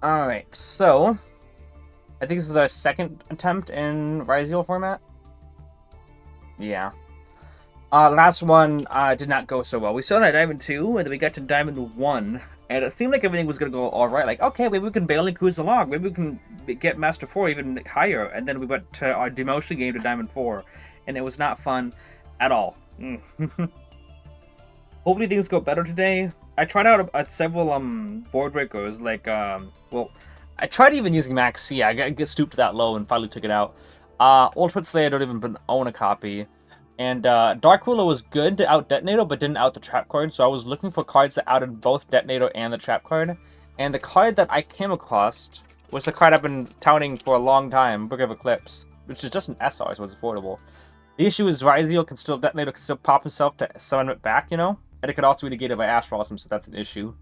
Alright, so I think this is our second attempt in Ryziel format. Yeah. Last one did not go so well. We started at Diamond 2, and then we got to Diamond 1, and it seemed like everything was going to go alright. Like, okay, maybe we can barely cruise along. Maybe we can get Master 4 even higher. And then we went to our demotion game to Diamond 4, and it was not fun at all. Hopefully things go better today. I tried out several board breakers, like, well, I tried even using Max C. I get stooped that low and finally took it out. Ultimate Slayer, I don't even own a copy. And Dark Ruler was good to out Detonator, but didn't out the Trap card, so I was looking for cards that outed both Detonator and the Trap card. And the card that I came across was the card I've been touting for a long time, Book of Eclipse, which is just an SR, so it's affordable. The issue is Ryziel can still, Detonator can still pop himself to summon it back, you know? And it could also be negated by Astralism, so that's an issue.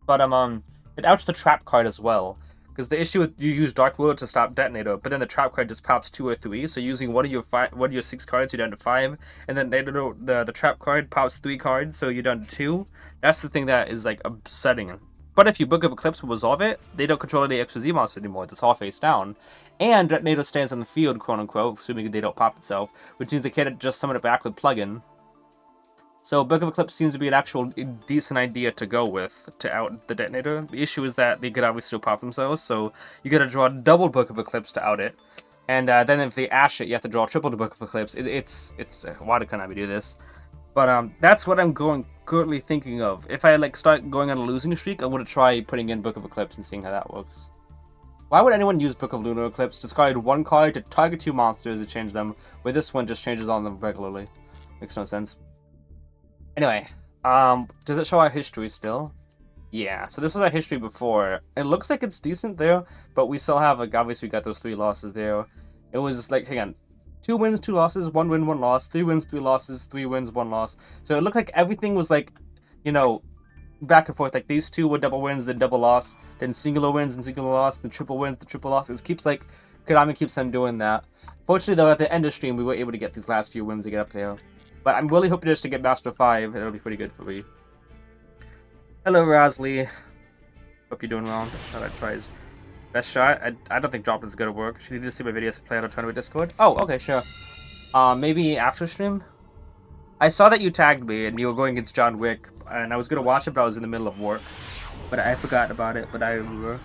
But it outs the Trap card as well. Because the issue with you use Dark Ruler to stop Detonator, but then the Trap card just pops 2 or 3. So using one of your 6 cards, you're down to 5, and then the Trap card pops 3 cards, so you're down to 2. That's the thing that is like upsetting. But if you Book of Eclipse will resolve it, they don't control any extra Z-Monster anymore. That's all face down. And Detonator stands on the field, quote unquote, assuming they don't pop itself, which means they can't just summon it back with plugin. So Book of Eclipse seems to be an actual decent idea to go with to out the Detonator. The issue is that they could obviously still pop themselves, so you gotta draw double Book of Eclipse to out it. And then if they ash it, you have to draw triple the Book of Eclipse. It's why couldn't I do this? But that's what I'm currently thinking of. If I like start going on a losing streak, I want to try putting in Book of Eclipse and seeing how that works. Why would anyone use Book of Lunar Eclipse? Discard one card to target 2 monsters to change them, where this one just changes on them regularly. Makes no sense. Anyway, does it show our history still? Yeah, so this is our history before. It looks like it's decent there, but we still have, like, obviously we got those 3 losses there. It was, like, hang on, 2 wins, 2 losses, 1 win, 1 loss, 3 wins, 3 losses, 3 wins, 1 loss. So it looked like everything was, like, you know, back and forth. Like, these 2 were double wins, then double loss, then singular wins and singular loss, then triple wins, the triple loss. It keeps, like, Konami keeps on doing that. Fortunately, though, at the end of stream, we were able to get these last few wins to get up there. But I'm really hoping just to get Master 5. It'll be pretty good for me. Hello, Rasley. Hope you're doing well. Should I try his best shot? I don't think drop is gonna work. Should you just see my videos to play on a tournament Discord? Oh, okay, sure. Maybe after stream? I saw that you tagged me and you were going against John Wick, and I was gonna watch it, but I was in the middle of work. But I forgot about it, but I remember.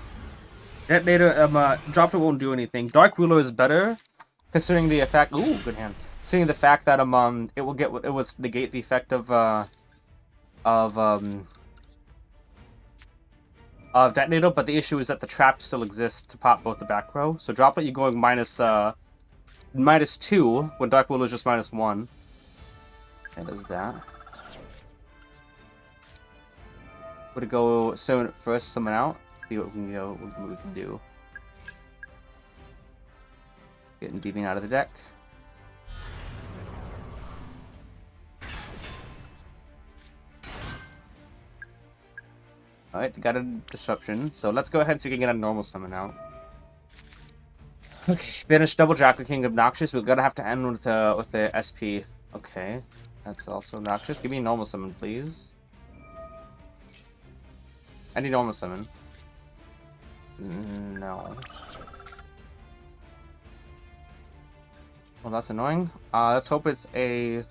Detonator, Dropper won't do anything. Dark Ruler is better, considering the effect. Ooh, good hand. Considering the fact that it will negate the effect of of Detonator, but the issue is that the trap still exists to pop both the back row. So Droplet, you're going -2 when Dark Ruler is just -1. And does that. Would it go summon first, summon out? See what we can do. Getting beaming out of the deck. Alright, they got a disruption. So let's go ahead and see if we can get a normal summon out. Okay, banish double Jacker King obnoxious. We're gonna have to end with the SP. Okay, that's also obnoxious. Give me a normal summon, please. I need normal summon. No. Well, that's annoying. Let's hope it's a...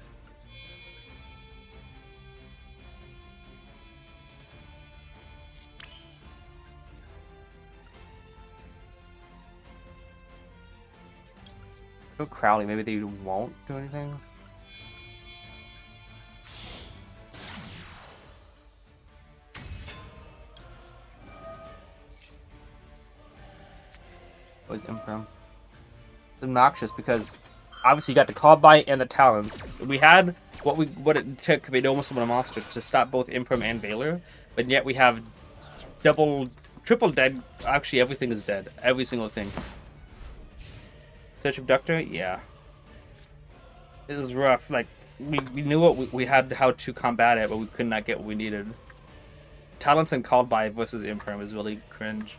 Go Crowley, maybe they won't do anything. What is Imprim? It's obnoxious because obviously you got the call bite and the talents. We had what it took to be almost summon a monster to stop both Imprim and Valor, but yet we have triple dead. Actually, everything is dead. Every single thing. Search Abductor? Yeah. This is rough. Like, we knew what we had how to combat it, but we could not get what we needed. Talents and Called By versus Imperm is really cringe.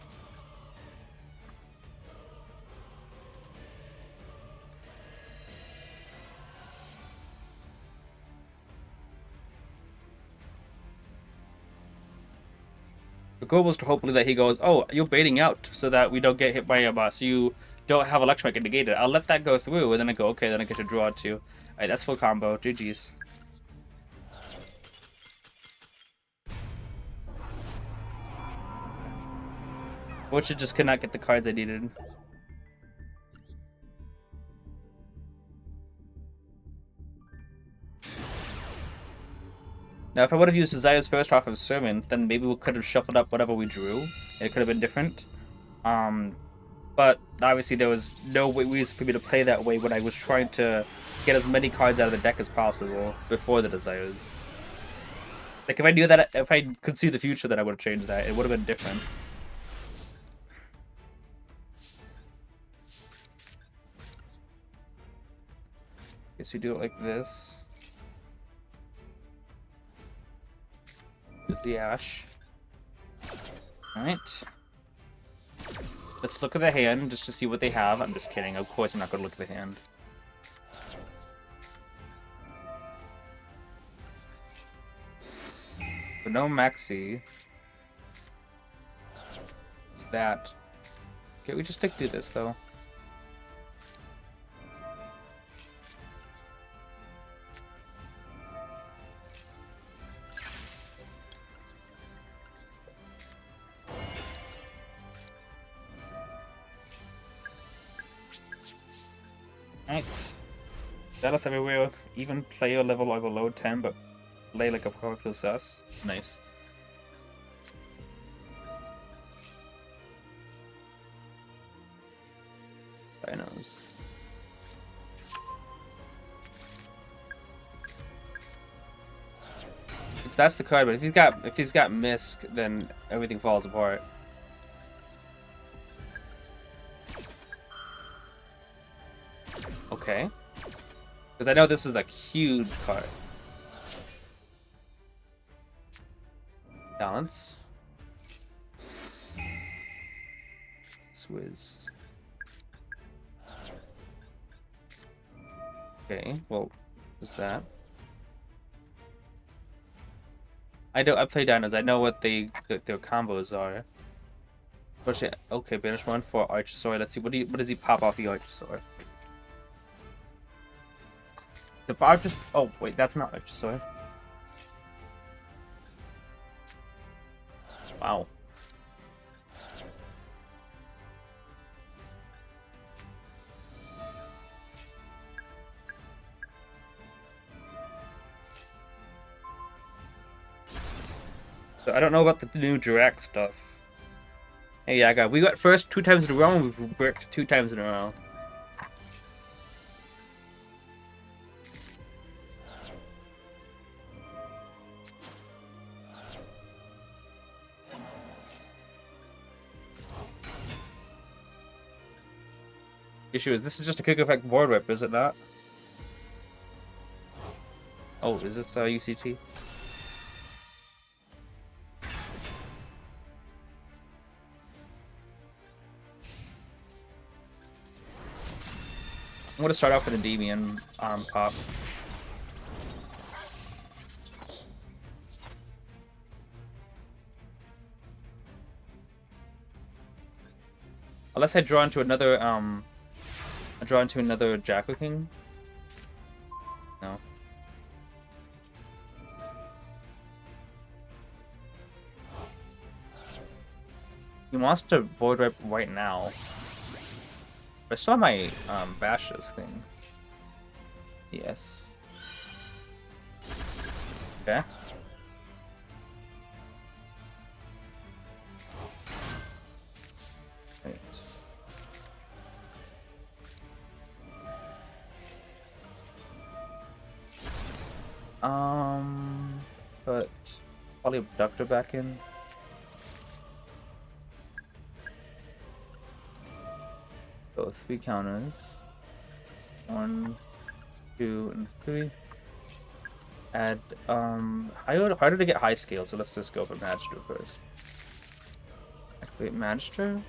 The goal was to hopefully that he goes, oh, you're baiting out so that we don't get hit by a boss. You don't have Electromech negated. I'll let that go through, and then I go, okay, then I get to draw too. Alright, that's full combo. GG's. Fortunately, just could not get the cards I needed. Now, if I would have used Desires first off of Servant, then maybe we could have shuffled up whatever we drew. It could have been different. But obviously there was no reason for me to play that way when I was trying to get as many cards out of the deck as possible before the Desires. Like, if I knew that, if I could see the future, that I would have changed that. It would have been different. Guess we do it like this. There's the Ash. Alright. Let's look at the hand just to see what they have. I'm just kidding. Of course I'm not going to look at the hand. But no Maxi. What's that? Okay, we just stick through this though. Nice. Dallas everywhere, even player level or below 10, but play like a powerful sus. Nice. Dinos. That's the card, but if he's got Misk, then everything falls apart. Okay. Because I know this is a huge card. Balance. Swizz. Okay, well, what's that? I play Dinos. I know what their combos are. Okay, banish one for Archosaur. Let's see, what does he pop off the Archosaur? So oh wait, that's not Archosaur. Wow. So I don't know about the new Dirac stuff. Hey, yeah, we got first 2 times in a row, and we've bricked 2 times in a row. Issue is this is just a kick effect board whip, is it not? Oh, is this UCT? I'm gonna start off with Endymion pop. Unless I draw into another Jackal King. No. He wants to board wipe right now. I saw my bash this thing. Yes. Okay. Wait. Put Polyabductor back in. So 3 counters. 1, 2, and 3. Add harder to get high scale, so let's just go for Magister first. Activate Magister.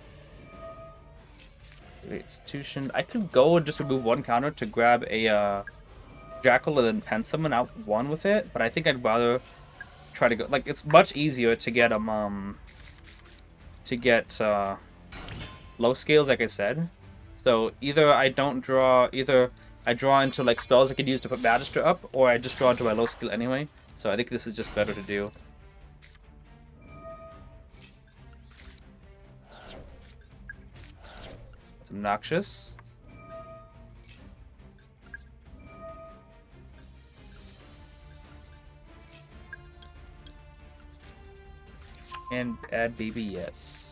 Activate Institution. I could go and just remove 1 counter to grab a Jackal and then pen summon out 1 with it, but I think I'd rather try to go, like, it's much easier to get to get low scales, like I said. So either I don't draw, either I draw into like spells I could use to put Magister up, or I just draw into my low skill anyway. So I think this is just better to do. It's obnoxious. And add BBS.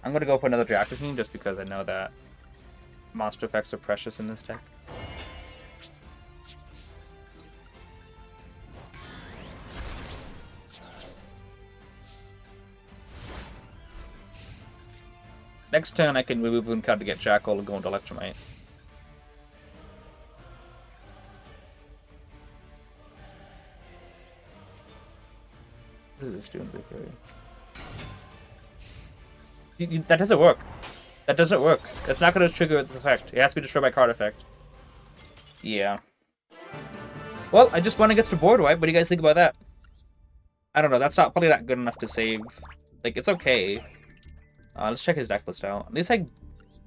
I'm gonna go for another Draco King just because I know that monster effects are precious in this deck. Next turn I can remove Wound Card to get Jackal and go into Electromite. What is this doing to the That doesn't work. That doesn't work. That's not going to trigger the effect. It has to be destroyed by card effect. Yeah. Well, I just won against a board wipe. What do you guys think about that? I don't know. That's not probably not good enough to save. Like, it's okay. Let's check his deck list out. At least I...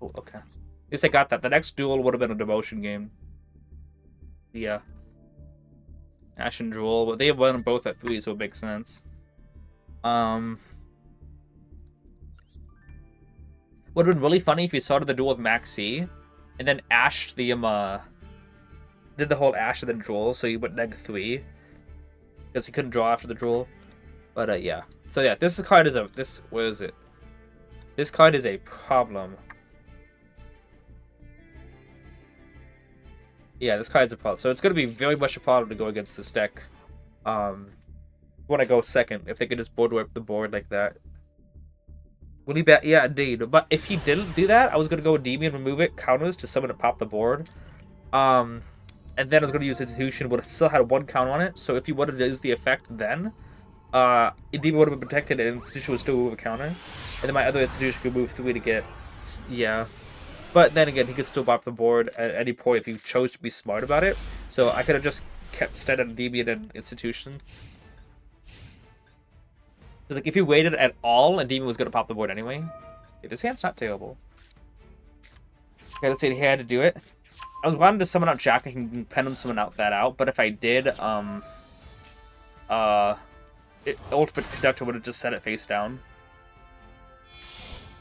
Oh, okay. At least I got that. The next duel would have been a devotion game. Yeah. Ash and Duel. But they have won both at 3, so it makes sense. Would have been really funny if you started the duel with Max C, and then Ashed the did the whole Ash and then Duel, so you went -3 because he couldn't draw after the Duel. But yeah, so yeah, this card is where is it? This card is a problem. Yeah, this card's a problem. So it's gonna be very much a problem to go against this deck. When I go second, if they could just board wipe the board like that. Really bad, yeah, indeed. But if he didn't do that, I was gonna go with Endymion, remove it, counters to summon to pop the board. And then I was gonna use Institution, would have still had 1 count on it. So if he would have used the effect then, Endymion would have been protected and Institution would still move a counter. And then my other Institution could move 3 to get, yeah. But then again, he could still pop the board at any point if he chose to be smart about it. So I could have just kept stead on Endymion and Institution. Like, if he waited at all, Endymion was going to pop the board anyway. Okay, this hand's not terrible. Okay, let's say he had to do it. I was wanting to summon out Jack, I can pen him summon out that out, but if I did, Ultimate Conductor would have just set it face down.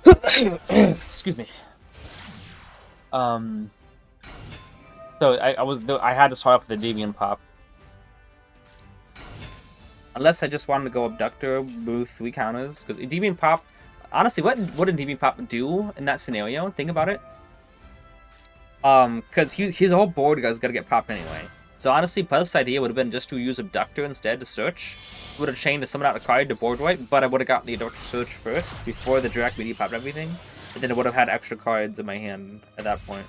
Excuse me. So I had to start off with the Endymion pop. Unless I just wanted to go Abductor, move 3 counters. Because Endymion Pop... Honestly, what would Endymion Pop do in that scenario? Think about it. Because his whole board is going to get popped anyway. So honestly, Puff's idea would have been just to use Abductor instead to search. Would have chained to summon out a card to board wipe, but I would have gotten the Abductor search first, before the direct media popped everything. And then I would have had extra cards in my hand at that point.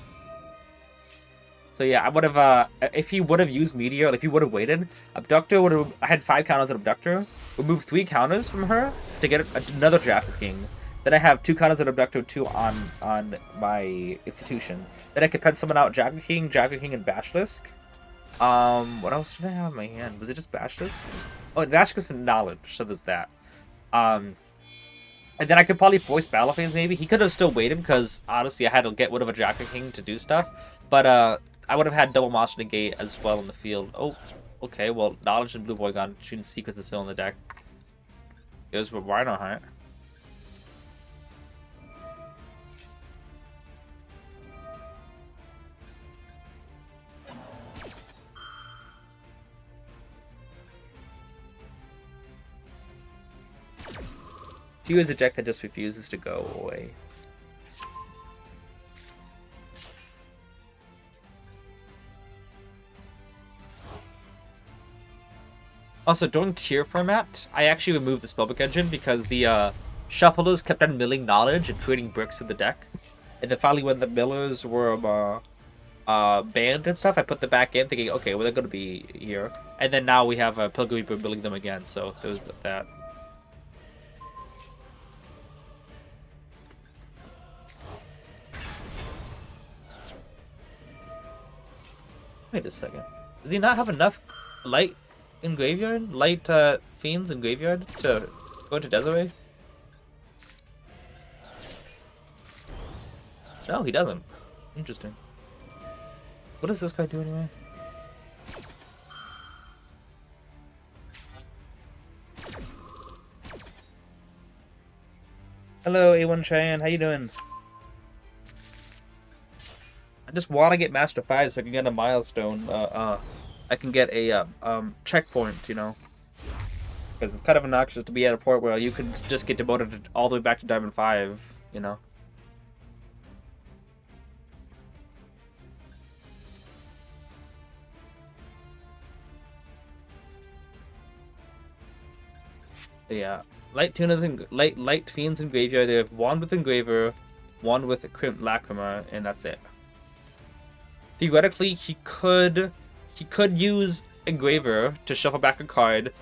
So yeah, I would have, if he would have used Meteor, if he would have waited, Abductor would have, I had 5 counters on Abductor, would move 3 counters from her to get another Draco King. Then I have 2 counters on Abductor, 2 on my Institution. Then I could pen someone out Draco King, and Basilisk. What else did I have in my hand? Was it just Basilisk? Oh, Basilisk and Knowledge, so there's that. And then I could probably voice Battle Phase maybe. He could have still waited because, honestly, I had to get rid of a Draco King to do stuff. But, I would have had double monster negate as well in the field. Oh, okay, well, Knowledge and Blue Boy gone. Shooting Secrets is still in the deck. Goes with Rhino Hunt. Q is a deck that just refuses to go away. Also, during tier format, I actually removed the Spellbook engine because the shufflers kept on milling knowledge and creating bricks in the deck. And then finally when the millers were banned and stuff, I put them back in thinking, okay, well, they're going to be here. And then now we have Pilgrim Reaper milling them again, so there's that. Wait a second. Does he not have enough light in graveyard? Light fiends in graveyard to Go to Desiree? No, he doesn't. Interesting. What does this guy do anyway? Hello, A1 Cheyenne. How you doing? I just want to get Master 5 so I can get a milestone. I can get a checkpoint, you know. Because it's kind of obnoxious to be at a port where you can just get demoted all the way back to Diamond 5, you know. Yeah, light tunas and light fiends in graveyard. They have one with engraver, one with crimp lacrima, and that's it. Theoretically, he could use engraver to shuffle back a card.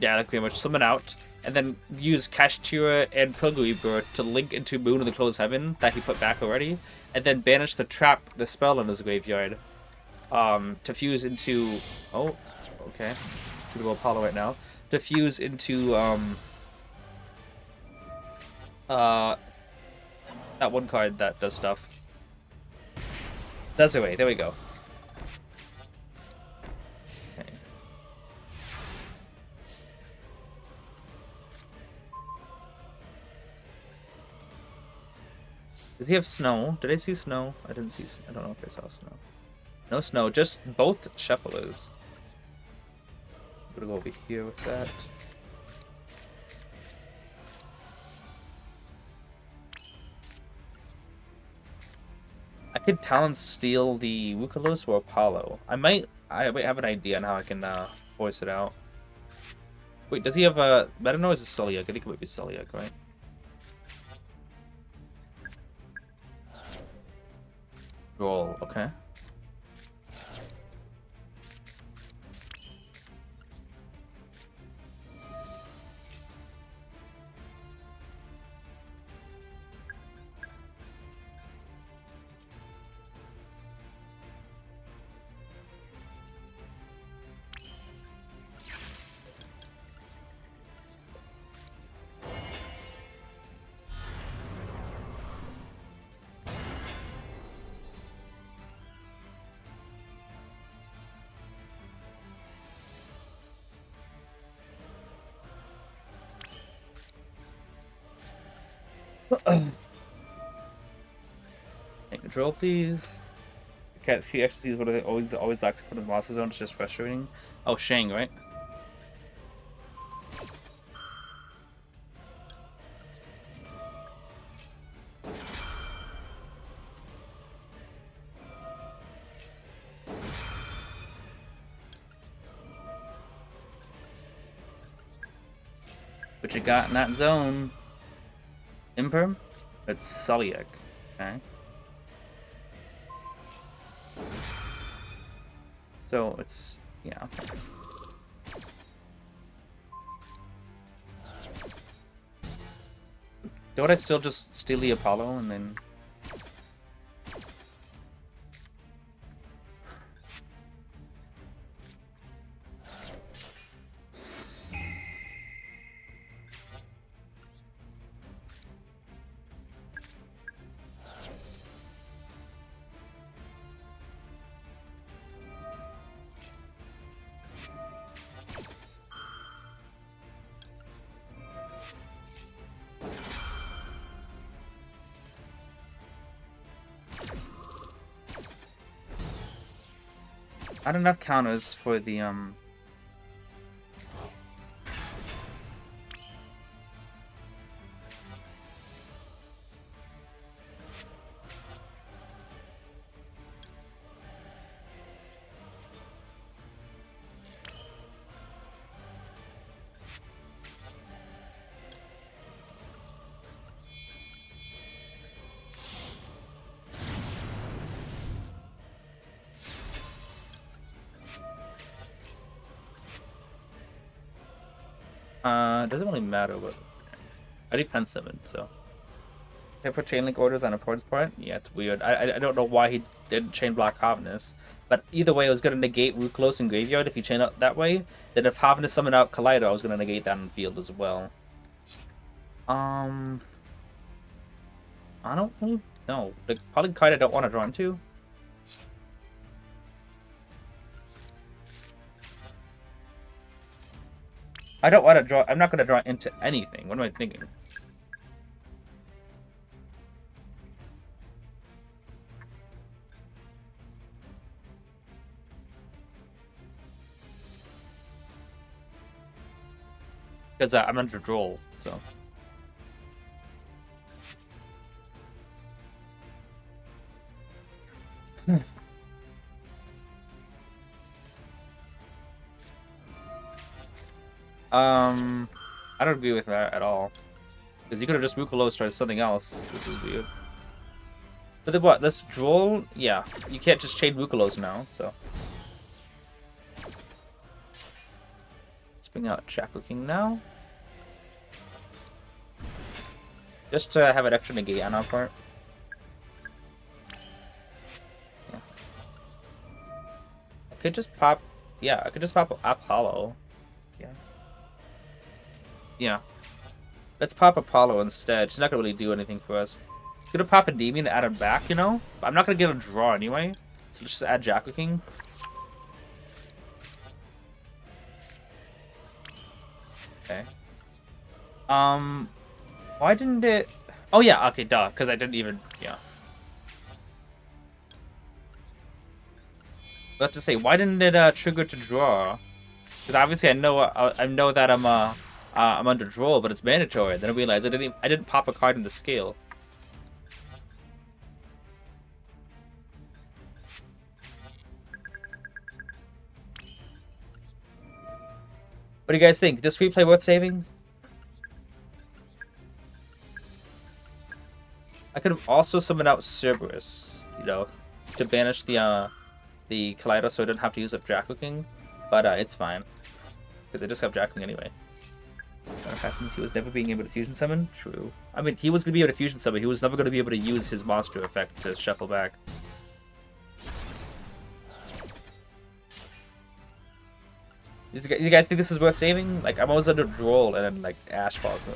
Yeah, like pretty much summon out, and then use Kashtira and Pilgrimer to link into Moon in the Closed Heaven that he put back already, and then banish the spell in his graveyard, to fuse into. Oh, okay. Gonna go Apollo right now. To fuse into that one card that does stuff. That's the way. There we go. Okay. Does he have snow? Did I see snow? I didn't see. I don't know if I saw snow. No snow. Just both shufflers. I'm gonna go over here with that. I could talent steal the Wukalos or Apollo. I might have an idea on how I can voice it out. Wait, does he have a? I don't know. Is it Celiac? I think it might be Celiac, right? Roll. Okay. Take control, please. He actually sees what it always likes to put in the monster zone. It's just frustrating. Oh, Shang, right? What you got in that zone? Imperm? That's Celiac. Okay. So it's, yeah. Don't I still just steal the Apollo and then... Not enough counters for the it doesn't really matter, but I already pen 7, so. Can I put chain link orders on a port's part? Yeah, it's weird. I don't know why he didn't chain block Havnus, but either way, I was gonna negate Ruklos and Graveyard if he chained up that way. Then if Havnus summoned out Kaleido, I was gonna negate that on the field as well. Um, I don't really know. Like, probably card I don't want to draw into. I don't want to draw. I'm not going to draw into anything. What am I thinking? Because I'm under Duel, so. I don't agree with that at all. Because you could have just Rukulos tried something else. This is weird. But then what? This Duel? Yeah. You can't just chain Rukulos now, so. Let's bring out Shackle King now. Just to have an extra negate on our part. Yeah. I could just pop... Yeah, I could just pop Apollo. Yeah. Yeah. Let's pop Apollo instead. She's not gonna really do anything for us. She's gonna pop Endymion and add him back, you know? But I'm not gonna get a draw anyway. So let's just add Jackal King. Okay. Why didn't it... Oh yeah, okay, duh. Because I didn't even... Yeah. Let's just say, why didn't it trigger to draw? Because obviously I know that I'm under draw, but it's mandatory. Then I realized I didn't pop a card in the scale. What do you guys think? This replay worth saving? I could have also summoned out Cerberus, you know, to banish the Kaleido, so I didn't have to use up Jackal King. But it's fine, because I just have Jackal King anyway. That happens. He was never being able to fusion summon. True. I mean, he was gonna be able to fusion summon. He was never gonna be able to use his monster effect to shuffle back. You guys think this is worth saving? Like, I'm always under Droll, and then like Ash falls in.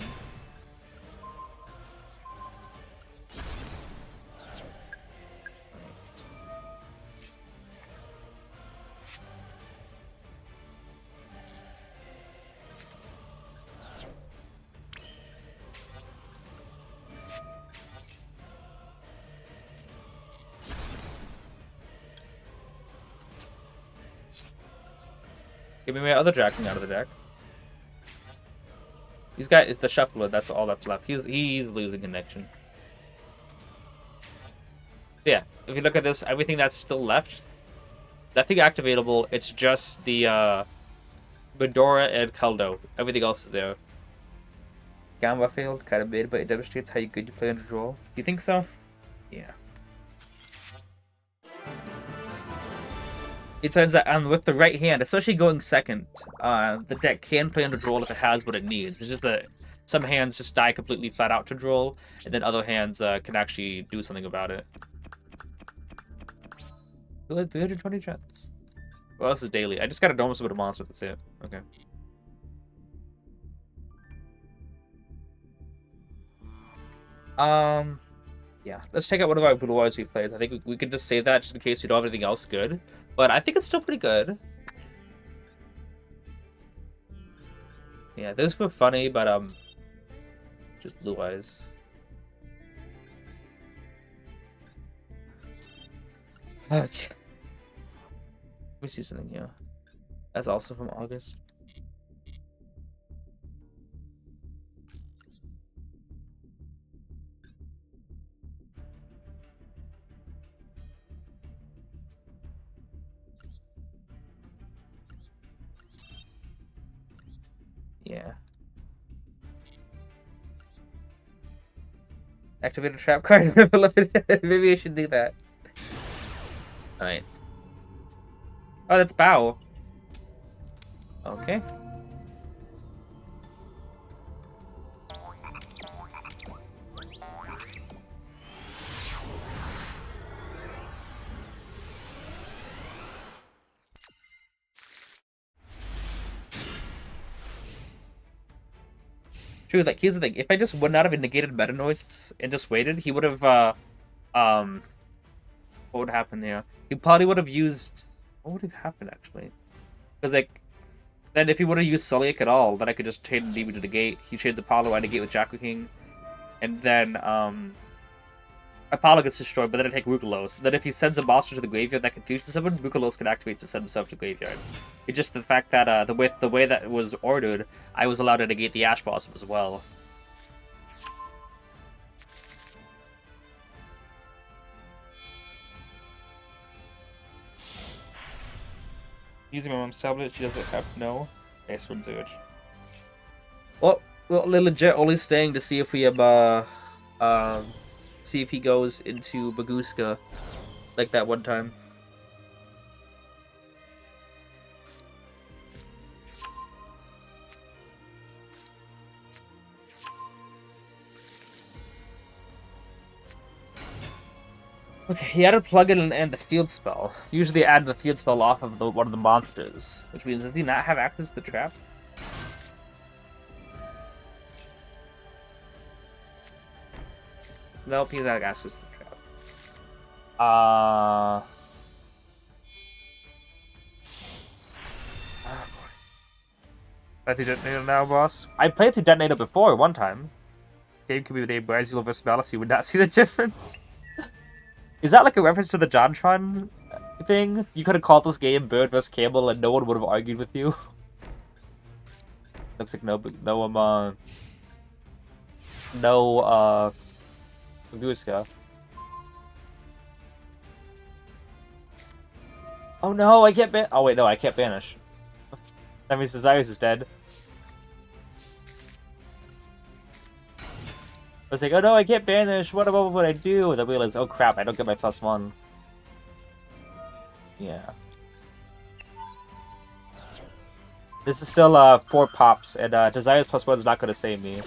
Give me my other Jackal out of the deck. He's got the Shuffler, that's all that's left. He's losing connection. So yeah, if you look at this, everything that's still left, nothing activatable, it's just the Bedora and Kaldo. Everything else is there. Gamma failed, kind of mid, but it demonstrates how good you play under draw. You think so? Yeah. It depends on with the right hand, especially going second, the deck can play under draw if it has what it needs. It's just that some hands just die completely flat out to draw, and then other hands can actually do something about it. 320 chats. What else is daily? I just got a Domus with a monster, that's it. Okay. Yeah, let's check out one of our Blue Eyes we played. I think we could just save that just in case we don't have anything else good. But I think it's still pretty good. Yeah, those were funny, but just Blue Eyes. Okay. Let me see something here. That's also from August. Yeah. Activate a trap card. Maybe I should do that. Alright. Oh, that's Bow. Okay. True, like, here's the thing. If I just would not have negated meta noise and just waited, he would have, what would happen there? He probably would have used... What would have happened, actually? Because, like, then if he would have used Sulliek at all, then I could just trade Endymion to the gate. He trades Apollo, I negate with Jackal King. And then, Apollo gets destroyed, but then I take Rukalos. Then if he sends a monster to the graveyard that confusion someone, Rukalos can activate to send himself to the graveyard. It's just the fact that, the way that it was ordered, I was allowed to negate the Ash Blossom as well. Using my mom's tablet, she doesn't have no. Nice one, Zurge. Well, we're legit only staying to see if we have, see if he goes into Baguska, like that one time. Okay, he added plugin and the field spell. Usually add the field spell off of one of the monsters, which means does he not have access to the trap? Nope, he's not access to the trap. Play through Detonator now, boss. I played through Detonator before, one time. This game could be named Brazil vs. Malice, you would not see the difference. Is that like a reference to the Jontron thing? You could have called this game Bird vs. Camel and no one would have argued with you. Looks like no Baguska. Oh no, I can't ban- Oh wait, no, I can't banish. That means Desires is dead. I was like, oh no, I can't banish, what would I do? And then I realized, oh crap, I don't get my +1. Yeah. This is still 4 pops, and Desires +1 is not going to save me.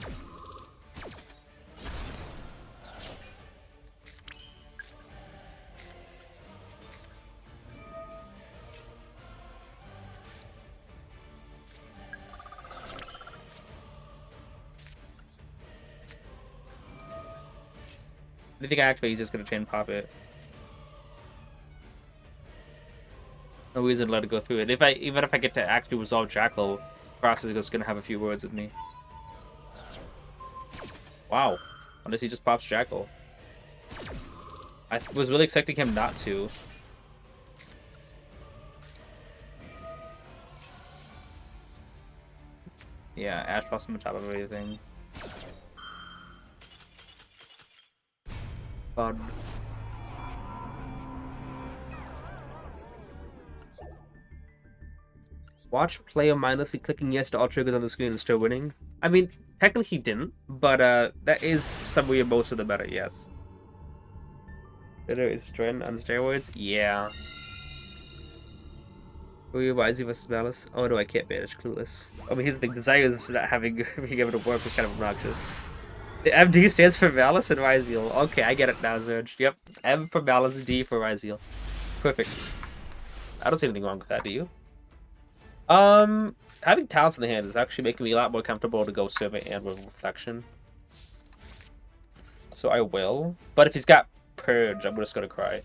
I think I activate, he's just gonna chain pop it. No reason to let it go through it. Even if I get to actually resolve Jackal, Frost is just gonna have a few words with me. Wow. Unless he just pops Jackal. I was really expecting him not to. Yeah, Ash Blossom on top of everything. Fun. Watch player mindlessly clicking yes to all triggers on the screen and still winning. I mean, technically he didn't, but that is somewhere most of the meta, yes. There is Dren on steroids? Yeah. Why is he vs. Malice? Oh no, I can't banish Clueless. I mean, here's the thing, Desires not having being able to work was kind of obnoxious. The MD stands for Malice and Ryzeal. Okay, I get it now, Zurge. Yep. M for Malice, D for Ryzeal. Perfect. I don't see anything wrong with that, do you? Having talents in the hand is actually making me a lot more comfortable to go Survey and with Reflection. So I will. But if he's got Purge, I'm just gonna cry.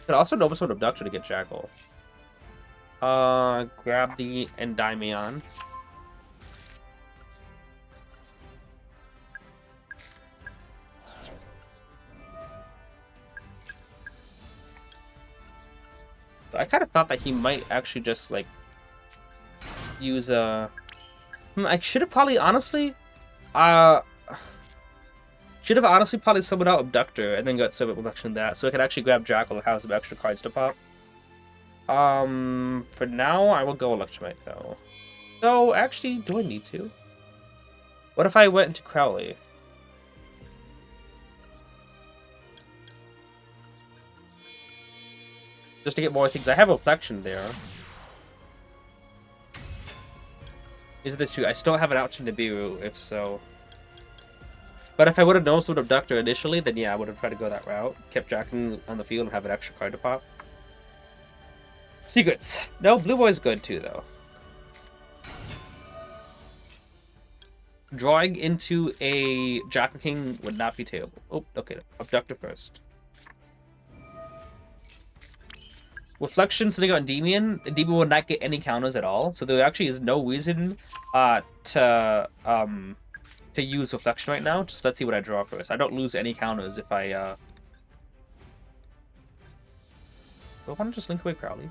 Could also Noble Sword Abduction to get Jackal. Grab the Endymion. So I kind of thought that he might actually just like use a. I should have probably honestly, probably summoned out Abductor and then got Servant Reflection that, so I could actually grab Jackal and have some extra cards to pop. For now, I will go Electromite, though. So, actually, do I need to? What if I went into Crowley? Just to get more things. I have Reflection there. These are the two. I still have an option to Nibiru, if so. But if I would have known with Abductor initially, then yeah, I would have tried to go that route. Kept Jacking on the field and have an extra card to pop. Secrets. No, Blue Boy's good too, though. Drawing into a Jack King would not be terrible. Oh, okay. Objective first. Reflection, something on Endymion. Endymion will not get any counters at all, so there actually is no reason to use Reflection right now. Just let's see what I draw first. I don't lose any counters if I do I want to just link away Crowley?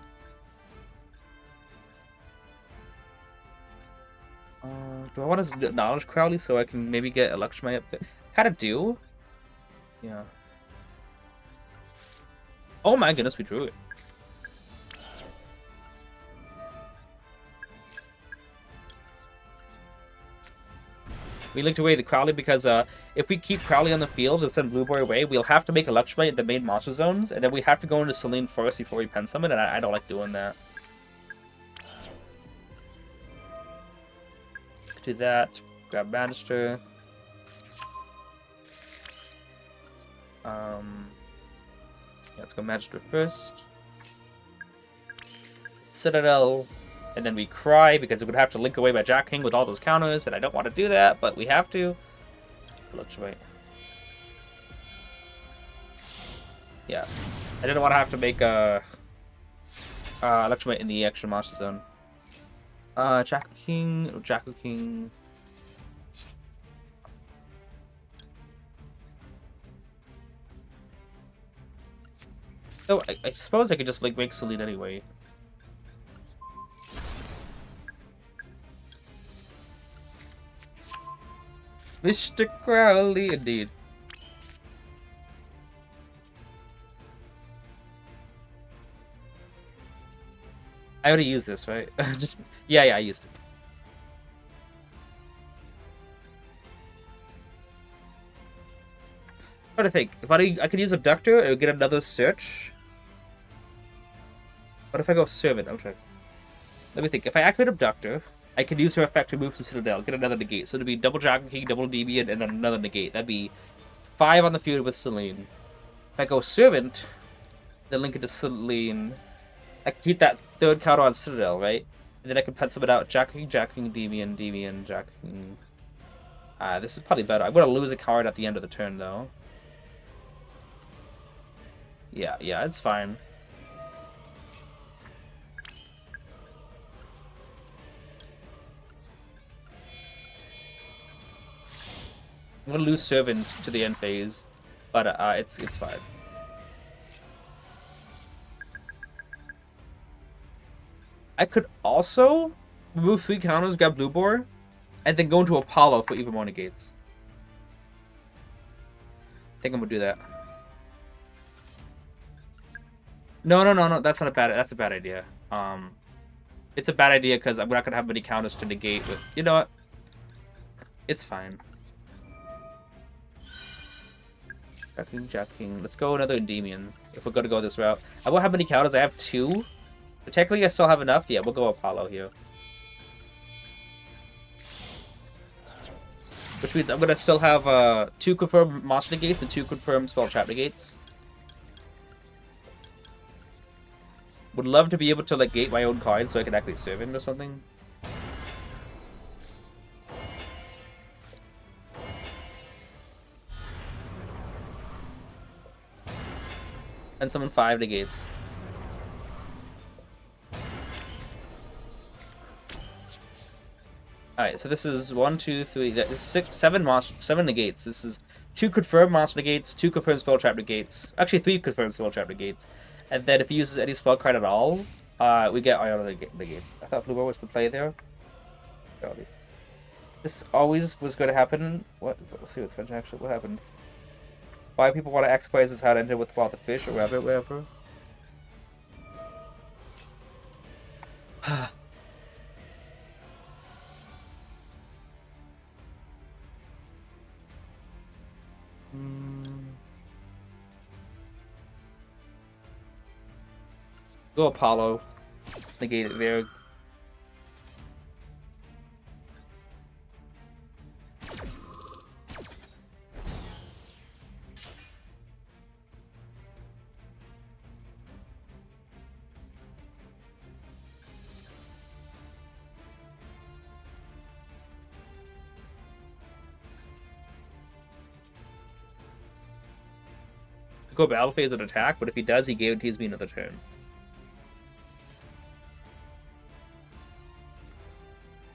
Do I want to acknowledge Crowley so I can maybe get Electromite up there? Kind of do. Yeah. Oh my goodness, we drew it. We linked away the Crowley because if we keep Crowley on the field and send Blue Boy away, we'll have to make Electromite in the main monster zones, and then we have to go into Selene first before we pen summon, and I don't like doing that. Do that. Grab Magister. Yeah, let's go Magister first. Citadel. And then we cry because it would have to link away my Jack King with all those counters, and I don't want to do that, but we have to. Electromite. Yeah. I didn't want to have to make Electromite in the extra monster zone. Jack King. So I suppose I could just like make Selene anyway. Mr. Crowley, indeed. I already used this, right? Just yeah, I used it. What do I think? If I could use Abductor, it would get another search. What if I go Servant? I'm trying. Let me think. If I activate Abductor, I can use her effect to move to Citadel, get another negate. So it'd be double Dragon King, double Endymion, and then another negate. That'd be 5 on the field with Selene. If I go Servant, then link it to Selene, I can keep that third counter on Citadel, right? And then I can pencil it out. Jack King, Endymion, Jack King. This is probably better. I'm gonna lose a card at the end of the turn, though. Yeah, it's fine. I'm gonna lose Servant to the end phase, but it's fine. I could also remove 3 counters, grab Blue Boar, and then go into Apollo for even more negates. I think I'm gonna do that. No, that's not a bad. That's a bad idea. It's a bad idea because I'm not gonna have many counters to negate with. You know what? It's fine. Jack King. Let's go another Endymion. If we're gonna go this route, I won't have many counters. I have 2. But technically, I still have enough. Yeah, we'll go Apollo here. Which means I'm gonna still have 2 confirmed monster negates and 2 confirmed spell trap negates. Would love to be able to like gate my own card so I can actually serve him or something. And summon 5 negates. Alright, so this is 1, 2, 3, that is 7 negates. This is 2 confirmed monster negates, 2 confirmed spell trap negates. Actually 3 confirmed spell trap negates. And then if he uses any spell card at all, we get Iona negates. I thought Blue Boy was the play there. Probably. This always was going to happen. What? Let's see with French actually. What happened? Why people want to X-Plays is how it ended with the fish or rabbit, whatever. Go Apollo. Negate it there. go battle phase and attack, but if he does, he guarantees me another turn.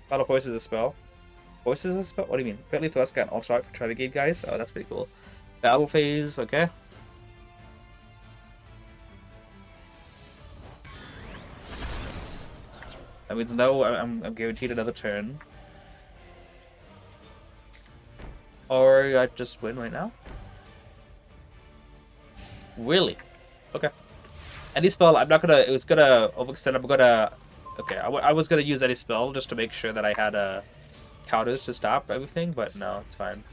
Battle Voice is a spell. Voice is a spell? What do you mean? Apparently Thrust got an ultra art for Trivigate, guys. Oh, that's pretty cool. Battle phase, okay. That means no, I'm guaranteed another turn. Or I just win right now? Really? Okay. Any spell, I'm not gonna, it was gonna overextend, I'm gonna, okay, I was gonna use any spell just to make sure that I had counters to stop everything, but no, it's fine.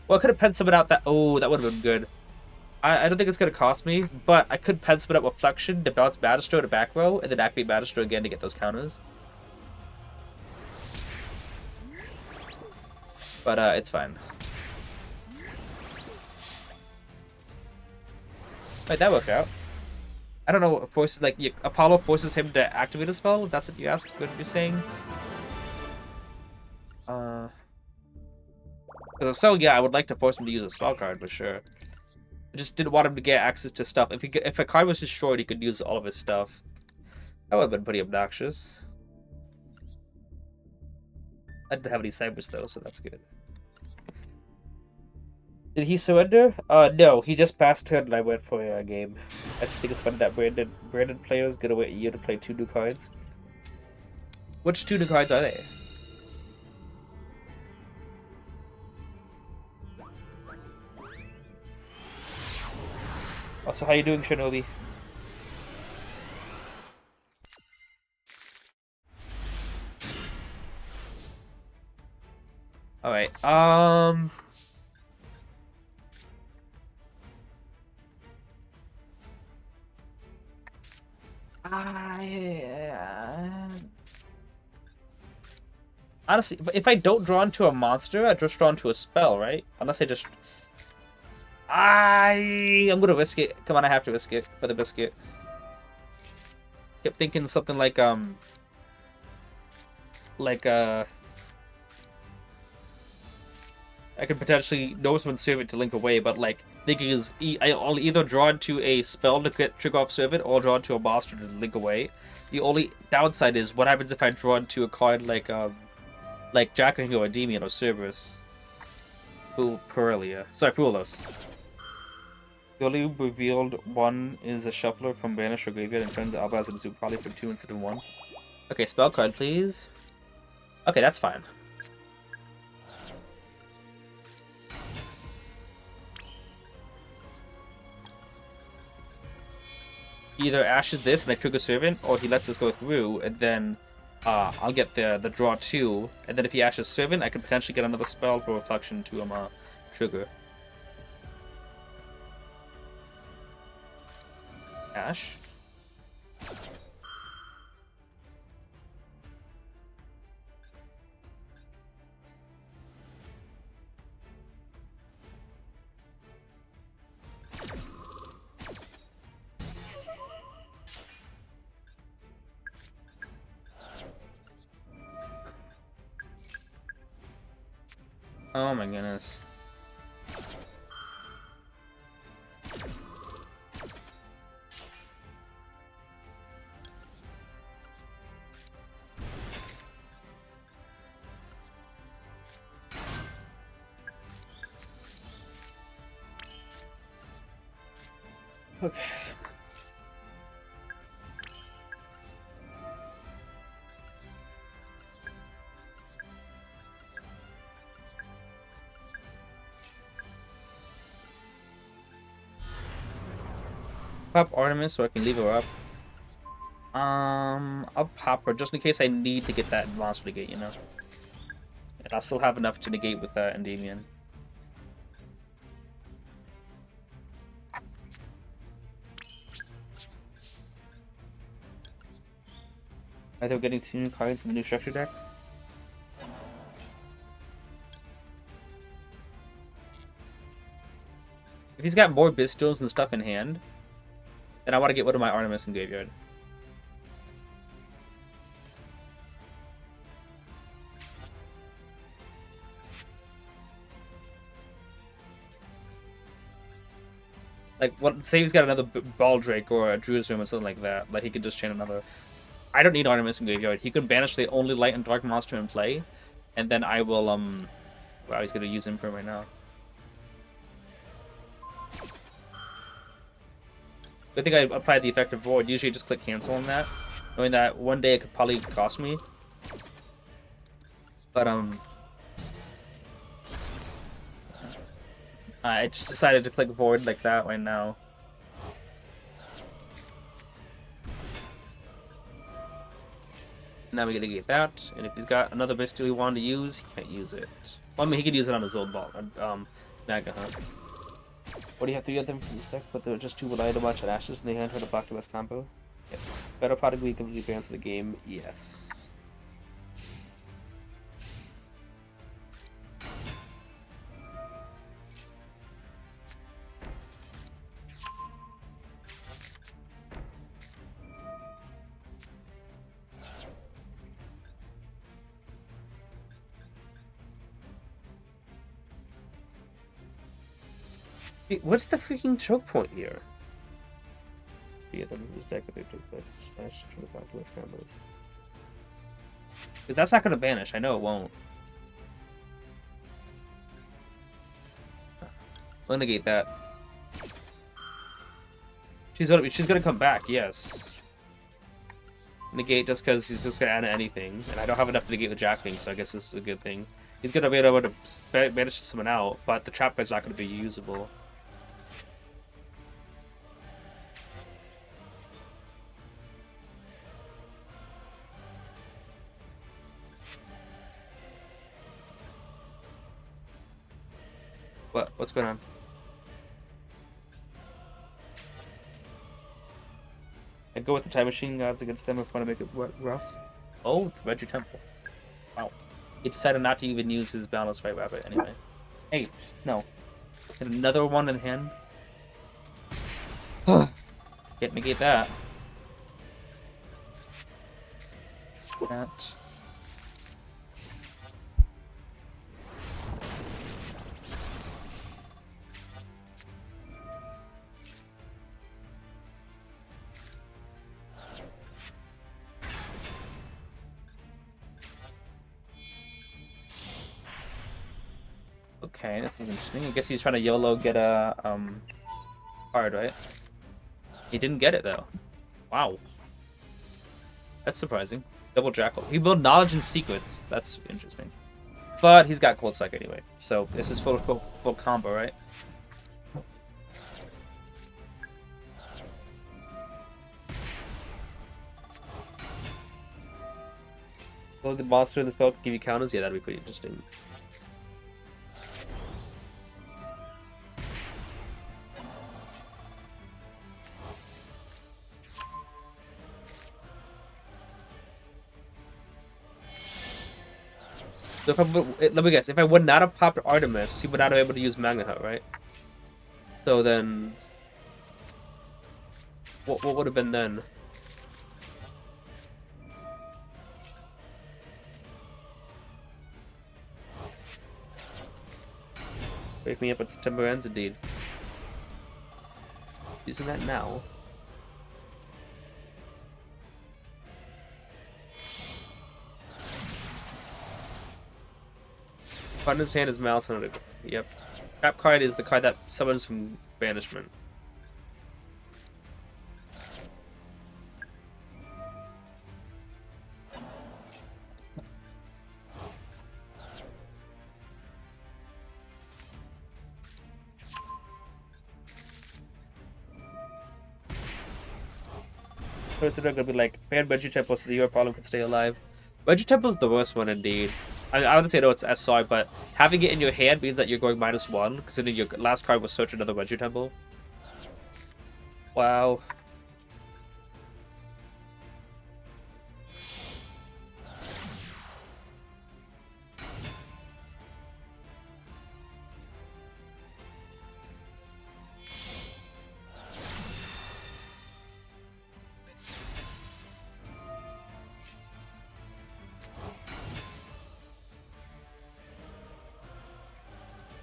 Well, I could have pen summoned out that, oh, that would have been good. I don't think it's gonna cost me, but I could pen summon out Reflection to bounce Magistro to back row, and then activate Magistro again to get those counters. But it's fine. Wait, that worked out. I don't know what forces, like, Apollo forces him to activate a spell? That's what you asked, what you're saying? So yeah, I would like to force him to use a spell card, for sure. I just didn't want him to get access to stuff. If a card was destroyed, he could use all of his stuff. That would have been pretty obnoxious. I didn't have any cybers though, so that's good. Did he surrender? No, he just passed turn and I went for a game. I just think it's funny that Brandon players get away you to play 2 new cards. Which 2 new cards are they? Also, how you doing, Shinobi? Alright, honestly, if I don't draw into a monster, I just draw into a spell, right? Unless I just... I'm gonna risk it. Come on, I have to risk it for the biscuit. Kept thinking something like, I could potentially Noseman Servant to link away, but like thinking is I'll either draw into a spell to get trigger off Servant or draw into a monster to link away. The only downside is what happens if I draw into a card like Jackahingo or Endymion or Cerberus. Puelos. The only revealed one is a shuffler from Banish or Graveyard and turns Alba as a Zoo probably for 2 instead of 1. Okay, spell card, please. Okay, that's fine. He either ashes this and I trigger Servant, or he lets this go through, and then I'll get the draw 2, and then if he ashes Servant, I could potentially get another spell for Reflection to trigger. Ash. Oh my goodness. Okay. Pop Artemis so I can leave her up. I'll pop her just in case I need to get that monster negate, you know. And I'll still have enough to negate with Endymion. Are they getting 2 new cards in the new structure deck? If he's got more Bistos and stuff in hand, then I want to get rid of my Artemis in graveyard. Like, what? Say he's got another Baldrake or a Druid's Room or something like that. Like, he could just chain another. I don't need Artemis in Graveyard. He could banish the only light and dark monster in play, and then I will, Wow, he's gonna use him for right now. I think I applied the effective void. Usually just click cancel on that, knowing that one day it could probably cost me. But, I just decided to click void like that right now. Now we gotta get that, and if he's got another Bestial he wanted to use, he can't use it. Well, I mean, he could use it on his old ball, Mega Hunt. What do you have 3 of them from this deck? But they're just 2 with Idle Watch and Ashes, and they hand her the block the best combo? Yes. Better product we completely advance the game? Yes. What's the freaking choke point here? Yeah, then this deck would take that smash to the back less combos. Because that's not gonna banish, I know it won't. I'll negate that. She's gonna come back, yes. Negate just because he's just gonna add anything, and I don't have enough to negate the Jacking, so I guess this is a good thing. He's gonna be able to banish someone out, but the trap guy's not gonna be usable. What's going on? I go with the Time Machine Gods against them if I want to make it rough. Oh, Reggie Temple. Wow. He decided not to even use his Boundless Fight Rabbit anyway. Hey, no. Get another one in hand. Can't negate that. That. Okay, this is interesting. I guess he's trying to YOLO get a card, right? He didn't get it though. Wow. That's surprising. Double Jackal. He built Knowledge and Secrets. That's interesting. But he's got Cold Strike anyway. So this is full combo, right? Will the monster in the spell give you counters? Yeah, that'd be pretty interesting. So if let me guess, if I would not have popped Artemis, he would not have been able to use Magna Hut, right? So then, what would have been then? Wake me up when September ends, indeed. Using that now. Card in his hand is Malice on it. Yep. Trap card is the card that summons from banishment. So it's gonna be like, ban Reggie Temple so the your problem can stay alive. Reggie Temple's the worst one indeed. I wouldn't say no, it's SR, but having it in your hand means that you're going -1, considering your last card was search another Reggie Temple. Wow.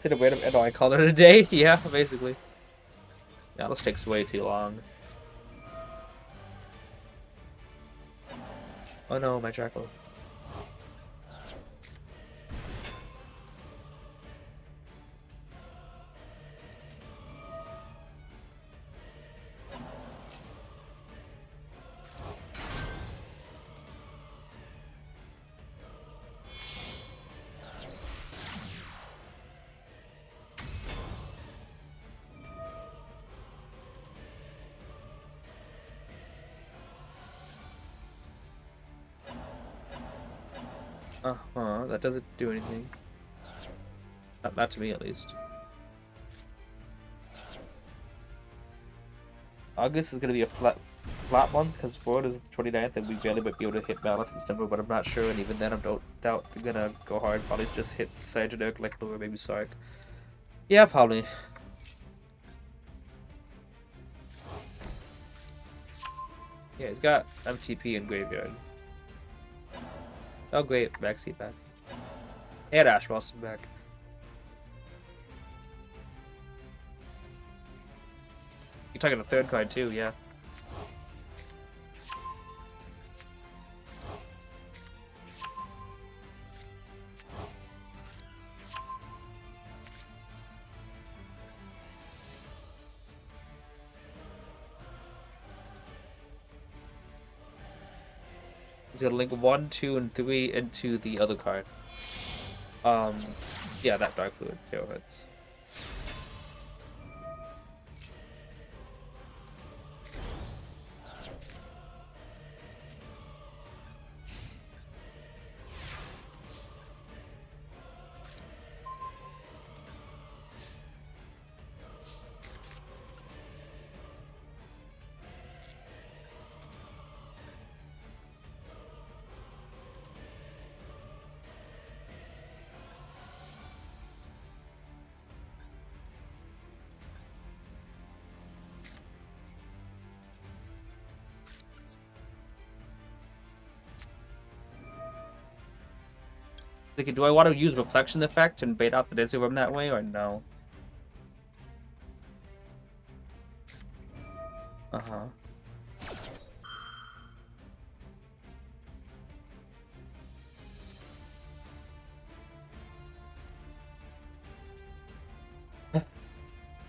It's a random, no, I called it a day. Yeah, basically. Yeah, this takes way too long. Oh no, my Jackal. Uh-huh, that doesn't do anything. Not to me, at least. August is gonna be a flat month because World is the 29th and we barely might be able to hit Balance in September, but I'm not sure, and even then I don't doubt they're gonna go hard. Probably just hit Psychic like Lure, maybe Sark. Yeah, probably. Yeah, he's got MTP and Graveyard. Oh great, Maxi back. And Ash Boston back. You're talking a third card too, yeah. He's gonna link 1, 2, and 3 into the other card. Yeah, that Dark Fluid Arrowheads. Like, do I want to use Reflection Effect and bait out the Dizzy Worm that way, or no? Uh-huh.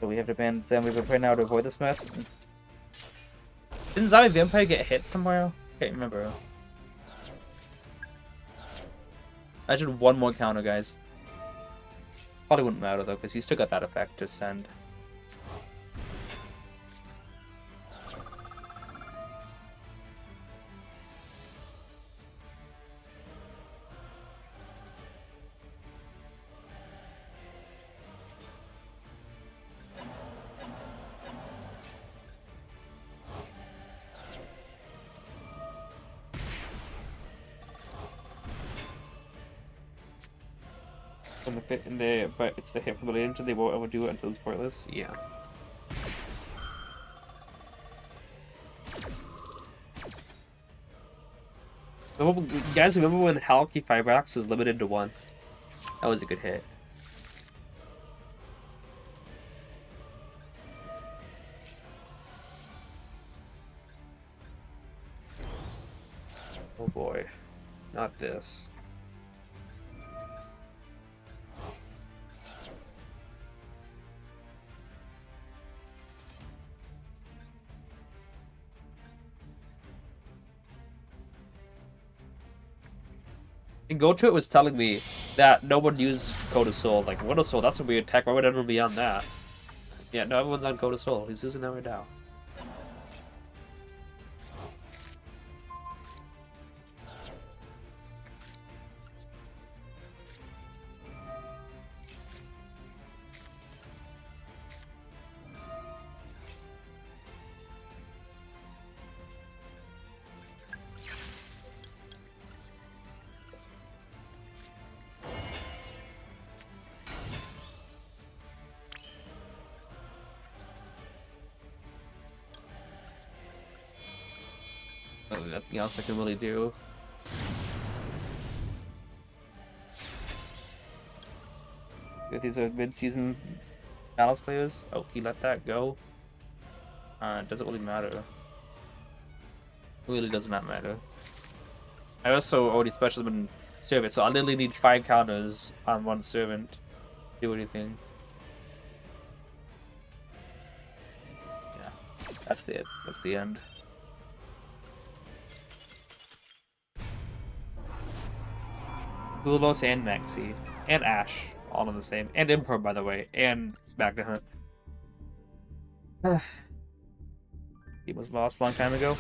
So we have to ban Zombie Vampire now to avoid this mess? Didn't Zombie Vampire get hit somewhere? Can't remember. I should one more counter, guys. Probably wouldn't matter though, because he still got that effect to send. But it's the hit from the later, so they won't ever do it until it's pointless. Yeah. So, guys, remember when Halky Fibrax was limited to 1? That was a good hit. Oh boy, not this. And Go To It was telling me that no one used Code of Soul. Like, Code of Soul, that's a weird tech. Why would anyone be on that? Yeah, no, everyone's on Code of Soul. He's using that right now. Nothing else I can really do. If these are mid-season Alice players. Oh, he let that go. It doesn't really matter. It really does not matter. I also already special summon servant, so I literally need 5 counters on one servant. Do anything. Yeah, that's it. That's the end. Bulos and Maxi. And Ash. All in the same. And Impro, by the way. And back to Hunt. He was lost a long time ago.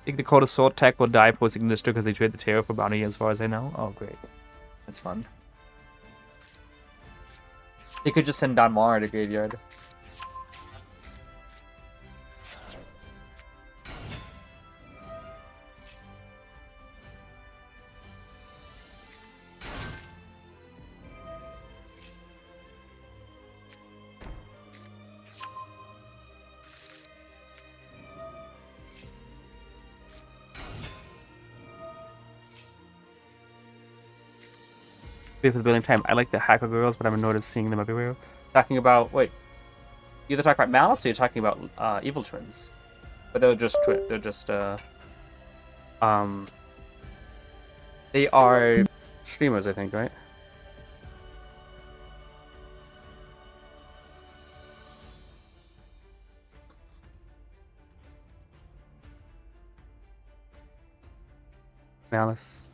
I think the Cold Assault tech will die post Ignister because they trade the Terror for bounty as far as I know. Oh, great. That's fun. They could just send Don Mara to graveyard. For the building time, I like the hacker girls, but I'm annoyed at seeing them everywhere. Talking about, wait, you either talk about Malice or you're talking about Evil Twins. But they're just, they are streamers, I think, right? Malice.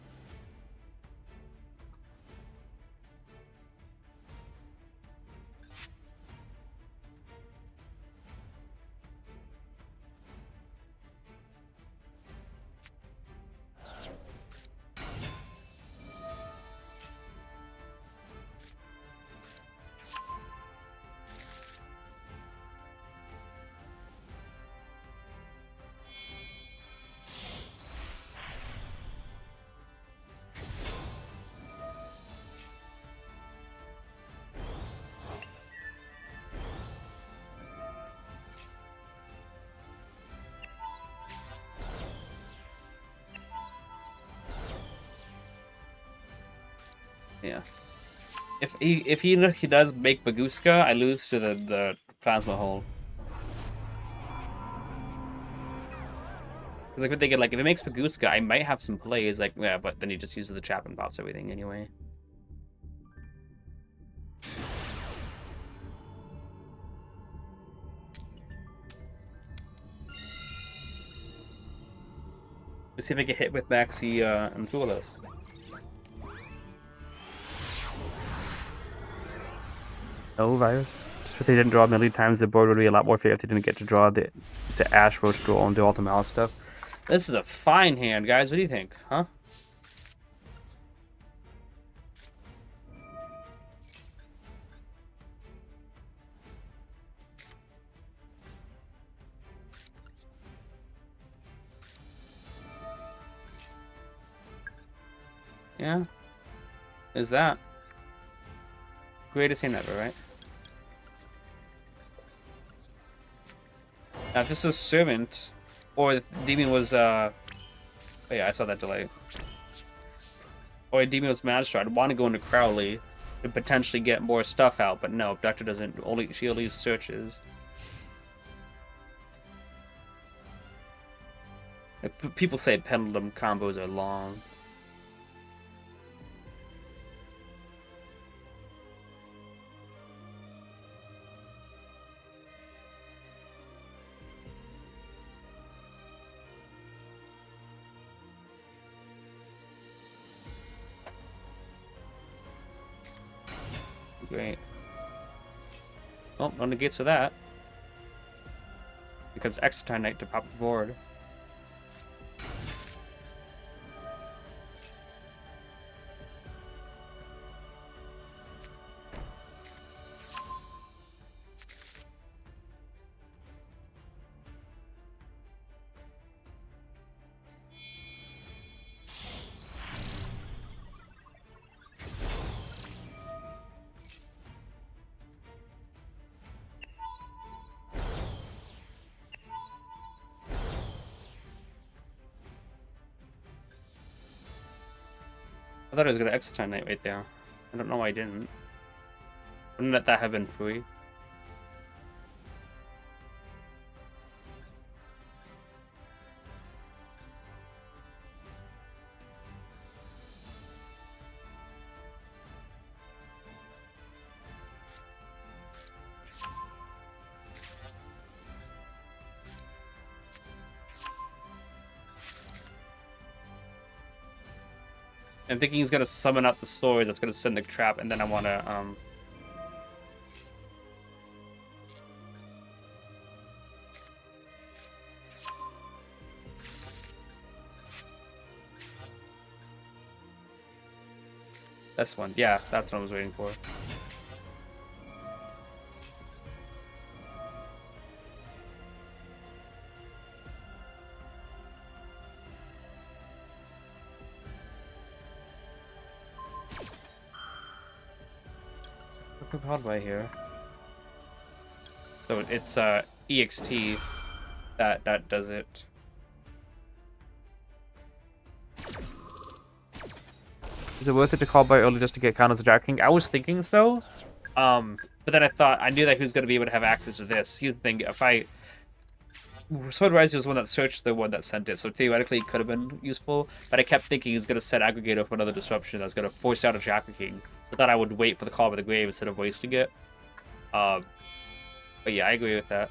Yeah. If he does make Baguska, I lose to the plasma hole. Because I'm thinking, like, if it makes Baguska, I might have some plays. Like, yeah, but then he just uses the trap and pops everything anyway. Let's see if I get hit with Maxi and Duelist. No virus. Just if they didn't draw a million times, the board would be a lot more fair if they didn't get to draw the Ash, Roach, Duel, and do all the Malice stuff. This is a fine hand, guys. What do you think? Huh? Yeah. Is that greatest hand ever, right? Now, if this is Servant, or Endymion was, oh yeah, I saw that delay. Or Endymion was Master, I'd want to go into Crowley to potentially get more stuff out, but no, Doctor doesn't, she only searches. People say Pendulum combos are long. Great. Well, no negates for that. Becomes extra time night to pop the board. I thought I was gonna extra time night right there. I don't know why I didn't. Wouldn't let that have been free. I'm thinking he's gonna summon out the sword that's gonna send the trap, and then I wanna this one. Yeah, that's what I was waiting for. How do I here? So it's EXT that does it. Is it worth it to call by early just to get counters Jack-King? I was thinking so. But then I thought I knew that he was gonna be able to have access to this. Here's the thing, if Sword Riser was the one that searched the one that sent it, so theoretically it could have been useful, but I kept thinking he's gonna set Aggregator for another disruption that's gonna force out a Jack-King. I thought I would wait for the Call by the Grave instead of wasting it. But yeah, I agree with that.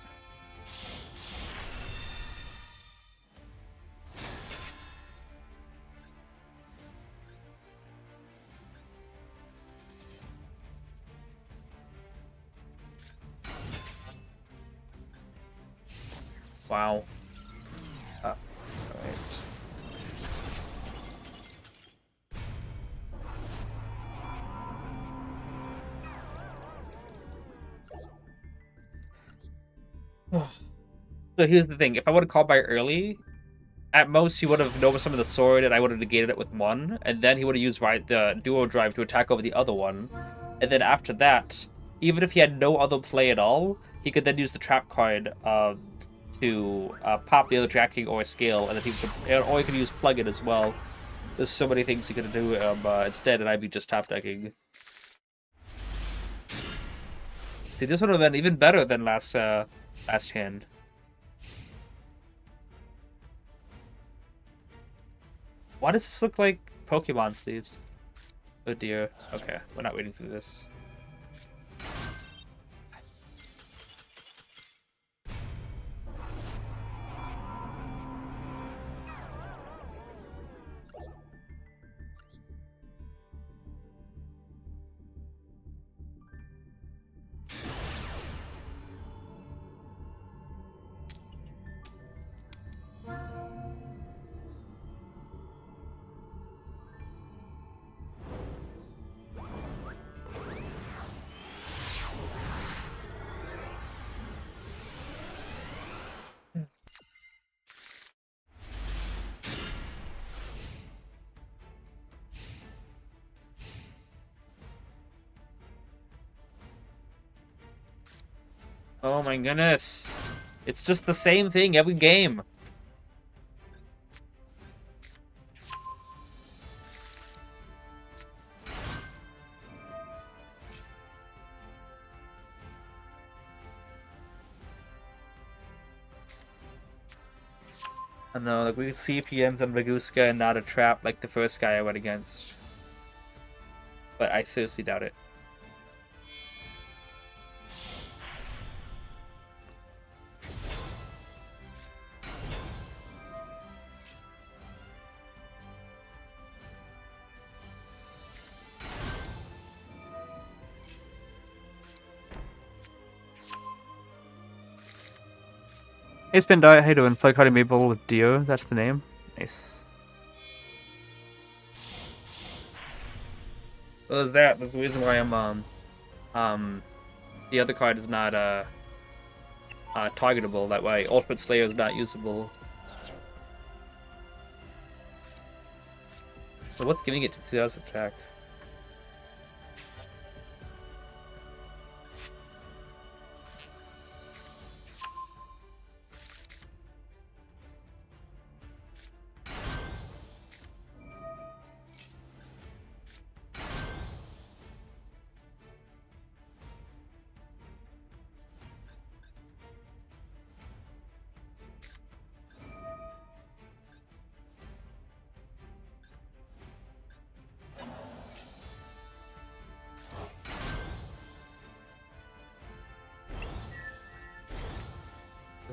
Wow. Alright. So here's the thing, if I would have called by early, at most he would have noticed some of the sword and I would have negated it with one, and then he would have used the duo drive to attack over the other one. And then after that, even if he had no other play at all, he could then use the trap card to pop the other Jack-King or scale, and then or he could use plug-in as well. There's so many things he could do instead, and I'd be just tap decking. See, this would have been even better than last hand. Why does this look like Pokemon sleeves? Oh dear. Okay, we're not waiting through this. Oh my goodness. It's just the same thing every game. I don't know, like we see PMs on Raguska and not a trap like the first guy I went against. But I seriously doubt it. Hey Spin Dot, how you doing? Flag Hardy Maple with Dio, that's the name. Nice. Well, that's the reason why I'm the other card is not targetable. That way, Ultimate Slayer is not usable. So what's giving it to 2000 attack?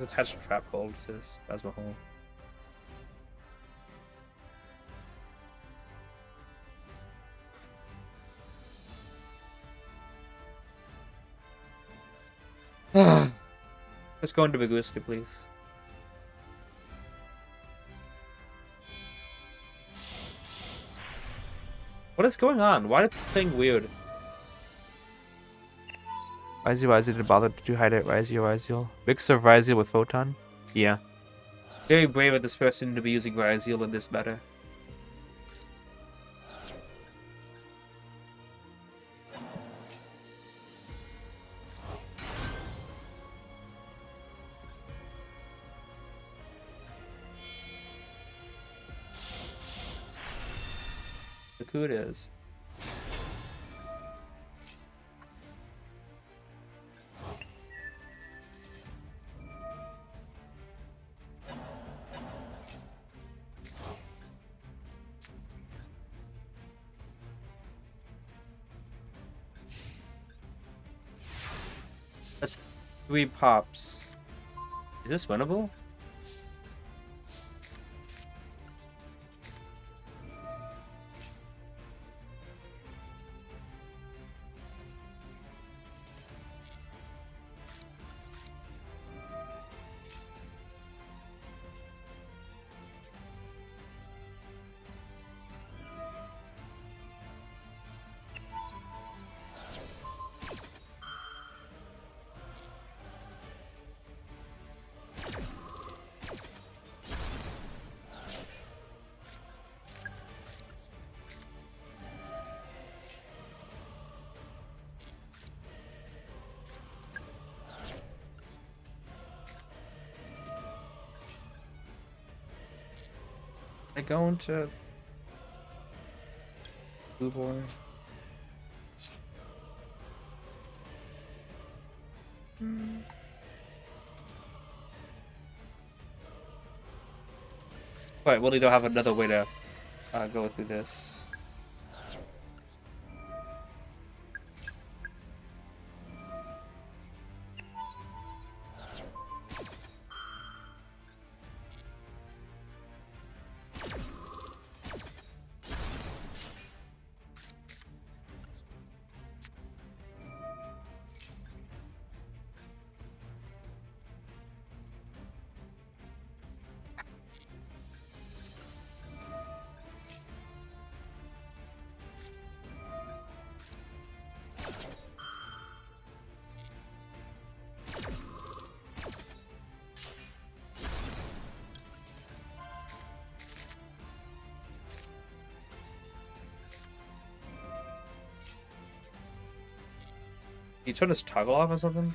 Attach trap hold to this plasma hole. Let's go into Biguista, please. What is going on? Why is this thing weird? Ryzio didn't bother to hide it. Ryzio. Mix of Ryzio with Photon? Yeah. Very brave of this person to be using Ryzio in this meta. Look who it is. That's 3 pops. Is this winnable? I go into Blue Boy. Right, well, we don't have another way to go through this. You turn this toggle off or something?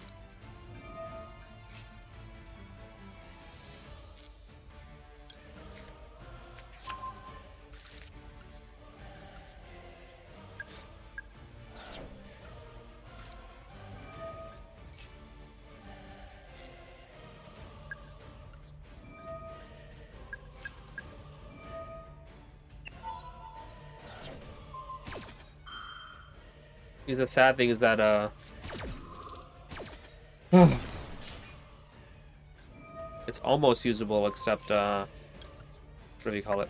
The sad thing is that it's almost usable except what do you call it?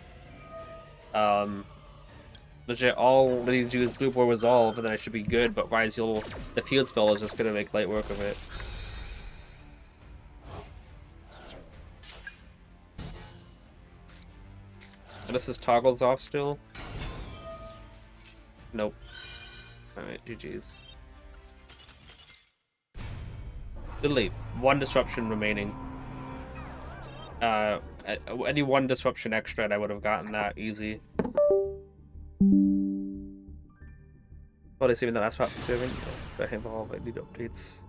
Legit all I need to do is Blue Boy Resolve and then I should be good, but Ryzio, the field spell is just gonna make light work of it. Unless this toggles off still. Nope. Alright, GG's. Delete. 1 disruption remaining. Any 1 disruption extra and I would have gotten that easy. Probably saving the last part for serving. But involved, I need updates.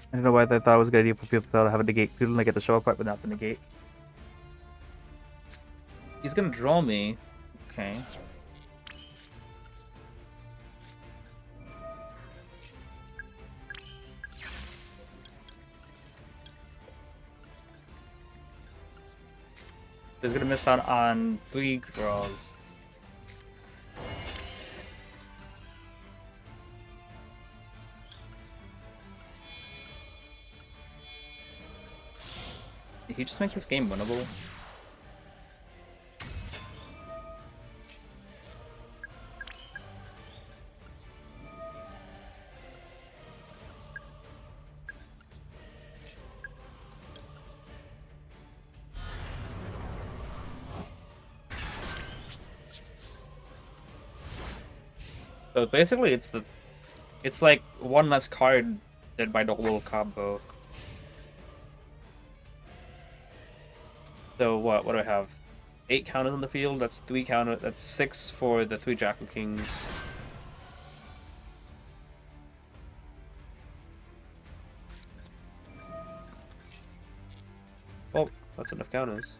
I don't know why they thought it was a good idea for people to have a negate. People to get the show part, but not the negate. He's gonna draw me. Okay. He's gonna miss out on 3 draws. Did he just make this game winnable? So basically it's like 1 less card than my normal combo. So what do I have? 8 counters on the field, that's 3 counters, that's 6 for the 3 Jackal Kings. Well, that's enough counters.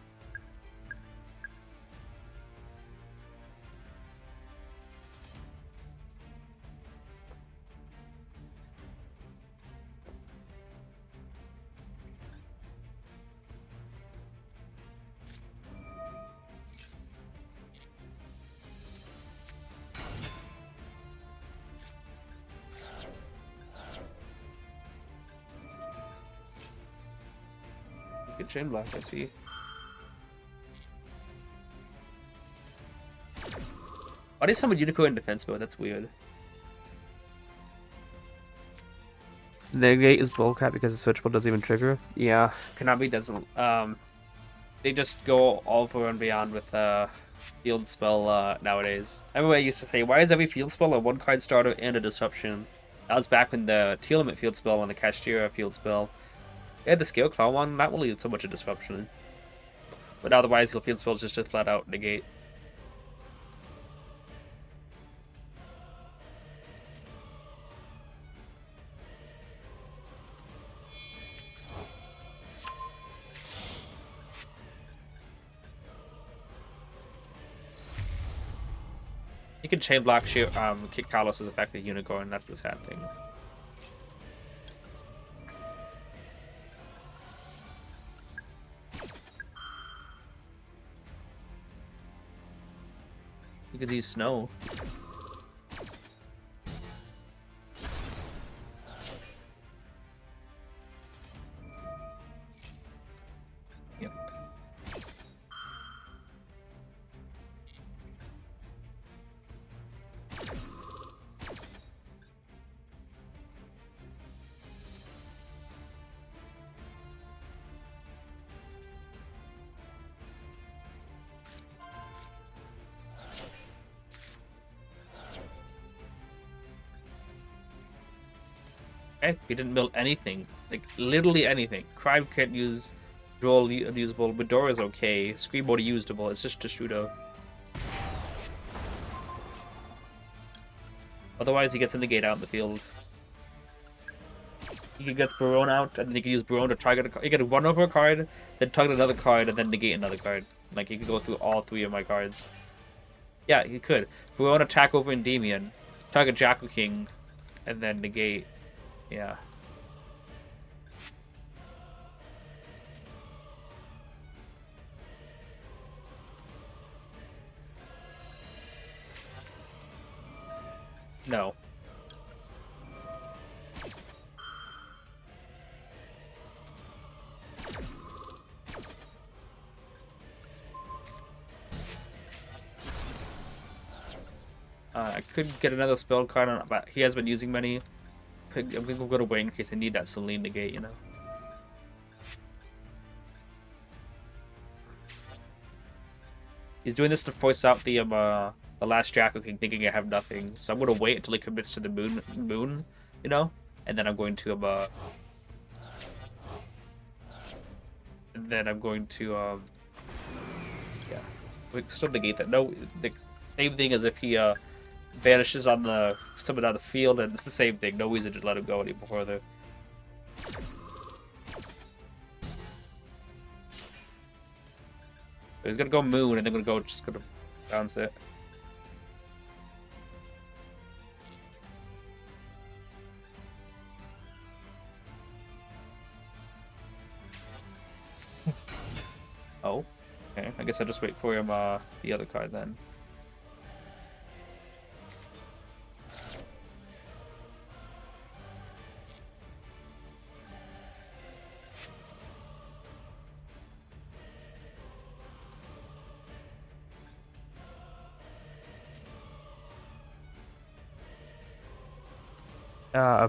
Good chain block, I see. Why did someone Unicorn in defense mode? That's weird. Negate is bullcrap because the switchable doesn't even trigger. Yeah, Konami doesn't. They just go all over and beyond with field spell nowadays. Everybody used to say, why is every field spell a 1-card starter and a disruption? That was back when the Teal field spell and the Kashtira field spell. They had the Scale Claw one, not really so much a disruption. But otherwise, the field spell is just a flat out negate. You can chain block kick Carlos's effective unicorn. That's the sad thing. You could use snow. Yep. Okay, he didn't build anything. Like, literally anything. Crive can't use Duel unusable. Medora is okay. Scream mode usable. It's just Teshudo. Otherwise, he gets in the gate out in the field. He gets Barone out, and then he can use Barone to target a card. He can run over a card, then target another card, and then negate another card. Like, he could go through all 3 of my cards. Yeah, he could. Barone attack over Endymion, target Jackal King, and then negate. Yeah. No. I could get another spell card on, but he has been using many. I think we'll go to wait in case I need that Celine negate, you know. He's doing this to force out the last Jackal King, thinking I have nothing. So I'm gonna wait until he commits to the moon, you know, and then I'm going to yeah, we can still negate that. No, the same thing as if he vanishes on someone on the field, and it's the same thing. No reason to let him go any further. He's gonna go moon, and then just gonna bounce it. Oh, okay. I guess I'll just wait for him. The other card then.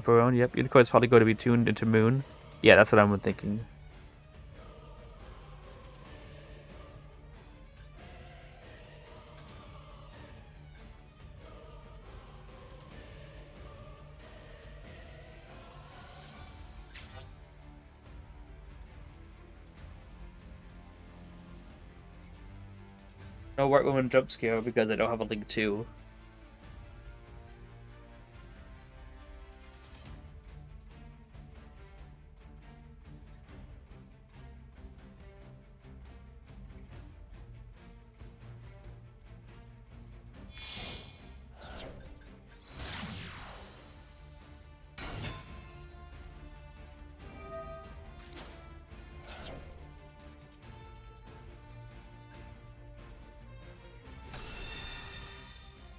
Barone, yep. Unicorn's probably going to be tuned into Moon. Yeah, that's what I'm thinking. No White Woman jump scare because I don't have a Link 2.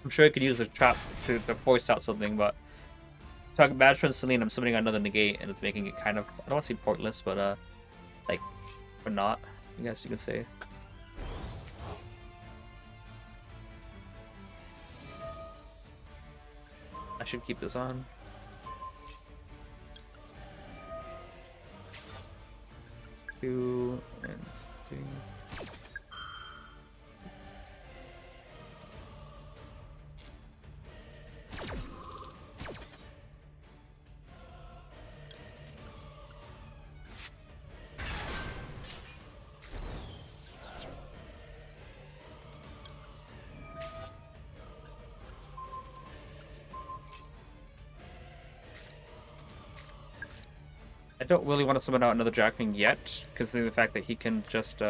I'm sure I could use the traps to force out something, but talking bad from Celine, I'm summoning another negate, and it's making it kind of, I don't want to say pointless, but like, or not, I guess you could say. I should keep this on. Two and three. I don't really want to summon out another Jackling yet, because of the fact that he can just,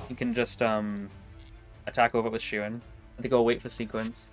he can just attack over with Sheeran. I think I'll wait for sequence.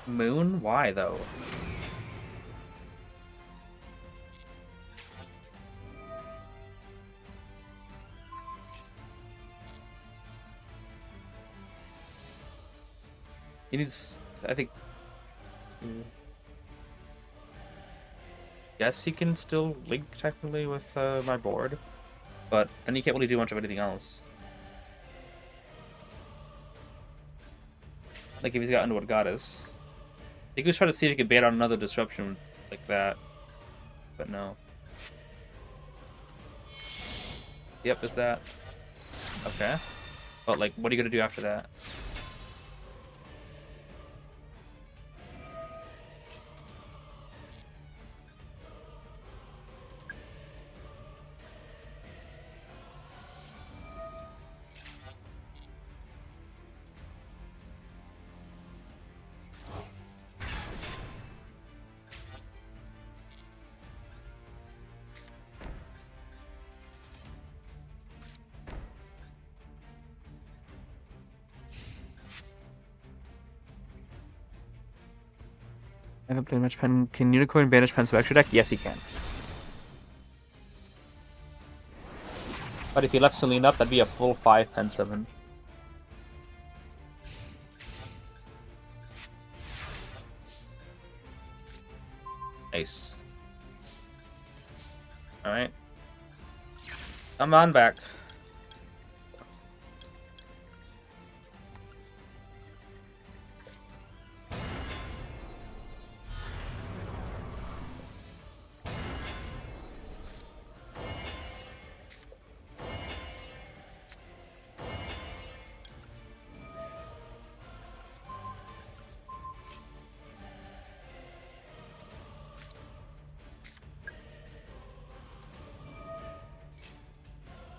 Moon? Why, though? He needs... I think... Yes, he can still link, technically, with my board. But then he can't really do much of anything else. Like, if he's got Underwood Goddess. I think he was trying to see if he could bait out another disruption like that. But no. Yep, there's that. Okay. But, like, what are you gonna do after that? I haven't played much pen. Can Unicorn banish Pensive extra deck? Yes, he can. But if he left Celine up, that'd be a full 5 Pen 7. Nice. Alright. I'm on back.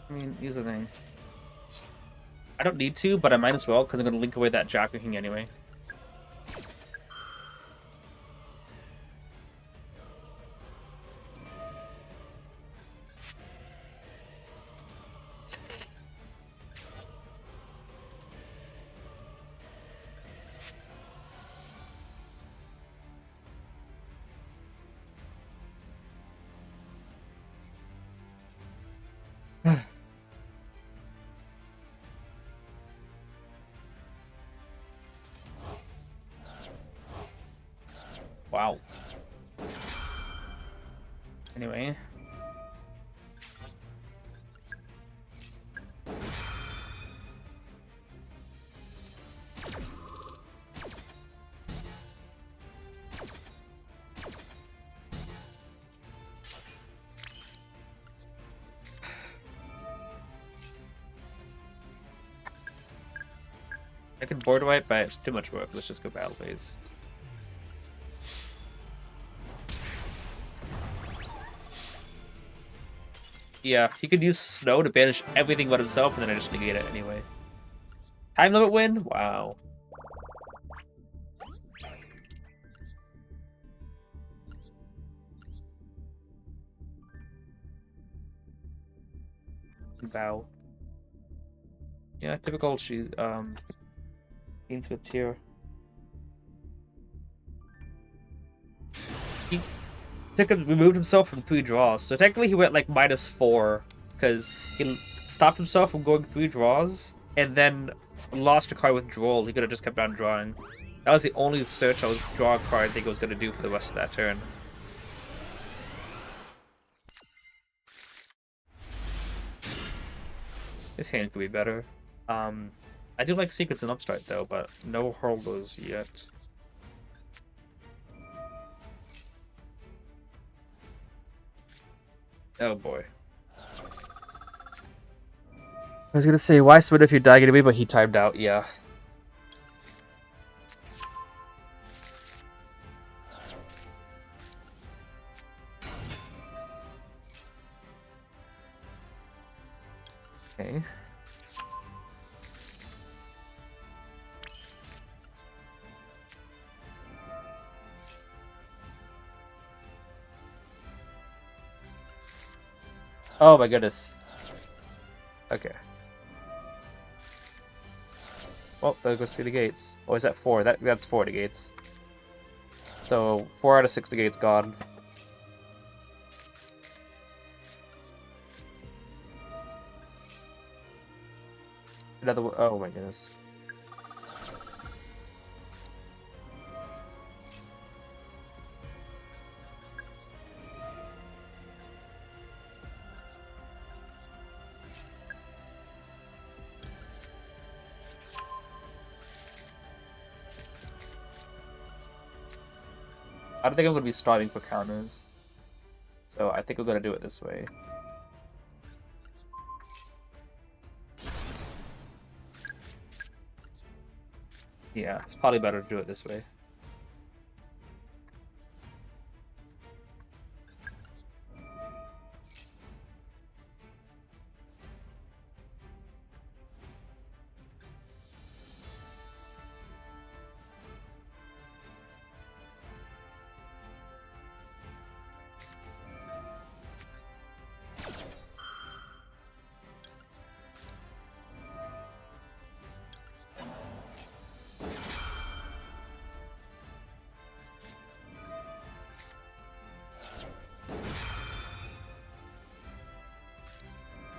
I mean, these are things. I don't need to, but I might as well, because I'm going to link away that Jack King anyway. Wow. Anyway. I could board wipe, but it's too much work. Let's just go battle phase. Yeah, he could use Snow to banish everything but himself, and then I just negate it anyway. Time limit win? Wow. Vow. Yeah, typical she's Beansmith tier. He removed himself from 3 draws, so technically he went like -4 because he stopped himself from going 3 draws and then lost a card with Duel. He could have just kept on drawing. That was the only search I was draw a card I think I was gonna do for the rest of that turn. This hand could be better. I do like Secrets and Upstart though, but no Hurlers yet. Oh boy. I was gonna say, why submit if you die anyway, but he timed out, yeah. Okay. Oh my goodness. Okay. Well, there goes 3 negates. Oh, is that 4? That's 4 negates. So 4 out of 6 negates gone. Another one. Oh my goodness. I don't think I'm gonna be striving for counters. So I think we're gonna do it this way. Yeah, it's probably better to do it this way.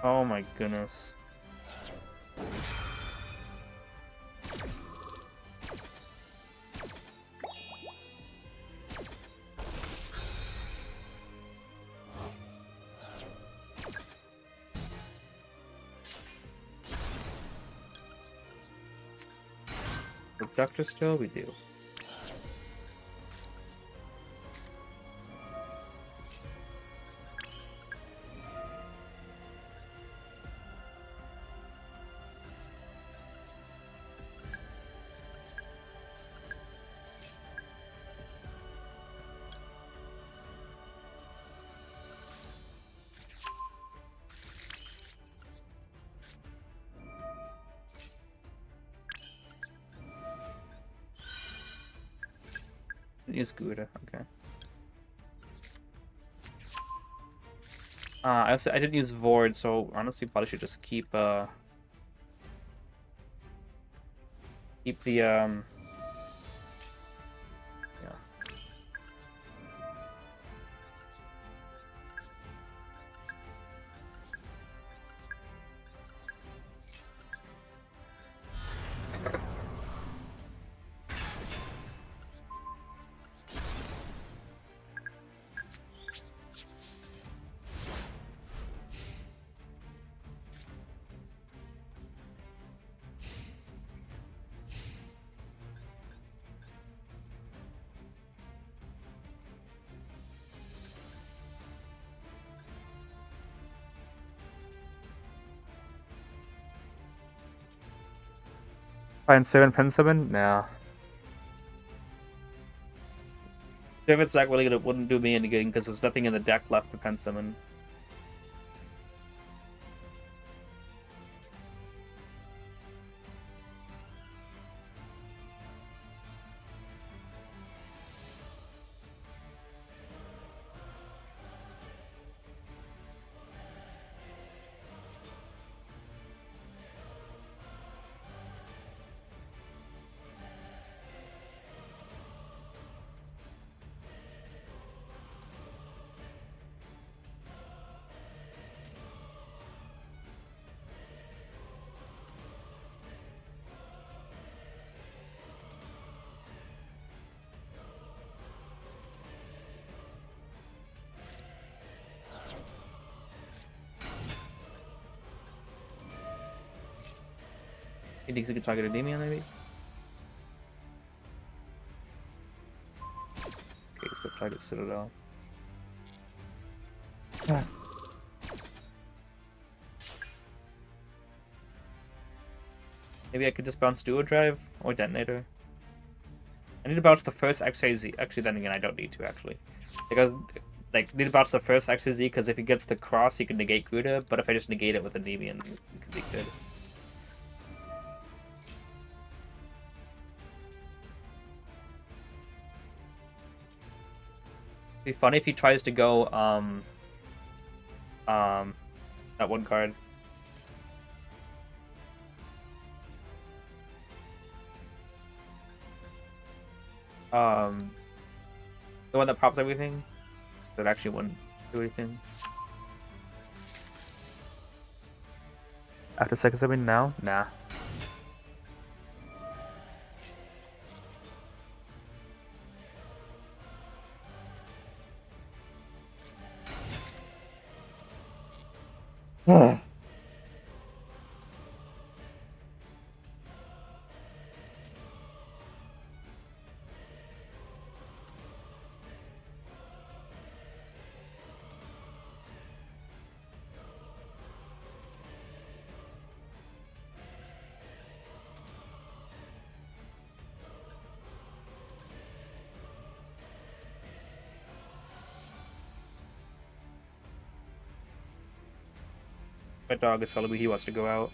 Oh my goodness. Productor still? We do. Use Gouda, okay. I didn't use Void, so honestly probably should just keep the yeah. Find 7 pen summon? Nah. If it's that really good, it wouldn't do me any good because there's nothing in the deck left to pen summon. He thinks he can target Endymion, maybe? Okay, let's go target Citadel. Maybe I could just bounce Duo Drive or Detonator. I need to bounce the first XYZ. Actually, then again, I don't need to, actually. Because, like, need to bounce the first XYZ, because if he gets the cross, he can negate Gouda, but if I just negate it with Endymion, it could be good. It'd be funny if he tries to go, that one card. The one that pops everything? That actually wouldn't do anything. After second summon now? Nah. My dog is telling me he wants to go out.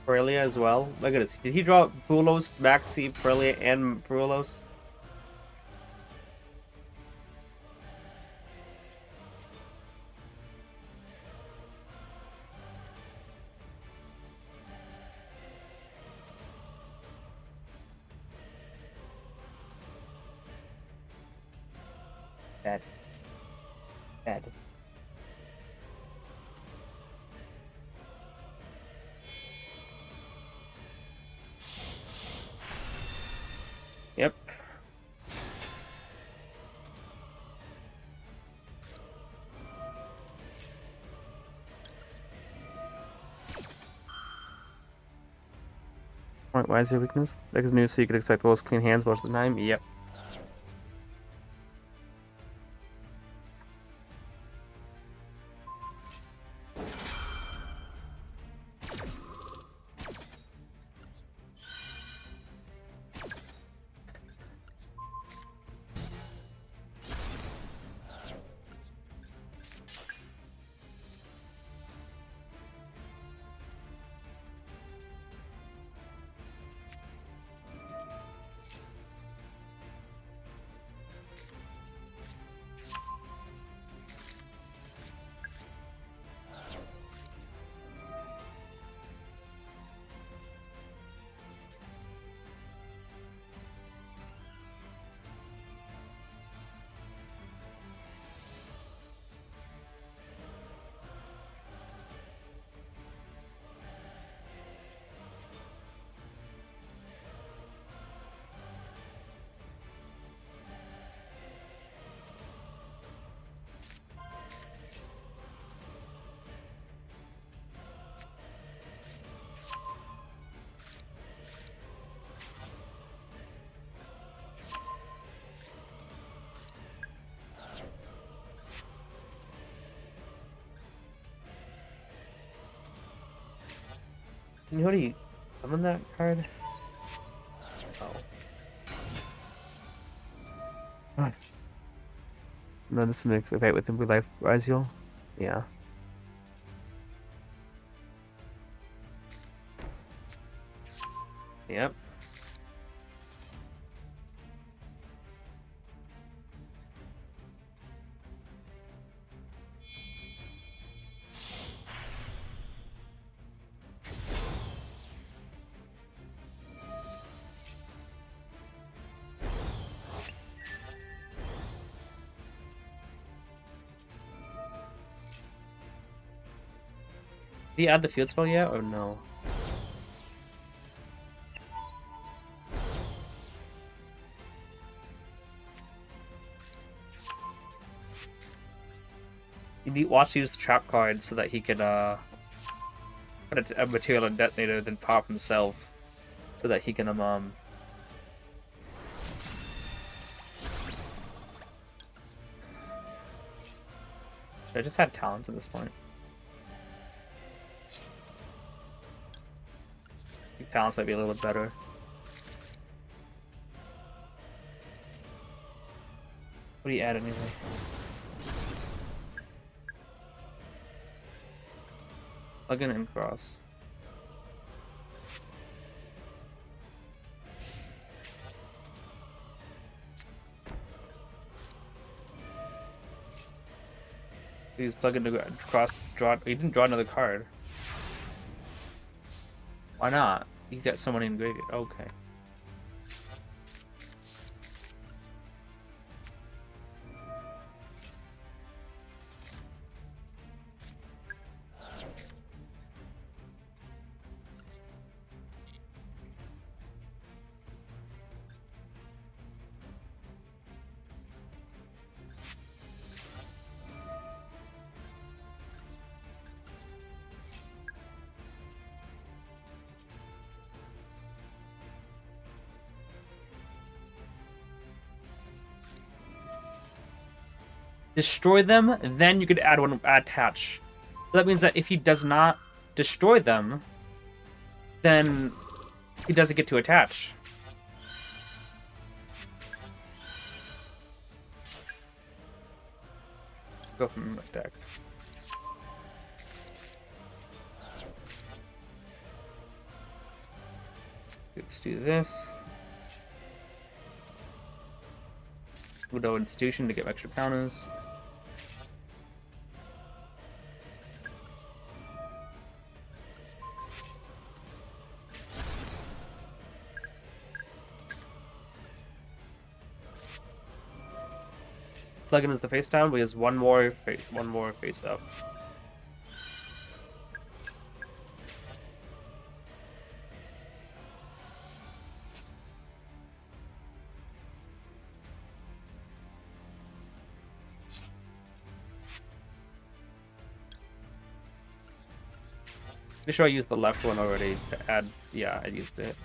Aurelia as well. Look at this. Did he draw Pulos, Maxi, Aurelia, and Pulos? Bad. Bad. Yep. Why is your weakness? That is new, so you could expect those clean hands most of the time. Yep. Can you already summon that card? Oh. No, this will make a fight with him with life Raziel. Yeah. Yep. Did he add the field spell yet, or no? You need watch to use the trap card so that he can put a material and detonator, then pop himself, so that he can Should I just add talents at this point? I think talents might be a little bit better. What do you add anyway? Plug in and cross. Please plug in to cross draw. He didn't draw another card. Why not? You got someone in graveyard. Okay. Destroy them, then you could add one attach. So that means that if he does not destroy them, then he doesn't get to attach. Go from the deck. Let's do this. Widow Institution to get extra counters. Plugin is the face down, but he has one more face up. Pretty sure I used the left one already to add. Yeah, I used it.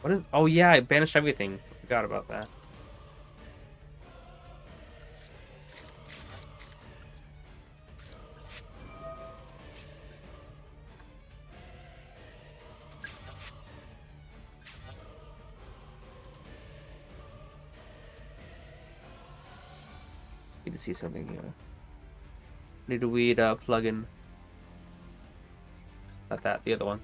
What is? Oh yeah, I banished everything. Forgot about that. Need to see something here. Need to weed plugin. Not that, the other one.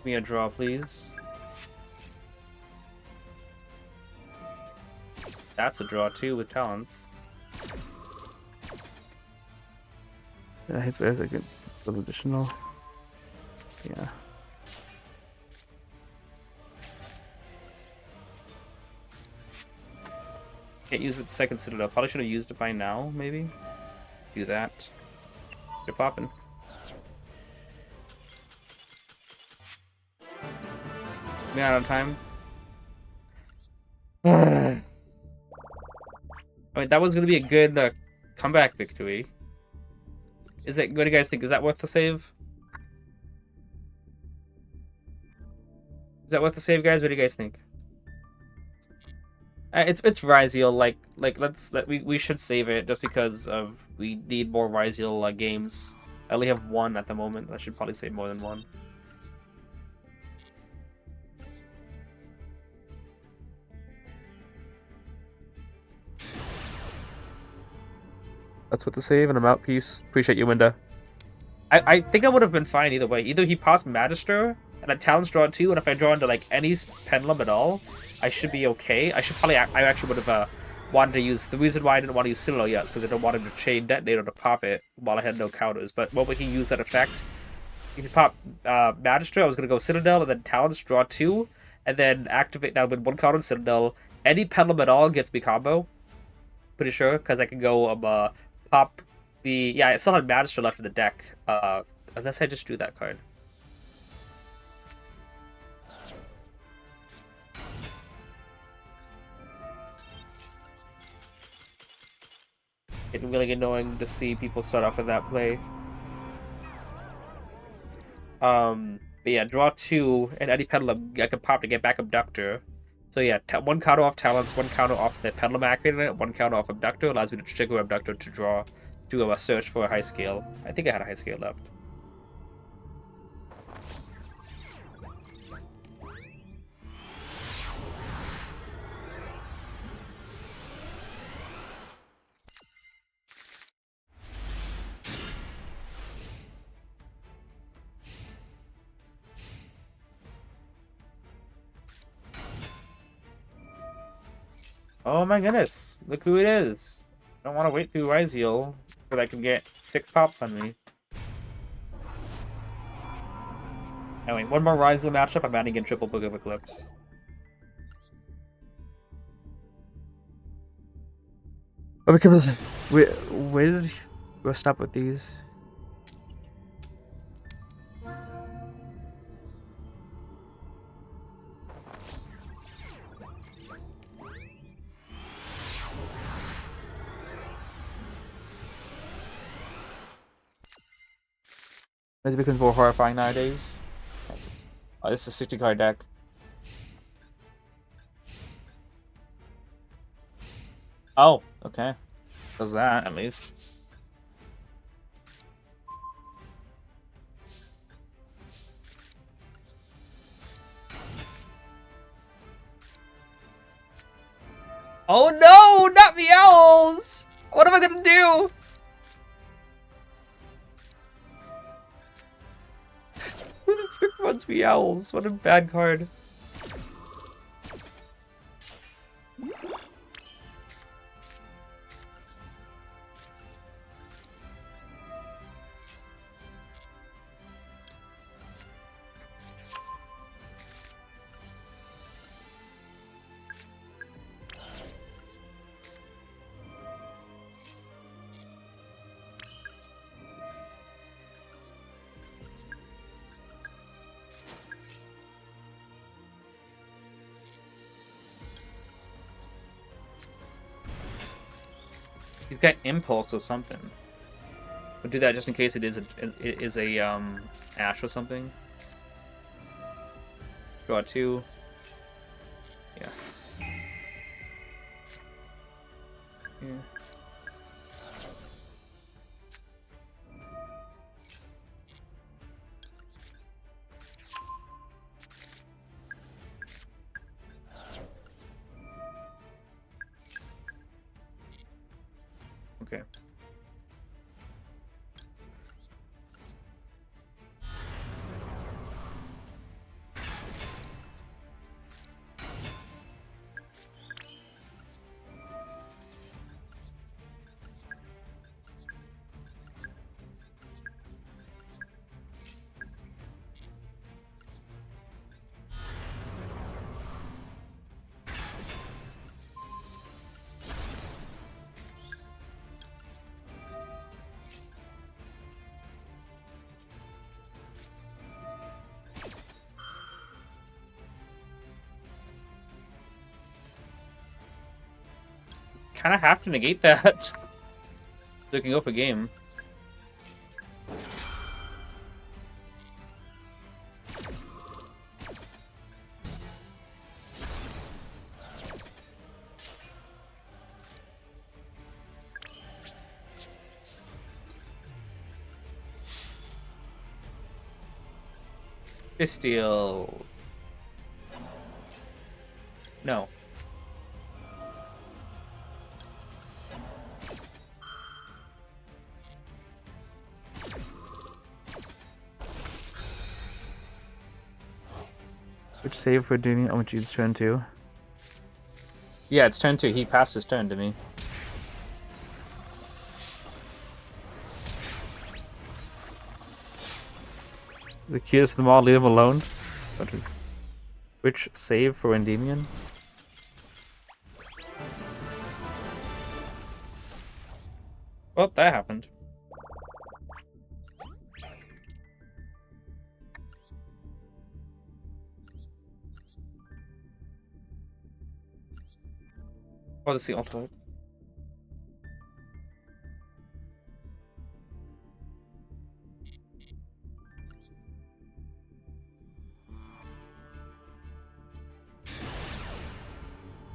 Me a draw, please. That's a draw too with talents. Yeah, his bears are good. Little additional. Yeah. Can't use it second Citadel. Probably should have used it by now, maybe. Do that. You're popping. Me out of time. I mean, that was gonna be a good comeback victory. Is that? What do you guys think? Is that worth the save? Is that worth the save, guys? What do you guys think? It's Ryziel. We should save it just because of we need more Ryziel games. I only have one at the moment. I should probably save more than one. That's what the save, and I'm out. Peace. Appreciate you, Winda. I think I would have been fine either way. Either he pops Magister and a Talon's draw too, and if I draw into like any Pendulum at all, I should be okay. I actually would have wanted to use the reason why I didn't want to use Citadel yet is because I don't want him to chain detonator to pop it while I had no counters. But what would he use that effect? He could pop Magister. I was gonna go Citadel and then Talon's draw 2, and then activate that with one counter Citadel. Any Pendulum at all gets me combo. Pretty sure because I can go pop the I still have Magister left in the deck. Unless I just drew that card. It's really annoying to see people start off with that play. But yeah, draw 2 and any Pendulum I can pop to get back Abductor. So yeah, one counter off Talents, one counter off the Pendulum activated, one counter off Abductor allows me to trigger Abductor to draw to a search for a high scale. I think I had a high scale left. Oh my goodness, look who it is. I don't want to wait through Ryziel so I can get 6 pops on me. Anyway, one more Ryziel matchup, I'm adding in triple Book of Eclipse. Oh, because where did we stop with these? It becomes more horrifying nowadays. Oh, this is a 60 card deck. Oh, okay. Does that, at least. Oh no, not the owls! What am I gonna do? What's the owls? What a bad card. He's got impulse or something. We'll do that just in case it is a Ash or something. Draw 2. Yeah. Yeah. Okay. kind of have to negate that. So we can go for game. Steal. No. Which save for doing? Oh, it's turn 2. Yeah, it's turn 2. He passed his turn to me. The cutest of them all, leave him alone. Which save for Endymion? Well, that happened. Oh, that's the ultimate.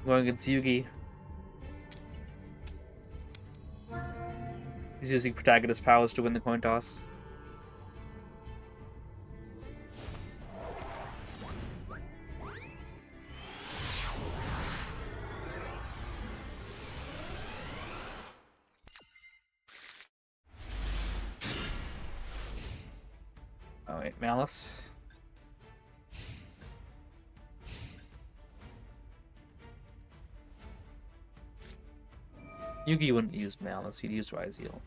Going against Yugi. He's using protagonist powers to win the coin toss. Oh wait, Malice. Yugi wouldn't use Malice, he'd use Ryzeal.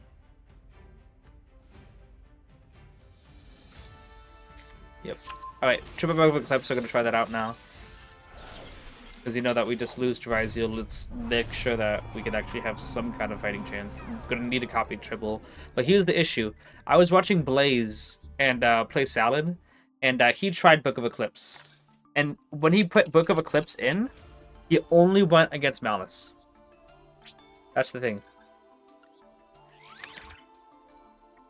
Yep. Alright, triple bug clips are gonna try that out now. Because you know that we just lose to Ryzeal, let's make sure that we can actually have some kind of fighting chance. I'm gonna need a copy triple. But here's the issue. I was watching Blaze and play Salad, and he tried Book of Eclipse. And when he put Book of Eclipse in, he only went against Malice. That's the thing.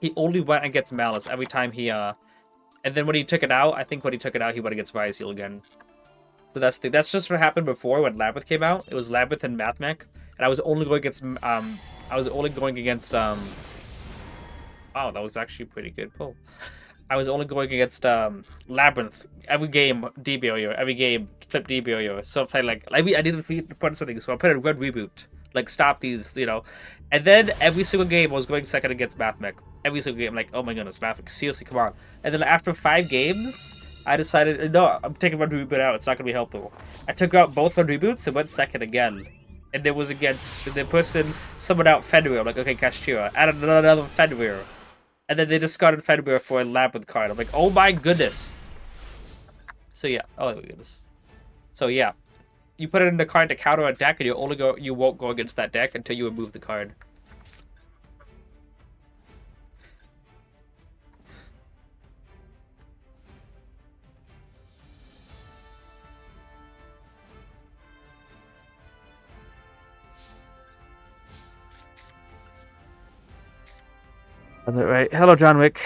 He only went against Malice every time he and then when he took it out, I think when he took it out, he went against Ryzeal again. So that's just what happened before when Labyrinth came out. It was Labyrinth and Mathmech, and I was only going against wow, that was actually a pretty good pull. I was only going against Labyrinth every game, DBOYO, every game flip DBOYO. So if I needed to put something, so I put a red reboot, like stop these, you know. And then every single game I was going second against Mathmech. Every single game, like, oh my goodness, Mathmech, seriously, come on. And then after 5 games, I decided, no, I'm taking red reboot out. It's not gonna be helpful. I took out both red reboots and went second again. And it was against the person, someone out Fenrir. I'm like, okay, Kashira. Added another Fenrir. And then they discarded Fenrir for a Labyrinth card. I'm like, oh my goodness. So yeah, oh my goodness. So yeah, you put it in the card to counter a deck, and you won't go against that deck until you remove the card. That's it, right. Hello, John Wick.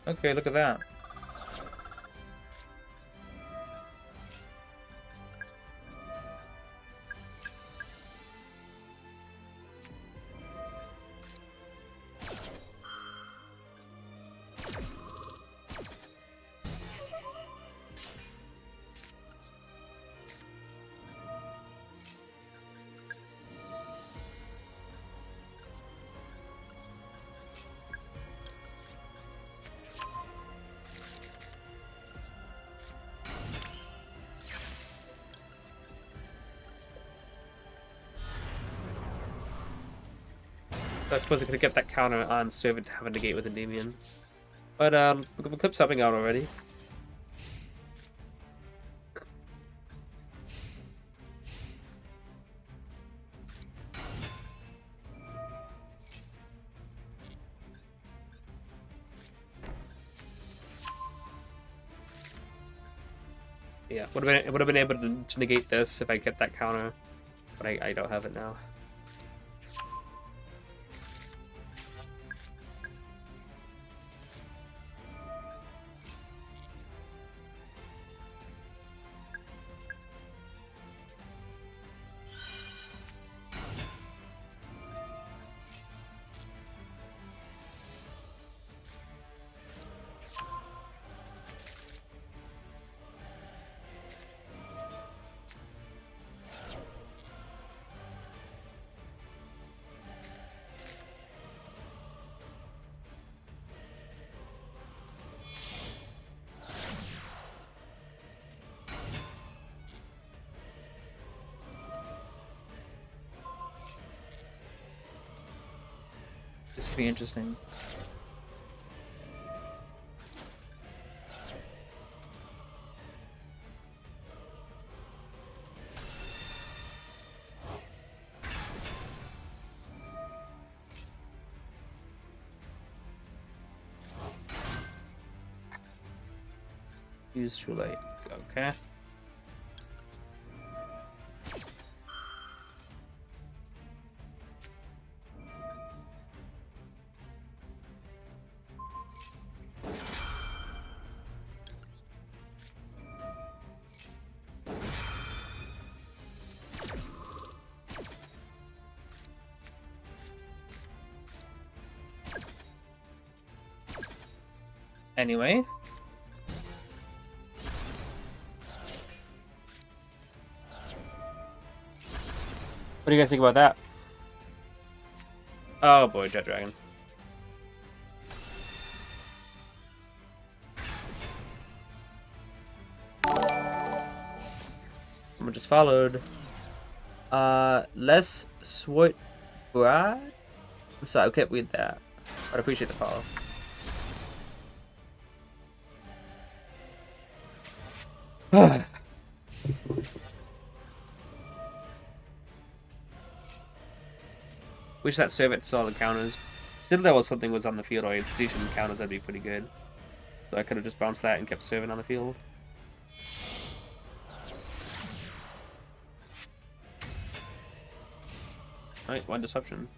Okay, look at that. So I suppose I could get that counter on Servant to have a negate with Endymion. But the clip's helping out already. Yeah, it would have been able to negate this if I kept that counter, but I don't have it now. This would be interesting. Use too late. Okay. Anyway. What do you guys think about that? Oh boy, Jet Dragon. Someone just followed. Les Swart Brad? I'm sorry, I can't read that. But I appreciate the follow. Wish that servant saw the counters. Citadel was something was on the field or institution counters, that'd be pretty good. So I could have just bounced that and kept servant on the field. Alright, one disruption.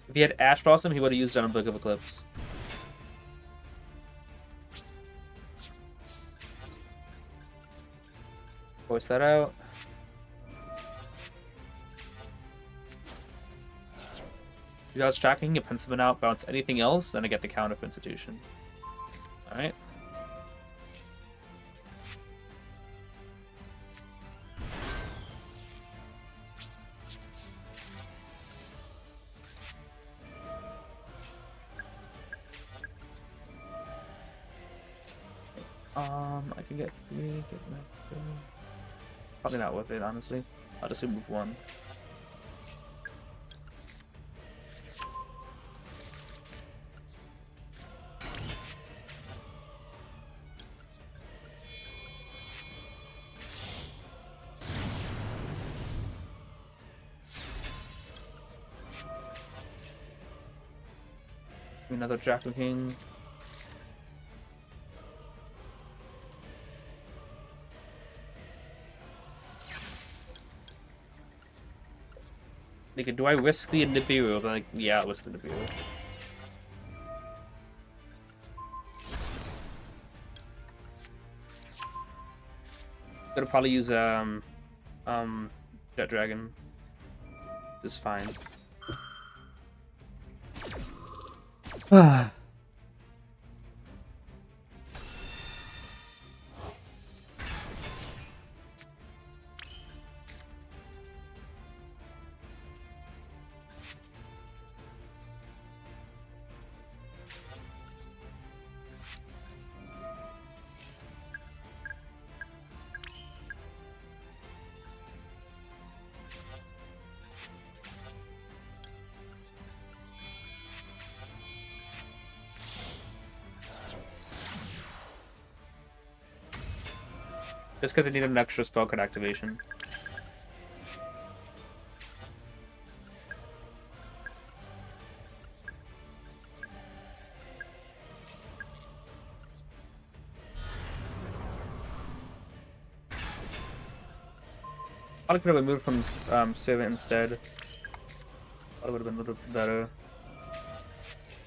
If he had Ash Blossom, he would have used it on a Blink of Eclipse. Voice that out. Without tracking, you pen someone out, bounce anything else, and I get the counter for institution. Alright. I can get 3, get my 2. Probably not worth it, honestly. I'll just move 1. Another Draco King. Like, do I risk the Nibiru? Like, yeah, I'll risk the Nibiru. Gonna probably use Jet Dragon. Just fine. Just because I needed an extra spell card activation. I could have moved from Servant instead. That would have been a little bit better.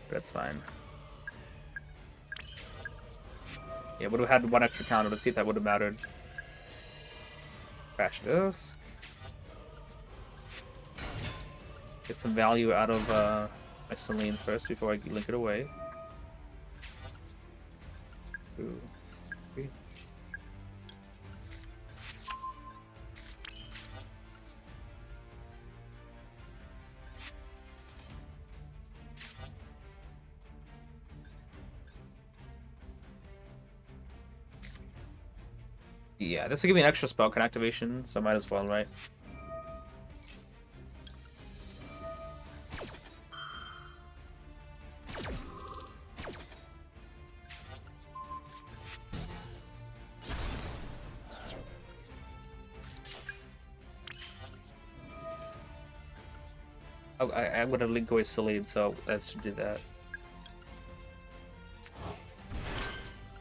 But that's fine. Yeah, would have had one extra counter. Let's see if that would have mattered. Crash this. Get some value out of my Celine first before I link it away. 2, 3. Yeah, this will give me an extra spell card activation, so might as well, right? Oh, I'm gonna link away Celine, so that should do that.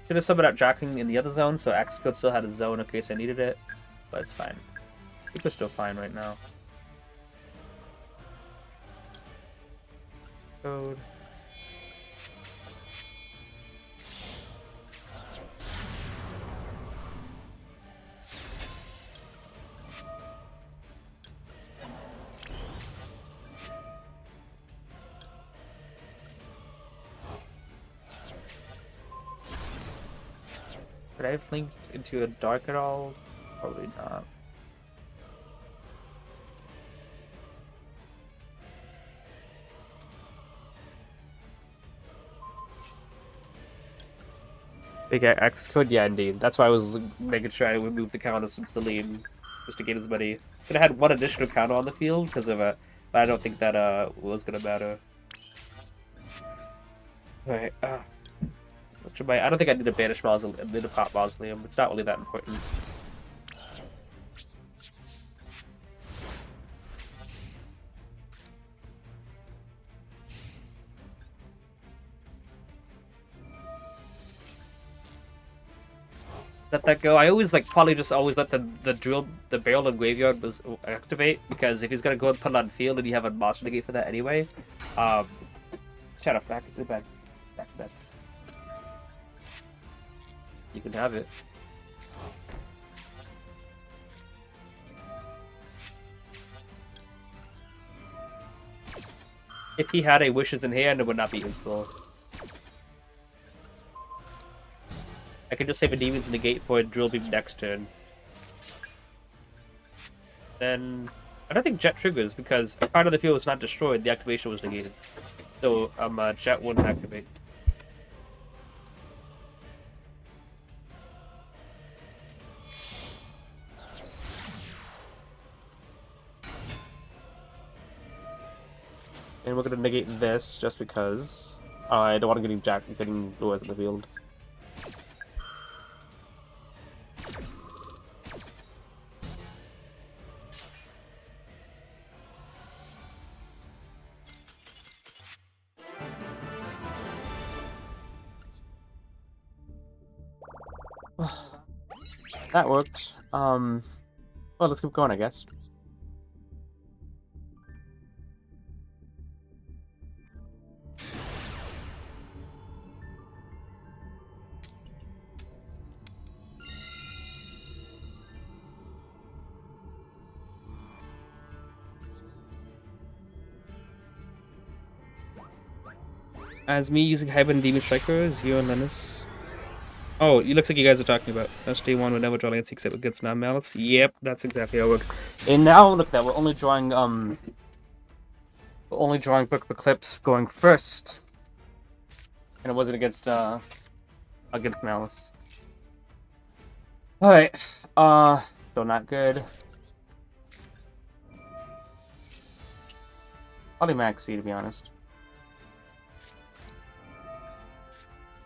Should have summoned out Jacking in the other zone, so X could still had a zone in case I needed it, but it's fine. I think we're still fine right now. Code. Could I have linked into a dark at all? Probably not. Big X code? Yeah, indeed. That's why I was making sure I removed the counter from Celine, just to get as many. Could have had one additional counter on the field because of it, but I don't think that was gonna matter. Alright, I don't think I need a Banish Mausoleum, I need a Pop Mausoleum. It's not really that important. Let that go. I always probably just always let the barrel and graveyard was activate, because if he's gonna go and put it on field and you have a monster negate for that anyway, shut up, back to bed. Back to bed. You can have it. If he had a Wishes in hand, it would not be useful. I can just save a Demon's Negate for a Drill Beam next turn. Then I don't think Jet triggers, because if part of the field was not destroyed, the activation was negated. So Jet wouldn't activate. And we're gonna negate this just because I don't want to getting Lures in the field. That worked. Well, let's keep going, I guess. As me using Hybrid Demon Striker, Zero and Menace. Oh, it looks like you guys are talking about SD1 whenever drawing six it gets non-malice. Yep, that's exactly how it works. And now look at that, we're only drawing Book of Eclipse going first. And it wasn't against Malice. Alright. Still not good. Probably Max C, to be honest.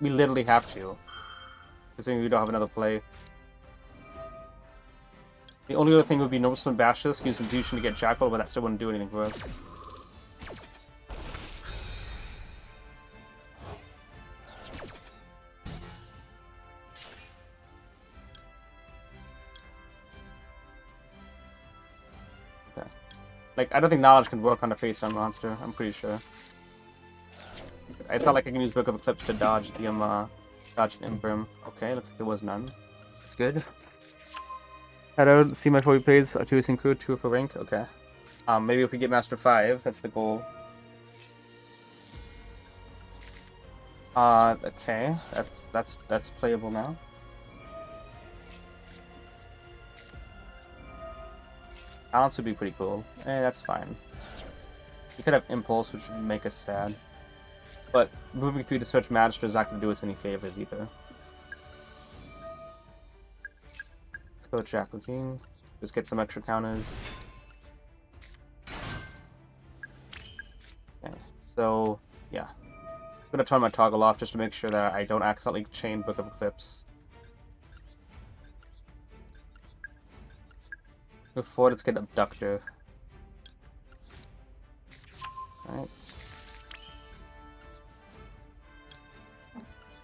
We literally have to. Considering we don't have another play. The only other thing would be Noticeable and Bash this, use Intuition to get Jackal, but that still wouldn't do anything for us. Okay. Like, I don't think Knowledge can work on a face-on monster, I'm pretty sure. I thought like I can use Book of Eclipse to dodge the dodge an Imperm. Okay, looks like there was none. That's good. I don't see my 40 plays, a 2 synchro, 2 for rank. Okay. Maybe if we get Master 5, that's the goal. Okay. That's playable now. Balance would be pretty cool. That's fine. We could have Impulse, which would make us sad. But moving through to search Magister is not going to do us any favors either. Let's go Jackal King. Just get some extra counters. Okay, so yeah. I'm going to turn my toggle off just to make sure that I don't accidentally chain Book of Eclipse. Before, let's get Abductor. Alright.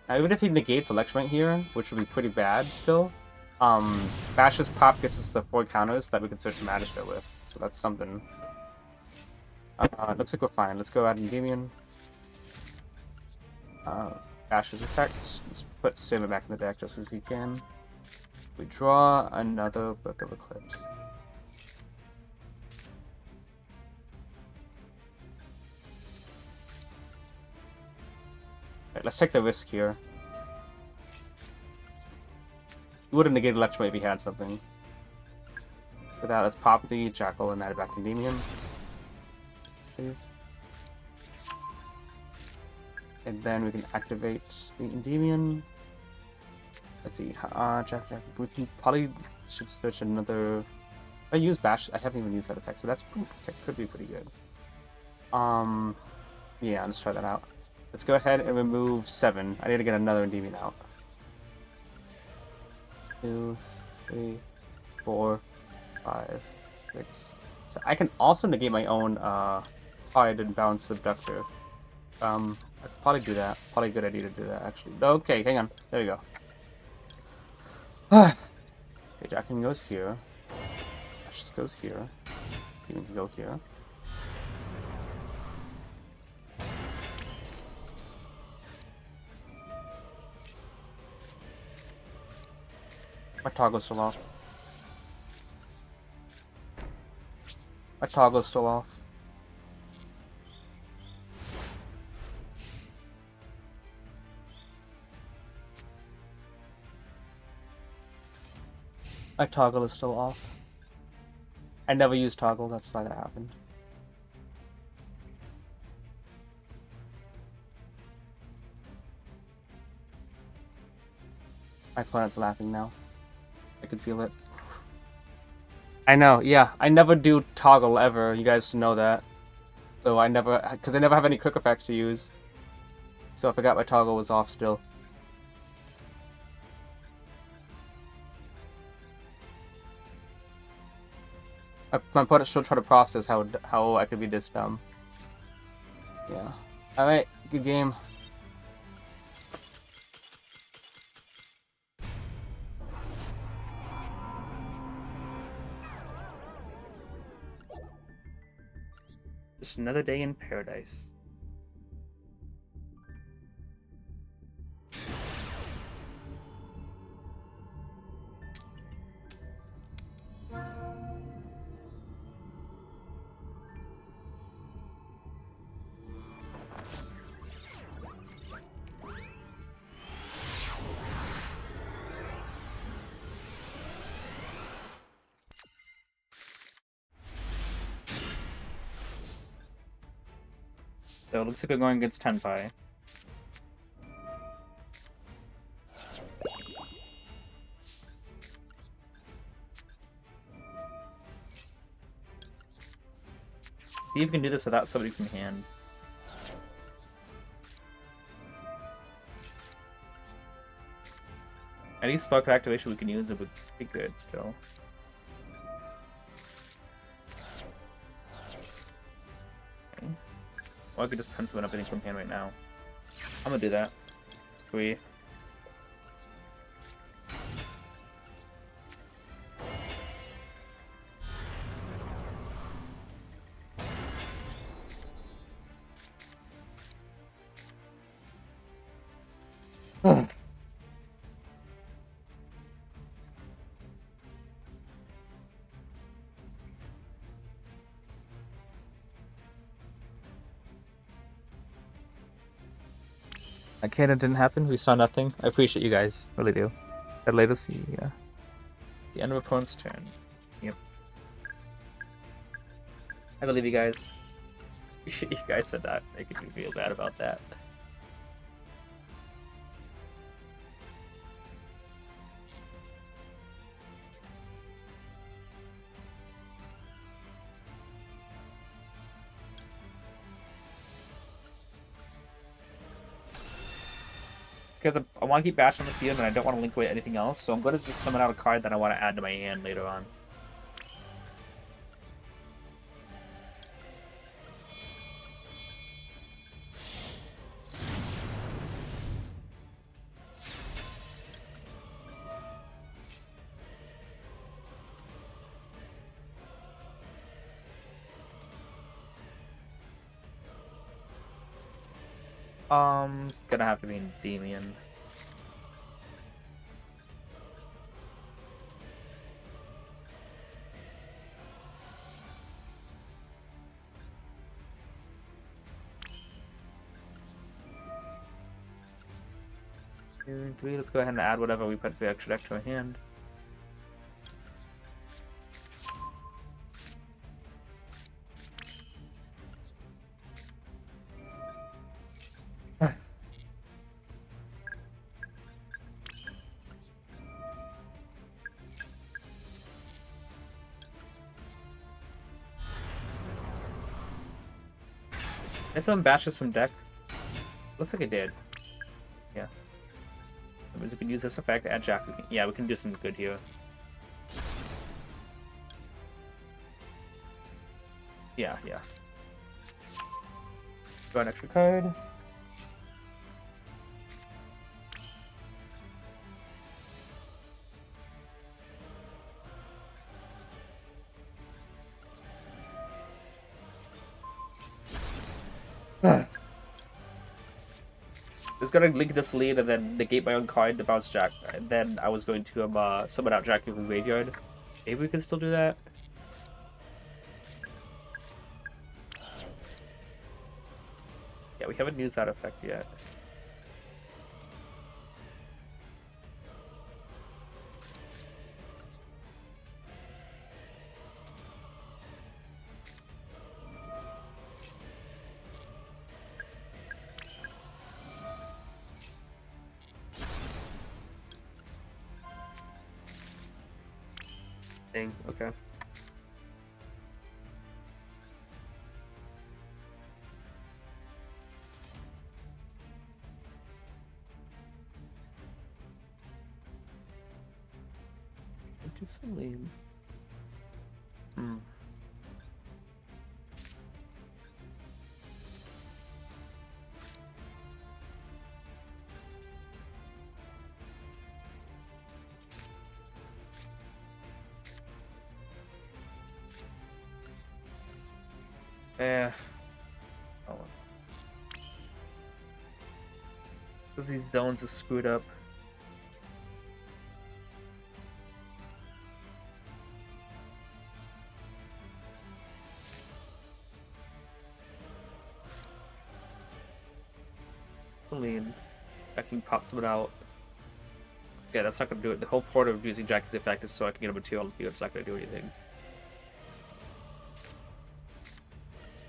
Now, even if he negates Electromite here, which would be pretty bad still, Bash's Pop gets us the 4 counters that we can search Magister with, so that's something. Looks like we're fine. Let's go add Endymion. Bash's effect. Let's put Soma back in the deck just as we can. We draw another Book of Eclipse. Right, let's take the risk here. He would have negated Electromite if he had something. For that, let's pop the Jackal and add it back Endymion. Please. And then we can activate the Endymion. Let's see, Jack. We can probably should search another. I use Bash. I haven't even used that effect, so that could be pretty good. Yeah, let's try that out. Let's go ahead and remove 7. I need to get another Endymion out. 2, 3, 4, 5, 6. So I can also negate my own. Oh, I didn't bounce Abductor. I could probably do that. Probably a good idea to do that, actually. Okay, hang on. There we go. Okay, Jacking goes here. Ash just goes here. You can go here. My toggle's still off. My toggle's still off. My toggle is still off. I never used toggle, that's why that happened. My opponent's laughing now. I can feel it. I know, yeah. I never do toggle ever, you guys know that. So I never, because I never have any quick effects to use. So I forgot my toggle was off still. My opponent should try to process how I could be this dumb. Yeah. Alright, good game. Just another day in paradise. So it looks like we're going against Tenpai. See if we can do this without somebody from hand. Any spark activation we can use, it would be good still. Or I could just pencil in everything from hand right now. I'm gonna do that. 3. Okay, that didn't happen. We saw nothing. I appreciate you guys. Really do. That later see, yeah. The end of opponent's turn. Yep. I believe you guys. Appreciate you guys said that. Making me feel bad about that. Because I want to keep Bash on the field and I don't want to link away anything else, so I'm going to just summon out a card that I want to add to my hand later on. It's gonna have to be Endymion. Two, three. Let's go ahead and add whatever we put for the extra deck to our hand. Did someone bash this from deck? Looks like it did. Yeah. That means we can use this effect, add Jack. Yeah, we can do some good here. Yeah. Draw an extra card. Just gonna link this lead and then negate my own card to bounce Jack. And then I was going to summon out Jack from the graveyard. Maybe we can still do that. Yeah, we haven't used that effect yet. Dang, okay. Do some lean. Yeah. Oh. Because these zones are screwed up. Lean. I can pop someone out. Yeah, that's not gonna do it. The whole point of using Jackie's effect is so I can get a material on the field. It's not gonna do anything.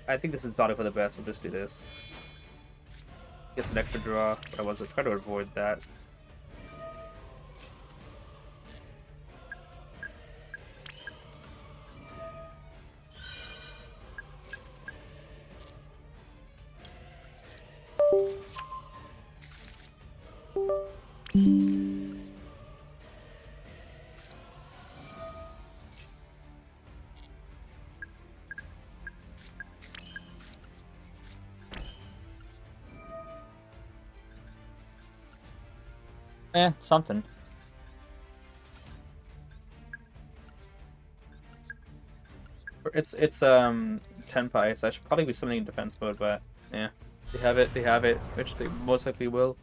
I think this is probably for the best. I'll just do this. Get an extra draw, but I was trying to avoid that. Something. It's 10 pi, so I should probably be summoning in defense mode, but yeah. They have it, which they most likely will.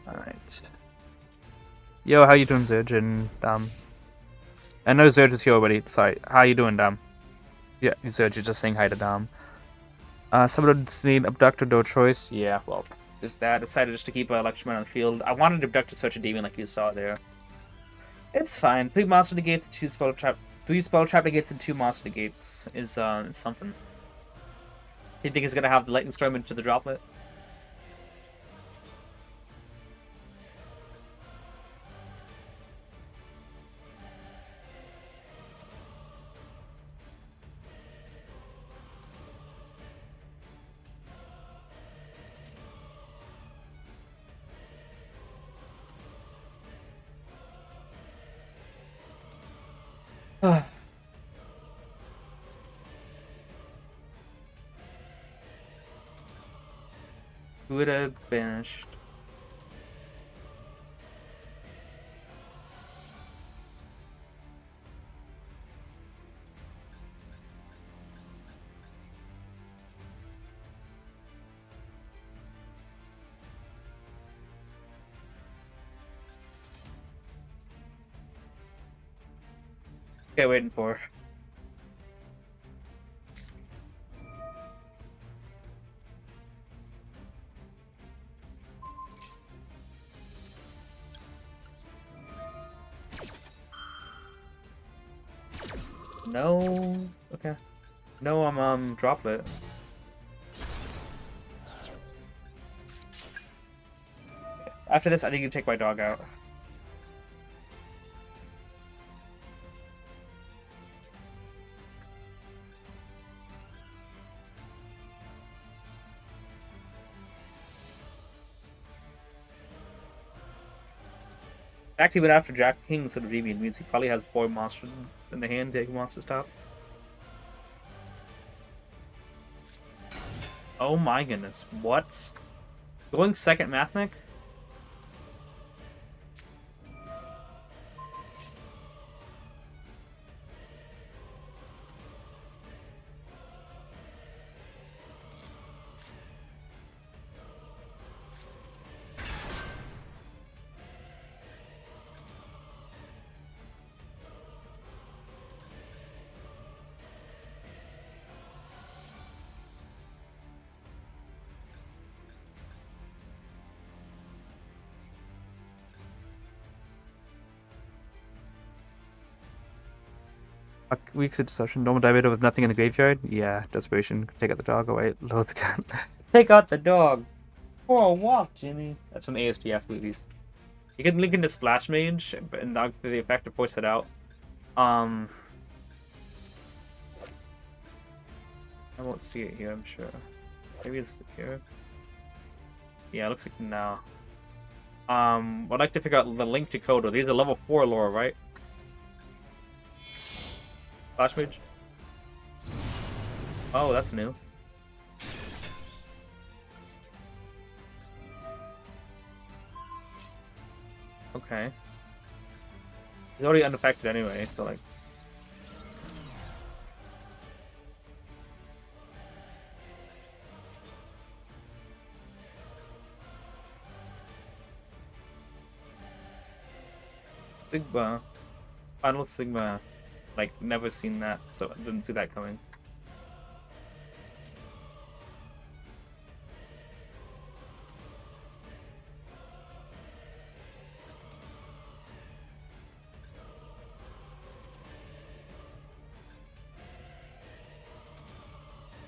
Alright. Yo, how you doing, Zerge and I know Zerge is here already. Sorry. How you doing, Dom? Yeah, Zerge is just saying hi to Dom. Someone need Abductor, no choice. Yeah, well, just that. I decided just to keep Electroman on the field. I wanted to abduct to search a demon like you saw there. It's fine. 3 monster negates, 2 spell trap. 3 spell trap negates and 2 monster negates is something. Do you think he's gonna have the lightning storm into the droplet? Who would have banished? Okay, waiting for. No. Okay. No, I'm droplet. After this, I need to take my dog out. Fact, he went after Jack King instead of Endymion means he probably has boy monster in the hand that he wants to stop. Oh my goodness, what? Going second Math Mech? Weeks of deception. Normal diameter with nothing in the graveyard. Yeah, desperation. Take out the dog. Away. Loads gun. Take out the dog. For a walk, Jimmy. That's from ASDF movies. You can link into Splash Mage, and the effect to voice it out. I won't see it here, I'm sure. Maybe it's here. Yeah, it looks like no. I'd like to figure out the link to Kodo. These are level 4 lore, right? Flash Mage? Oh, that's new. Okay. He's already unaffected anyway, so like... Sigma. Final Sigma. Like, never seen that, so I didn't see that coming.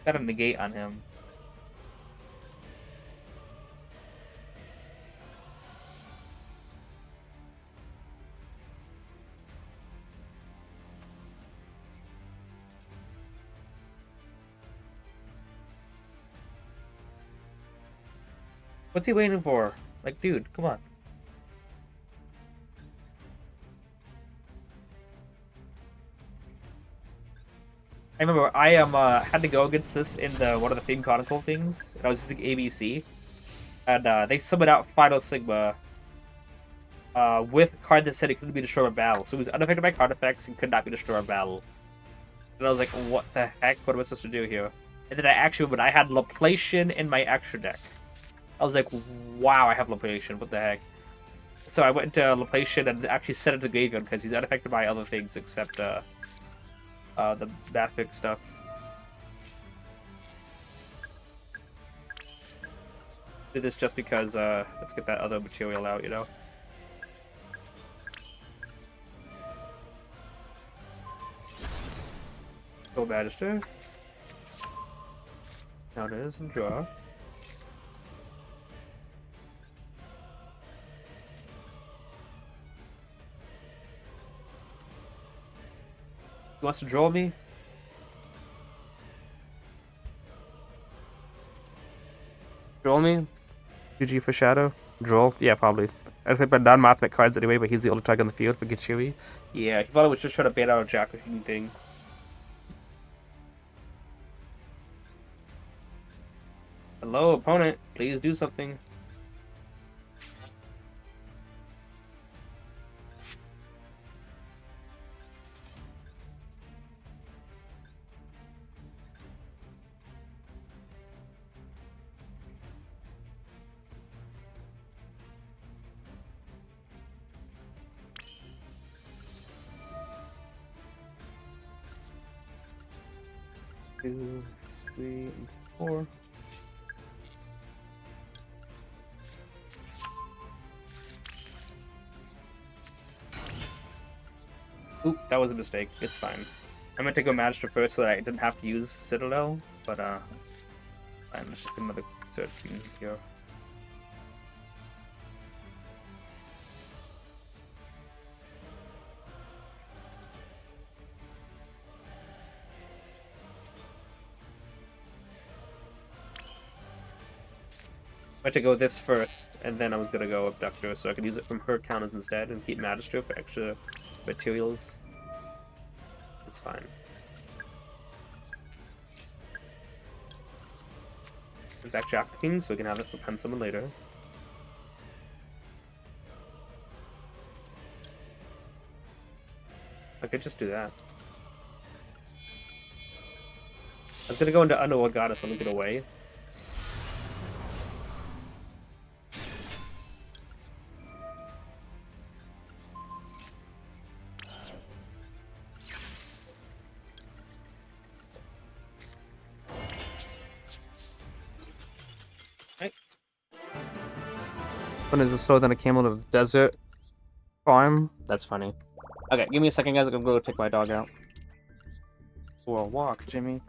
Got a negate on him. What's he waiting for? Like, dude, come on. I remember I had to go against this in the one of the Theme Chronicle things. And I was using ABC, and they summoned out Final Sigma with a card that said it couldn't be destroyed by battle. So it was unaffected by card effects and could not be destroyed by battle. And I was like, what the heck? What am I supposed to do here? And then I actually, when I had Laplacian in my extra deck, I was like, wow, I have Laplacian. What the heck? So I went to Laplacian and actually set it to graveyard because he's unaffected by other things except the Bathic stuff. Did this just because let's get that other material out, you know. Go Magister. Now it is and draw. He wants to draw me. Draw me? GG for Shadow? Draw? Yeah, probably. I think but non-mathematic cards anyway, but he's the only target on the field for Gichui. Yeah, he probably was just trying to bait out a Jack or anything. Hello, opponent. Please do something. Two, 3, and 4. Oop, that was a mistake. It's fine. I meant to go Magister first so that I didn't have to use Citadel, but fine, let's just get another Search here. I had to go this first, and then I was gonna go Abductor, so I could use it from her counters instead and keep Magister for extra materials. It's fine. There's actually After King, so we can have it for Pen Summon later. I could just do that. I was gonna go into Underworld Goddess and leave it away. When is it slower than a camel in a desert farm? That's funny. Okay, give me a second, guys. I'm gonna go take my dog out. For a walk, Jimmy.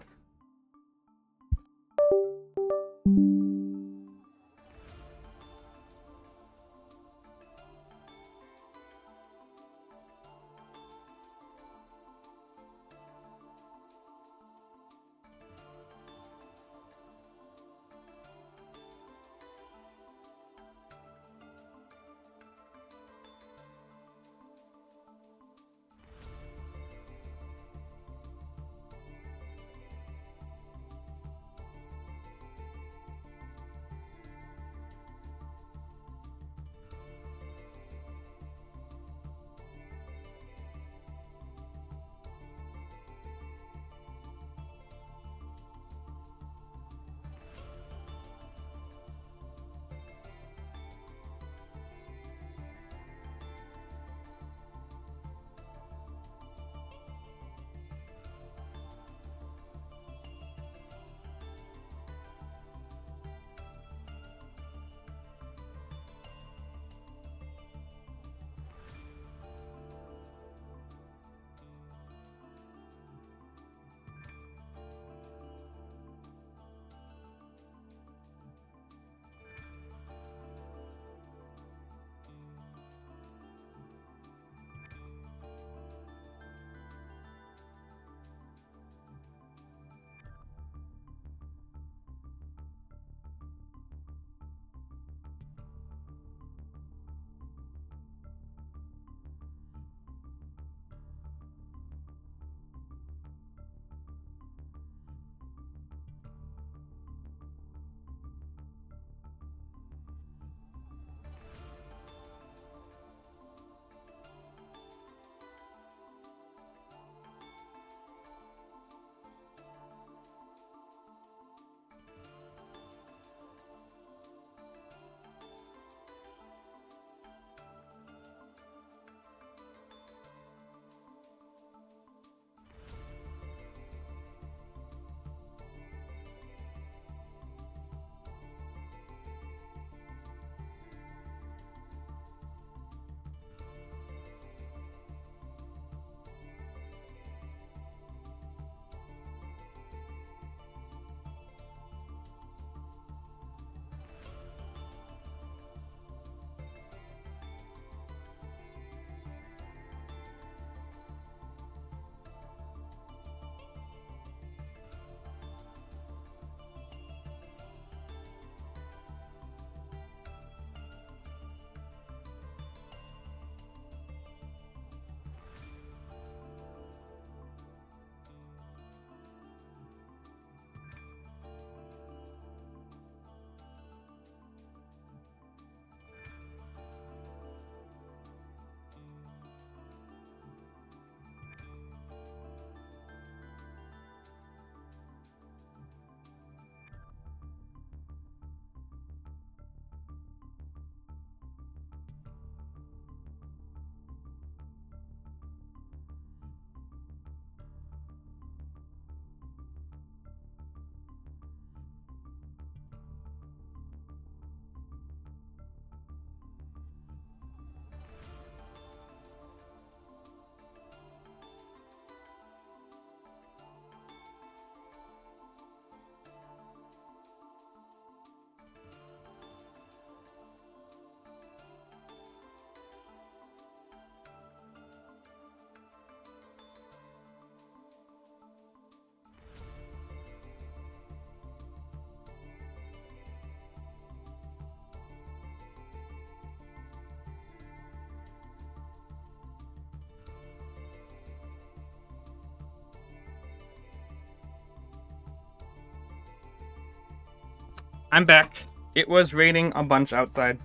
I'm back. It was raining a bunch outside.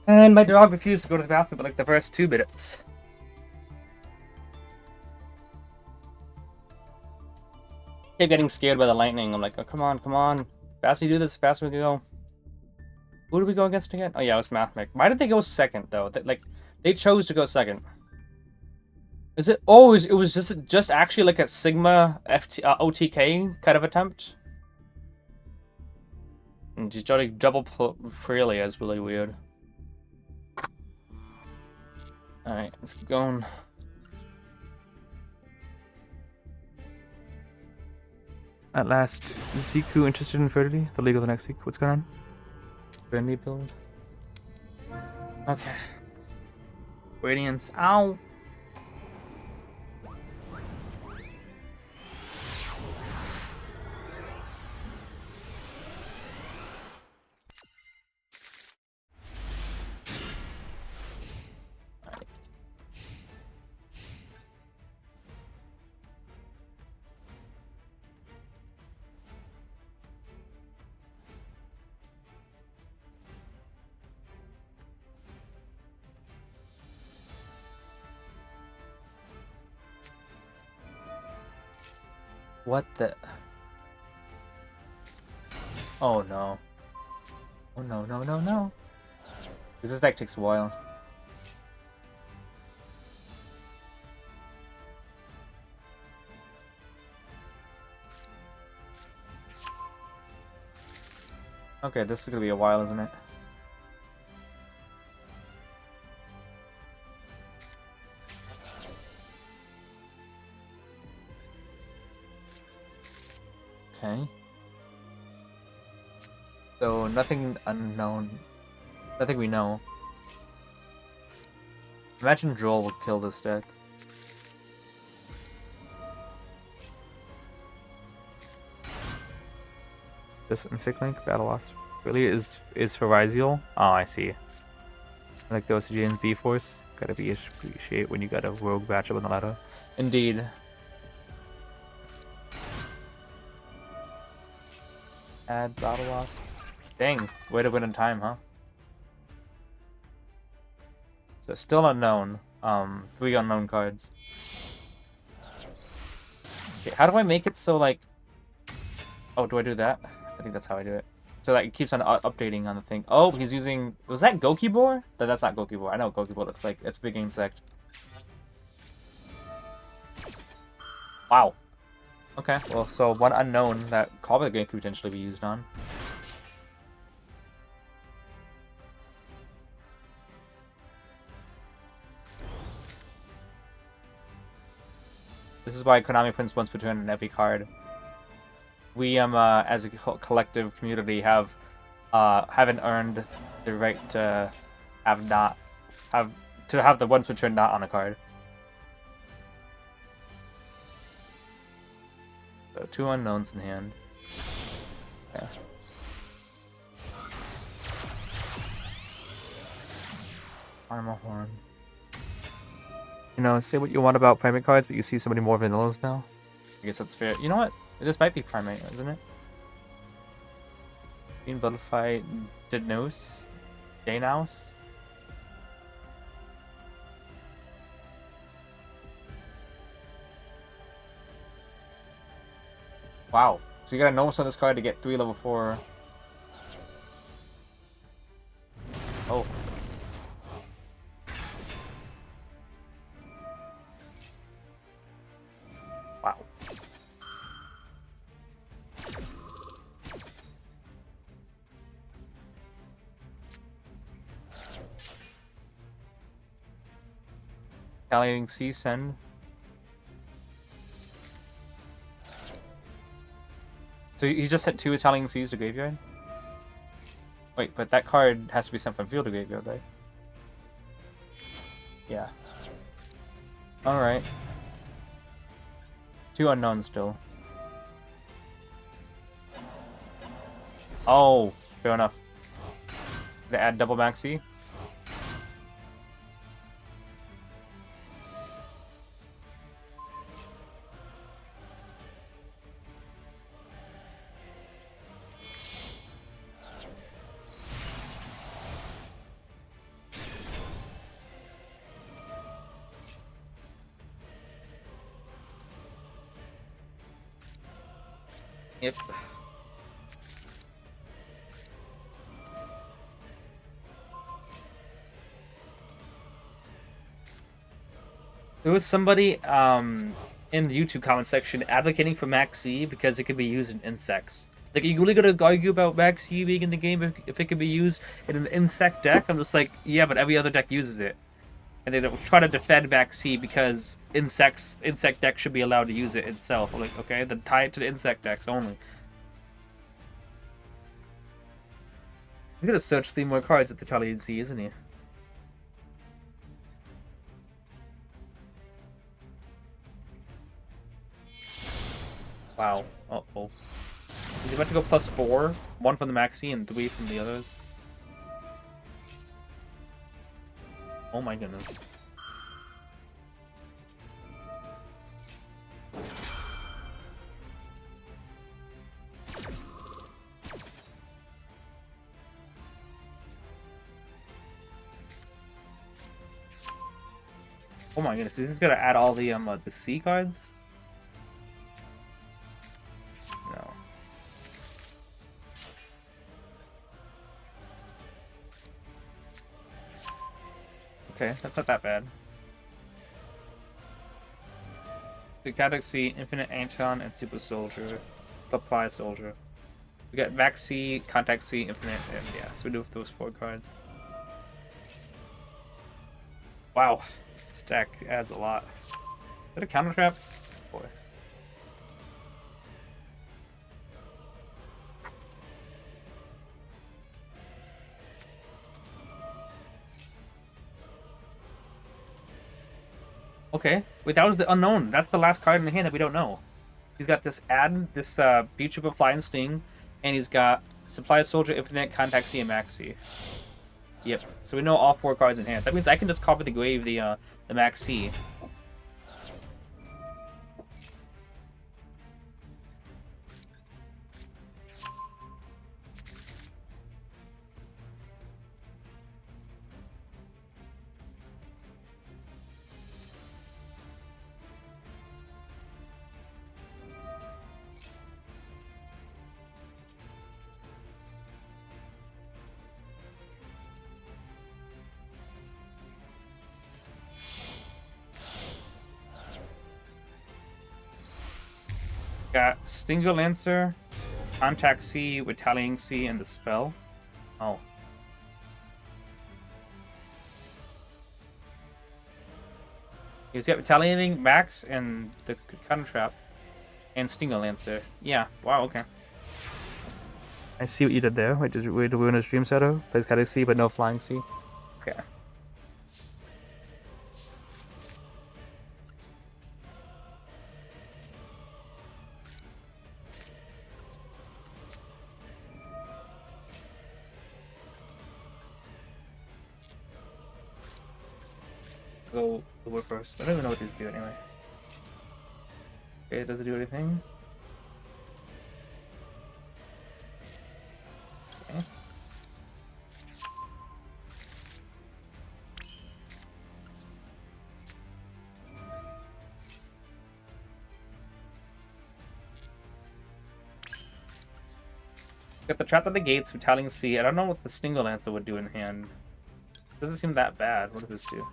And my dog refused to go to the bathroom for like the first 2 minutes. Kept getting scared by the lightning. I'm like, oh, come on, come on. Faster you do this, faster we go. Who did we go against again? Oh yeah, it was Mathmic. Why did they go second though? They chose to go second. Is it? Oh, it was just actually like a Sigma OTK kind of attempt. And just like double Freely is really weird. Alright, let's keep going. At last, is Ziku interested in fertility? The League of the next Ziku? What's going on? Friendly build. Okay. Radiance. Ow! What the? Oh no. Oh no, no, no, no. This deck takes a while. Okay, this is gonna be a while, isn't it? Okay. So, nothing unknown. Nothing we know. Imagine Duel would kill this deck. This Insect Link Battle Loss really is for Ryziel. Oh, I see. Like the OCGN's B Force. Gotta be appreciate when you got a rogue matchup on the ladder. Indeed. Add Battle Loss. Dang, way to win in time, huh? So still unknown. 3 unknown cards. Okay, how do I make it so like? Oh, do I do that? I think that's how I do it. So like it keeps on updating on the thing. Oh, he's using. Was that Gokibor? That's not Gokibor. I know what Gokibor looks like. It's a big insect. Wow. Okay. Well, so one unknown that Cobble Game could potentially be used on. This is why Konami prints once per turn in every card. We as a collective community haven't earned the right to have the once per turn not on a card. So 2 unknowns in hand. Yeah. Armor Horn. You know, say what you want about Primate cards, but you see so many more vanillas now. I guess that's fair. You know what? This might be Primate, isn't it? Green Butterfly Denos? Danaus? Wow. So you gotta know what's on this card to get 3 level 4. Oh. Wow. Retaliating Sea Send. So he just sent 2 Italian Seas to graveyard? Wait, but that card has to be sent from field to graveyard, right? Yeah. Alright. 2 unknowns still. Oh, fair enough. They add double maxi. Yep. There was somebody in the YouTube comment section advocating for Max C because it could be used in insects. Like, are you really gonna argue about Max C being in the game if it could be used in an insect deck? I'm just like, yeah, but every other deck uses it. And they don't try to defend Max C because insect decks should be allowed to use it itself. I'm like, okay, then tie it to the insect decks only. He's gonna search 3 more cards at the Italian Sea, isn't he? Wow. Uh-oh. Is he about to go +4? 1 from the Maxi and 3 from the others? Oh my goodness. Oh my goodness, he's gonna add all the C cards? No. Okay, that's not that bad. The Galaxy, Infinite Anton, and Super Soldier. Supply Soldier. We got Max C, Contact C, Infinite, and yeah, so we do with those 4 cards. Wow. This deck adds a lot. Is that a counter trap? Boy. Okay. Wait, that was the unknown. That's the last card in the hand that we don't know. He's got this Beach of Flying Sting, and he's got Supply Soldier, Infinite, Contact C, and Max C. Yep. So we know all 4 cards in hand. That means I can just copy the grave the Max C. Got Stinger Lancer, Contact C, Retaliating C, and the spell. Oh. He's got Retaliating, Max, and the Counter Trap, and Stinger Lancer. Yeah, wow, okay. I see what you did there. Wait, we ruin a Stream Shadow? Plays Galaxy, but no Flying C. Okay. Go over first. I don't even know what these do anyway. Okay, does it do anything? Okay. Got the Trap at the Gates, Retaliating C. I don't know what the Stinger Lancer would do in hand. Doesn't seem that bad. What does this do?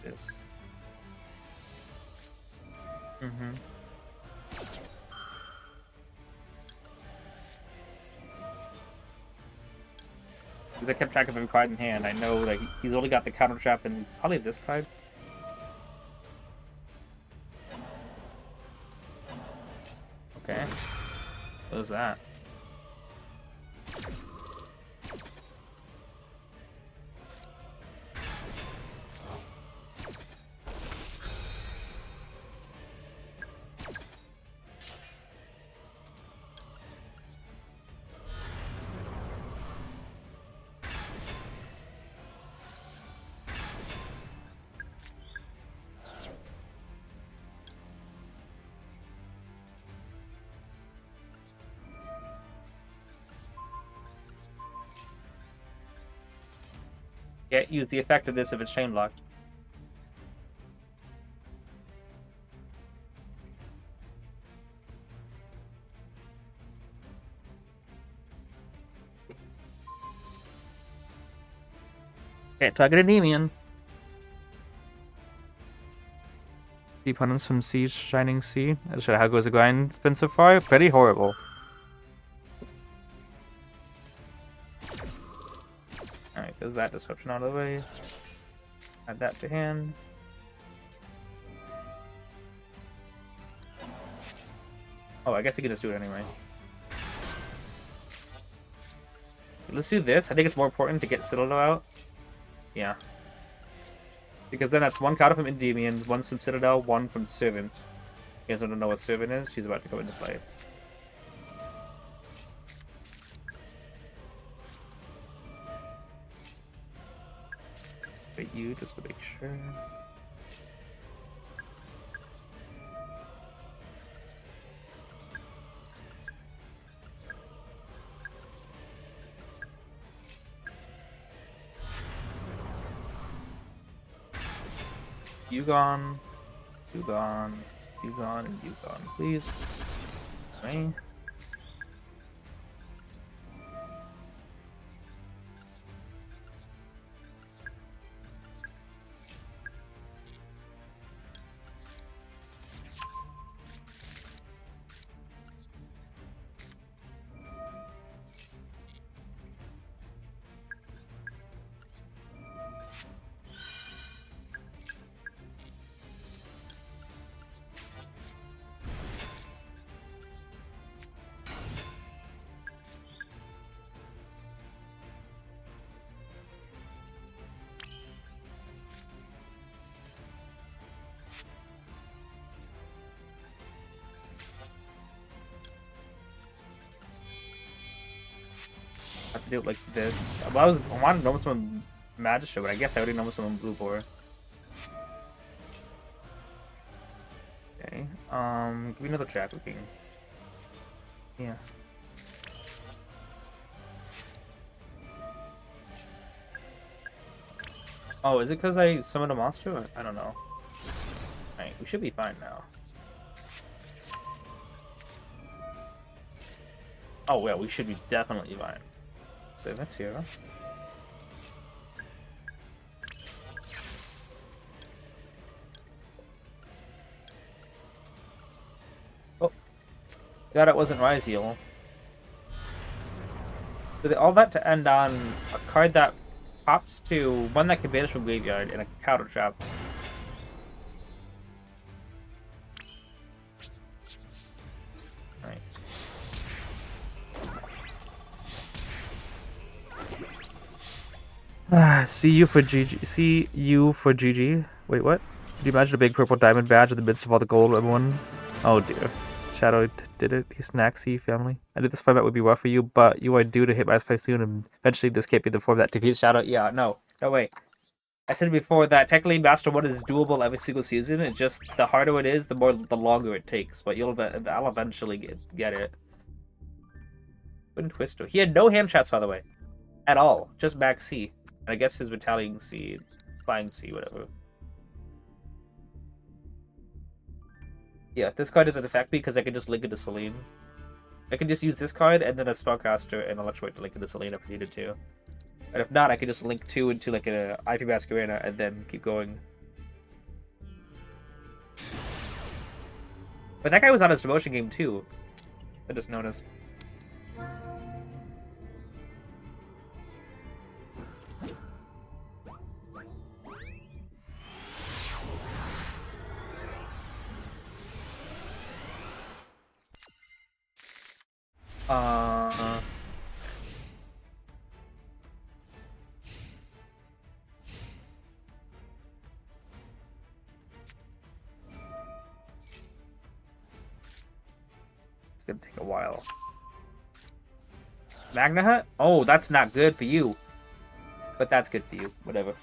This. Because I kept track of every card in hand. I know that he's only got the Counter Trap and probably this card. Okay. What is that? Can't use the effect of this if it's chain blocked. Can't target Endymion. The opponents from Sea, Shining Sea. How goes the grind been so far? Pretty horrible. Alright, does that disruption out of the way. Add that to hand. Oh, I guess he can just do it anyway. Let's do this. I think it's more important to get Citadel out. Yeah. Because then that's one card from Endymion, one's from Citadel, one from Servant. You guys don't know what Servant is? She's about to go into play. Wait, you just to make sure. Yugioh, Yugioh, Yugioh, and Yugioh, please. Right. I have to do it like this. I wanted to know someone Magistrate, but I guess I already know someone Blue for. Okay. Give me another track looking. Yeah. Oh, is it because I summoned a monster? I don't know. Alright, we should be fine now. Oh, yeah, we should be definitely fine. Save it here. Oh. Glad it wasn't Ryziel. With all that to end on a card that pops to one that can vanish from graveyard and a counter trap. See you for GG. See you for GG. Wait, what? Could you imagine a big purple diamond badge in the midst of all the gold ones? Oh dear. Shadow did it. He snacks you, family. I knew this format would be rough for you, but you are due to hit my fight soon, and eventually this can't be the form that defeats Shadow. Yeah, no way. I said before that technically Master 1 is doable every single season. It's just the harder it is, the longer it takes. But I'll eventually get it. Twin Twister. He had no hand traps, by the way, at all. Just Max C. I guess his Battalion C, Flying C, whatever. Yeah, this card doesn't affect me because I can just link it to Celine. I can just use this card and then a Spellcaster and Electroid to link it to Celine if I needed to. And if not, I can just link 2 into like an IP Masquerena and then keep going. But that guy was on his promotion game too. I just noticed. It's gonna take a while. Magna Hut? Oh, that's not good for you. But that's good for you. Whatever.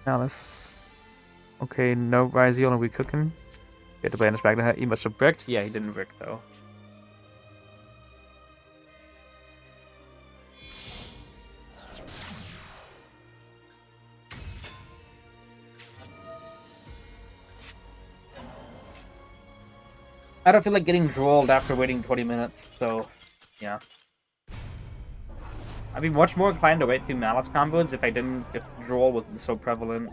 Malice. Okay, no Ryziel, are we cooking? Get the banish back to her. He must have bricked. Yeah, he didn't brick though. I don't feel like getting drolled after waiting 20 minutes, so yeah. I'd be much more inclined to wait through Malice combos if the droll wasn't so prevalent.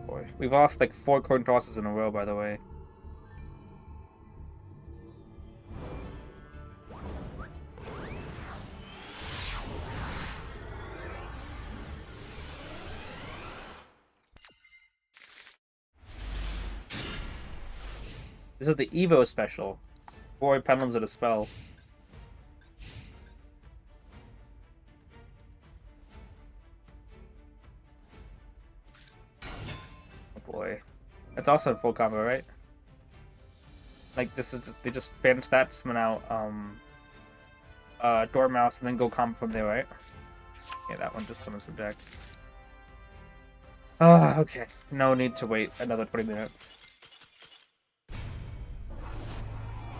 Boy, we've lost like 4 coin tosses in a row, by the way. This is the Evo special. 4 pendulums at a spell. Oh boy. That's also a full combo, right? Like, this is just, they just banish that, summon out, Dormouse, and then go combo from there, right? Yeah, that one just summons from deck. Oh, okay. No need to wait another 20 minutes.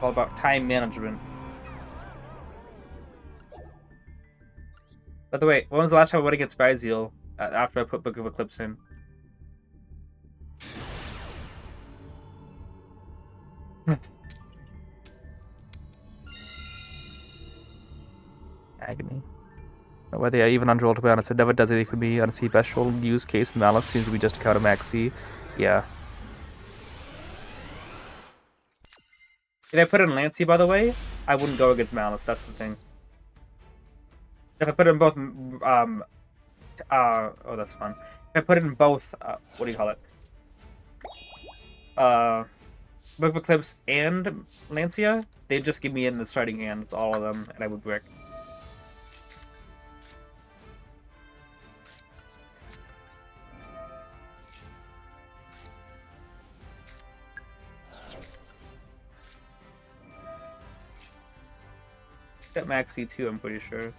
All about time management. By the way, when was the last time I went against Ryziel after I put Book of Eclipse in? Agony. But whether they are even on roll, to be honest, it never does anything for me. Honestly, best roll use case Malice seems to be just to counter Max C. Yeah. If I put in Lancey, by the way, I wouldn't go against Malice. That's the thing. If I put in both, oh, that's fun. If I put in both, what do you call it? Book of Eclipse and Lancia, they'd just give me in the starting hand. It's all of them, and I would brick. Got Max C2, I'm pretty sure.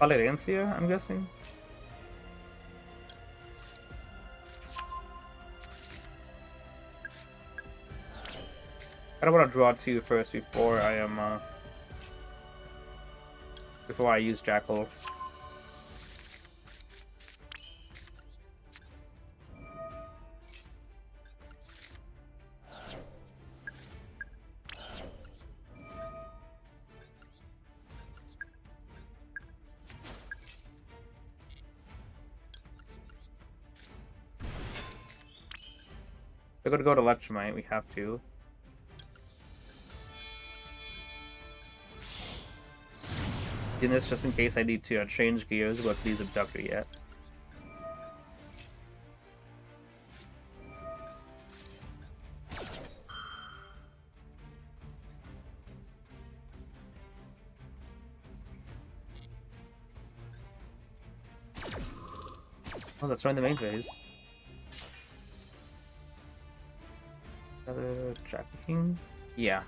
Valerencia, I'm guessing. I don't want to draw 2 first before I am before I use Jackal. We're gonna go to Electromite, we have to. In this, just in case I need to change gears, but please Abductor yet. Oh, that's right in the main phase. Another Jack King? Yeah.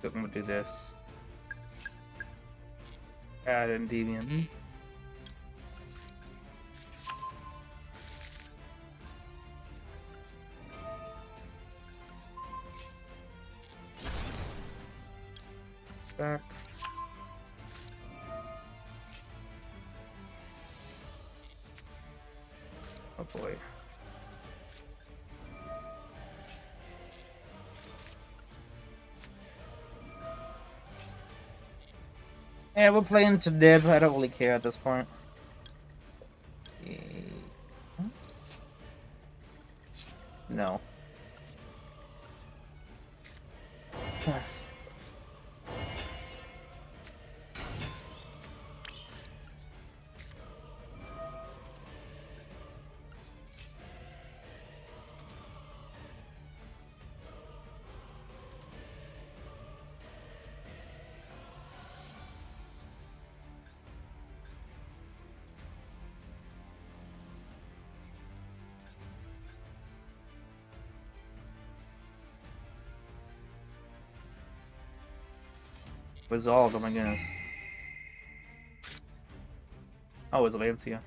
I'm gonna do this. Add Endymion. Back. Oh boy. Yeah, we're playing to Dib. I don't really care at this point. No. Resolved, oh my goodness. Oh, it's Lancia.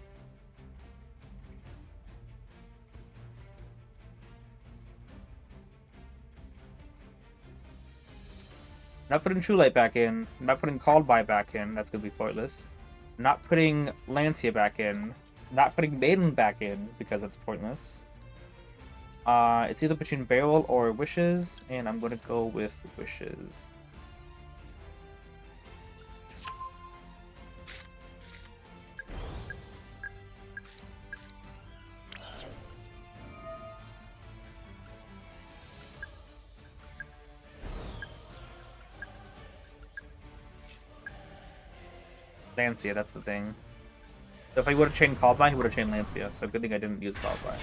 Not putting True Light back in. Not putting Called By back in. That's gonna be pointless. Not putting Lancia back in. Not putting Maiden back in because that's pointless. It's either between Barrel or Wishes, and I'm gonna go with Wishes. Lancia, that's the thing. So if I would have chained Called By, he would have chained Lancia, so good thing I didn't use Called By.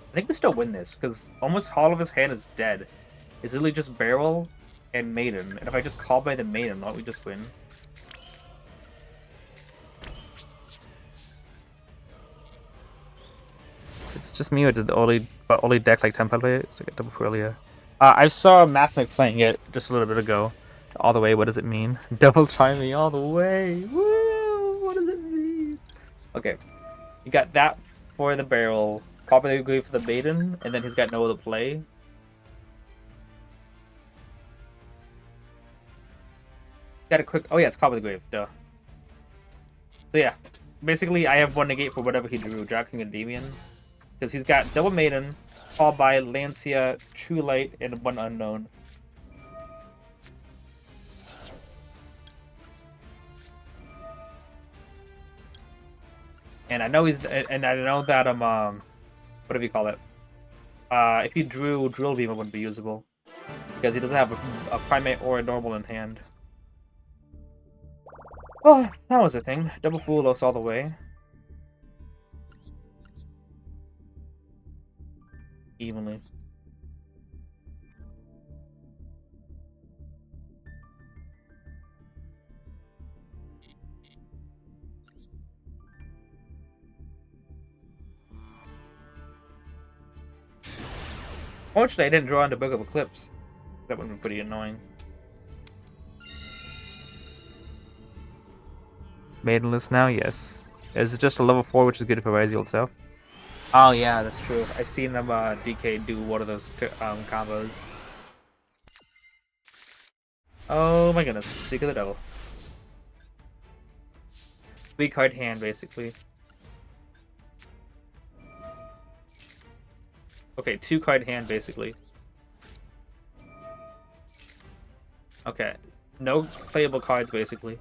I think we still win this, because almost all of his hand is dead. It's literally just Barrel and Maiden, and if I just Call By the Maiden, don't we just win? It's just me or did the only deck like Temple play it? It's like a double earlier. I saw Mathmic playing it just a little bit ago. All the way, what does it mean? Double try me all the way. Woo! What does it mean? Okay. You got that for the Barrel, Call By the Grave for the Maiden, and then he's got no other play. Got a quick... Oh yeah, it's Call By the Grave, duh. So yeah, basically I have one negate for whatever he drew, drafting Endymion. Because he's got Double Maiden, Called By, Lancia, True Light, and one Unknown. And I know he's... And I know that, what do you call it? If he drew Drill Beam, it wouldn't be usable. Because he doesn't have a Primate or a Normal in hand. Well, that was a thing. Double Fulos all the way. Evenly. Fortunately, I didn't draw into Book of Eclipse. That would have been pretty annoying. Maidenless now, yes. Is it just a level 4, which is good for Raziel itself? Oh yeah, that's true. I've seen them DK do one of those combos. Oh my goodness, speak of the devil. 3-card hand, basically. Okay, 2-card hand, basically. Okay, no playable cards, basically.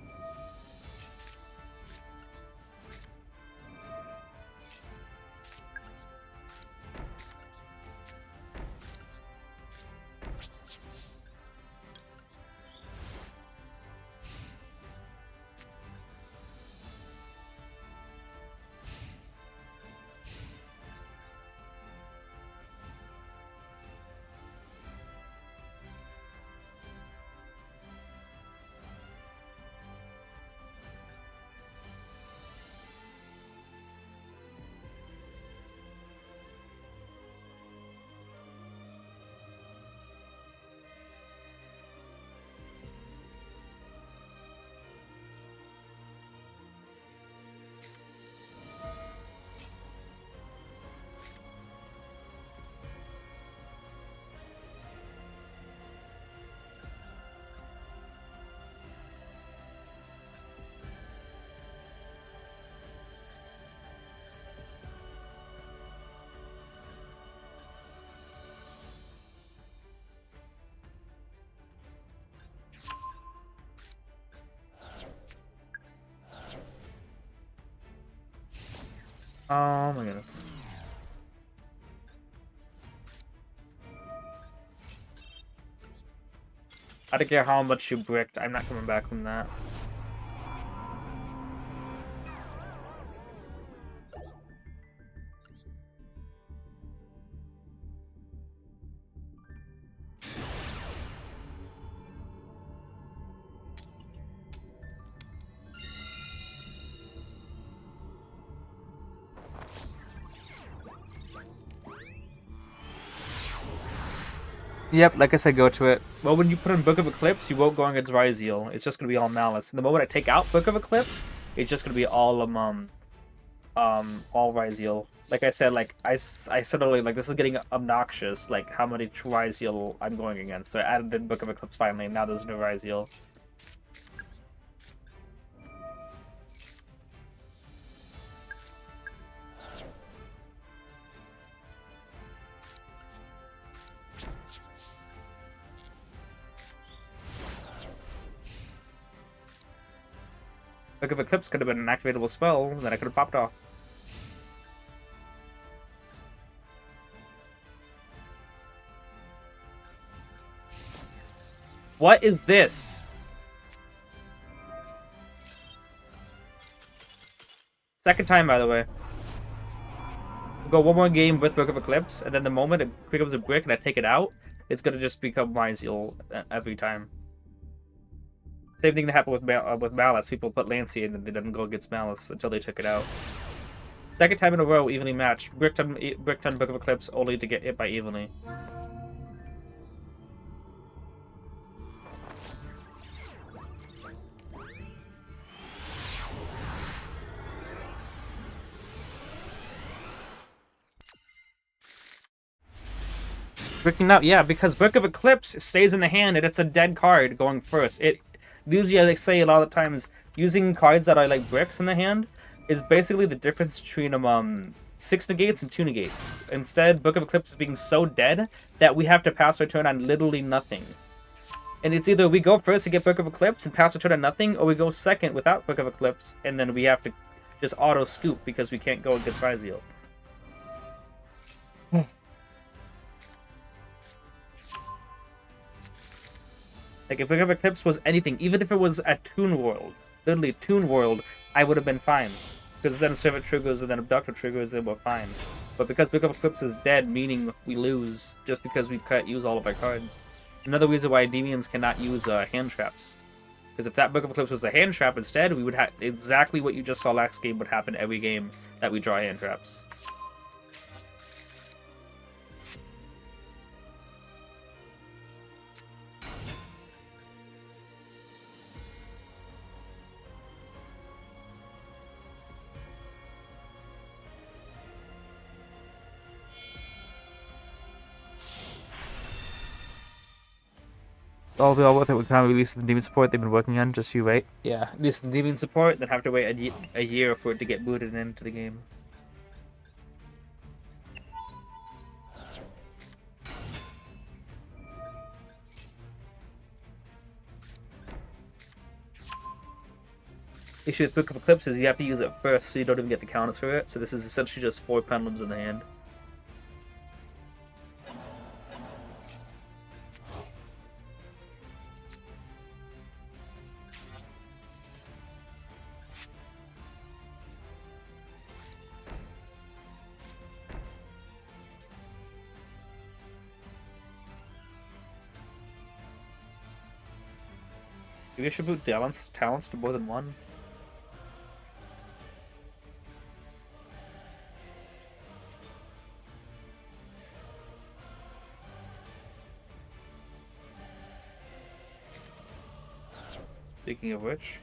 Oh my goodness. I don't care how much you bricked, I'm not coming back from that. Yep, like I said, go to it. Well, when you put in Book of Eclipse, you won't go against Ryzeal. It's just gonna be all Malice. And the moment I take out Book of Eclipse, it's just gonna be all Ryzeal. Like I said, like I said earlier, like this is getting obnoxious. Like how many Ryzeal I'm going against. So I added in Book of Eclipse finally, and now there's no Ryzeal. Book of Eclipse could have been an activatable spell that I could have popped off. What is this? Second time, by the way. We'll go one more game with Book of Eclipse, and then the moment it becomes a brick and I take it out, it's gonna just become Ryzeal every time. Same thing that happened with Malice. People put Lancey in and they didn't go against Malice until they took it out. Second time in a row, evenly matched. Bricked on Book of Eclipse, only to get hit by evenly. Bricking out, yeah, because Book of Eclipse stays in the hand and it's a dead card going first. It usually, I say a lot of times, using cards that are like bricks in the hand is basically the difference between 6 negates and 2 negates. Instead, Book of Eclipse is being so dead that we have to pass our turn on literally nothing. And it's either we go first to get Book of Eclipse and pass our turn on nothing, or we go second without Book of Eclipse, and then we have to just auto scoop because we can't go against Ryzeal. Like, if Book of Eclipse was anything, even if it was a Toon World, literally Toon World, I would have been fine. Because then Servant triggers and then Abductor triggers, then we're fine. But because Book of Eclipse is dead, meaning we lose, just because we can't use all of our cards. Another reason why Endymions cannot use hand traps. Because if that Book of Eclipse was a hand trap instead, we would have exactly what you just saw last game would happen every game that we draw hand traps. All be all worth it. We can't release the Demon support they've been working on. Just you wait. Yeah, release the Demon support, then have to wait a year for it to get booted into the game. Issue with Book of Eclipse is you have to use it first, so you don't even get the counters for it. So this is essentially just 4 pendulums in the hand. Maybe I should boot talents to more than one. Speaking of which,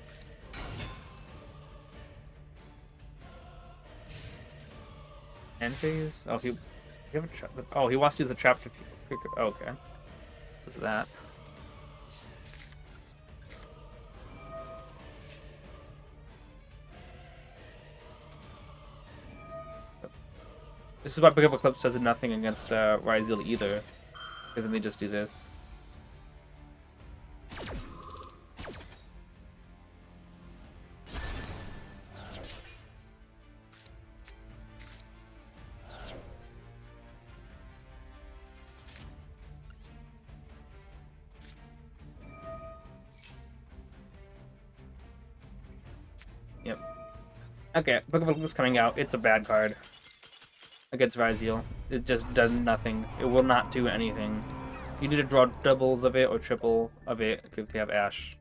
end phase. Oh, he wants to use the trap to. Oh, okay, what's that? This is why Book of Eclipse does nothing against Ryzeal either, because then they just do this. Yep. Okay, Book of Olympus coming out. It's a bad card against Ryzeal. It just does nothing. It will not do anything. You need to draw doubles of it or triple of it if you have Ash.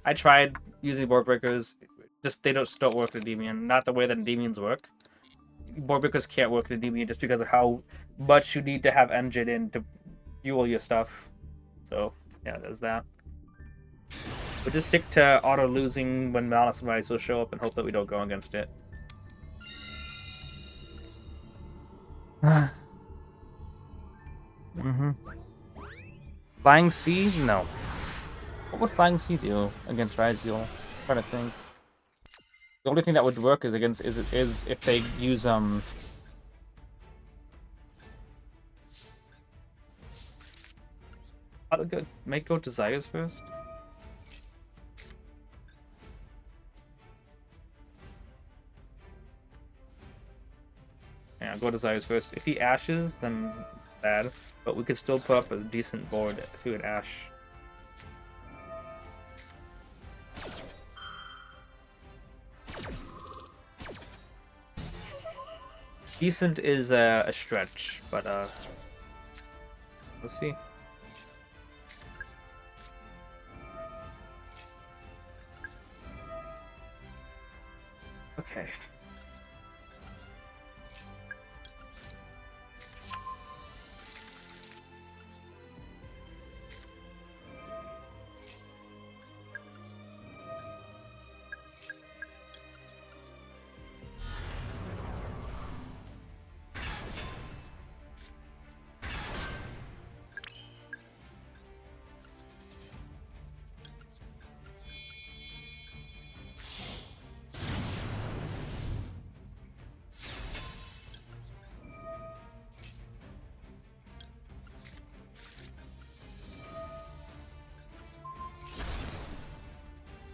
I tried using board breakers. Just they don't work with Endymion. Not the way that Endymions work. Board breakers can't work with Endymion just because of how much you need to have engine in to fuel your stuff. So yeah, there's that. We'll just stick to auto losing when Malice and Ryzeal show up and hope that we don't go against it. Flying C? No. What would Flying C do against Ryzeal? I'm trying to think. The only thing that would work is if they use How to go make go Desires first? Yeah, go Desires first. If he ashes, then bad. But we could still put up a decent board if he would ash. Decent is a stretch, but we'll see. Okay.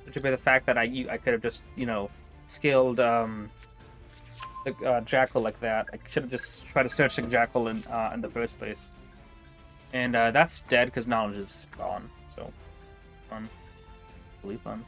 Which would be the fact that I could have just, you know, scaled the Jackal like that. I should have just tried to search the Jackal in the first place. And that's dead because knowledge is gone. So, fun. Really fun.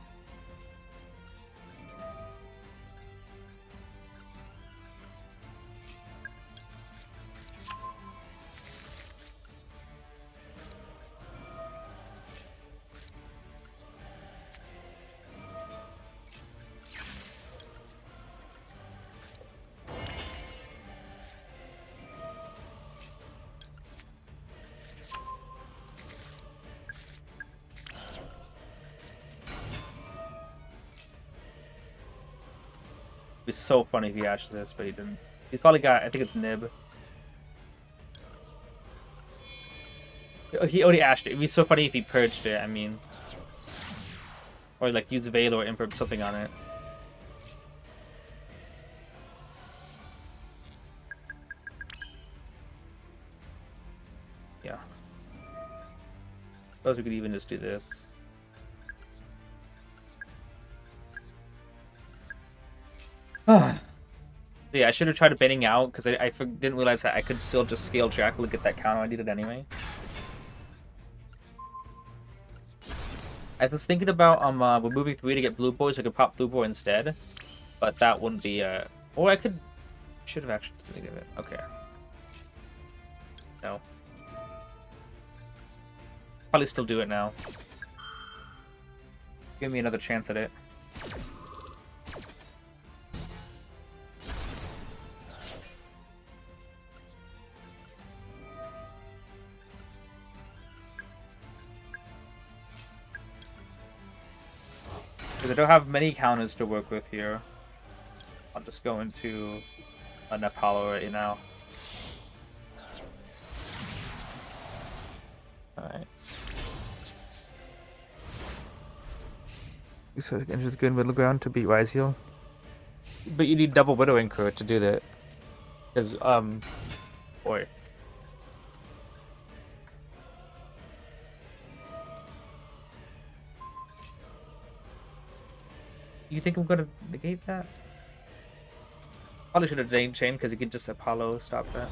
It'd be so funny if he ashed this, but he didn't. He's probably got, I think it's Nib. He already ashed it. It'd be so funny if he purged it, I mean. Or like use Veil or Imperb something on it. Yeah. Suppose we could even just do this. Yeah, I should have tried baiting out because I didn't realize that I could still just scale Jackal to get that counter I needed anyway. I was thinking about removing 3 to get Blue Boy so I could pop Blue Boy instead, but that wouldn't be or I should have actually decided it. Okay. No. Probably still do it now. Give me another chance at it. Because I don't have many counters to work with here. I'll just go into an Apollo right now. Alright. So Genji's good middle ground to beat Ryzeal. But you need double Widowing Crit to do that. Because, boy. You think I'm gonna negate that? Probably should have Jane Chain because you could just Apollo stop that.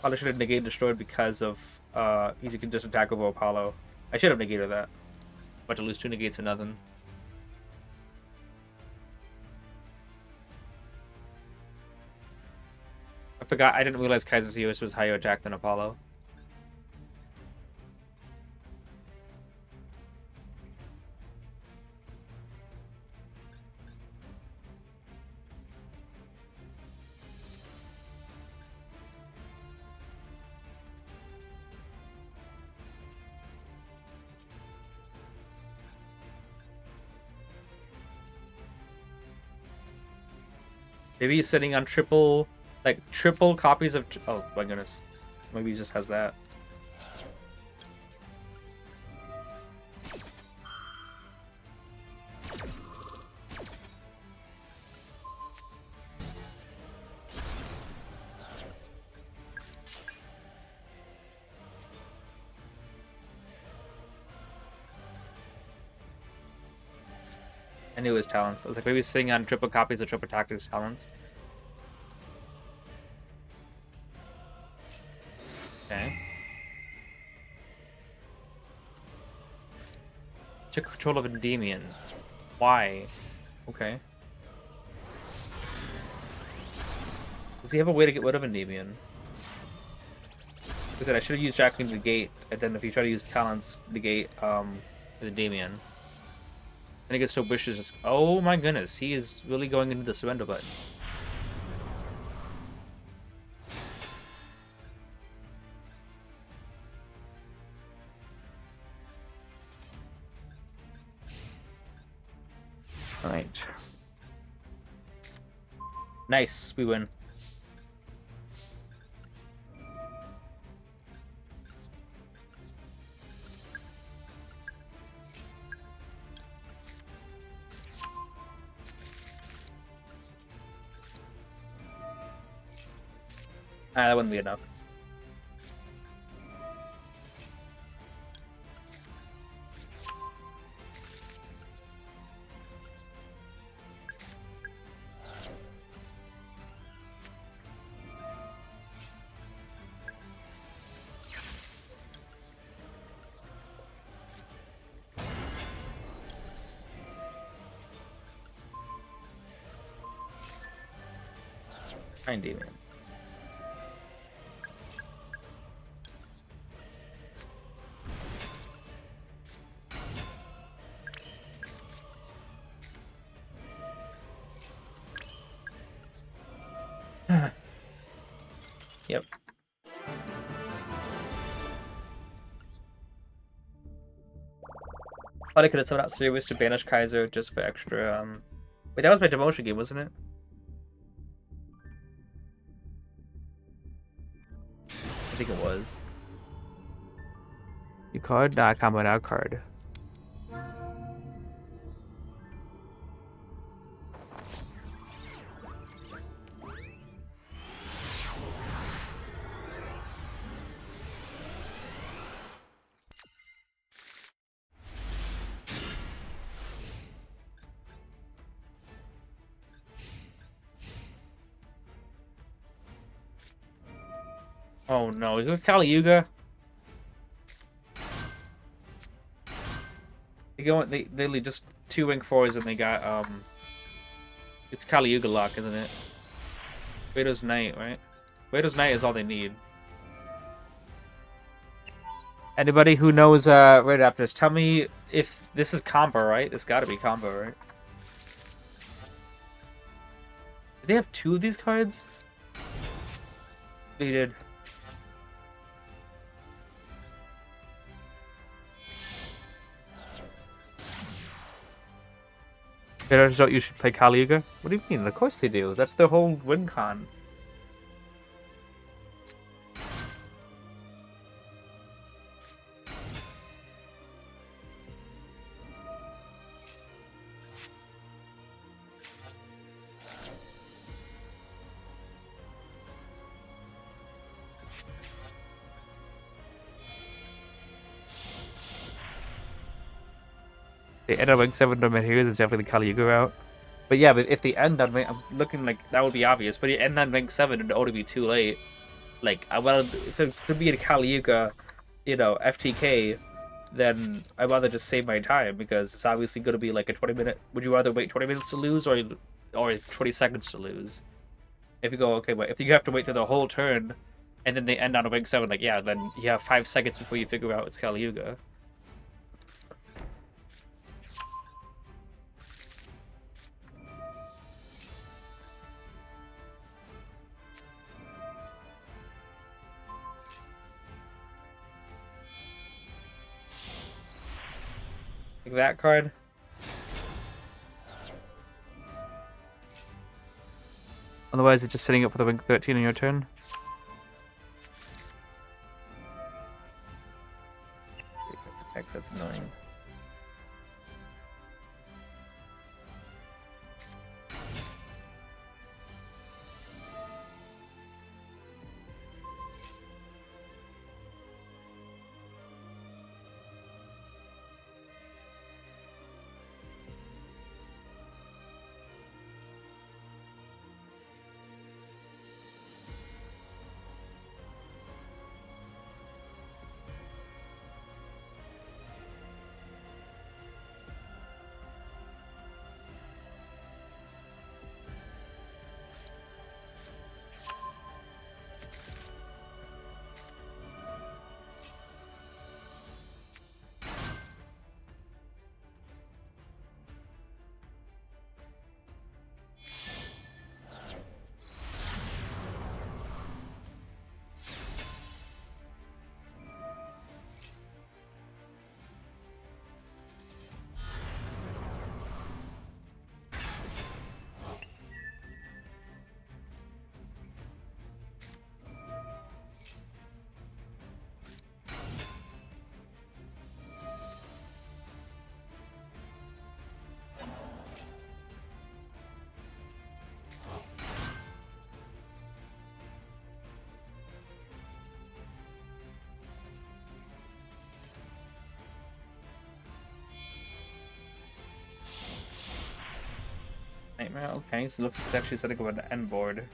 Probably should have negated destroyed because of you can just attack over Apollo. I should have negated that. About to lose 2 negates or nothing. I forgot, I didn't realize Kaiser's Zeus was higher attack than Apollo. Maybe he's sitting on triple copies of... Oh, my goodness. Maybe he just has that. I knew his talents. I was like, maybe he's sitting on triple copies of triple tactics talents. Okay. Took control of Endymion. Why? Okay. Does he have a way to get rid of Endymion? I said I should have used Jackling to negate, and then if you try to use talents, negate Endymion. And he gets so vicious. Just, oh my goodness, he is really going into the surrender button. Alright. Nice, we win. That wouldn't be enough. Endymion. Yep. Thought I could have summoned out Service to banish Kaiser just for extra. Wait, that was my demotion game, wasn't it? I think it was. You card? Nah, combo now card. Oh no, is it Kali Yuga? They lead just 2 Wing 4s and they got it's Kali Yuga lock, isn't it? Waito's Knight, right? Waito's Knight is all they need. Anybody who knows Right after this, tell me if this is combo, right? It's gotta be combo, right? Did they have 2 of these cards? They did. you should play Kali Yuga? What do you mean? Of course they do. That's their whole win con. They end on rank 7 on heroes, it's definitely the Kali Yuga route. But yeah, but if they end on rank, I'm looking like that would be obvious. But you end on rank 7 and it would be too late. Like, well, if it's gonna be a Kali Yuga, you know, FTK, then I'd rather just save my time because it's obviously going to be like a 20-minute. Would you rather wait 20 minutes to lose or 20 seconds to lose? If you go, okay, but if you have to wait through the whole turn and then they end on a rank 7, like, yeah, then you have 5 seconds before you figure out it's Yugioh. Like that card. Otherwise, it's just setting up for the rank 13 on your turn. That's annoying. Nightmare, okay, so it looks like it's actually setting up an end board.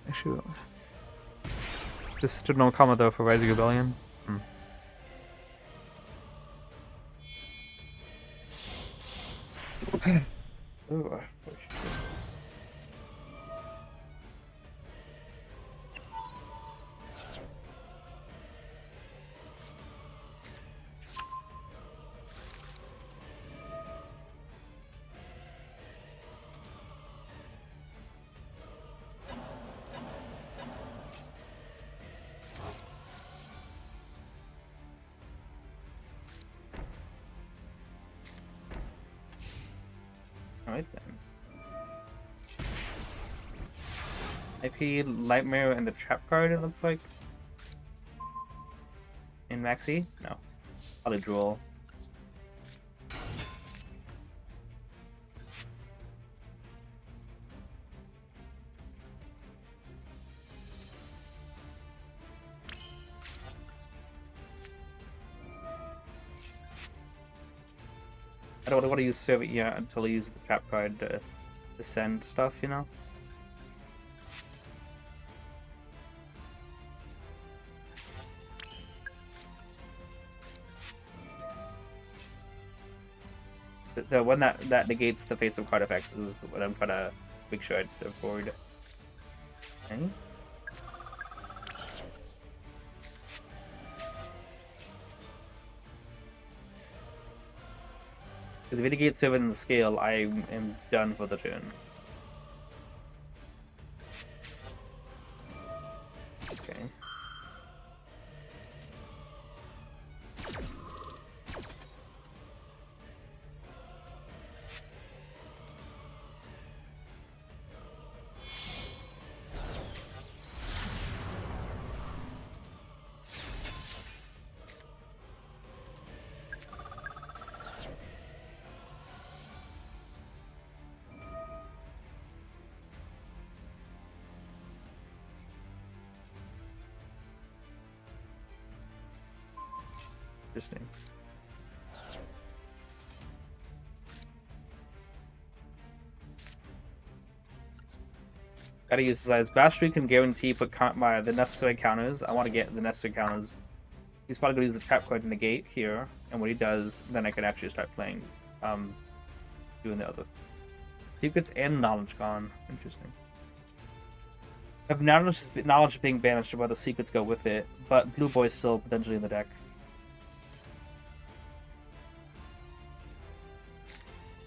Actually, this stood no comma though for Rising Rebellion. Ooh, alright then. IP, Nightmare, and the Trap card, it looks like. In Maxi? No. Probably Duel. I don't want to use Serve it yet until I use the Trap card to send stuff, you know? The one that negates the face of card effects is what I'm trying to make sure I avoid. Okay. Because if it negates 7 in the scale, I am done for the turn. Okay. Interesting. Gotta use his Battery can guarantee put the necessary counters. I want to get the necessary counters. He's probably gonna use the trap card to negate here, and when he does, then I can actually start playing, doing the other secrets and knowledge gone. Interesting. I have knowledge being banished, while the secrets go with it, but Blue Boy's still potentially in the deck.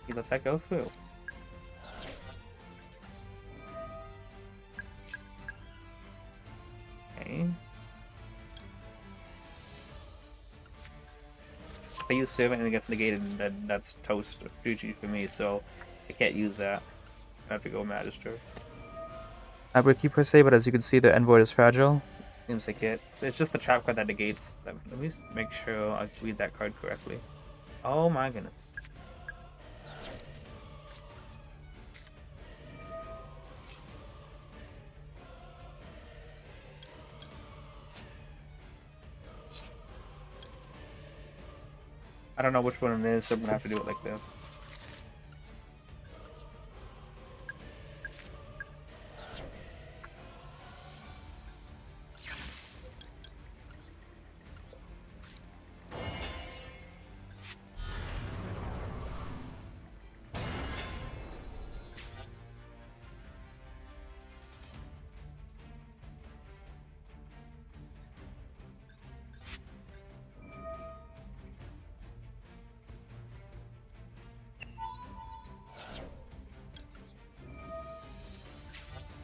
You let that go through. Okay. If I use Servant and it gets negated, then that's toast GG for me, so I can't use that. I have to go Magister. Not Wiki per se, but as you can see, the Envoy is fragile. Seems like it. It's just the trap card that negates. Let me make sure I read that card correctly. Oh my goodness. I don't know which one it is, so I'm gonna have to do it like this.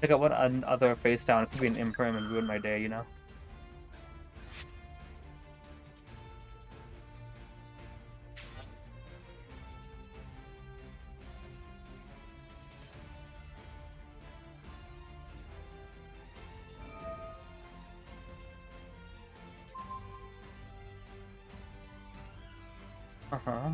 I got one other face down. It could be an imperm and ruin my day, you know? Uh-huh.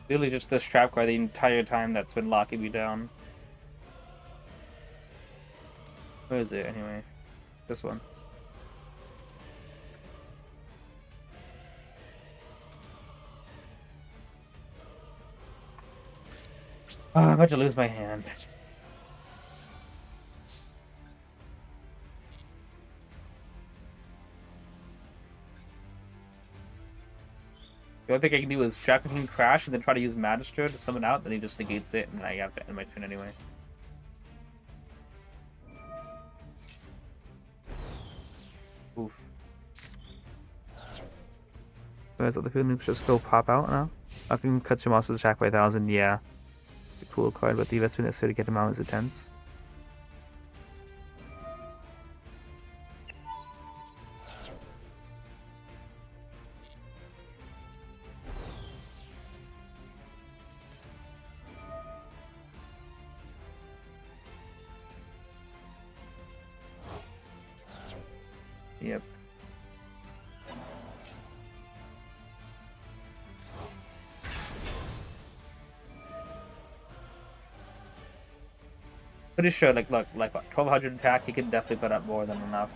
Really just this trap card the entire time that's been locking me down. Where is it anyway? This one. Oh, I'm about to lose my hand. The only thing I can do is trap him crash and then try to use Magister to summon out, then he just negates it and I have to end my turn anyway. Oof. So as other field noobs just go pop out now. Upping cuts your monster's attack by 1,000, yeah. It's a cool card, but the investment necessary to get him out is intense. Yep. Pretty sure, like, look, like 1200 attack, he can definitely put up more than enough.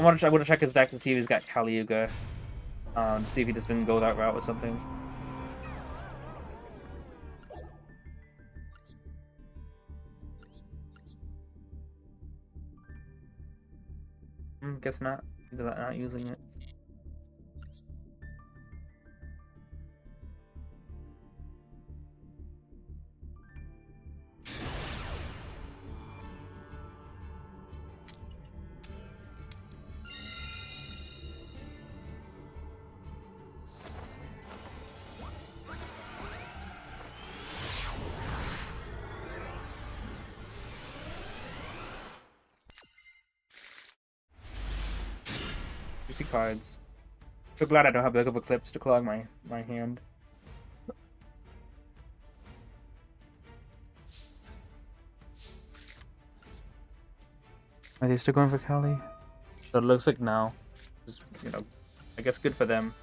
I want to check his deck and see if he's got Kali Yuga. To see if he just didn't go that route with something. Guess not. He's not using it. Juicy cards. So glad I don't have big of Eclipse to clog my hand. Are they still going for Kali? So it looks like now. Just, you know, I guess good for them.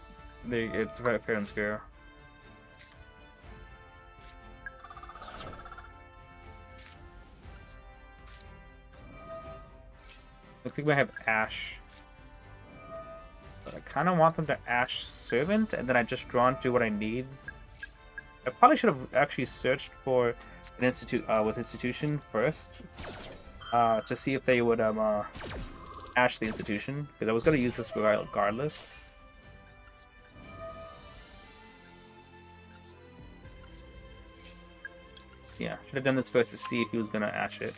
It's very fair and square. Looks like we have Ash. But I kind of want them to Ash Servant, and then I just draw and do what I need. I probably should have actually searched for an institution first, to see if they would Ash the institution, because I was gonna use this regardless. Yeah, should have done this first to see if he was gonna Ash it.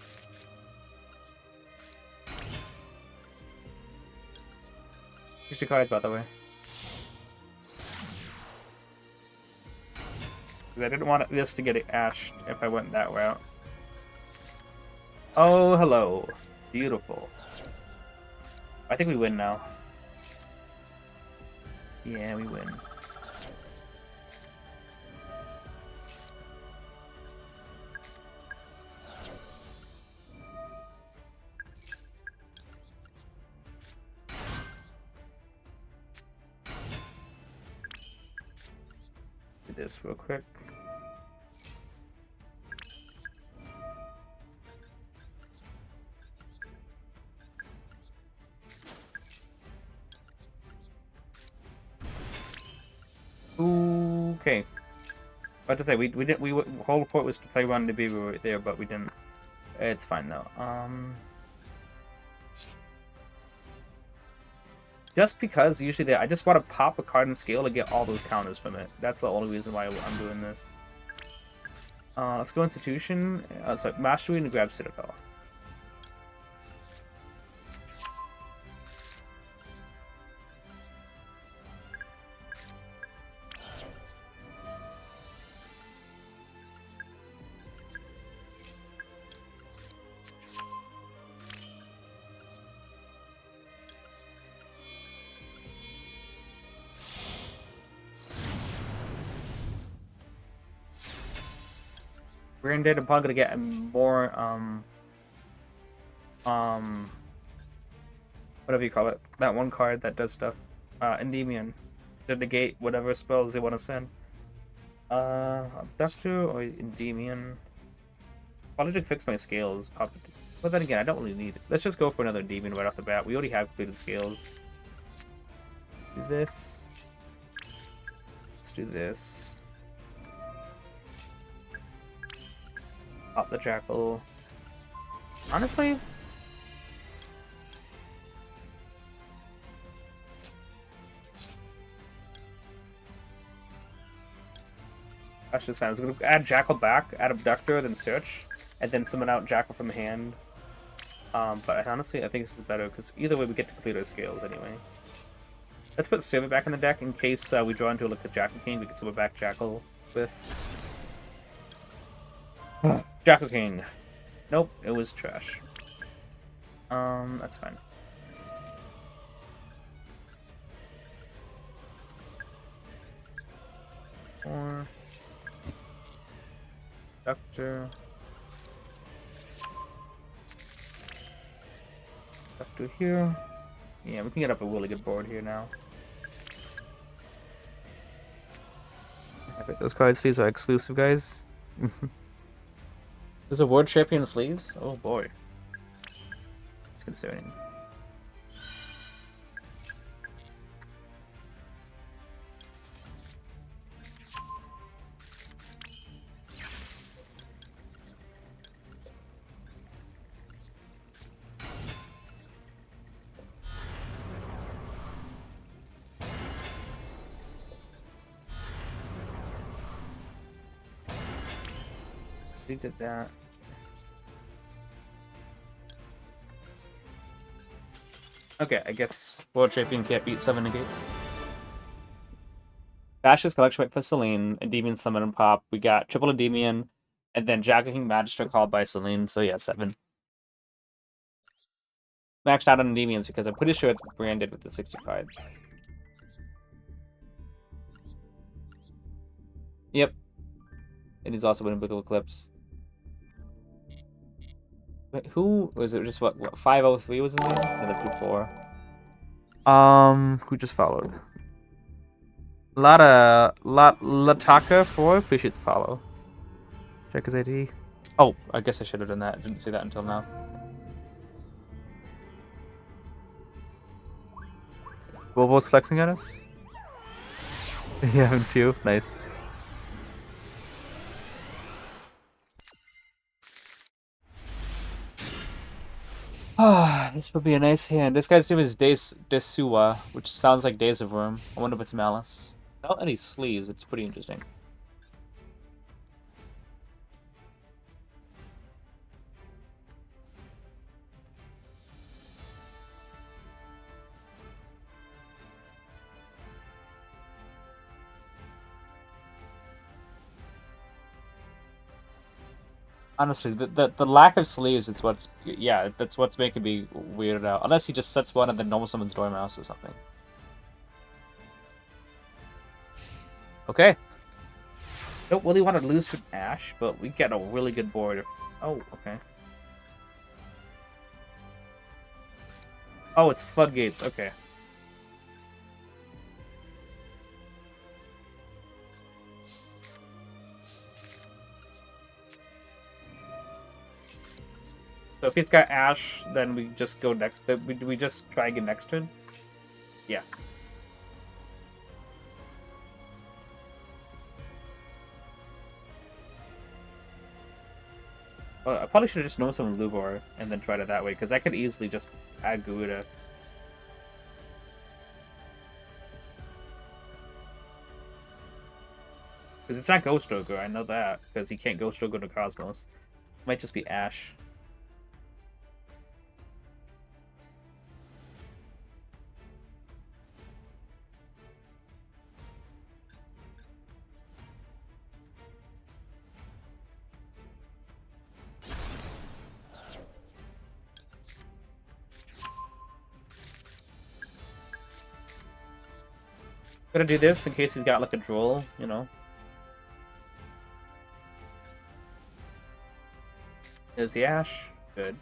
60 cards, by the way. I didn't want this to get it ashed if I went that route. Oh, hello. Beautiful. I think we win now. Yeah, we win. Do this real quick. Okay. About to say we whole point was to play Run to be right there, but we didn't. It's fine though. Just because usually I just want to pop a card and scale to get all those counters from it. That's the only reason why I'm doing this. Let's go Institution. Sorry, Mastery and grab Citadel. Branded, I'm probably gonna get more whatever you call it. That one card that does stuff. Endymion. To negate whatever spells they want to send. Abductor or Endymion. Probably just fix my scales. Pop it. But then again, I don't really need it. Let's just go for another demon right off the bat. We already have completed scales. Do this. Let's do this. Pop the Jackal. Honestly, that's just fine. I was gonna add Jackal back, add Abductor, then search, and then summon out Jackal from hand. But honestly, I think this is better because either way we get to complete our scales anyway. Let's put Servant back in the deck in case we draw into like a Jackal King. We can summon back Jackal with. Jackal King. Nope, it was trash. That's fine. Four. Doctor. Doctor here. Yeah, we can get up a really good board here now. I bet those cards, these are exclusive, guys. There's a World Champion sleeves? Oh boy. It's concerning. We did that. Okay, I guess World Champion can't beat 7 negates. Bash's Collection Wait for Celine, Endymion Summon and Pop. We got Triple Endymion, and then Jackal King Magister called by Celine, so yeah, 7. Maxed out on Endymions because I'm pretty sure it's branded with the 65. Yep. And he's also winning Biblical Eclipse. Wait, who was it? Just what 503 was his name? No, that's before. Who just followed? Lataka 4, appreciate the follow. Check his ID. Oh, I guess I should have done that. Didn't see that until now. Volvo's flexing at us? Yeah, him too. Nice. Ah, this would be a nice hand. This guy's name is Desuwa, which sounds like Days of Worm. I wonder if it's Malice. Without any sleeves, it's pretty interesting. Honestly, the lack of sleeves is what's that's what's making me weirded out. Unless he just sets one and then normal summons Dormouse or something. Okay. Don't really want to lose to Ash, but we get a really good board. Oh, okay. Oh, it's Floodgates. Okay. So if he's got Ash, then we just go next. We just try again next turn? Yeah. Well, I probably should have just known some Lubor and then tried it that way, because I could easily just add Garuda. Because it's not Ghost Ogre, I know that, because he can't Ghost Ogre to Cosmos. It might just be Ash. Gonna do this in case he's got like a Duel, you know. There's the Ash. Good.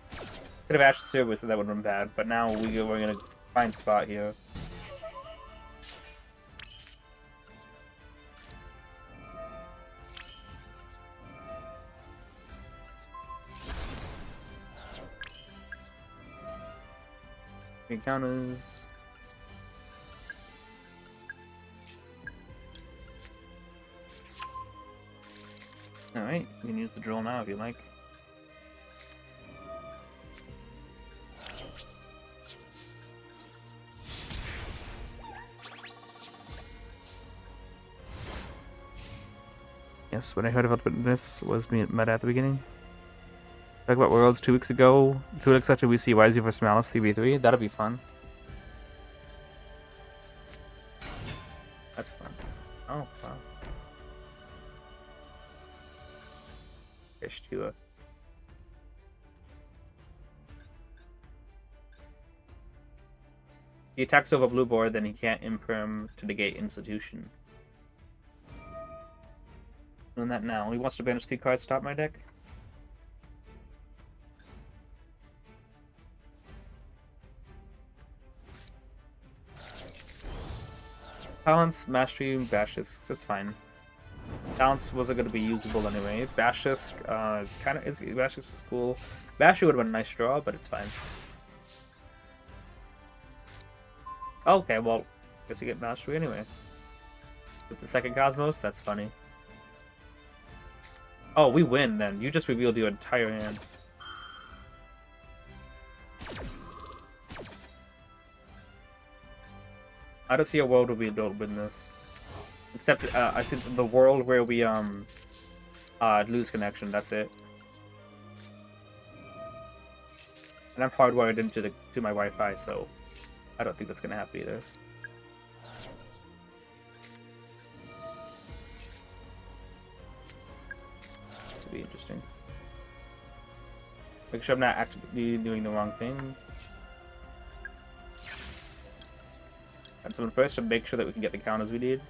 Could have Ash Service, so that would have been bad, but now we're gonna find spot here. Encounters. Alright, you can use the drill now if you like. Yes, when I heard about this was me met at the beginning. Talk about Worlds 2 weeks ago. 2 weeks after we see YZ vs Malice 3v3. That'll be fun. That's fun. Oh, wow. Ishtua. He attacks over blue board, then he can't imperm to negate Institution. Doing that now. He wants to banish 2 cards, stop my deck. Balance, Mastery, Bashisk. That's fine. Balance wasn't going to be usable anyway. Bashisk is kind of Bashisk is cool. Bashy would have been a nice draw, but it's fine. Okay, well, guess you get Mastery anyway. With the second Cosmos, that's funny. Oh, we win then. You just revealed your entire hand. I don't see a world where we don't win this. Except, I see the world where we, lose connection, that's it. And I'm hardwired into my Wi-Fi, so I don't think that's gonna happen either. This will be interesting. Make sure I'm not actively doing the wrong thing. And someone first to make sure that we can get the counters we need.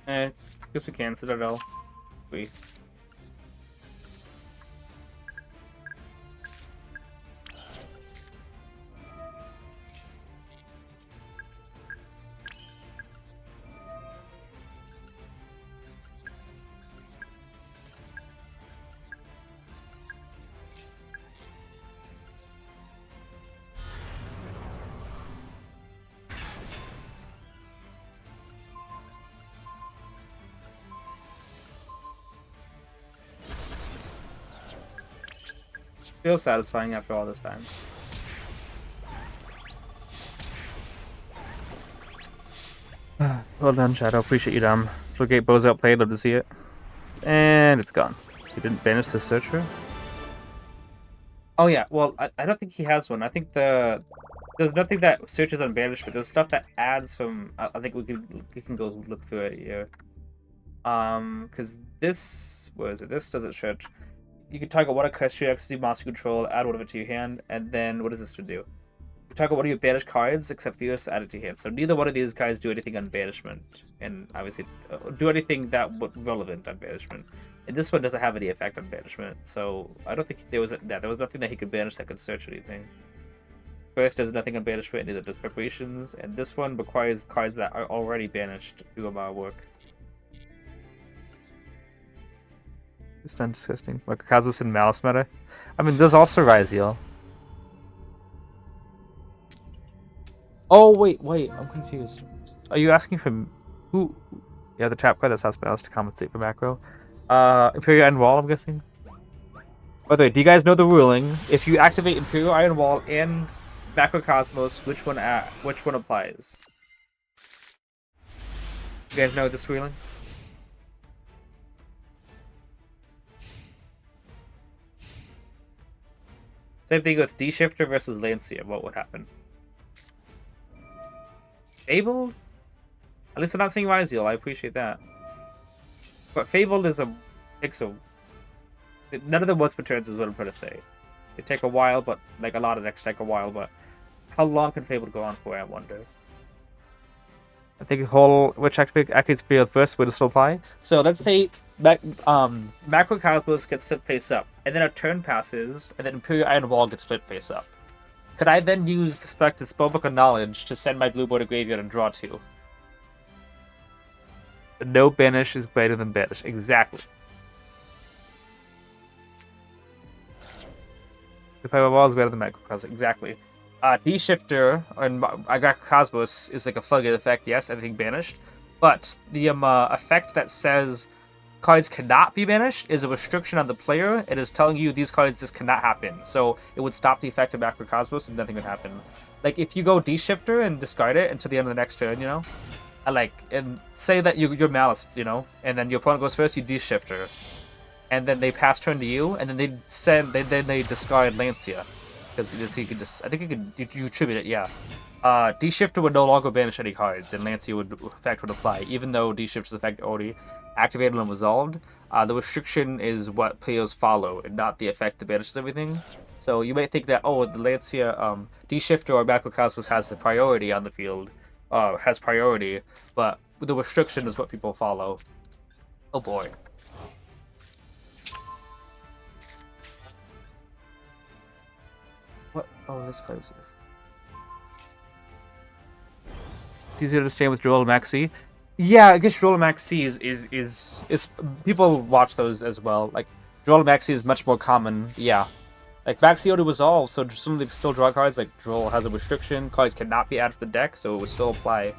Guess we can, Citadel. We. Feels satisfying after all this time. Well done, Shadow. Appreciate you, Dom. Gate Bo's outplayed. Love to see it. And it's gone. So he didn't banish the searcher. Oh yeah, well, I don't think he has one. I think there's nothing that searches on banishment. There's stuff that adds from. I think we can go look through it here. Because this, where is it? This doesn't search. You can target one equestrian XC monster control, add one of it to your hand, and then what does this to do? You target one of your banished cards, except the others, add it to your hand. So neither one of these guys do anything on banishment, and obviously do anything that was relevant on banishment. And this one doesn't have any effect on banishment, so I don't think there was nothing that he could banish that could search anything. First does nothing on banishment, neither does preparations, and this one requires cards that are already banished to do our work. It's done disgusting. Like Cosmos and Malice meta. I mean, there's also Ryziel. Oh, wait, I'm confused. Are you asking for who? Yeah, the trap card that has Malice to compensate for macro. Imperial Iron Wall, I'm guessing. By the way, do you guys know the ruling? If you activate Imperial Iron Wall and Macrocosmos, which one applies? You guys know this ruling? Same thing with D-Shifter versus Lancia. What would happen? Fabled? At least I'm not seeing Ryziel. I appreciate that. But Fabled is takes a... None of them once per turns is what I'm trying to say. They take a while, but like a lot of decks take a while, but how long can Fabled go on for, I wonder? I think which activates field first would still apply. So let's say Macrocosmos gets flipped face up, and then a turn passes, and then Imperial Iron Wall gets flipped face up. Could I then use the Spellbook of Knowledge to send my blue board to graveyard and draw 2? No banish is greater than banish. Exactly. The Power Wall is better than Macrocosmos. Exactly. D-Shifter and I got Cosmos is like a floodgate effect, yes, everything banished. But the effect that says cards cannot be banished is a restriction on the player. It is telling you these cards, this cannot happen. So it would stop the effect of Macrocosmos and nothing would happen. Like if you go D-Shifter and discard it until the end of the next turn, you know? And say that you're Malice, you know? And then your opponent goes first, you D-Shifter. And then they pass turn to you, and then they discard Lancia. Because you could just, I think you attribute it, yeah. D-Shifter would no longer banish any cards, and Lancia effect would apply, even though D-Shifter's effect already activated and resolved. The restriction is what players follow, and not the effect that banishes everything. So you might think that, oh, the Lancia, D-Shifter or Macrocosmos has the priority on the field, has priority, but the restriction is what people follow. Oh boy. What? Oh, this card is here. It's easier to understand with Duel and Maxi. Yeah, I guess Duel and Maxi is people watch those as well. Like Duel and Maxi is much more common. Yeah, like Maxi already resolved, so some of them still draw cards. Like Duel has a restriction; cards cannot be added to the deck, so it would still apply.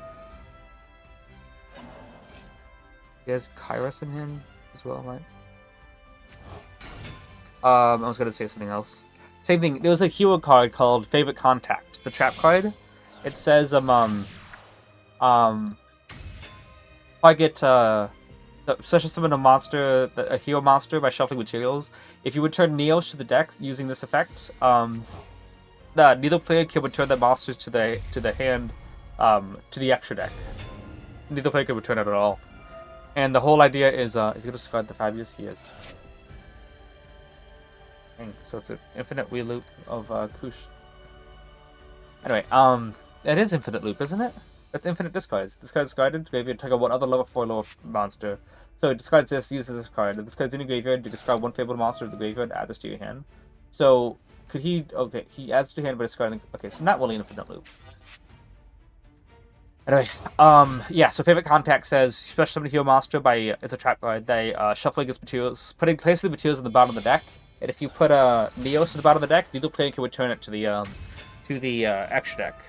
He has Kairos in him as well, right? I was gonna say something else. Same thing. There was a hero card called Favorite Contact, the trap card. It says target special summon a monster, a hero monster by shuffling materials. If you return Neos to the deck using this effect, neither player can return that monster to the hand, to the extra deck. Neither player can return it at all. And the whole idea is he's gonna discard the 5 years he is. So it's an infinite wheel loop of Kush. Anyway, it is infinite loop, isn't it? That's infinite discards. Discard discarded, graveyard, take out one other level 4 lower monster. So discard this, use this card. If this card's in your graveyard, you discard one fabled monster of the graveyard, add this to your hand. So, could he... Okay, he adds to your hand by discarding... Okay, so not really infinite loop. Anyway, yeah, so favorite contact says, special summon a hero monster by... It's a trap card. They shuffling its materials, placing the materials on the bottom of the deck. And if you put Neos at the bottom of the deck, neither player can return it to the extra deck.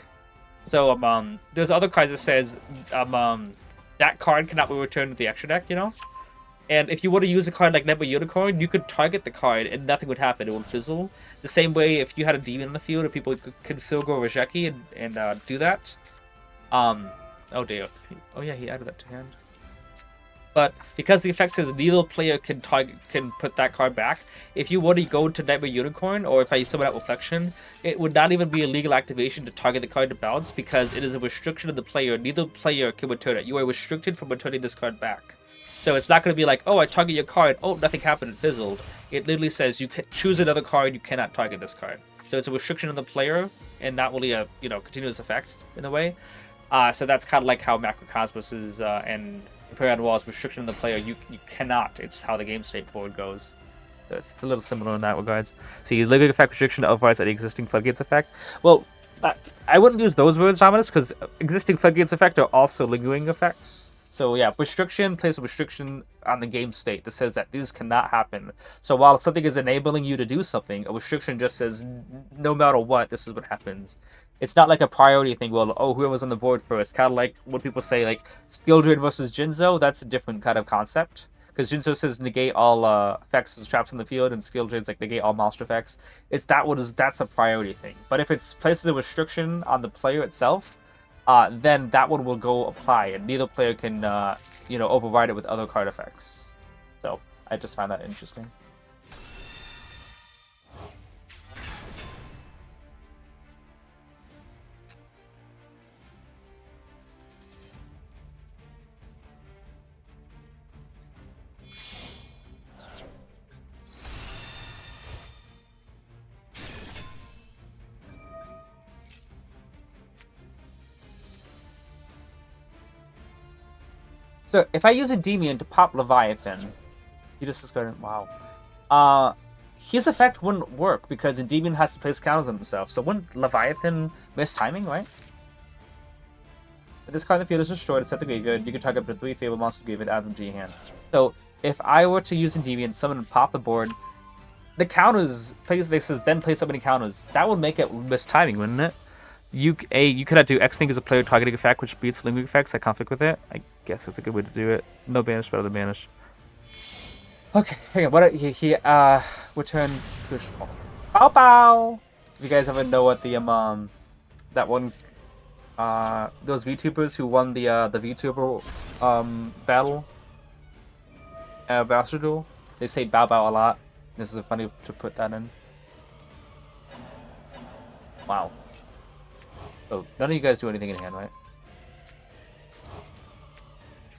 So there's other cards that says that card cannot be returned to the extra deck, you know. And if you were to use a card like Never Unicorn, you could target the card and nothing would happen. It would fizzle. The same way if you had a demon in the field, if people could still go Rejeki and do that. Oh dear. Oh yeah, he added that to hand. But because the effect says neither player can put that card back, if you were to go to Nightmare Unicorn, or if I summon out Reflection, it would not even be a legal activation to target the card to bounce, because it is a restriction of the player. Neither player can return it. You are restricted from returning this card back. So it's not going to be like, oh, I target your card, oh, nothing happened, it fizzled. It literally says you can choose another card, you cannot target this card. So it's a restriction of the player, and not really a, continuous effect, in a way. So that's kind of like how Macrocosmos is, and Imperial Wall's restriction of the player. You cannot. It's how the game state board goes. So it's a little similar in that regards. See, lingering effect restriction overrides the existing floodgates effect. Well, I wouldn't use those words, Dominus, because existing floodgates effect are also lingering effects. So yeah, restriction places a restriction on the game state that says that these cannot happen. So while something is enabling you to do something, a restriction just says no matter what, this is what happens. It's not like a priority thing. Well, oh, whoever's on the board first. Kind of like what people say, like Skildred versus Jinzo. That's a different kind of concept. Because Jinzo says negate all effects and traps in the field, and Skildred's like negate all monster effects. That's a priority thing. But if it's places a restriction on the player itself, then that one will go apply, and neither player can override it with other card effects. So I just find that interesting. So if I use Endymion to pop Leviathan, he just discarded. Wow. His effect wouldn't work because Endymion has to place counters on himself. So wouldn't Leviathan miss timing, right? If this card in the field is destroyed, it's at the graveyard. You can target up to 3 Fable monsters graveyard, add them to your hand. So if I were to use Endymion, summon and pop the board, the counters then place so many counters. That would make it miss timing, wouldn't it? You could do X thing as a player targeting effect, which beats lingering effects that conflict with it. I guess that's a good way to do it. No banish, better than banish. Okay, hang on. What he return push Bow Bow. If you guys ever know what the that one those VTubers who won the VTuber battle Bastard Duel, they say Bow Bow a lot. This is funny to put that in. Wow. Oh, none of you guys do anything in hand, right?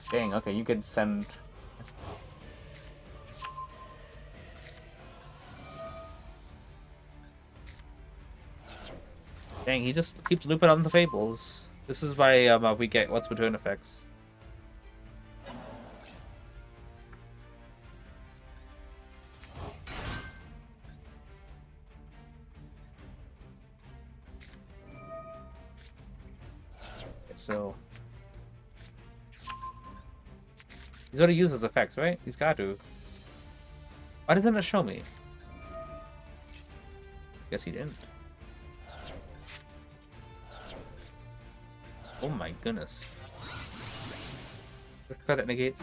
Dang, okay, you could send... Dang, he just keeps looping on the Fables. This is why we get what's return effects. So he's already used those effects, right? He's got to. Why doesn't it show me? Guess he didn't. Oh my goodness. The card that negates.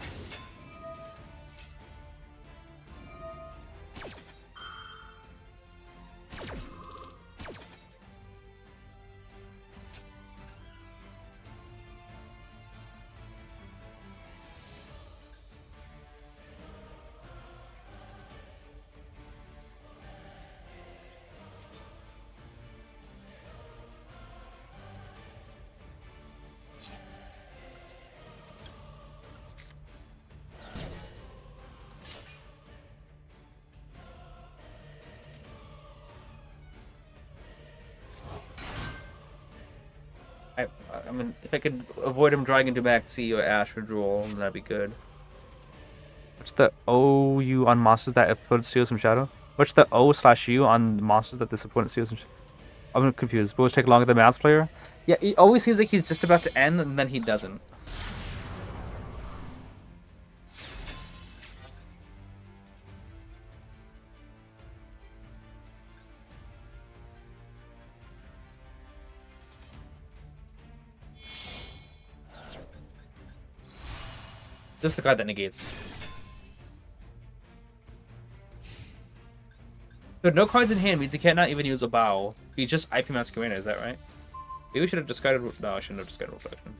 I mean, if I could avoid him drawing into Maxi or Ash or Duel, then that'd be good. What's the OU on monsters that opponent steals from Shadow? What's the O/U on monsters that this opponent steals from Shadow? I'm confused. Will it take longer than Mass Player? Yeah, it always seems like he's just about to end, and then he doesn't. This is the card that negates. So no cards in hand means he cannot even use a bow. He just IP Masquerade, is that right? Maybe we should have discarded... No, I shouldn't have discarded Reflection.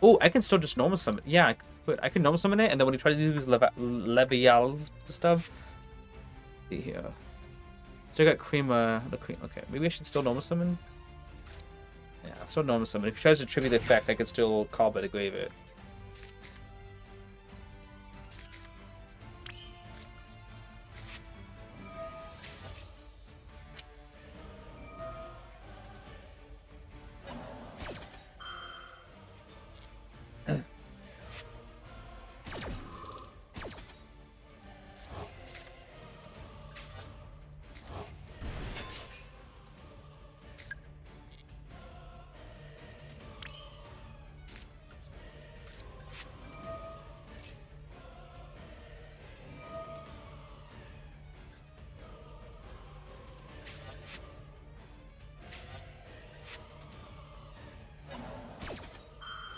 Oh, I can still just normal summon. Yeah, I can normal summon it, and then when he tries to use Levial's stuff... Let's see here. Still got the Cream. Okay, maybe I should still normal summon? Yeah, still normal summon. If he tries to tribute the effect, I could still call by the grave it.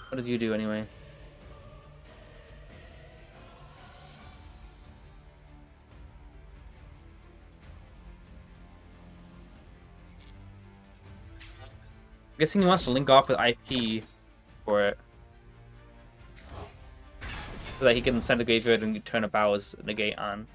What did you do anyway? I'm guessing he wants to link off with IP for it. So that he can send a graveyard and turn a Bow's negate on.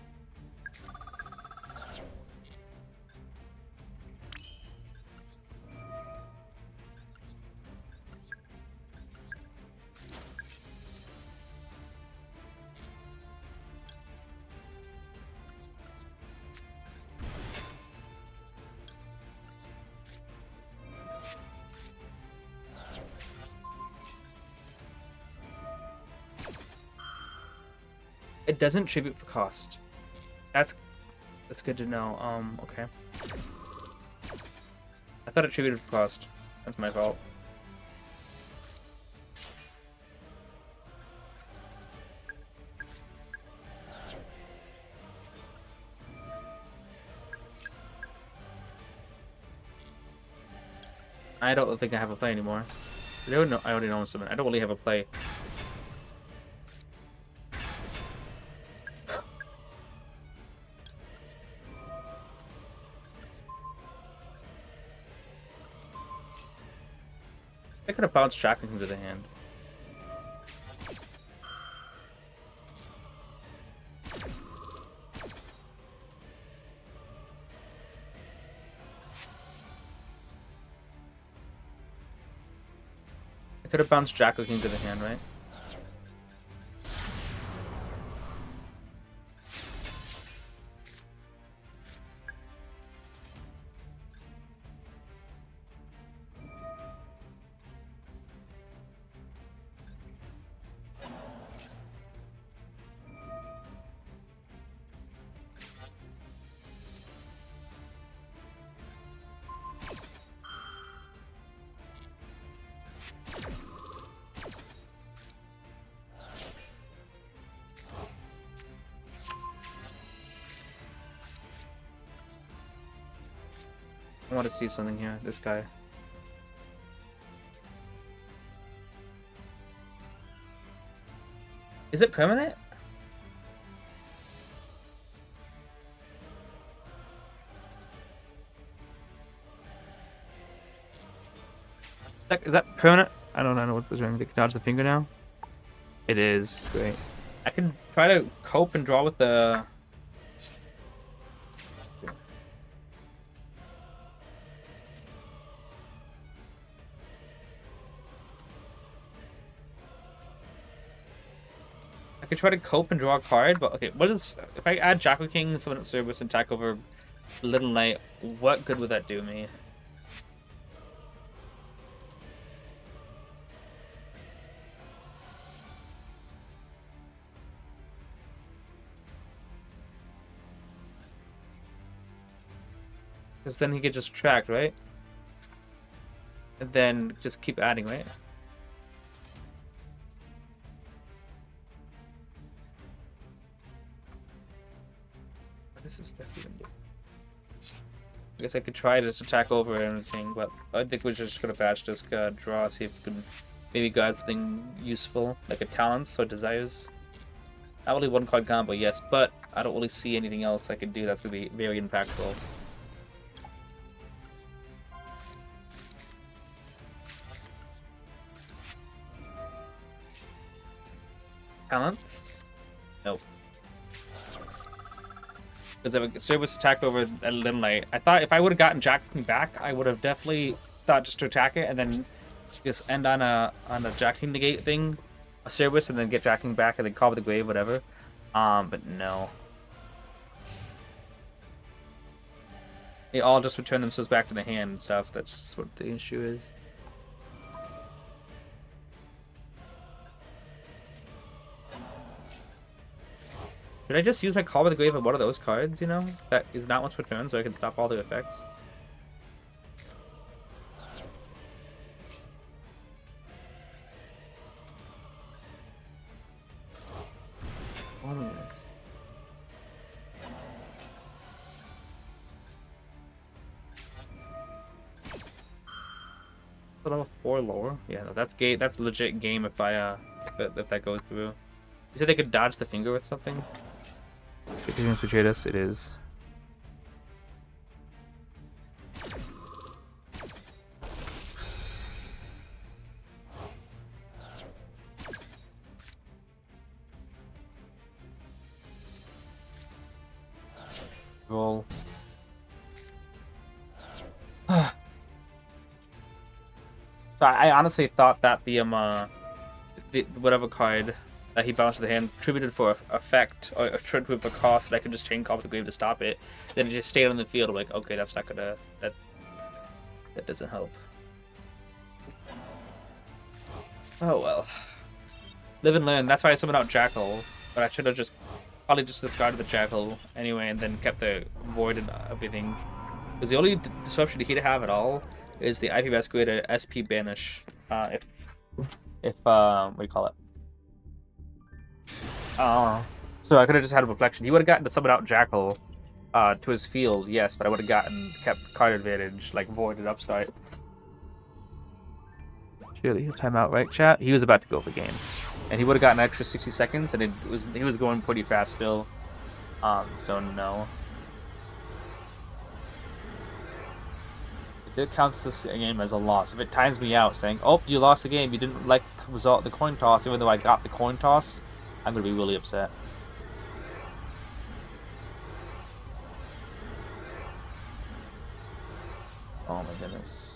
It doesn't tribute for cost. That's good to know. Okay. I thought it tributed for cost. That's my fault. I don't think I have a play anymore. I already know something. I don't really have a play. I could have bounced Jackal into the hand. I could have bounced Jackal into the hand, right? I want to see something here. This guy. Is it permanent? Is that permanent? I don't know what was wrong. Dodge the finger now. It is great. I can try to cope and draw with the. I could try to cope and draw a card, but okay, what is if I add Jackal King, summon at service, and attack over Little Knight? What good would that do me? Because then he could just track, right? And then just keep adding, right? What does this stuff even do? I guess I could try to just attack over and everything, but I think we're just gonna patch this draw, see if we can maybe got something useful, like a talents or desires. Not only one card combo, yes, but I don't really see anything else I could do that's gonna be very impactful. Talents? Nope. Because of a service attack over a Limelight. I thought if I would have gotten jacking back, I would have definitely thought just to attack it and then just end on a jacking negate thing, a service, and then get jacking back and then call with the grave, whatever. But no. They all just return themselves back to the hand and stuff. That's just what the issue is. Should I just use my Call by the Grave on one of those cards, you know? That is not once per turn, so I can stop all the effects. Level 4 lower? Yeah, no, that's legit game if I if that goes through. You said they could dodge the finger with something? It is. Roll. So I honestly thought that the whatever card that he bounced to the hand tributed for effect or tributed for cost that I could just chain Call with the Grave to stop it. Then it just stayed on the field. I'm like, okay, that's not gonna that doesn't help. Oh well. Live and learn. That's why I summoned out Jackal, but I should have probably just discarded the Jackal anyway and then kept the Void and everything. Because the only disruption he'd have at all is the IP Masquerader SP Banish. If what do you call it? So I could have just had a reflection. He would have gotten to summon out Jackal to his field, yes, but I would have kept card advantage, like Void and Upstart. Surely his timeout, right, chat? He was about to go for game. And he would have gotten an extra 60 seconds, and he was going pretty fast still. So no. It counts this game as a loss. If it times me out saying, oh, you lost the game, you didn't like the result of the coin toss, even though I got the coin toss, I'm going to be really upset. Oh my goodness.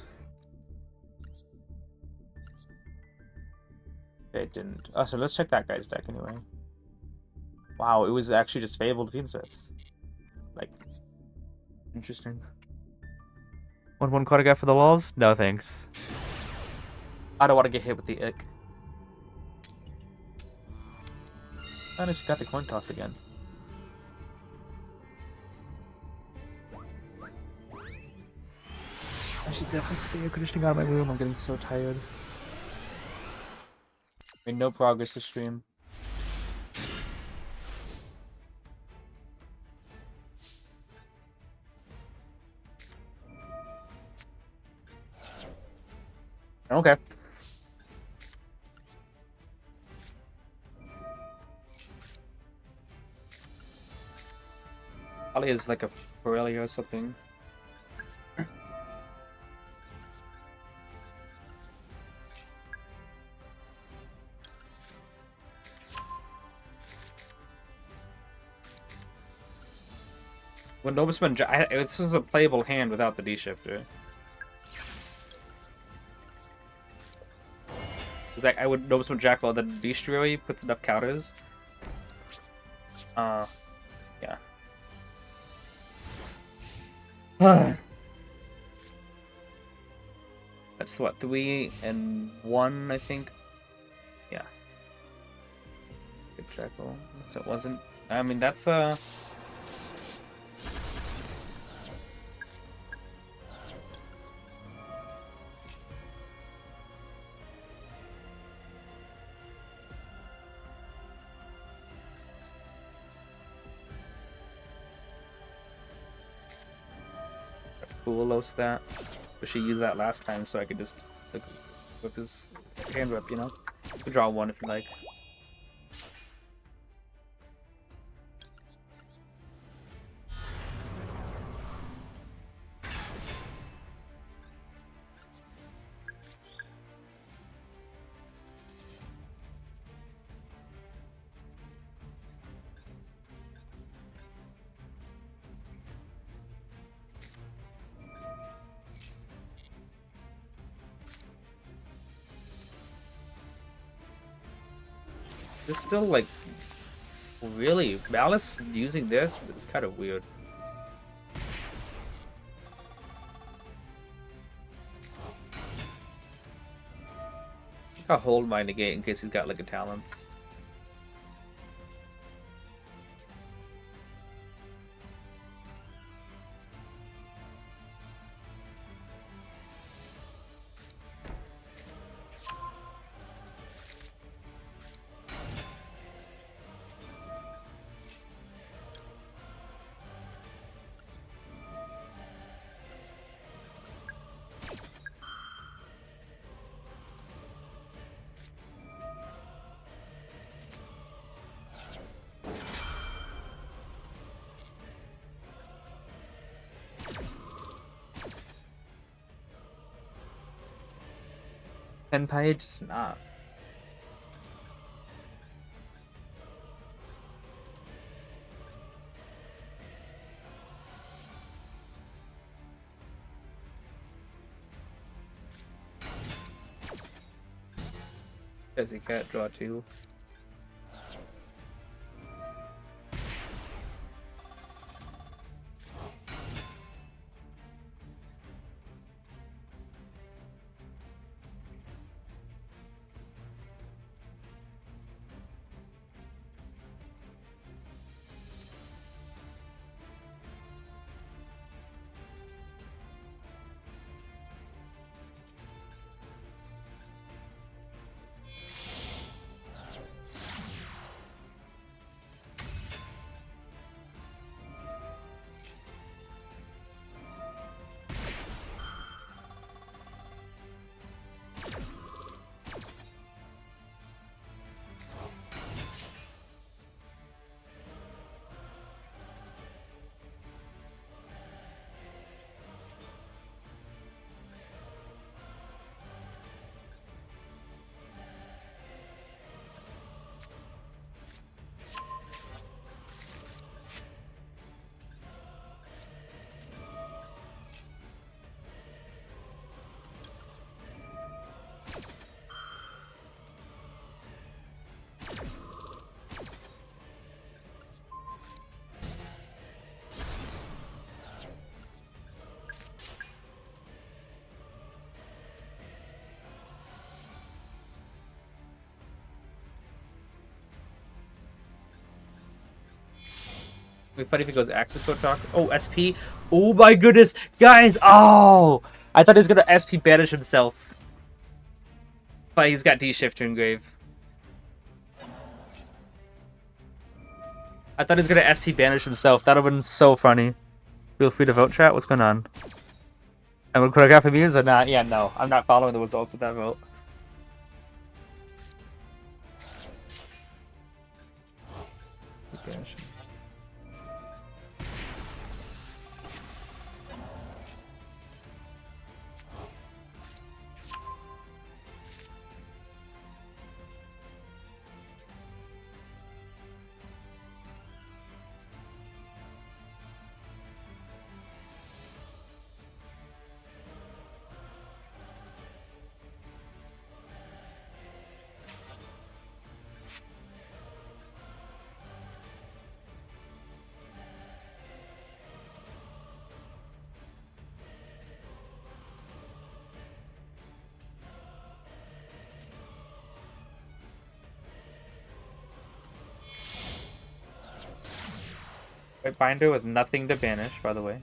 It didn't. Oh, so let's check that guy's deck anyway. Wow, it was actually just Fabled Fiendsmith. Like, interesting. 1/1 card guy for the walls? No thanks. I don't want to get hit with the ick. I just got the coin toss again. I should definitely put the air conditioning out of my room. I'm getting so tired. Made no progress this stream. Okay. Probably is like a Borrelia or something. When Nobisman, this is a playable hand without the D-shifter. Like I would Nobisman Jackal, then Bestiary puts enough counters. Yeah. That's what, 3 and 1, I think. Yeah. Good Jackal. So it wasn't. I mean, that's Cool, lost that. But she used that last time, so I could just like, whip his hand whip, you know? You can draw one if you like. This still like really Malice using this is kind of weird. I'll hold my negate in case he's got like a talents. Page is not. Because he can't draw two. It'd be funny if he goes Axis Talk. Oh, SP. Oh my goodness. Guys, oh! I thought he was gonna SP banish himself. But he's got D-Shifter Engrave. I thought he was gonna SP banish himself. That would have been so funny. Feel free to vote, chat. What's going on? And would choreograph views or not? Yeah, no. I'm not following the results of that vote. Banish. White Binder with nothing to banish, by the way.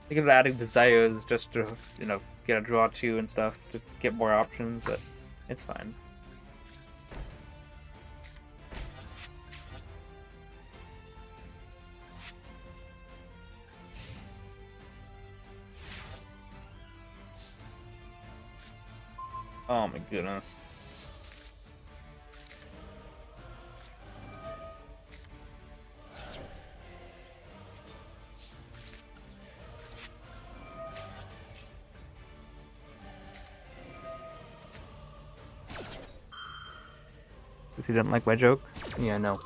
Thinking of adding desires just to, get a draw 2 and stuff to get more options, but it's fine. Oh my goodness. If you didn't like my joke? Yeah, no.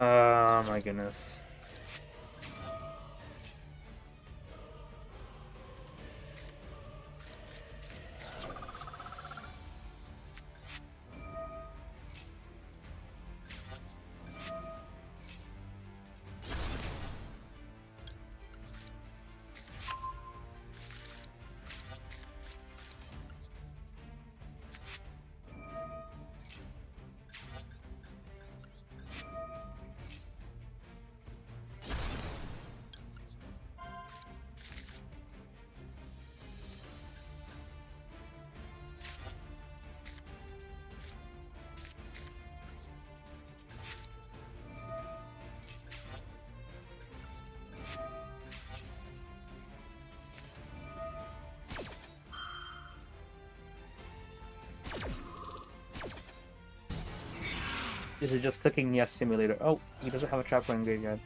Oh my goodness. Is it just clicking yes simulator? Oh, he doesn't have a trap line graveyard.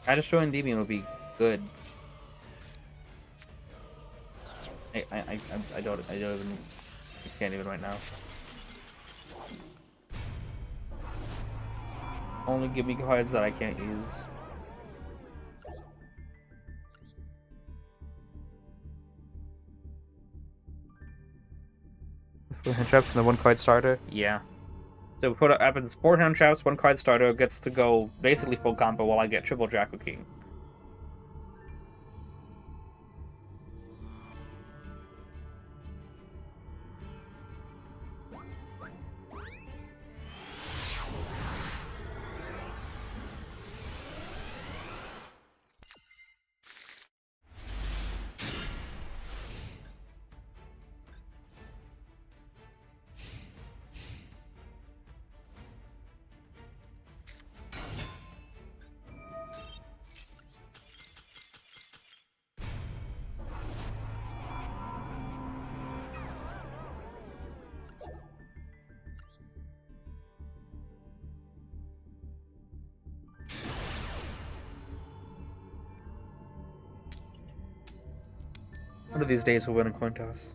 I just joined Endymion will be good. I don't even, I can't even right now. Only give me cards that I can't use. Four hand traps and the one card starter? Yeah. So we put up happens 4 hand traps, 1 card starter gets to go basically full combo while I get triple Draco King. One of these days we'll win a coin toss.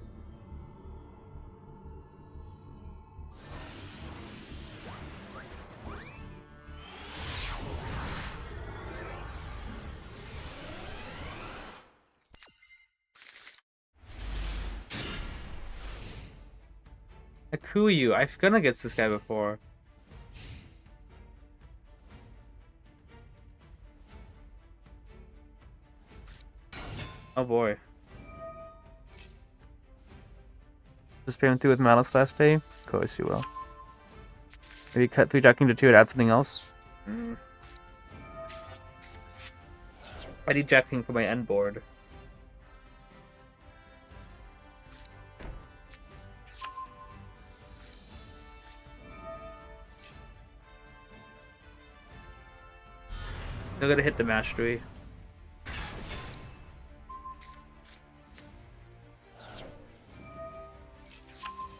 Akuyu, I've gone against this guy before. Oh boy. Just paying through with Malice last day? Of course you will. Maybe cut 3 Jacking to 2 and add something else? I need Jacking for my end board. They're gonna hit the mastery.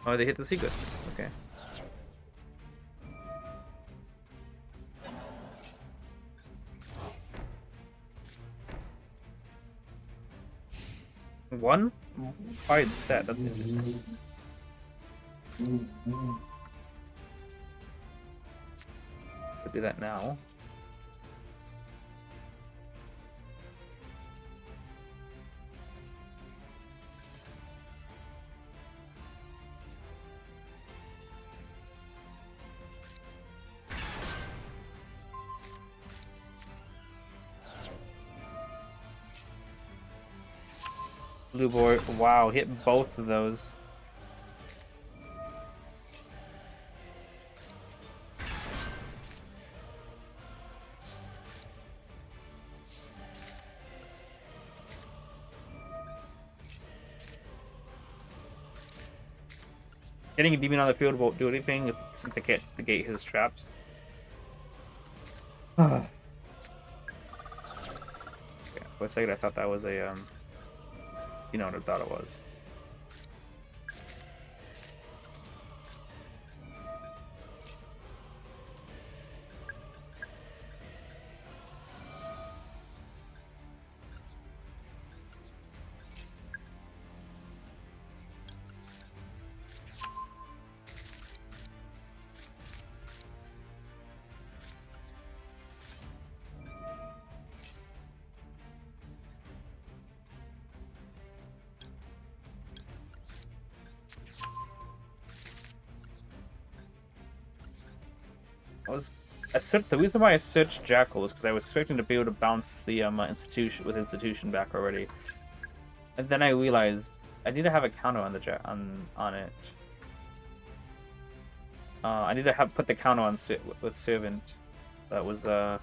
Oh, they hit the secrets. Okay. One? Alright, set. That's interesting. Could do that now. Blue boy, wow, hit both of those. Getting a demon on the field won't do anything since they can't negate his traps. Yeah, for a second I thought that was a you know what I thought it was. The reason why I searched Jackal was because I was expecting to be able to bounce the institution back already, and then I realized I need to have a counter on the on it. I need to put the counter on with servant. That was yeah.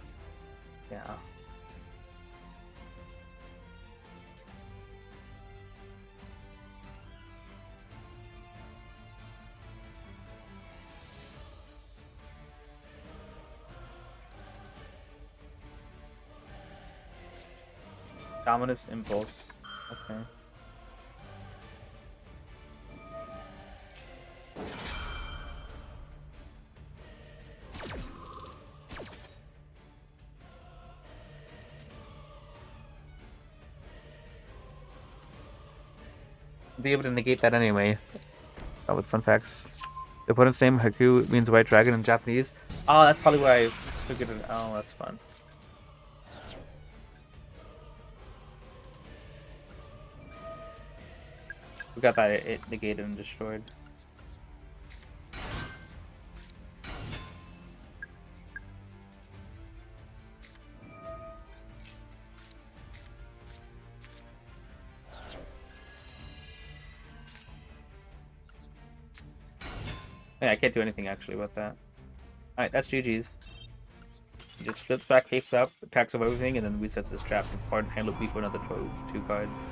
Dominus Impulse. Okay. Be able to negate that anyway. With fun facts. The opponent's name, Haku, means white dragon in Japanese. Oh, that's probably why I figured it. Oh, that's fun. We got that it negated and destroyed. Yeah, I can't do anything actually with that. Alright, that's GG's. He just flips back face up, attacks of everything, and then resets this trap with Pardon Handle B for another two cards.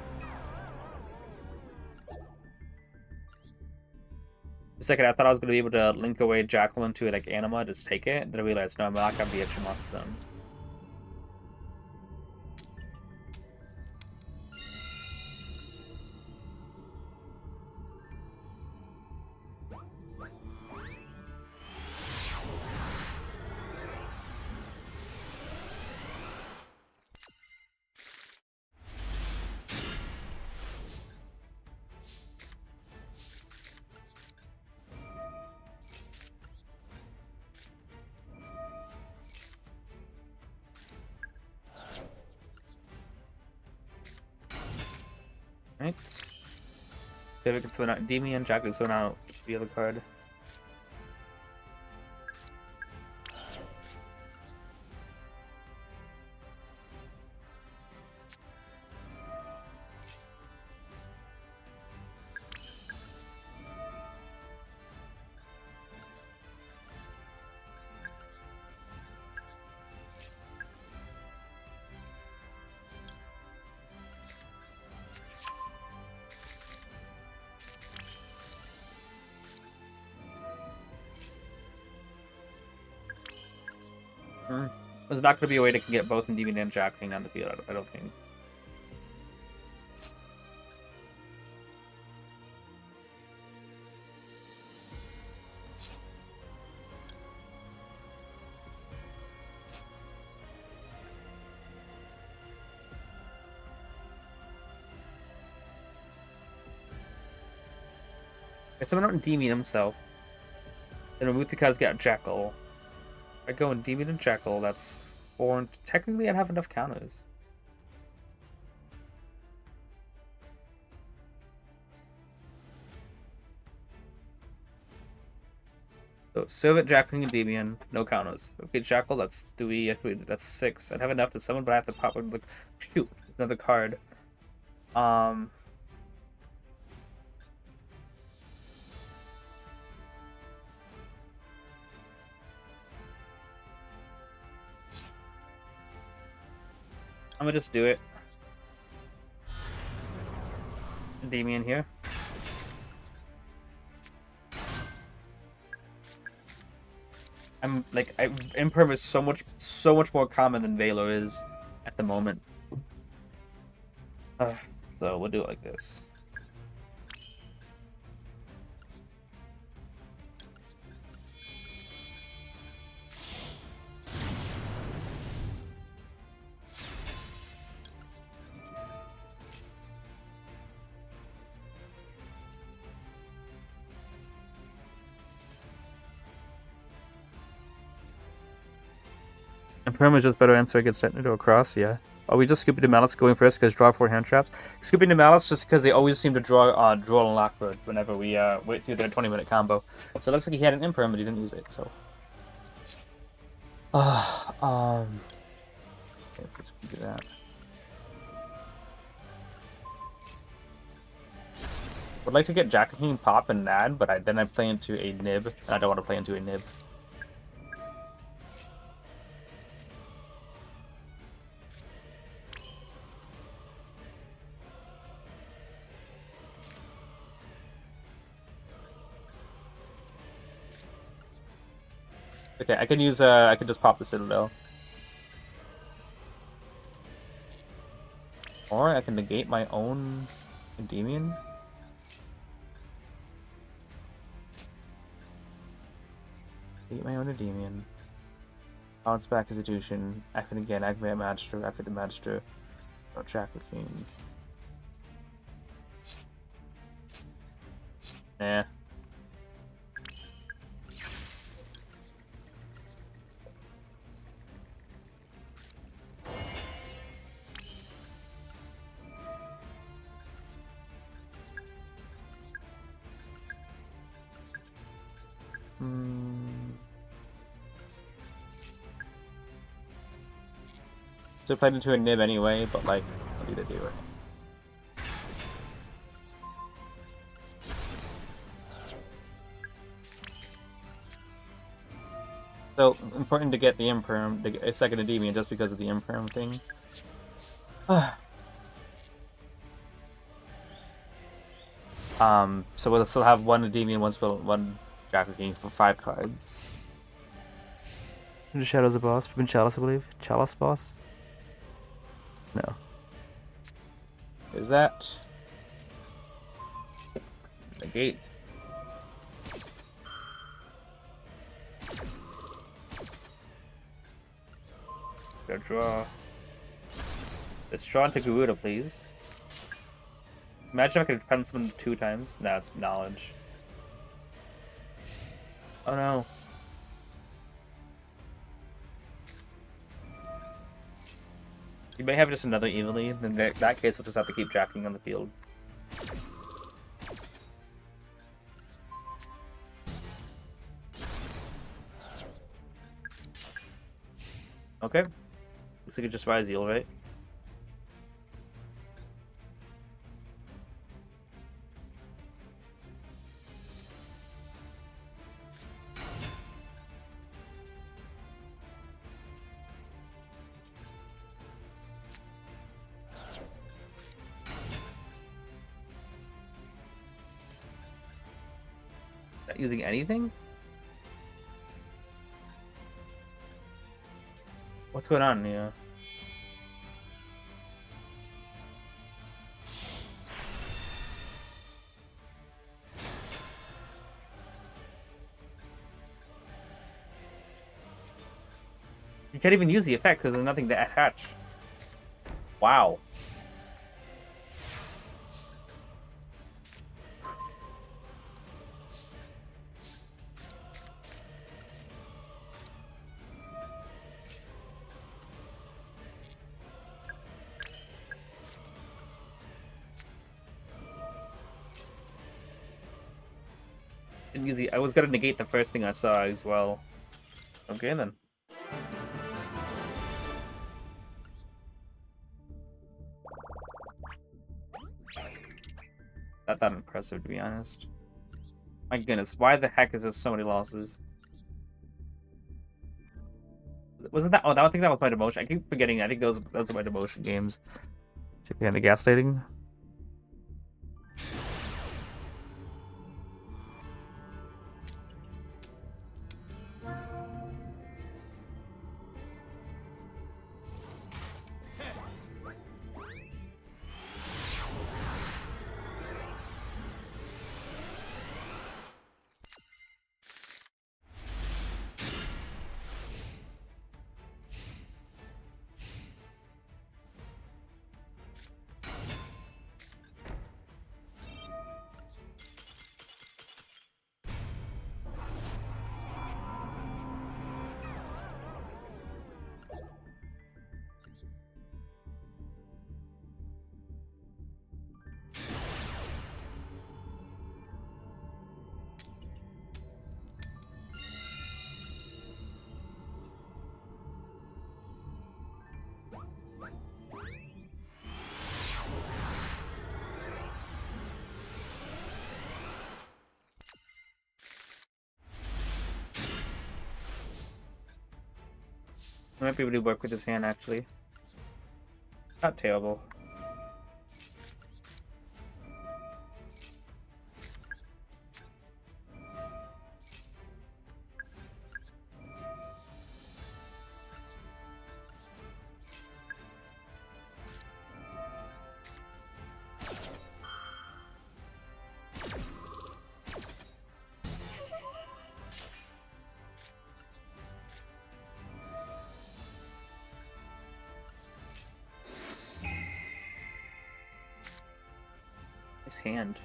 The second I thought I was going to be able to link away Jackal into like Anima, just take it, then I realized no, I'm not going to be extra monster zone. Right. See if we can summon out Endymion, Jack can summon out the other card. There's not going to be a way to get both Endymion and Jackling on the field, I don't think. I summon out Endymion himself. Then remove the cards, get Jackal. I go Endymion and Jackal, that's 4. And technically, I'd have enough counters. So, Servant, Jackal, Endymion, no counters. Okay, Jackal, that's 3. That's 6. I'd have enough to summon, but I have to pop like, shoot, another card. I'm gonna just do it. Endymion here. I'm like, Imperm is so much more common than Valor is at the moment. So we'll do it like this. Imperm is just better answer against Techno across, yeah. Are we just scooping the Malice going first because draw 4 hand traps? Scooping the Malice just because they always seem to draw Duel and Lockbird whenever we wait through their 20-minute combo. So it looks like he had an Imperm, but he didn't use it, so. Okay, let's do that. Would like to get Jack King pop and Nad, but then I play into a Nib, and I don't want to play into a Nib. Okay, I can use I can just pop the Citadel. Or I can negate my own Endymion. Negate my own Endymion. Bounce back Institution. Activate again, activate Magister, activate the Magister. Or Jackal King. Nah. So I played into a Nib anyway, but like, I'll do the do it. So, important to get the Imperm, a second Endymion just because of the Imperm thing. So we'll still have one Endymion, one Jackal King for 5 cards. The Shadow's a boss. Forbidden Chalice, I believe. Chalice boss? No. There's that. Negate. Go draw. Let's draw into Garuda, please. Imagine if I could pen someone 2 times. Nah, it's knowledge. Oh no. You may have just another evilly. In that case, I'll just have to keep jacking on the field. Okay. Looks like it just buys Eel, right? Not using anything? What's going on here? You can't even use the effect because there's nothing to attach. Wow. I was gonna negate the first thing I saw as well. Okay then. Not that impressive, to be honest. My goodness, why the heck is there so many losses? Wasn't that? Oh, I think that was my demotion. I keep forgetting. I think those are my demotion games. Checking on the gas lighting. I might be able to work with his hand, actually. Not terrible. His hand.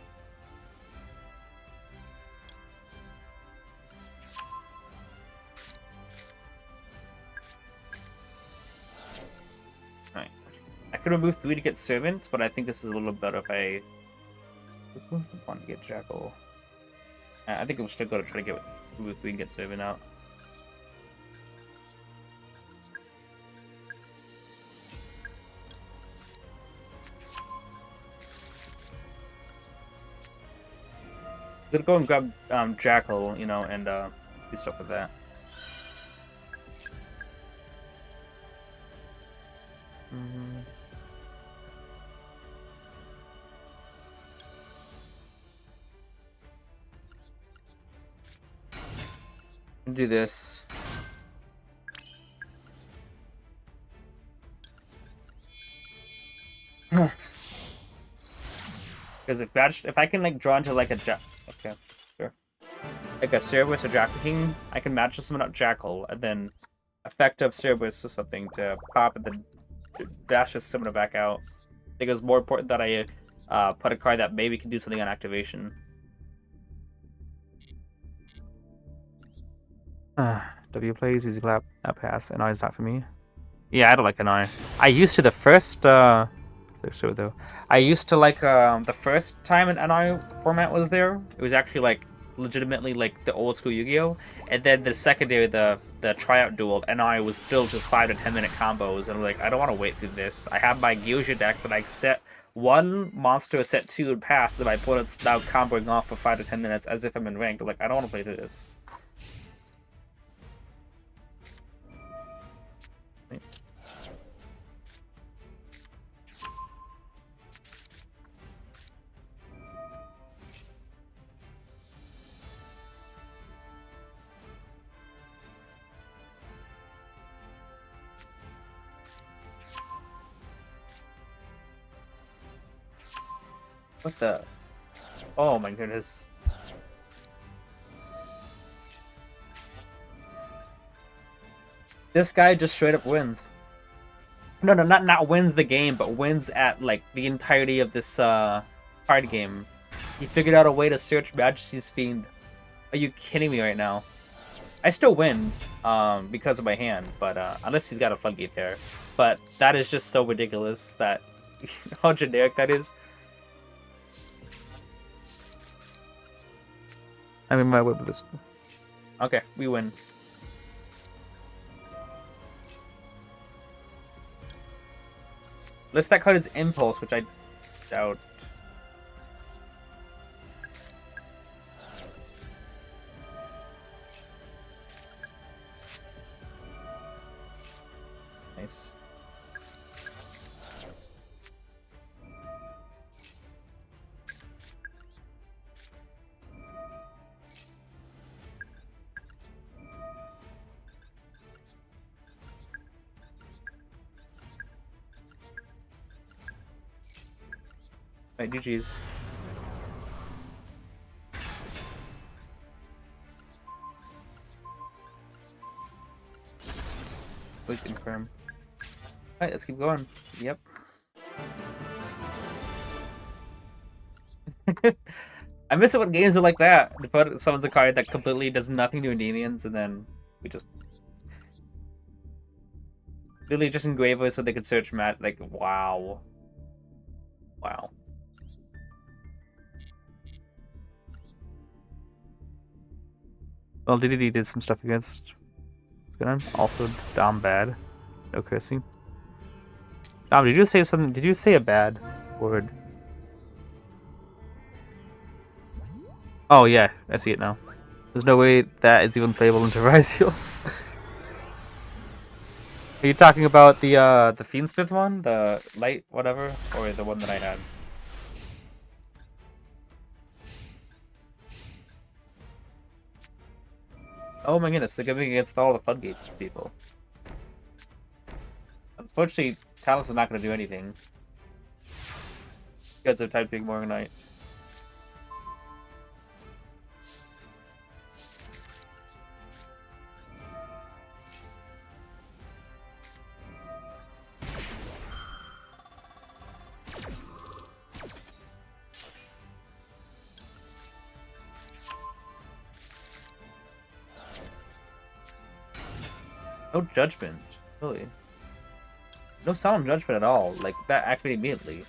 Alright. I could remove 3 to get Servant, but I think this is a little better if I want to get Jackal. I think we'll still go to try to get remove 3 and get Servant out. I'm gonna go and grab Jackal, you know, and do stuff with that. Do this. Because if I can like draw into like a okay, sure, like a Cerberus or Jackal King, I can match summon up Jackal and then effective Cerberus or something to pop and then dash this summon it back out. I think it's more important that I put a card that maybe can do something on activation. W plays, easy clap, that pass. An eye is not for me. Yeah, I don't like an eye. I used to the first though. I used to like the first time an NI format was there. It was actually like legitimately like the old school Yu-Gi-Oh! And then the secondary, the tryout duel, NI was still just 5 to 10 minute combos, and I'm like, I don't want to wait through this. I have my Yugioh deck that I set one monster, set 2 and pass, then my opponent's now comboing off for 5 to 10 minutes as if I'm in ranked. I'm like, I don't want to play through this. What the? Oh my goodness. This guy just straight up wins. No, not wins the game, but wins at like the entirety of this card game. He figured out a way to search Majesty's Fiend. Are you kidding me right now? I still win because of my hand, but unless he's got a floodgate there. But that is just so ridiculous that how generic that is. I'm in my way with this. Okay, we win. Unless that card is Impulse, which I doubt. Nice. Alright, GG's. Please confirm. Alright, let's keep going. Yep. I miss it when games are like that. To put someone's a card that completely does nothing to Endymions, and then we just literally just engrave it so they could search Matt. Like, wow. Wow. Well, DDD did some stuff against Gunnan. Also, Dom bad. No cursing. Dom, did you say something? Did you say a bad word? Oh yeah, I see it now. There's no way that is even playable in Terrazio. Are you talking about the Fiendsmith one, the light whatever, or the one that I had? Oh my goodness, they're going against all the floodgates people. Unfortunately, Talus is not going to do anything. Because of typing Morganite. No judgment, really. No solemn judgment at all. Like that activated immediately.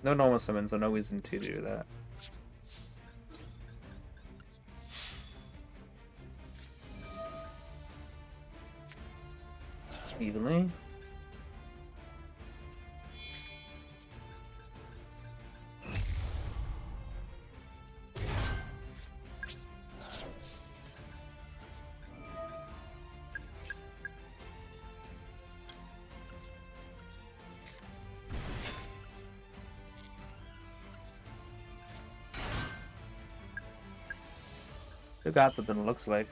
No normal summons, so no reason to do that. Evenly. Who got something it looks like?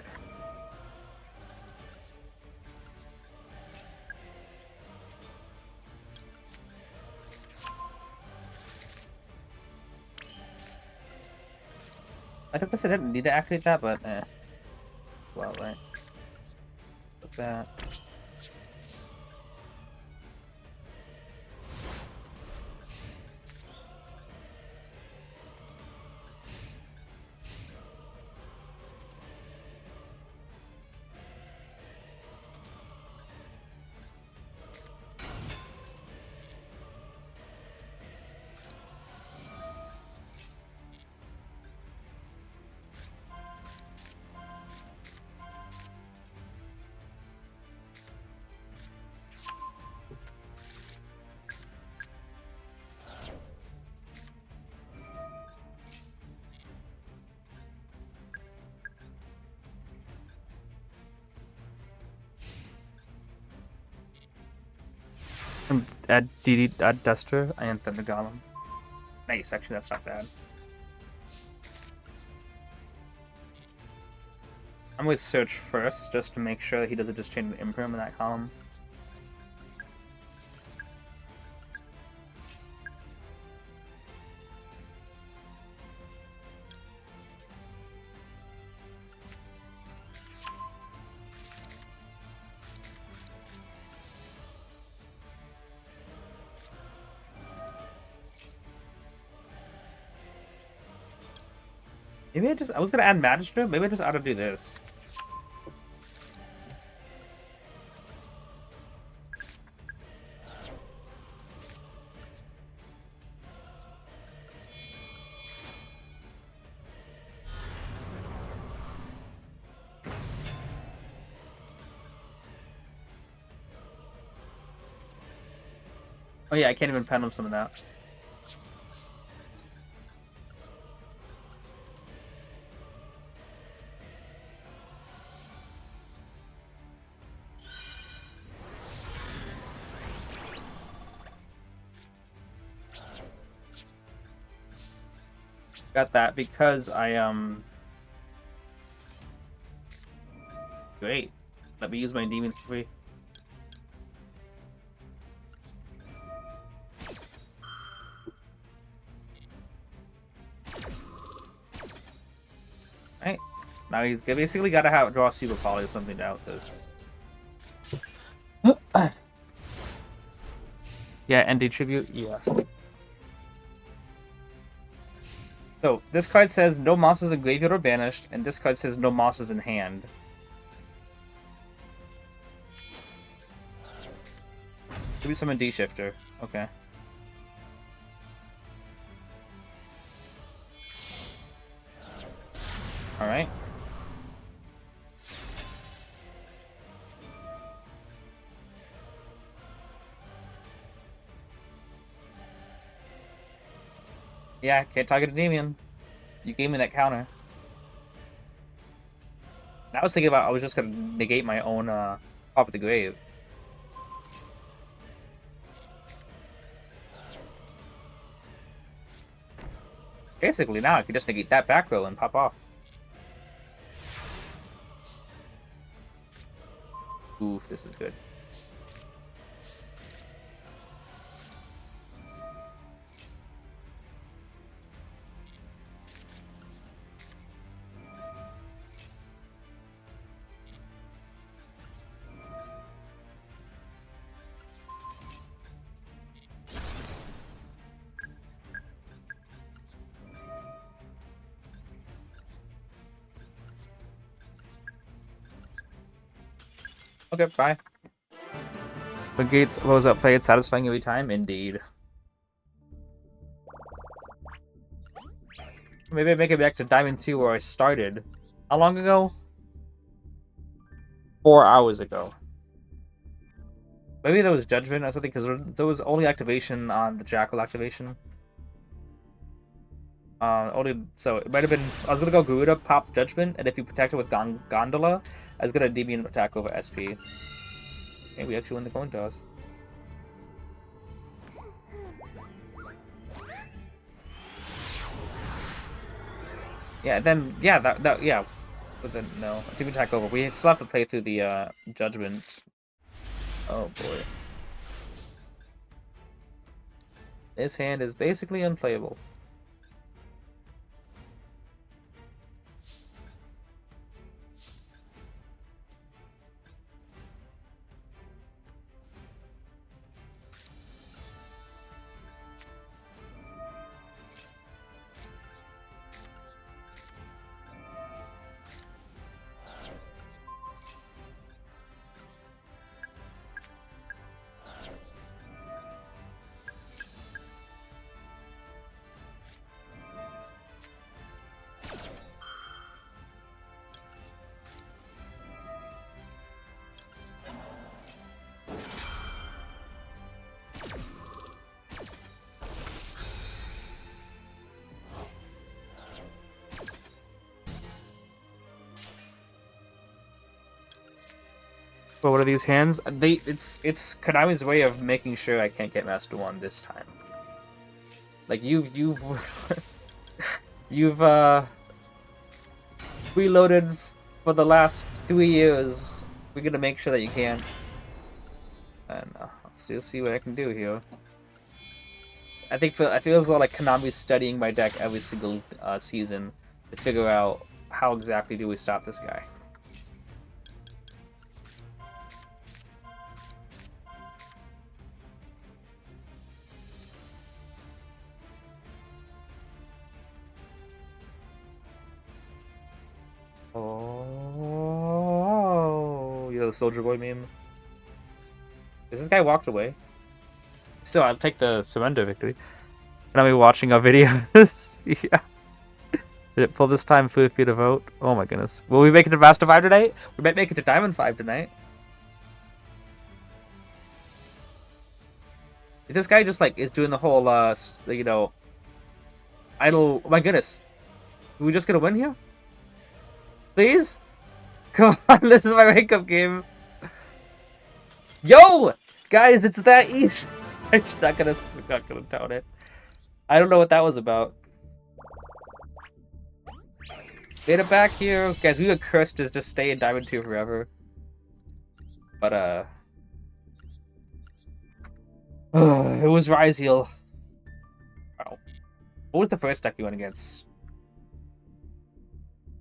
I guess I didn't need to activate that, but it's well, right? Look at that. Add DD, add Duster, and Thunder Golem. Nice, actually, that's not bad. I'm going to search first, just to make sure that he doesn't just change the Imperm in that column. Maybe I was gonna add Magistrate. Maybe I just ought to do this. Oh yeah, I can't even pen him some of that. Got that because Great. Let me use my demons for free. Alright. Now he's basically gotta draw Super Poly or something to out this. Yeah, ND Tribute, yeah. So, this card says no monsters in graveyard or banished, and this card says no monsters in hand. Maybe summon D-Shifter. Okay. Alright. Yeah, can't target Endymion. You gave me that counter. I was thinking about I was just gonna negate my own Top of the Grave. Basically, now I can just negate that back row and pop off. Oof, this is good. Okay, bye. The gates rose up, play it satisfying every time? Indeed. Maybe I make it back to Diamond 2 where I started. How long ago? 4 hours ago. Maybe there was Judgment or something, because there was only activation on the Jackal activation. So it might have been. I was gonna go Garuda, pop Judgment, and if you protect it with Gondola, I was gonna Endymion attack over SP. Okay, we actually win the coin toss. Yeah, then yeah. But then no, Endymion attack over. We still have to play through the Judgment. Oh boy. This hand is basically unplayable. But what are these hands? It's Konami's way of making sure I can't get Master 1 this time. Like you've you've reloaded for the last 3 years. We're gonna make sure that you can't. And let's see what I can do here. I feel as though like Konami's studying my deck every single season to figure out how exactly do we stop this guy. the Soldier Boy meme. This guy walked away. So I'll take the surrender victory. And I'll be watching our videos. Yeah. Did it pull this time for you to vote? Oh my goodness. Will we make it to Master 5 tonight? We might make it to Diamond 5 tonight. This guy just like is doing the whole you know, idle. Oh my goodness. Are we just gonna win here? Please? Come on, this is my rank up game. Yo! Guys, it's that easy. I'm not gonna doubt it. I don't know what that was about. Get it back here. Guys, we got cursed to just stay in Diamond 2 forever. But, it was Ryzeal. Wow. What was the first deck we went against?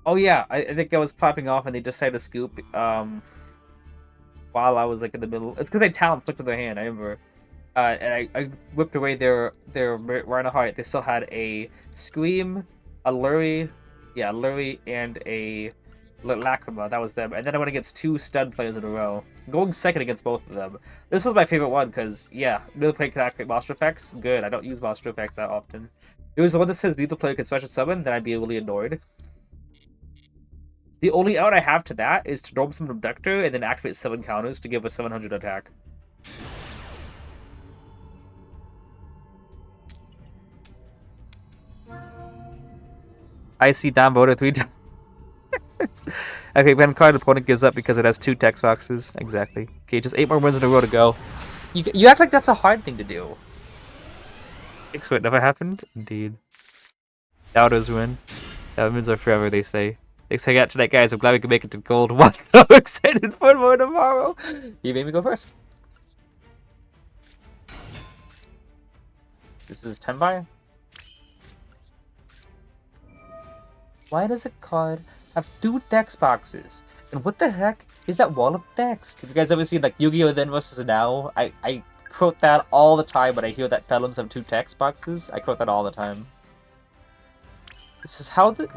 Oh yeah, I think I was popping off and they decided to scoop, while I was, like, in the middle. It's because they talent flicked with their hand, I remember. And I whipped away their Rhino Heart. They still had a Scream, a Lurie, and a Lacrima. That was them. And then I went against 2 stud players in a row. Going second against both of them. This was my favorite one because, yeah, another player can activate monster effects. Good, I don't use monster effects that often. It was the one that says neither player can special summon, then I'd be really annoyed. The only out I have to that is to norm summon Abductor and then activate 7 counters to give a 700 attack. I see Dom voted 3 times. Okay, when card opponent gives up because it has 2 text boxes. Exactly. Okay, just 8 more wins in a row to go. You act like that's a hard thing to do. X-Wit never happened? Indeed. Doubters win. Diamonds are forever, they say. Thanks for hanging out tonight, guys. I'm glad we can make it to gold 1. I'm excited for more tomorrow. You made me go first. This is 10 by. Why does a card have 2 text boxes? And what the heck is that wall of text? Have you guys ever seen like Yu-Gi-Oh! Then versus Now? I quote that all the time when I hear that Pelhams have 2 text boxes. I quote that all the time. This is how the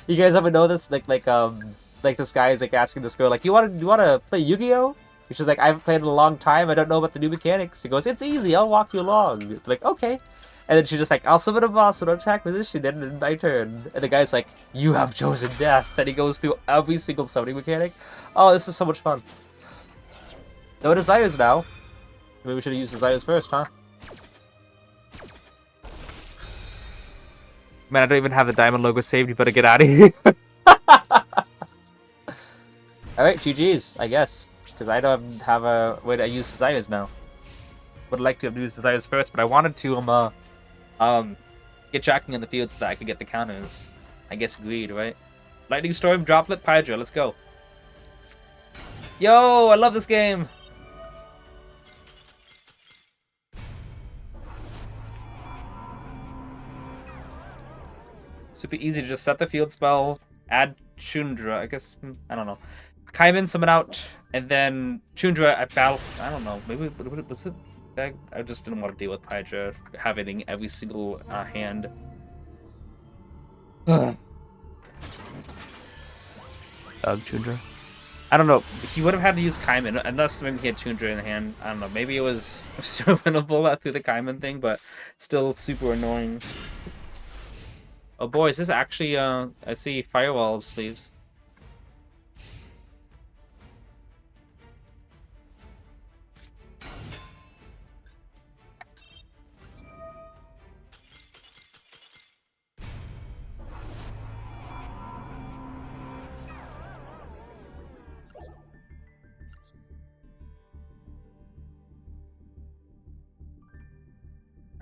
you guys ever know this? Like this guy is like asking this girl like you wanna play Yu-Gi-Oh? She's like, I haven't played in a long time, I don't know about the new mechanics. He goes, it's easy, I'll walk you along. It's like, okay. And then she's just like, I'll summon a boss with attack position, then in my turn. And the guy's like, you have chosen death. And he goes through every single summoning mechanic. Oh, this is so much fun. No desires now. Maybe we should have used desires first, huh? Man, I don't even have the diamond logo saved. You better get out of here. Alright, GG's, I guess. Because I don't have a way to use desires now. Would like to have used desires first, but I wanted to get tracking in the field so that I could get the counters. I guess agreed, right? Lightning Storm, Droplet, Hydra, let's go. Yo, I love this game! Super easy to just set the field spell, add Chundra, I guess, I don't know. Kaiman, summon out, and then Chundra at battle, I don't know, maybe, was it? I just didn't want to deal with Hydra having every single hand. Chundra. I don't know. He would have had to use Kaiman, unless maybe he had Chundra in hand. I don't know. Maybe it was still winnable through the Kaiman thing, but still super annoying. Oh boy, is this actually, I see Firewall sleeves.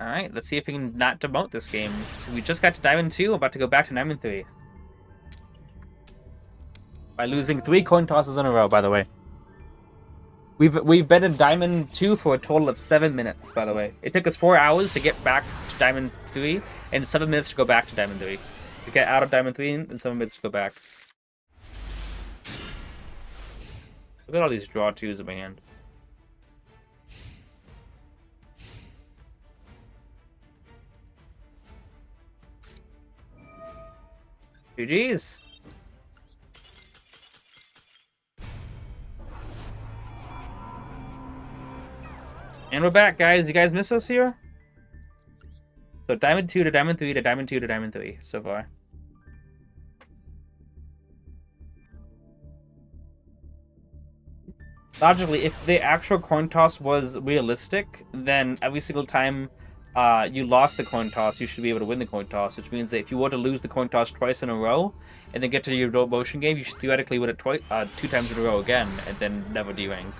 Alright, let's see if we can not demote this game. So we just got to Diamond 2, about to go back to Diamond 3. By losing 3 coin tosses in a row, by the way. We've been in Diamond 2 for a total of 7 minutes, by the way. It took us 4 hours to get back to Diamond 3, and 7 minutes to go back to Diamond 3. To get out of Diamond 3, and 7 minutes to go back. Look at all these draw 2s in my hand. GG's. And we're back, guys. You guys miss us here? So Diamond 2 to Diamond 3 to Diamond 2 to Diamond 3 so far. Logically, if the actual coin toss was realistic, then every single time you lost the coin toss, you should be able to win the coin toss, which means that if you were to lose the coin toss twice in a row, and then get to your motion game, you should theoretically win it twice, 2 times in a row again, and then never derank.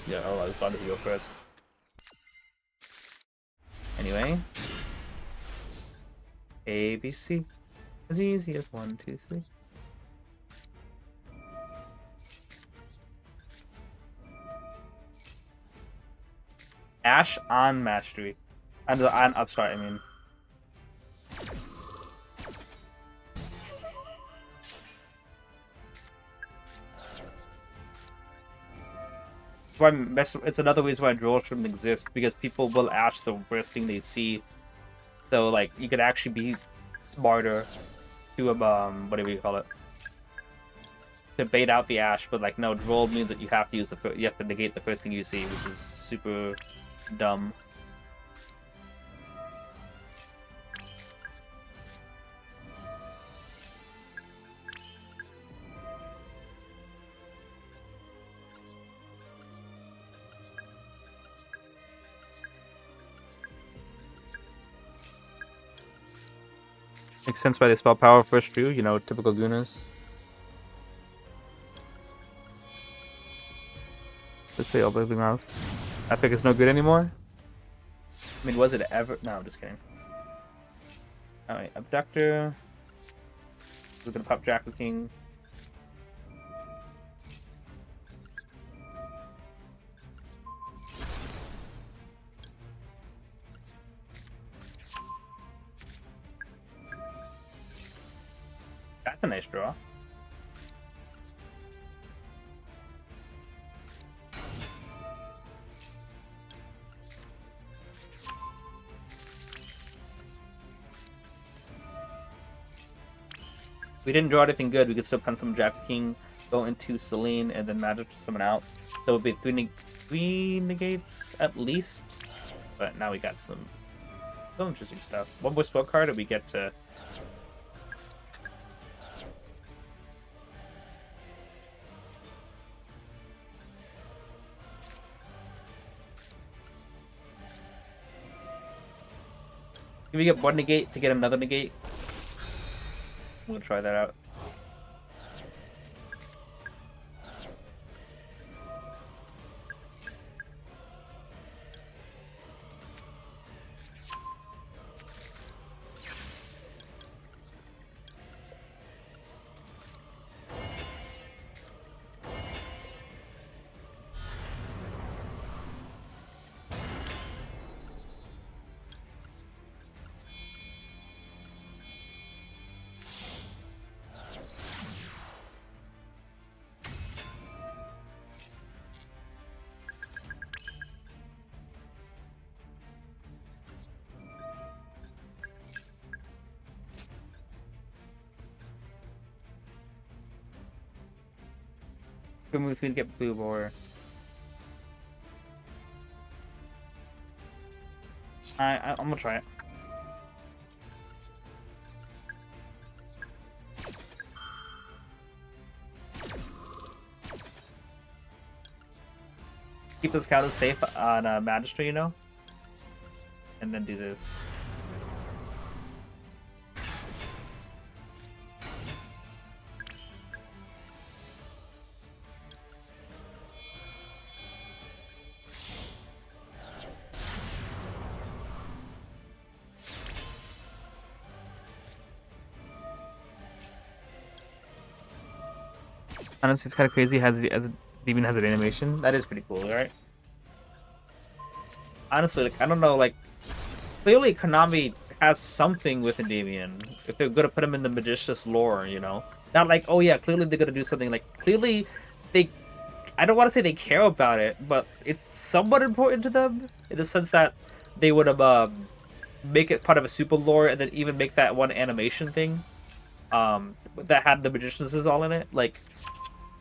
Yeah, oh, I was thought to go first. Anyway. A, B, C. As easy as 1, 2, 3. Ash on Mastery. On Upstart, I mean. It's another reason why Duel shouldn't exist, because people will Ash the worst thing they see. So, like, you could actually be smarter to, whatever you call it, to bait out the Ash, but, like, no, Duel means that you have to use you have to negate the first thing you see, which is super dumb. Makes sense why they spell power first too, you know, typical Gunas. Let's say oh baby mouse. That pick is no good anymore. I mean, was it ever? No, I'm just kidding. Alright, Abductor. We're gonna pop Jackal King. That's a nice draw. We didn't draw anything good. We could still pen some Jack King, go into Celine, and then magic to summon out. So it would be three negates at least. But now we got some so interesting stuff. One more spell card, and we get to. If we get one negate to get another negate, we'll try that out. Good move to get blue boar. I'm gonna try it. Keep this counter safe on Magistrate, you know? And then do this. Honestly, it's kind of crazy how it even has an animation. That is pretty cool, right? Honestly, like, I don't know, like, clearly Konami has something with Endymion. If they're gonna put him in the Magician's lore, you know? Not like, oh yeah, clearly they're gonna do something, like, clearly they... I don't want to say they care about it, but it's somewhat important to them, in the sense that they would have, make it part of a super lore, and then even make that one animation thing, that had the Magicians is all in it. Like,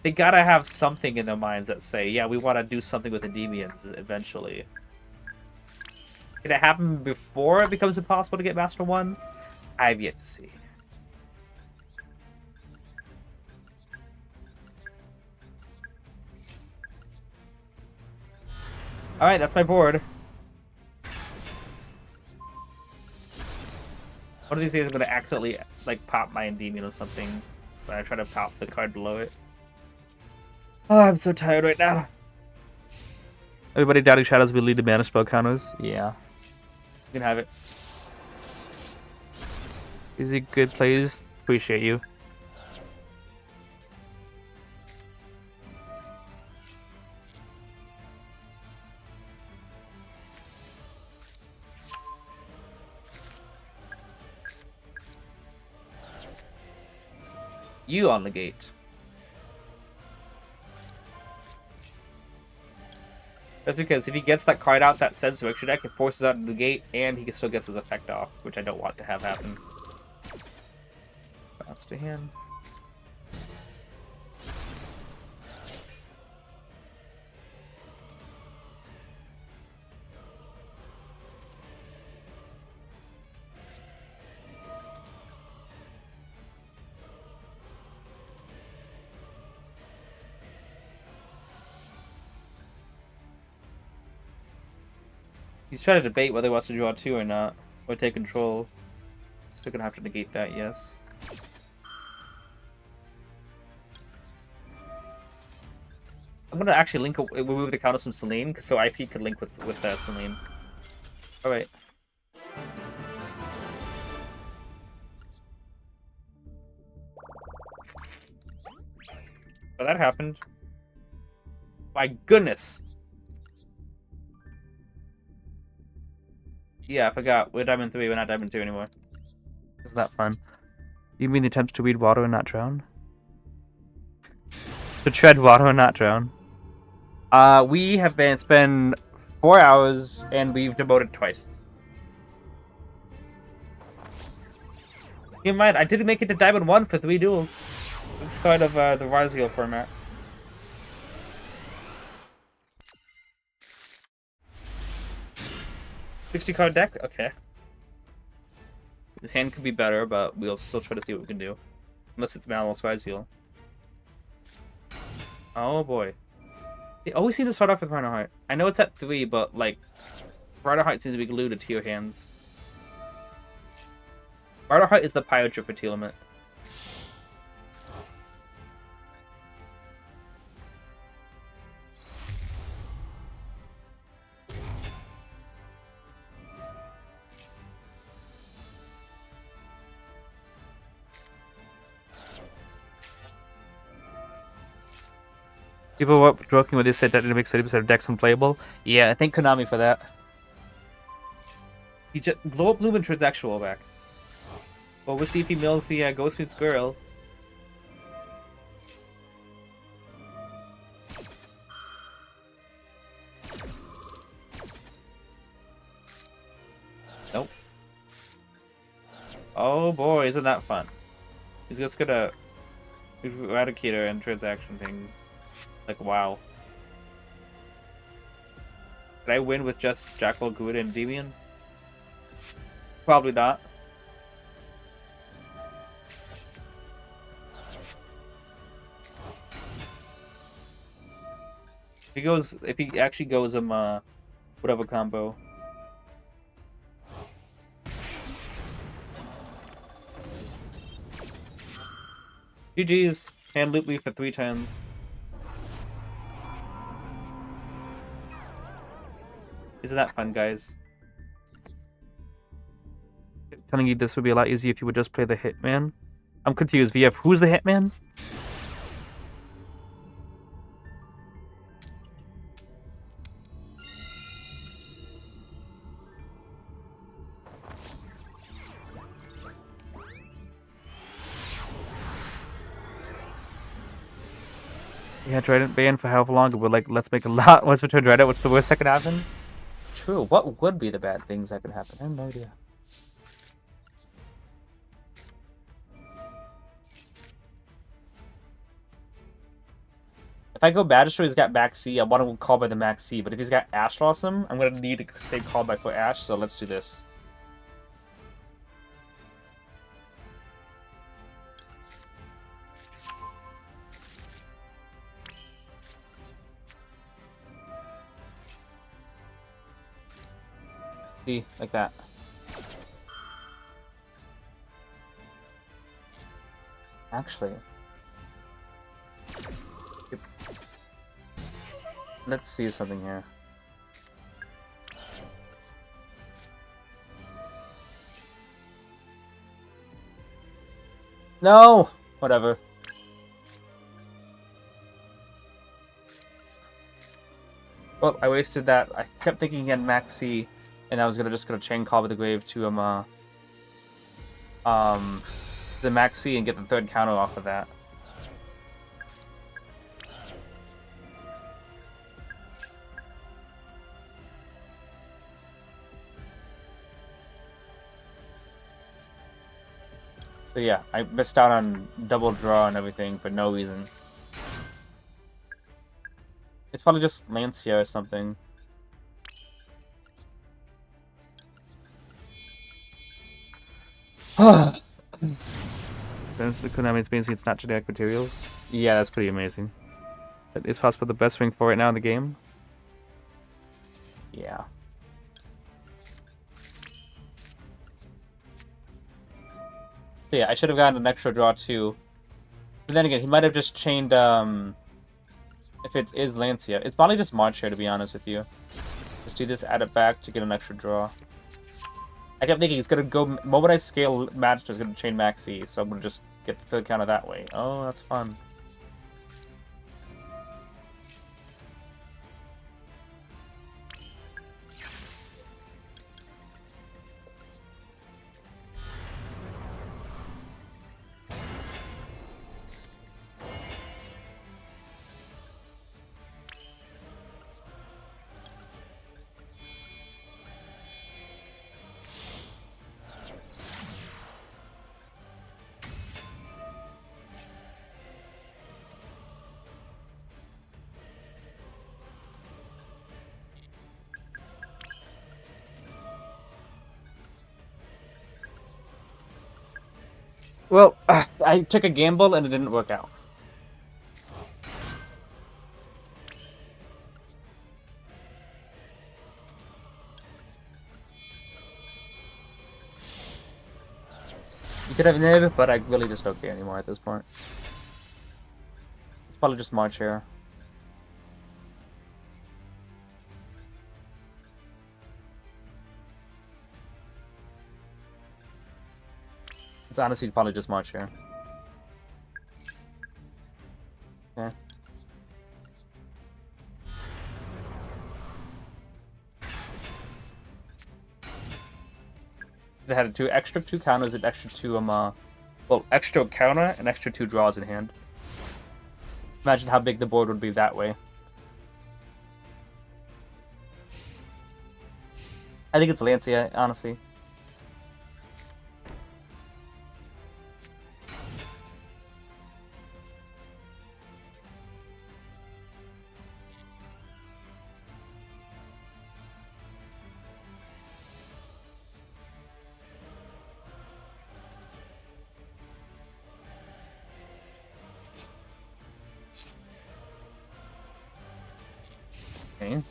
they gotta have something in their minds that say, yeah, we want to do something with Endymions eventually. Can it happen before it becomes impossible to get Master 1? I've yet to see. Alright, that's my board. One of these days I'm gonna accidentally like pop my Endymion or something when I try to pop the card below it. Oh, I'm so tired right now. Everybody doubting shadows will lead to mana spell counters. Yeah. You can have it. Is it good plays? Appreciate you. You on the gate. That's because if he gets that card out that sends to extra deck, it forces out the gate, and he still gets his effect off, which I don't want to have happen. Bounce to him. He's trying to debate whether he wants to draw 2 or not, or take control. Still gonna have to negate that, yes. I'm gonna actually link remove the counter some Selene, so IP could link with Selene. All right. Oh, that happened. My goodness. Yeah, I forgot. We're Diamond 3, we're not Diamond 2 anymore. Isn't that fun? You mean attempts to read water and not drown? To tread water and not drown? It's been 4 hours, and we've demoted twice. Keep in mind, I didn't make it to Diamond 1 for 3 duels. Inside of the Yugioh format. $60-card deck? Okay. His hand could be better, but we'll still try to see what we can do. Unless it's Malus Yugioh. Oh boy. They always seem to start off with Rhino Heart. I know it's at 3, but like, Rhino Heart seems to be glued to your hands. Rhino Heart is the Pyro Trip for Telemit. People were joking when they said that it makes 30% of decks unplayable. Yeah, I think Konami for that. He just blow up Lumen Transactional back. Well, we'll see if he mills the Ghost Meets Girl. Nope. Oh boy, isn't that fun? He's just gonna Eradicator and transaction thing. Like, wow. Did I win with just Jackal, Good, and Endymion? Probably not. If he actually goes whatever combo. GG's, hand loop me for 3 turns. Isn't that fun, guys? Telling you this would be a lot easier if you would just play the Hitman. I'm confused, VF. Who's the Hitman? Yeah, Trident banned for how long? We're like, let's make a lot. Let's return Trident. What's the worst that could happen? True. What would be the bad things that could happen? I have no idea. If I go Badistro, he's got Max C. I want to call by the Max C, but if he's got Ash Blossom, I'm going to need to stay called by for Ash, so let's do this. See, like that. Actually, let's see something here. No! Whatever. Well, I wasted that. I kept thinking he had Max C, and I was just gonna chain call with the Grave to the Max C and get the third counter off of that. So yeah, I missed out on double draw and everything for no reason. It's probably just Lancia or something. Since the Konami's basically it's not generic materials. Yeah, that's pretty amazing. That is possibly the best ring for right now in the game. Yeah. So yeah, I should have gotten an extra draw too. But then again, he might have just chained, if it is Lancia. It's probably just March here, to be honest with you. Just do this, add it back to get an extra draw. I kept thinking he's gonna go, the moment I scale Magic, is gonna chain Maxi, so I'm gonna just get the third counter that way. Oh, that's fun. Well, I took a gamble and it didn't work out. You could have Nib, but I really just don't care anymore at this point. It's probably just March here. It's honestly probably just March here. Okay. They had extra two counters and extra two well, extra counter and extra two draws in hand. Imagine how big the board would be that way. I think it's Lancia, honestly. Okay.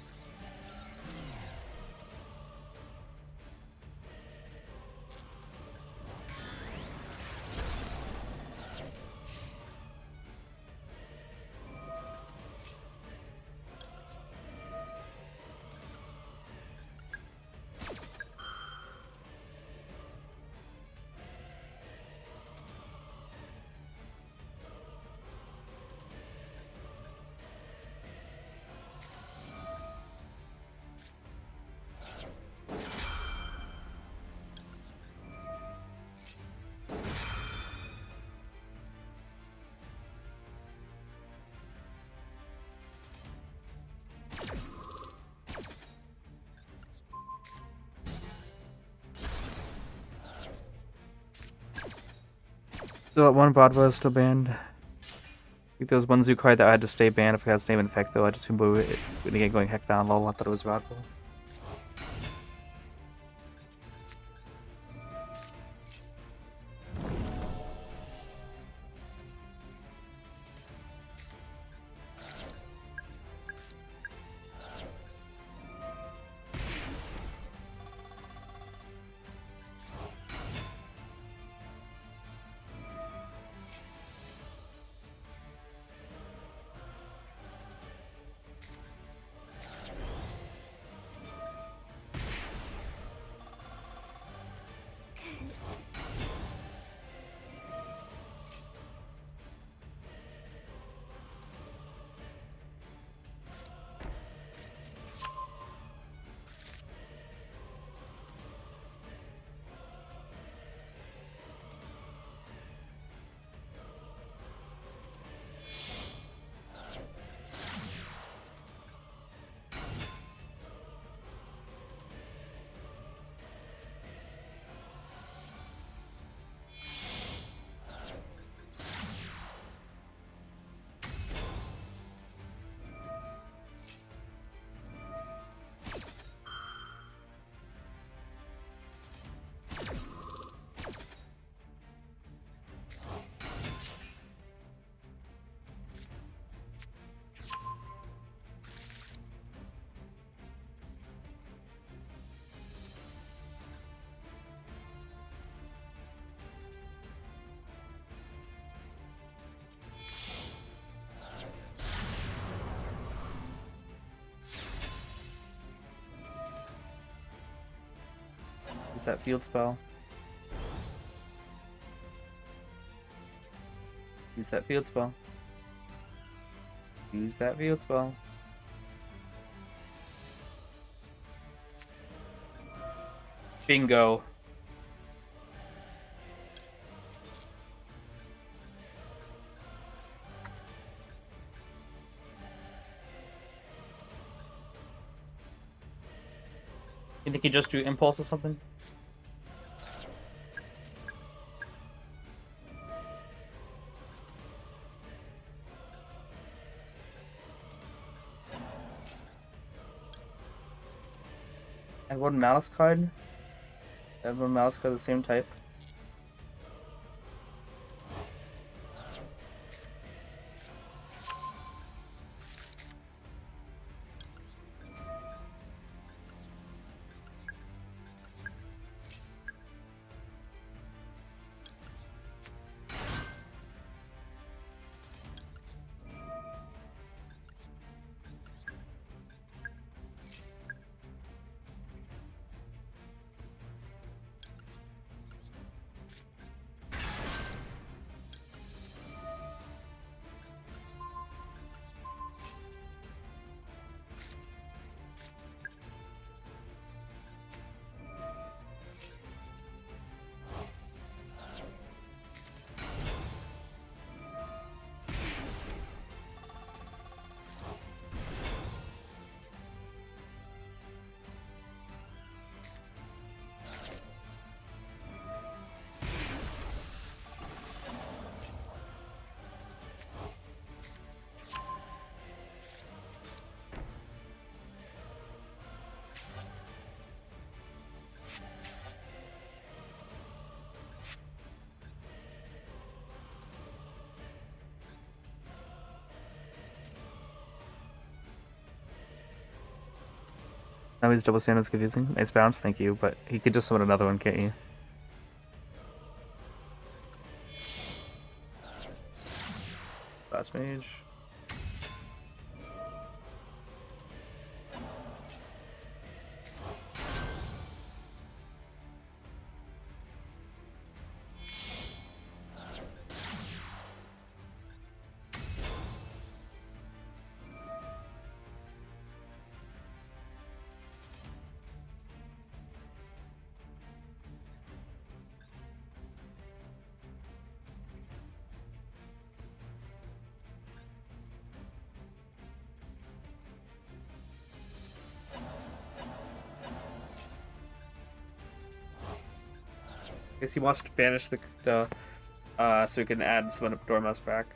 So one bot was still banned. Like there was one Zoo card that I had to stay banned if it had its name in effect though. I just remember it again going heck down lol. I thought it was radical. Use that field spell. Use that field spell. Use that field spell. Bingo. You think he just drew impulse or something? And one Malice card. And one Malice card of the same type. Now he's double standards confusing. Nice bounce, thank you, but he could just summon another one, can't you? Last mage. I guess he wants to banish the so he can add summon Dormouse back.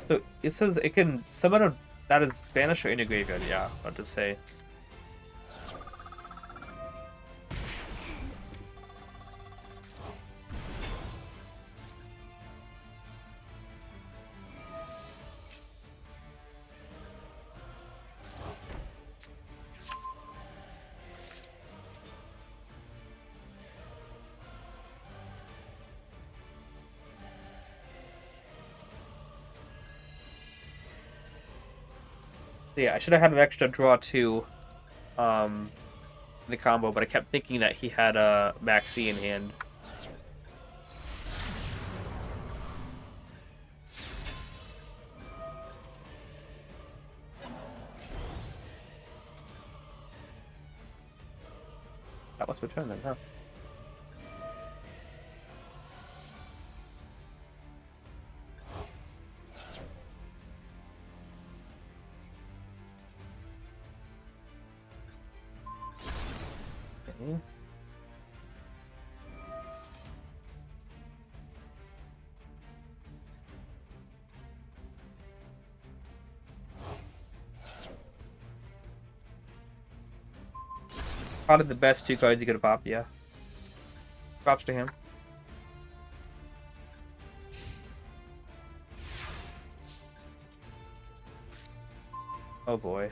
So it says it can summon a that is banished or in your graveyard. Yeah, I'll just say. Yeah, I should have had an extra draw too, in the combo, but I kept thinking that he had a Maxi in hand. That was return then, huh? Okay. Probably the best 2 cards you could have popped, yeah. Props to him. Oh boy.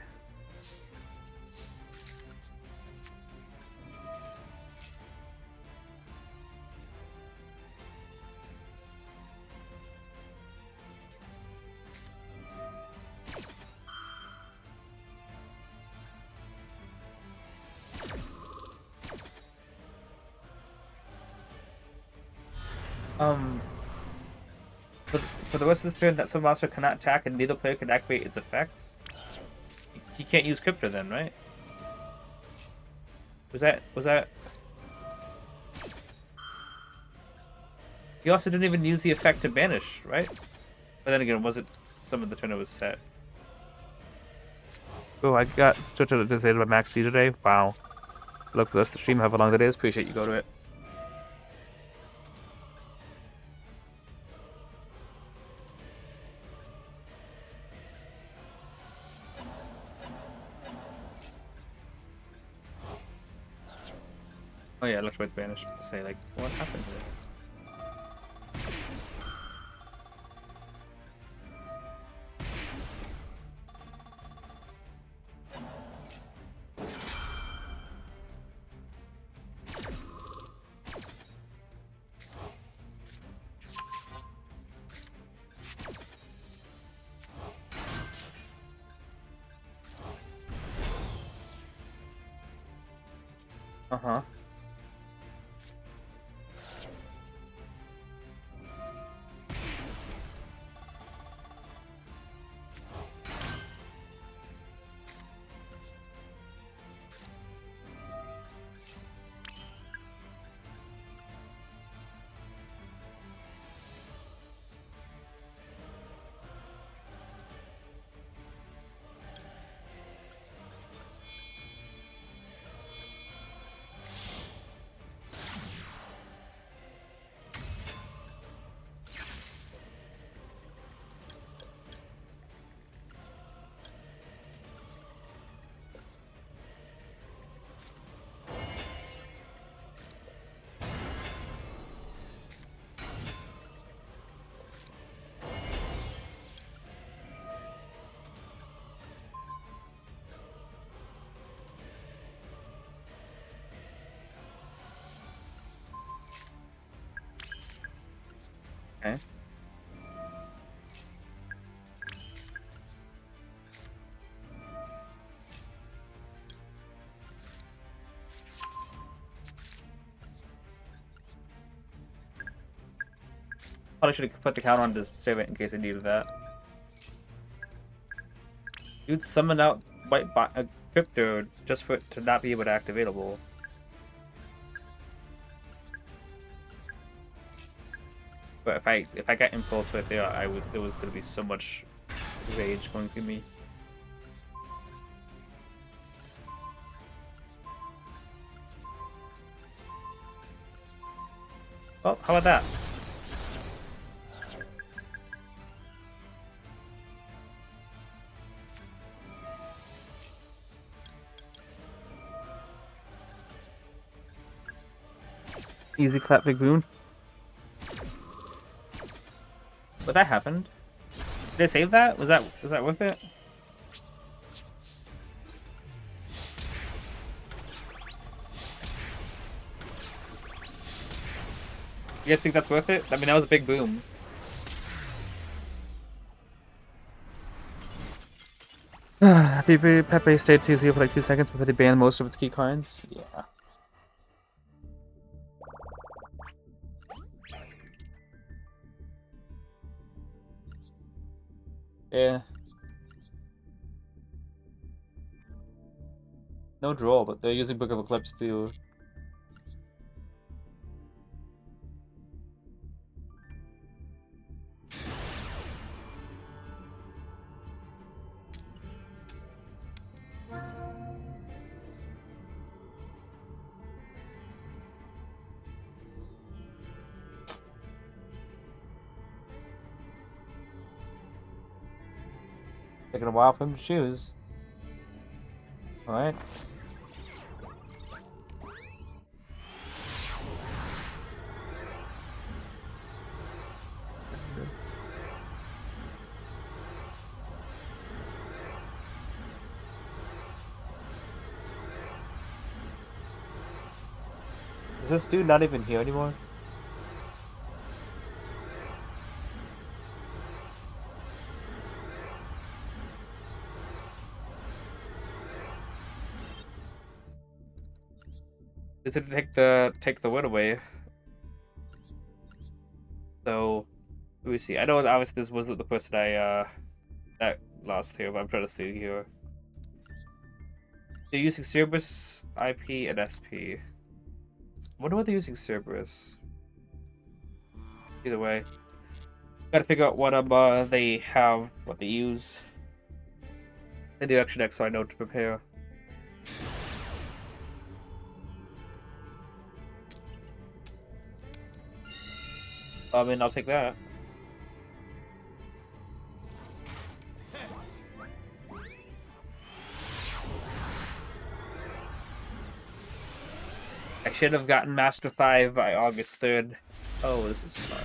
For the rest of this turn, that some monster cannot attack and neither player can activate its effects. He can't use Crypto then, right? Was that? He also didn't even use the effect to banish, right? But then again, was it some of the turn it was set? Oh, I got started disabled by Maxi today. Wow. Look for this to stream. However long that is. Appreciate you go to it. Oh yeah, Electroid's banished. To say like, what happened here? Uh-huh. Okay. Probably should have put the count on to save it in case I needed that. Dude summoned out a Crypto just for it to not be able to act available. But if I got impulse right there, there was gonna be so much rage going through me. Well, how about that? Easy clap, big boon. But that happened. Did I save that? Was that worth it? You guys think that's worth it? I mean, that was a big boom. Pepe stayed 2-0 for like 2 seconds before they banned most of its key cards. Yeah. Yeah. No draw, but they're using Book of Eclipse too. Taking a while for him to choose. Alright. Is this dude not even here anymore? Is it take the win away? So let me see. I know obviously this wasn't the person that lost here, but I'm trying to see here. They're using Cerberus, IP, and SP. I wonder what they're using Cerberus. Either way, gotta figure out what they have, what they use in the action deck, so I know what to prepare. I mean, I'll take that. I should have gotten Master 5 by August 3rd. Oh, this is fun.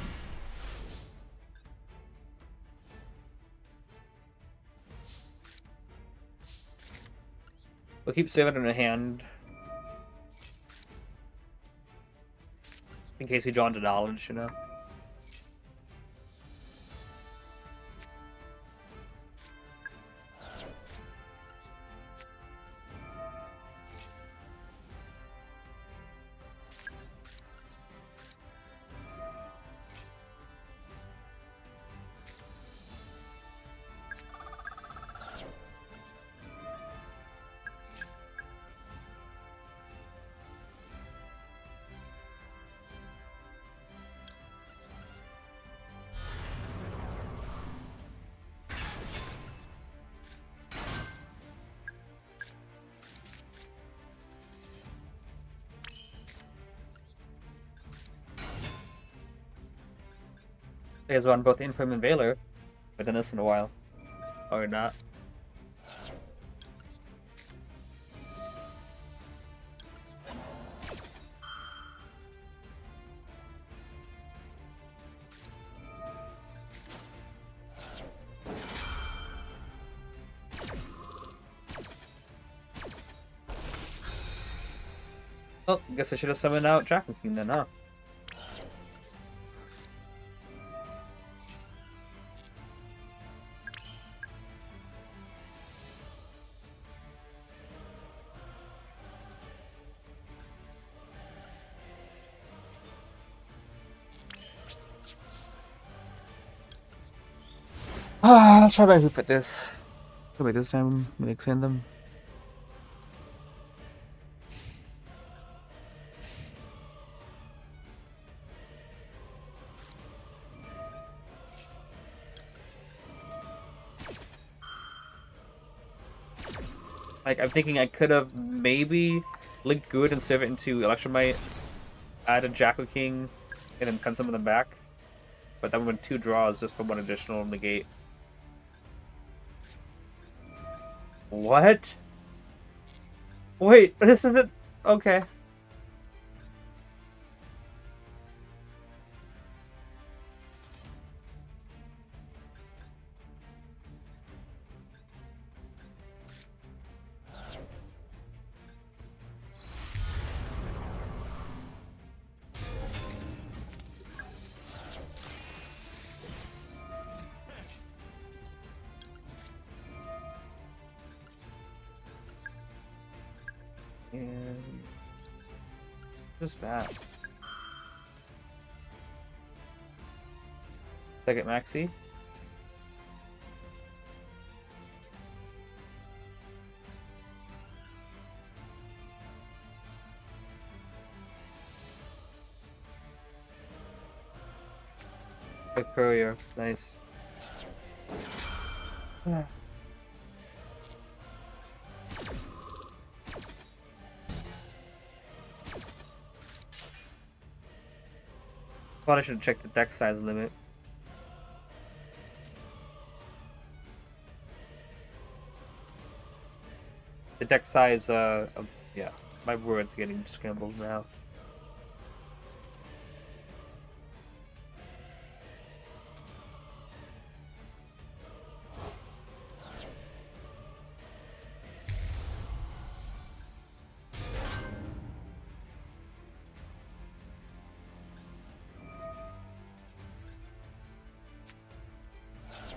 We'll keep 7 in a hand. In case we draw into knowledge, you know? You guys on both Infirm and Valor. But done this in a while. Or not. Oh, guess I should have summoned out Dragon King then, huh? I'll try my hoop at this. Wait, this time I'm gonna extend them. Like, I'm thinking I could have maybe linked Good and serve it into Electromite, add a Jackal King, and then pen some of them back. But that would be 2 draws just for 1 additional negate. What? Wait, this isn't... Okay. And just that. Second maxi. The courier, nice. Thought I should check the deck size limit. The deck size, yeah, my word's getting scrambled now.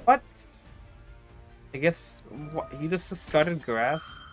What? I guess what, he just discarded grass?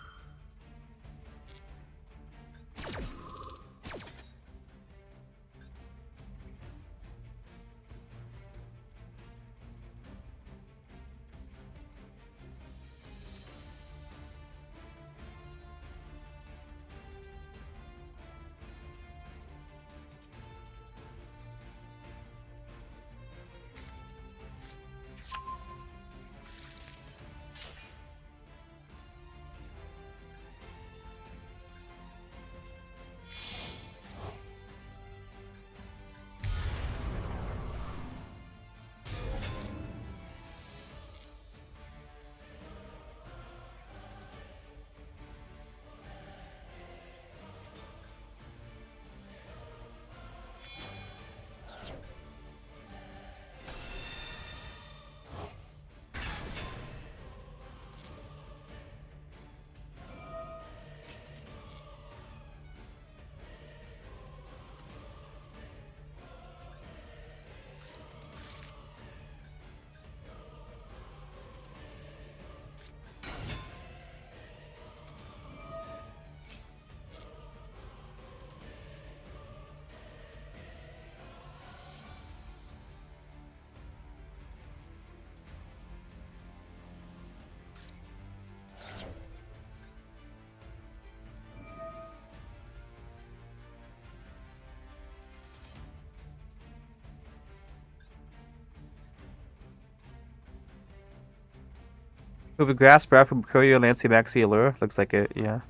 Move a grass breath from Courier Lancy Maxi Allure. Looks like it, yeah.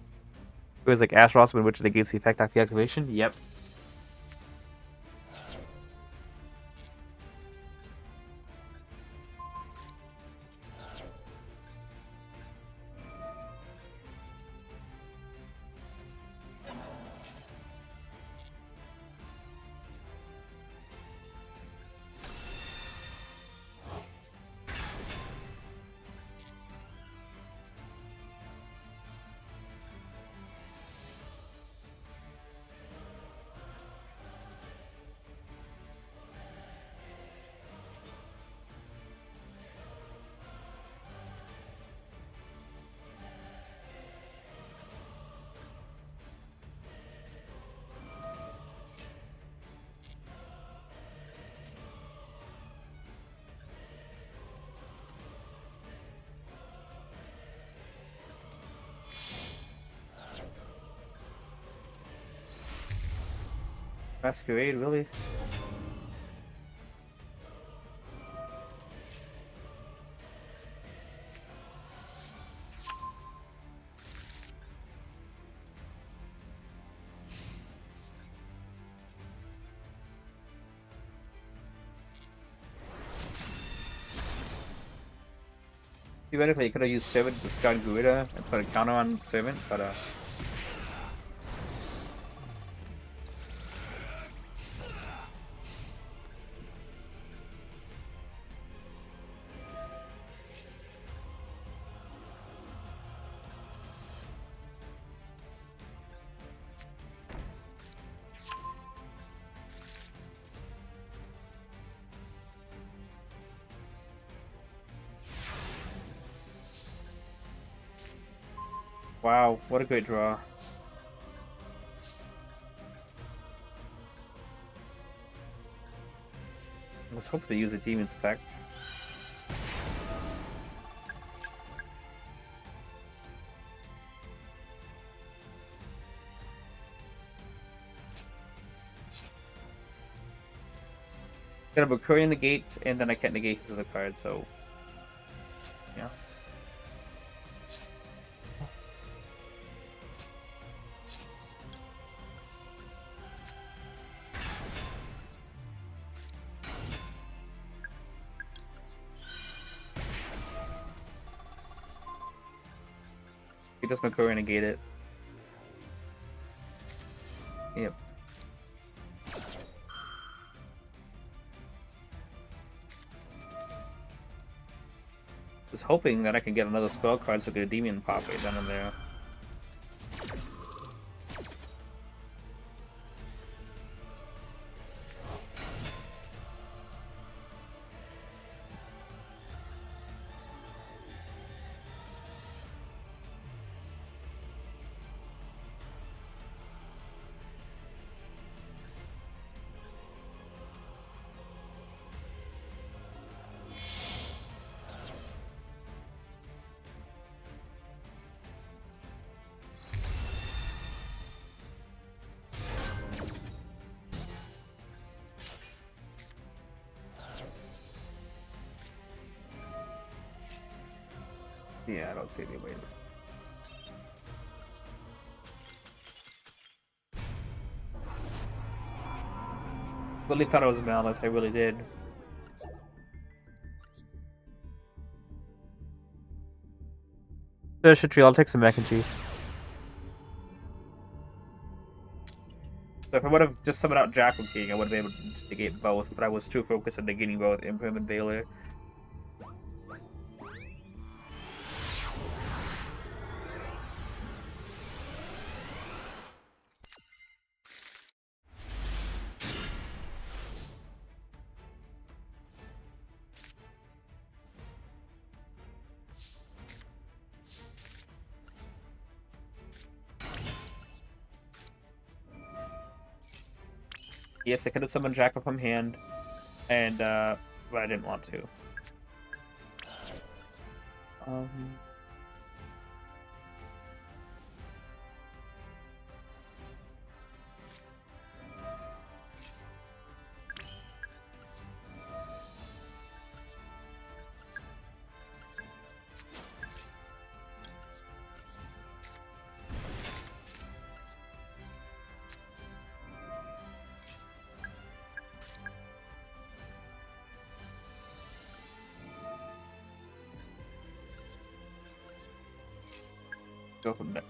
It was like Ash Blossom, which negates the effect after the activation. Yep. Masquerade, really? Theoretically, you could have used Servant to discard Garuda and put a counter on Servant, but wow, what a great draw. was hoping to use a demon's effect. Got a Mercurial negate, and then I can't negate his other card, so yeah. He does Mercurial negate it. Yep. Was hoping that I could get another spell card so I get a Endymion pop right down in there. Yeah, I don't see any way to... Really thought it was Malice, I really did. Tree, I'll take some mac and cheese. So if I would have just summoned out Jackal King, I would have been able to negate both, but I was too focused on negating both Imperm and Veiler. Yes, I could have summoned Jackal from hand, and but I didn't want to. Go from deck.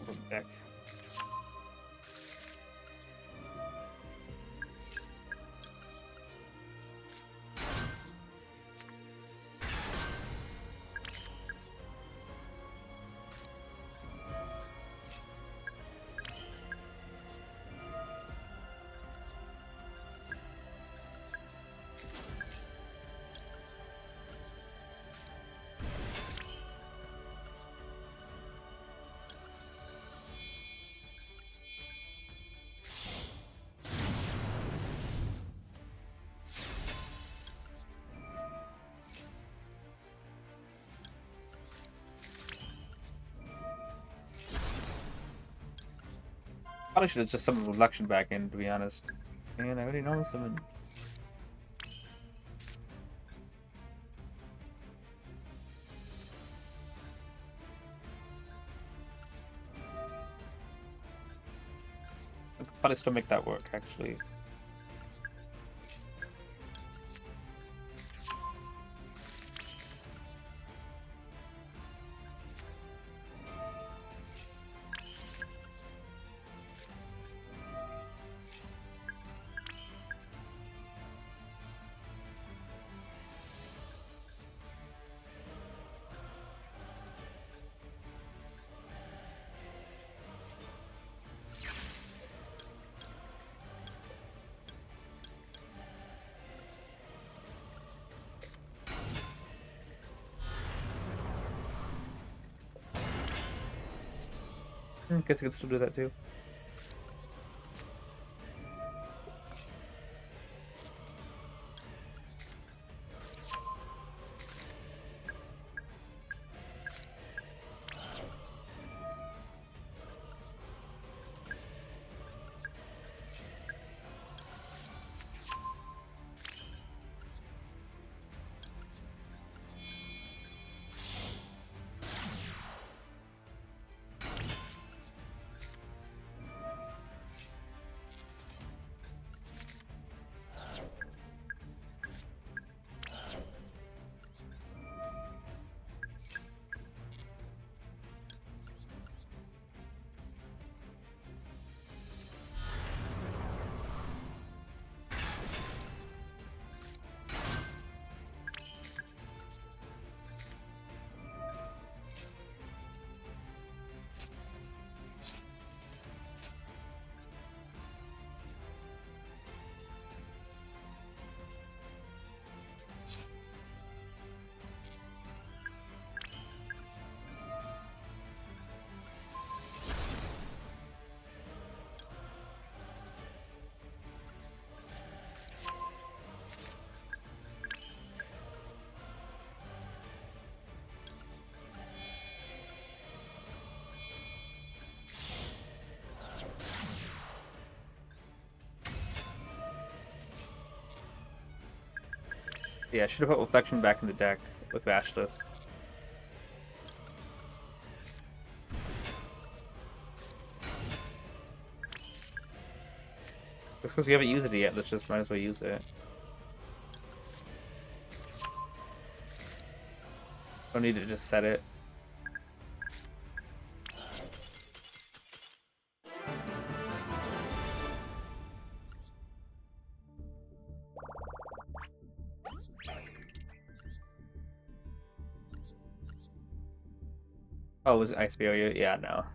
Probably should have just summoned Reflection back in, to be honest. Man, I already know this summon. I could probably still make that work, actually. I guess I could still do that too. Yeah, I should have put Reflection back in the deck with Bashless. Just because we haven't used it yet, let's just might as well use it. Don't need to just set it. Oh, was it Ice Barrier? Yeah, no.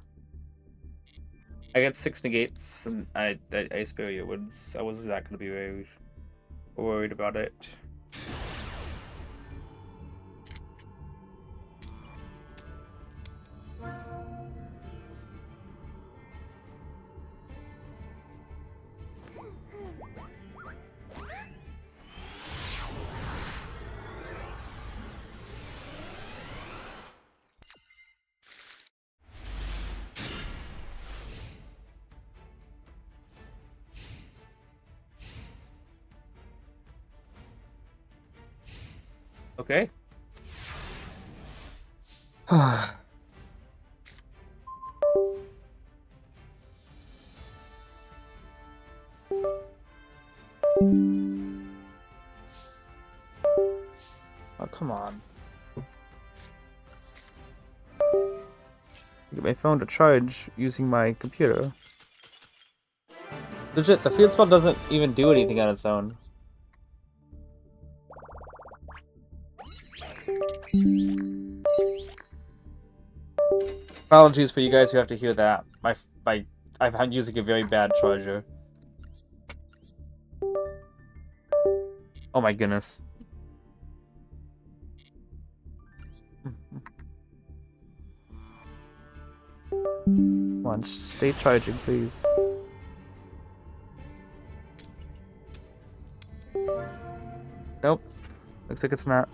I got 6 negates, and Ice Barrier woods. I wasn't that gonna be very worried about it. Okay. Oh, come on. Get my phone to charge using my computer. Legit, the field spell doesn't even do anything on its own. Apologies for you guys who have to hear that. I'm using a very bad charger. Oh my goodness. Come on, just stay charging, please. Nope. Looks like it's not.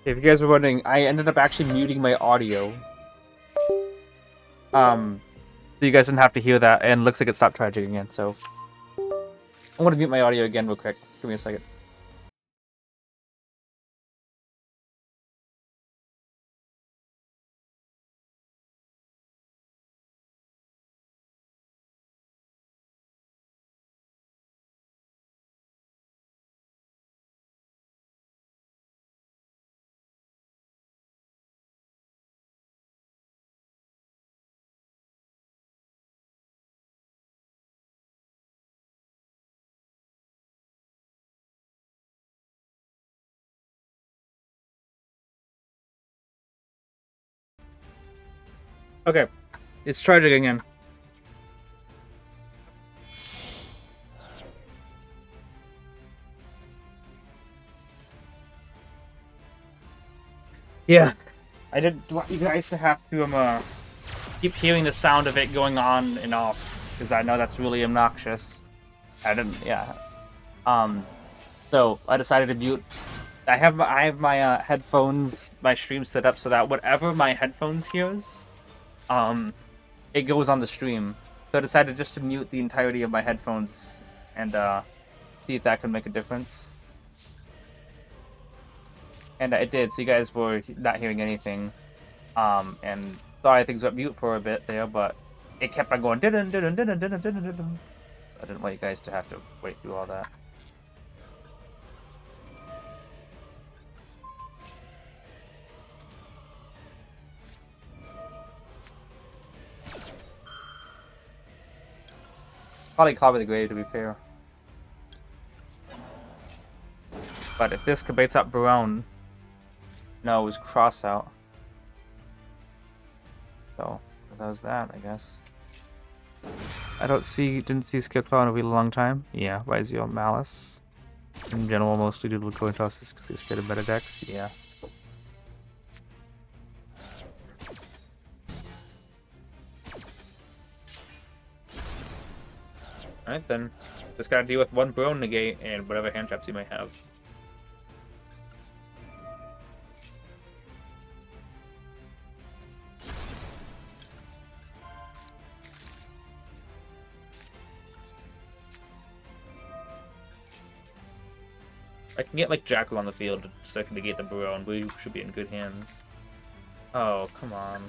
If you guys were wondering, I ended up actually muting my audio. So you guys didn't have to hear that, and looks like it stopped charging again, so... I'm gonna mute my audio again real quick. Give me a second. Okay, it's charging again. Yeah. I didn't want you guys to have to keep hearing the sound of it going on and off, because I know that's really obnoxious. I didn't, yeah. So I decided to mute. I have my headphones, my stream set up so that whatever my headphones hears, it goes on the stream. So I decided just to mute the entirety of my headphones and see if that could make a difference. And it did, so you guys were not hearing anything. And sorry things went mute for a bit there, but it kept on going. Dun, dun, dun, dun, dun, dun, dun, dun, dun. I didn't want you guys to have to wait through all that. Probably Clobber the Grave, to be fair. But if this baits up Barone, no, it was cross out. So that was that, I guess. Didn't see Skill Claw in a really long time. Yeah, why is he on Malice? In general, mostly do coin tosses because they scared of better decks. Yeah. Alright then. Just gotta deal with one Barone negate and whatever hand traps you might have. I can get like Jackal on the field so I can negate the Barone. We should be in good hands. Oh, come on.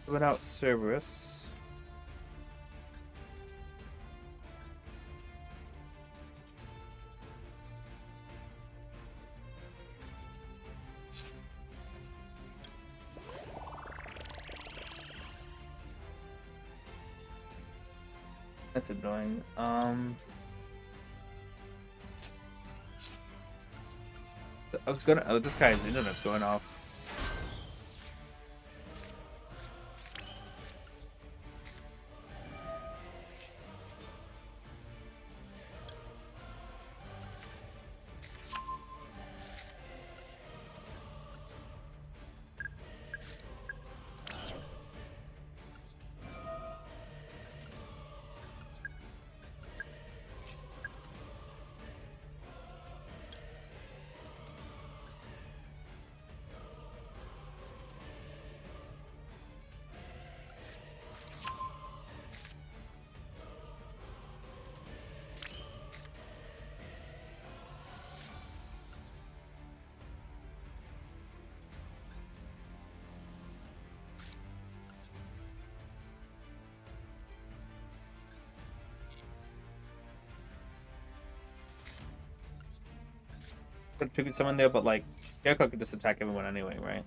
Without Cerberus. That's annoying. I was gonna. Oh, this guy's internet's going off. Could tribute someone there, but like Yugioh could just attack everyone anyway, right?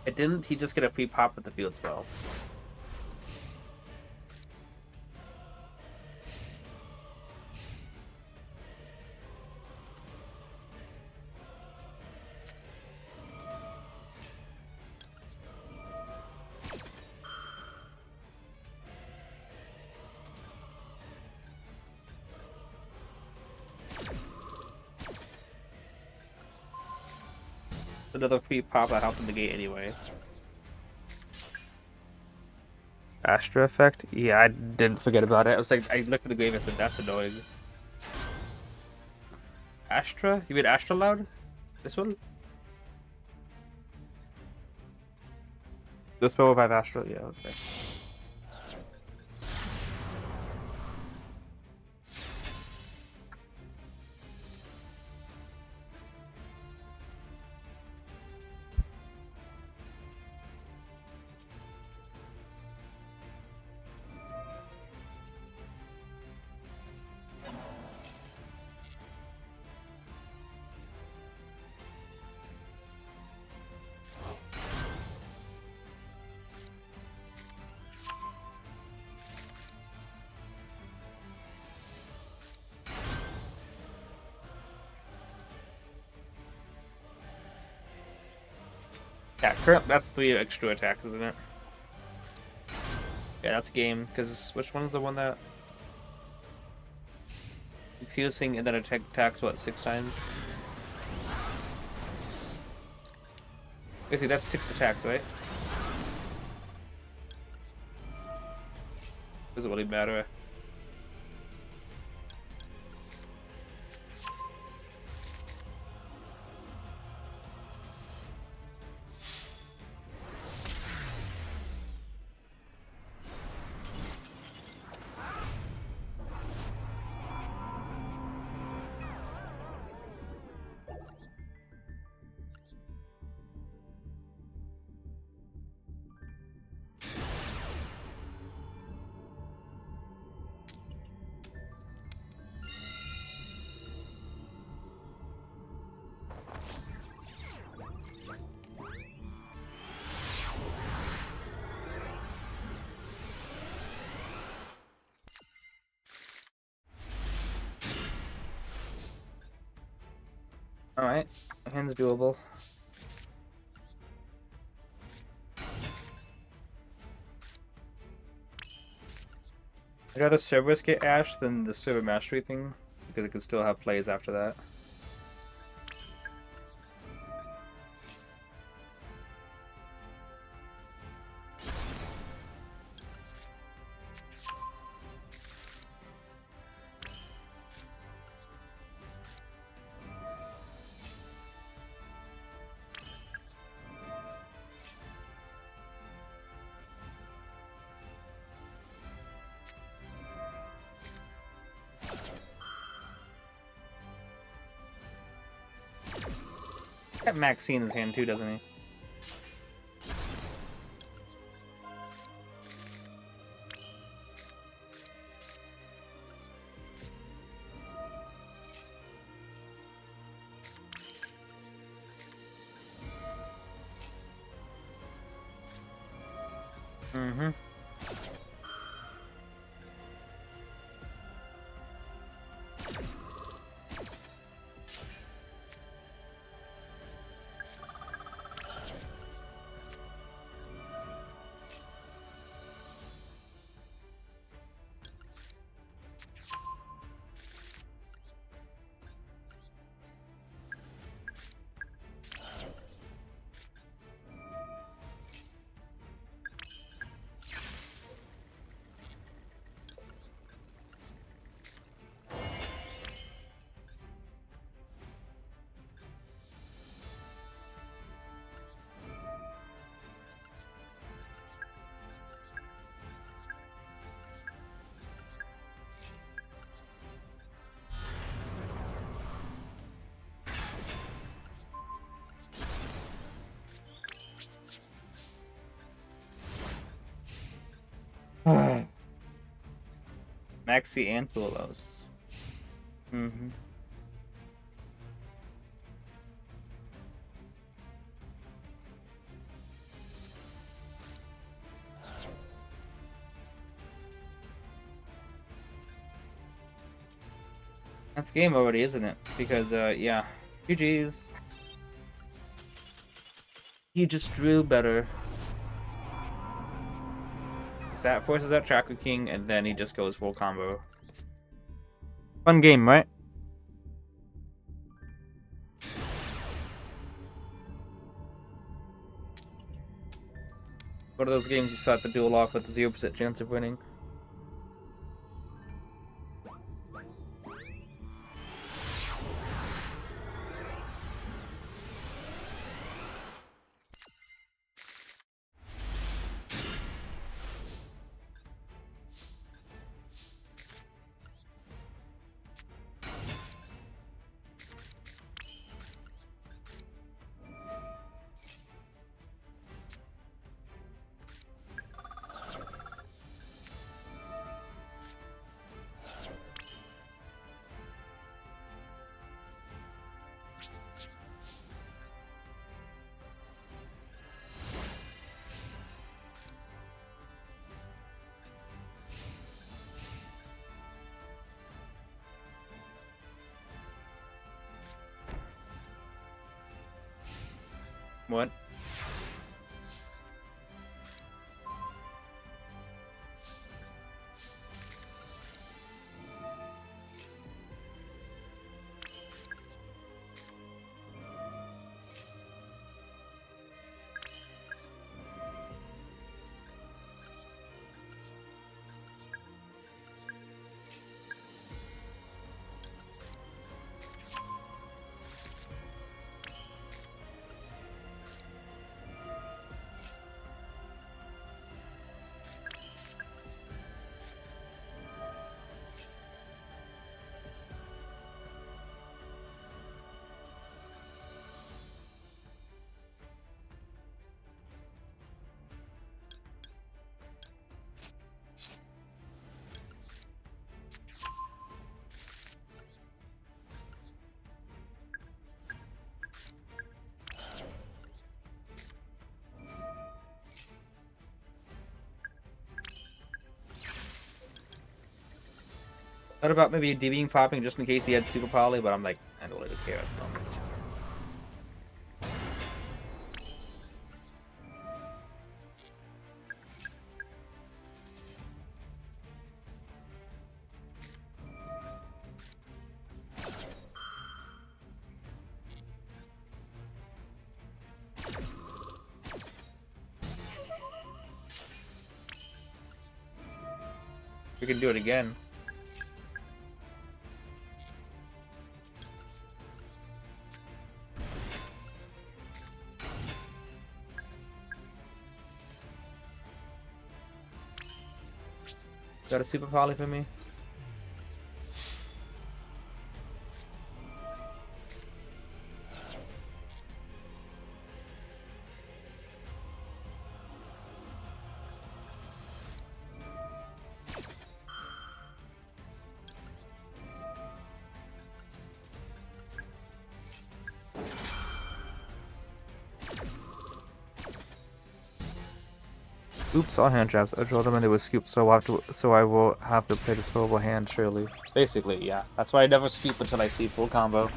It didn't he just get a free pop with the field spell? Another free pop that helped in the gate anyway. Astra effect? Yeah, I didn't forget about it. I was like, I looked at the grave and said, that's annoying. Astra? You mean Astra Loud? This one? The spell revive Astra, yeah, okay. Yeah, current. That's 3 extra attacks, isn't it? Yeah, that's game. Because which one's the one that piercing and then attacks what 6 times? See, that's 6 attacks, right? Doesn't really matter. Alright, hand's doable. I'd rather Cerberus get Ash than the Server Mastery thing, because it could still have plays after that. Got Maxine in his hand too, doesn't he? Mm-hmm. Maxi and Thulos. Mm-hmm. That's game already, isn't it? Because, yeah. GG's. He just drew better. That forces that Tracker King, and then he just goes full combo. Fun game, right? One of those games you start the duel off with a 0% chance of winning. What? Thought about maybe DBing popping just in case he had super poly, but I'm like, I don't really care at the moment. We can do it again. Got a super poly for me? Oops, all hand traps. I draw them and they were scooped, so I will have to play this horrible hand, surely. Basically, yeah. That's why I never scoop until I see full combo.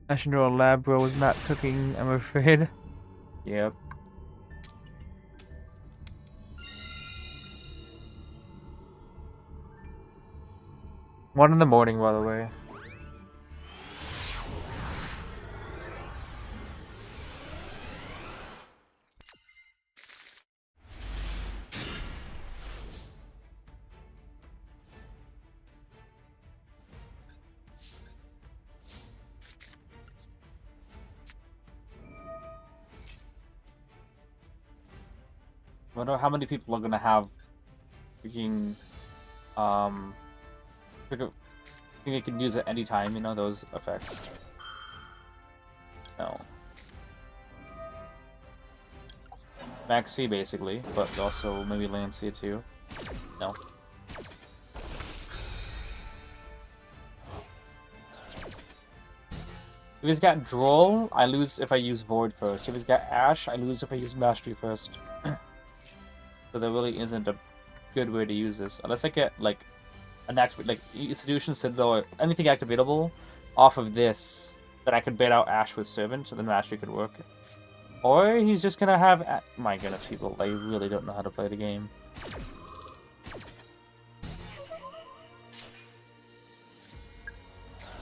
I should draw a lab bro with not cooking, I'm afraid. Yep. One in the morning, by the way. I wonder how many people are gonna have freaking I think they can use it anytime, you know, those effects. No. Max C basically, but also maybe Lancia too. No. If he's got Droll, I lose if I use Void first. If he's got Ash, I lose if I use Mastery first. So there really isn't a good way to use this. Unless I get, like, an activate like Institution said though anything activatable off of this that I could bait out Ash with Servant, so then Mastery could work. Or he's just gonna have my goodness, people, they really don't know how to play the game.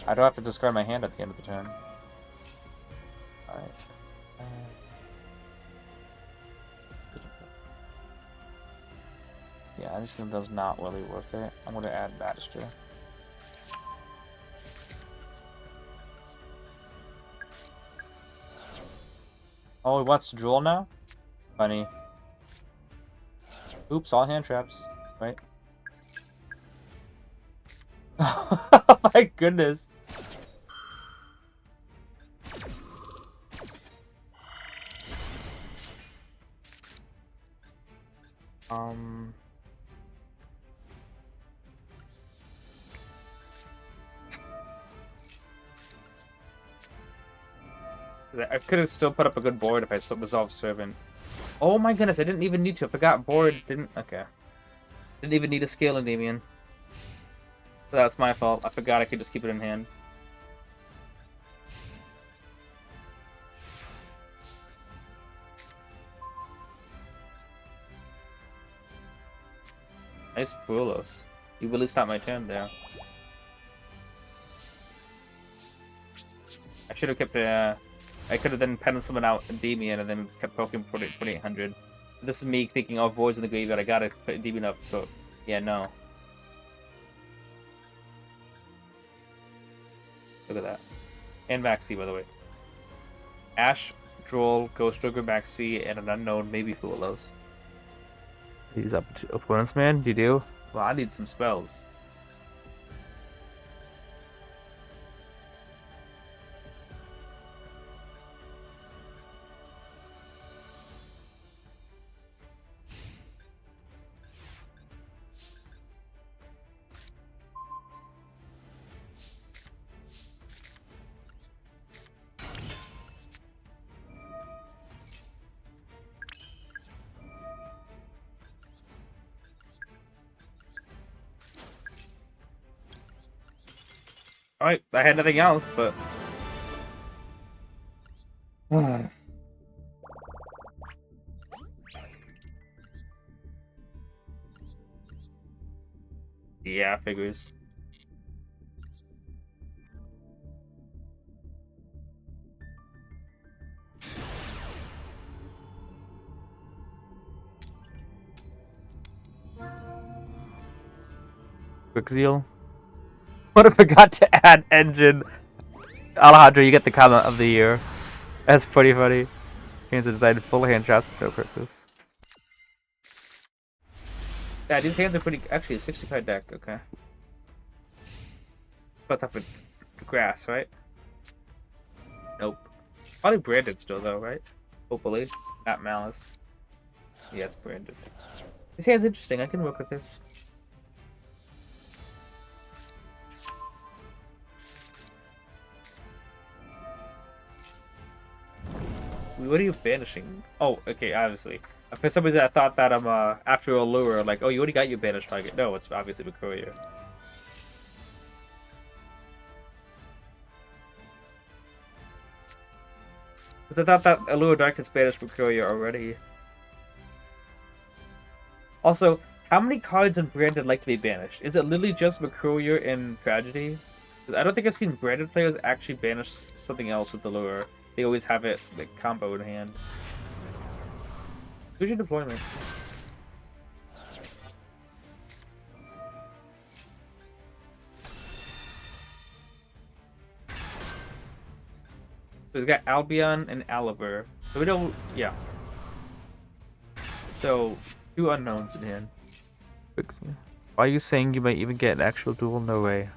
I don't have to discard my hand at the end of the turn. Alright. Yeah, I just think that's not really worth it. I'm gonna add Magister. Oh, he wants to Duel now? Funny. Oops, all hand traps. Right. Oh my goodness. I could have still put up a good board if I still resolved Servant. Oh my goodness, I didn't even need to. I forgot board didn't. Okay. Didn't even need a scale Endymion. So that's my fault. I forgot I could just keep it in hand. Nice Bulos. You really stopped my turn there. I should have kept I could have then penned someone out Endymion and then kept poking 4800. This is me thinking, oh, Void's in the graveyard, I gotta put Endymion up, so yeah, no. Look at that. And Max C, by the way. Ash, Droll, Ghost Ogre, Max C, and an unknown, maybe Fulos. These opponents, man? You do? Well, I need some spells. Alright, I had nothing else, but... yeah, figures. Quick Zeal. What if I forgot to add engine? Alejandro, you get the comment of the year. That's pretty funny. Hands are designed full hand traps with no purpose. Yeah, these hands are pretty... Actually, a 65 deck, okay. What's up with grass, right? Nope. Probably branded still, though, right? Hopefully. Not Malice. Yeah, it's branded. This hand's interesting. I can work with this. What are you banishing? Oh, okay, obviously. For some reason, I thought that I'm after a lure, like, oh, you already got your banished target. No, it's obviously Courier. Because I thought that Allure Darkness banished Courier already. Also, how many cards in Branded like to be banished? Is it literally just Courier in Tragedy? Because I don't think I've seen Branded players actually banish something else with the lure. They always have it like combo in hand. Who's your deployment? So he's got Albion and Aliber. So we don't, yeah. So, 2 unknowns in hand. Why are you saying you might even get an actual duel? No way.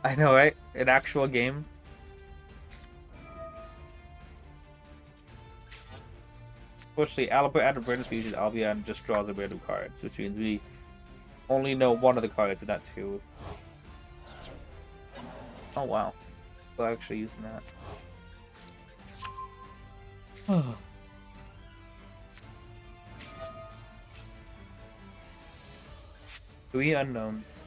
I know, right? An actual game. Fortunately, Aliber added Branded Fusion, Albion just draws a random card, which means we only know one of the cards and not 2. Oh wow. We're actually using that. 3 unknowns.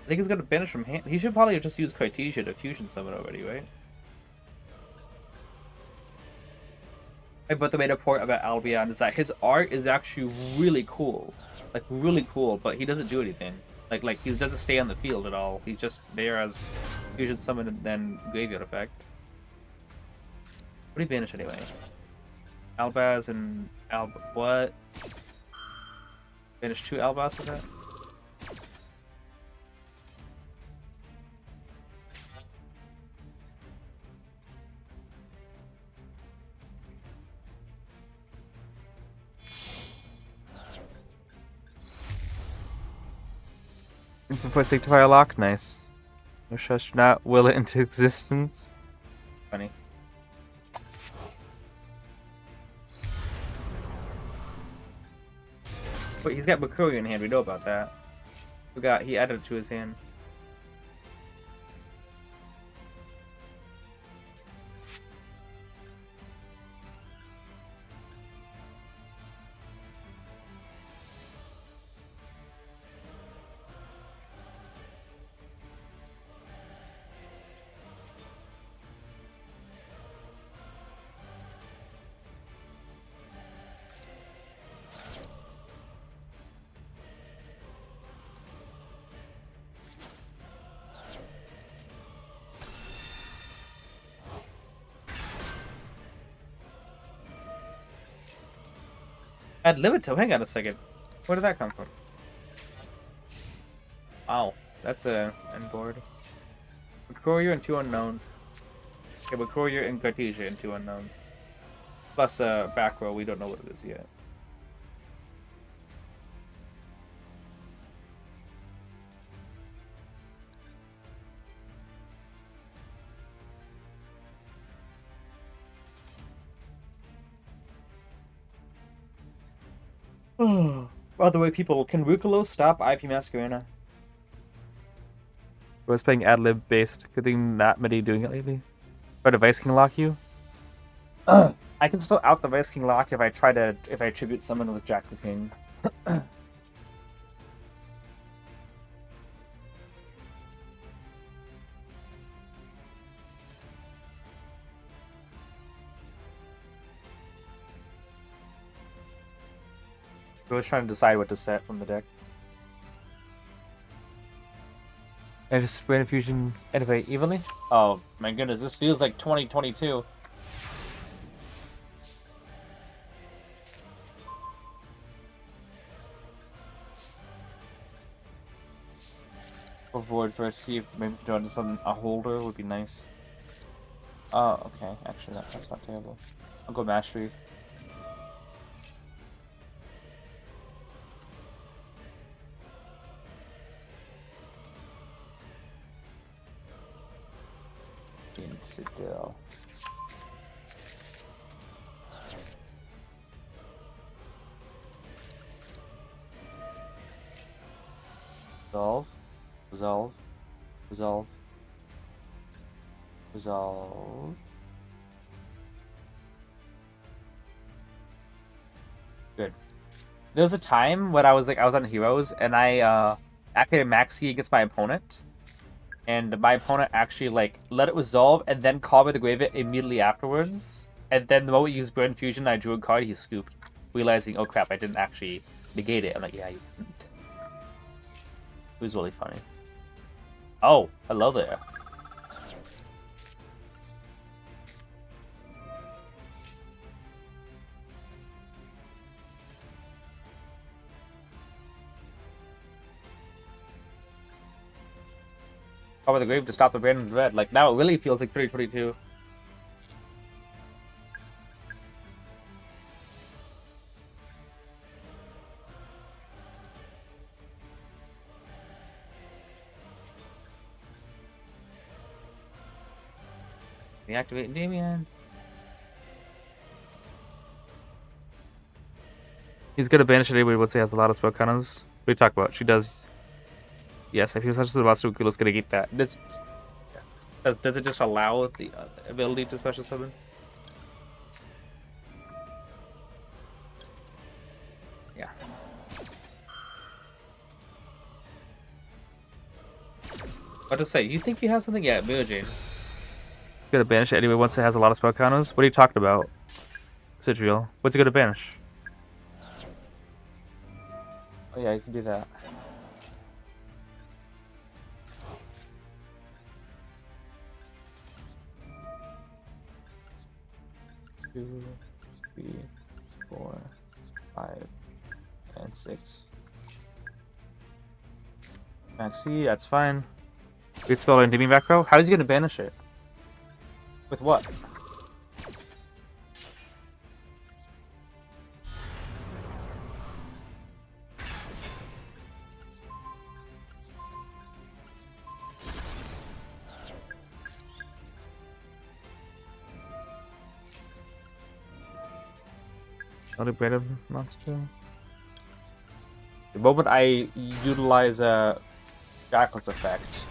I think he's got a banish from hand. He should probably have just used Cartesia to fusion summon already, right? But the way to point about Albion is that his art is actually really cool. Like, really cool, but he doesn't do anything. Like he doesn't stay on the field at all. He's just there as fusion summon and then graveyard effect. What do you banish anyway? Albaz and what? Banish 2 Albaz with that? Before Sanctifier Lock, nice. No shush, not will it into existence. Funny. Wait, he's got Mercurial in hand, we know about that. He added it to his hand. Add Limito, hang on a second. Where did that come from? Wow, that's a end board. Courier and 2 unknowns. Okay, but Courier and Cartesia and 2 unknowns. Plus back row, we don't know what it is yet. By the way, people, can Rucolo stop IP Masquerena? I was playing ad-lib based. Good thing not many doing it lately. Try to Vice King lock you? I can still out the Vice King lock if I tribute summon with Jack the King. I was trying to decide what to set from the deck. And just random fusions anyway evenly? Oh my goodness, this feels like 2022. Avoid first, see if maybe we can draw a holder would be nice. Oh, okay. Actually, that's not terrible. I'll go Mastery. Duel. Resolve. Resolve. Resolve. Resolve. Good. There was a time when I was on Heroes and I activated Maxi against my opponent. And my opponent actually let it resolve and then call me the graveyard immediately afterwards. And then the moment we used Burn Fusion, I drew a card, he scooped, realizing, oh crap, I didn't actually negate it. I'm like, yeah, you didn't. It was really funny. Oh, hello there. Cover the grave to stop the random dread. Like, now it really feels like 2022. Reactivate Endymion. He's gonna banish it anyway once he has a lot of spell counters. What do you talk about? She does. Yes, if he touches the monster, Ruculo's gonna get that. Does it just allow the ability to special summon? Yeah. What to say? You think he has something? Yeah, Virgin. It's gonna banish it anyway once it has a lot of spell counters. What are you talking about, Sidriel? What's it gonna banish? Oh yeah, you can do that. 2, 3, 4, 5, and 6. Maxi, that's fine. Great spell Endymion back row. How is he gonna banish it? With what? Not a brand monster. The moment I utilize a Shackles effect,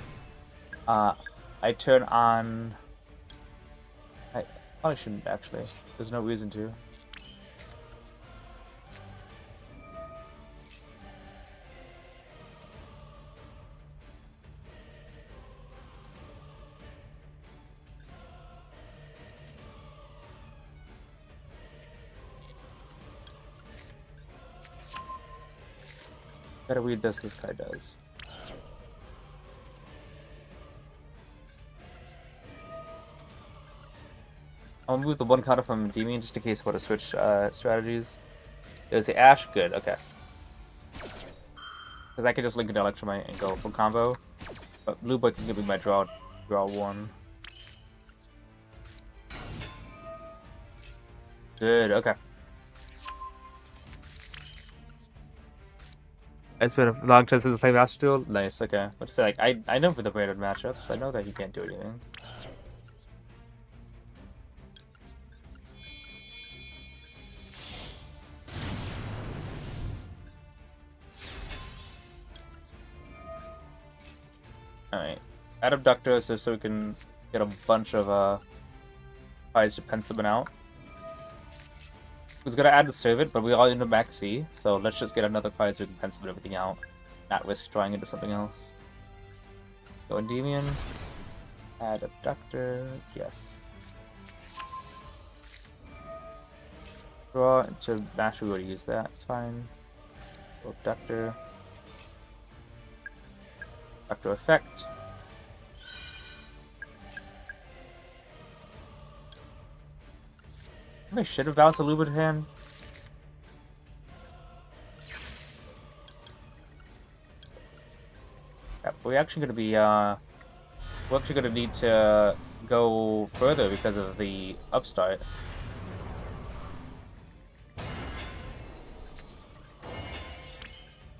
I turn on. I probably shouldn't actually. There's no reason to. Gotta read this guy does. I'll move the one counter from Endymion just in case I want to switch strategies. There's the Ash, good, okay. Because I can just link into Electromite and go full combo. But Blue Boy can give me my draw 1. Good, okay. It's been a long time since I played Master Duel. Nice, okay. Let's say, like, I know for the branded matchups, I know that he can't do anything. Alright. Add Abductor so we can get a bunch of tries to pen someone out. I was gonna add the Servant, but we all into max C, so let's just get another card so we can pen summon everything out. Not risk drawing into something else. Go Endymion. Add Abductor. Yes. Draw into Master, we already used that, it's fine. Go Abductor. Abductor effect. I should have bounced a Lubricant hand. Yeah, we're actually gonna be we're actually gonna need to go further because of the upstart.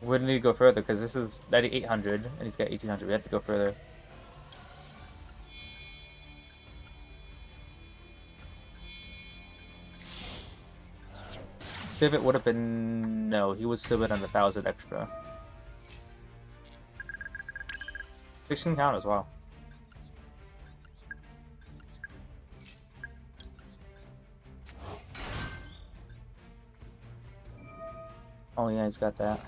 We're gonna need to go further because this is 9,800 and he's got 1,800. We have to go further. Pivot would have been no. He was still at 1,000 extra. 16 count as well. Oh yeah, he's got that.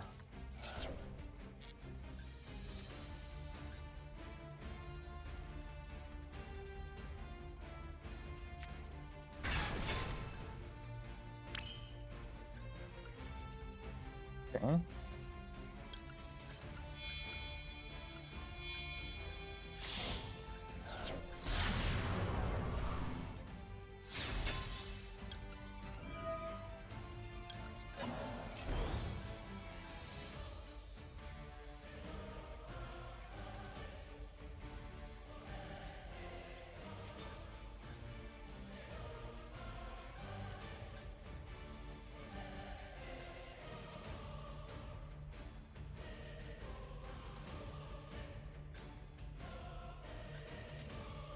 Okay.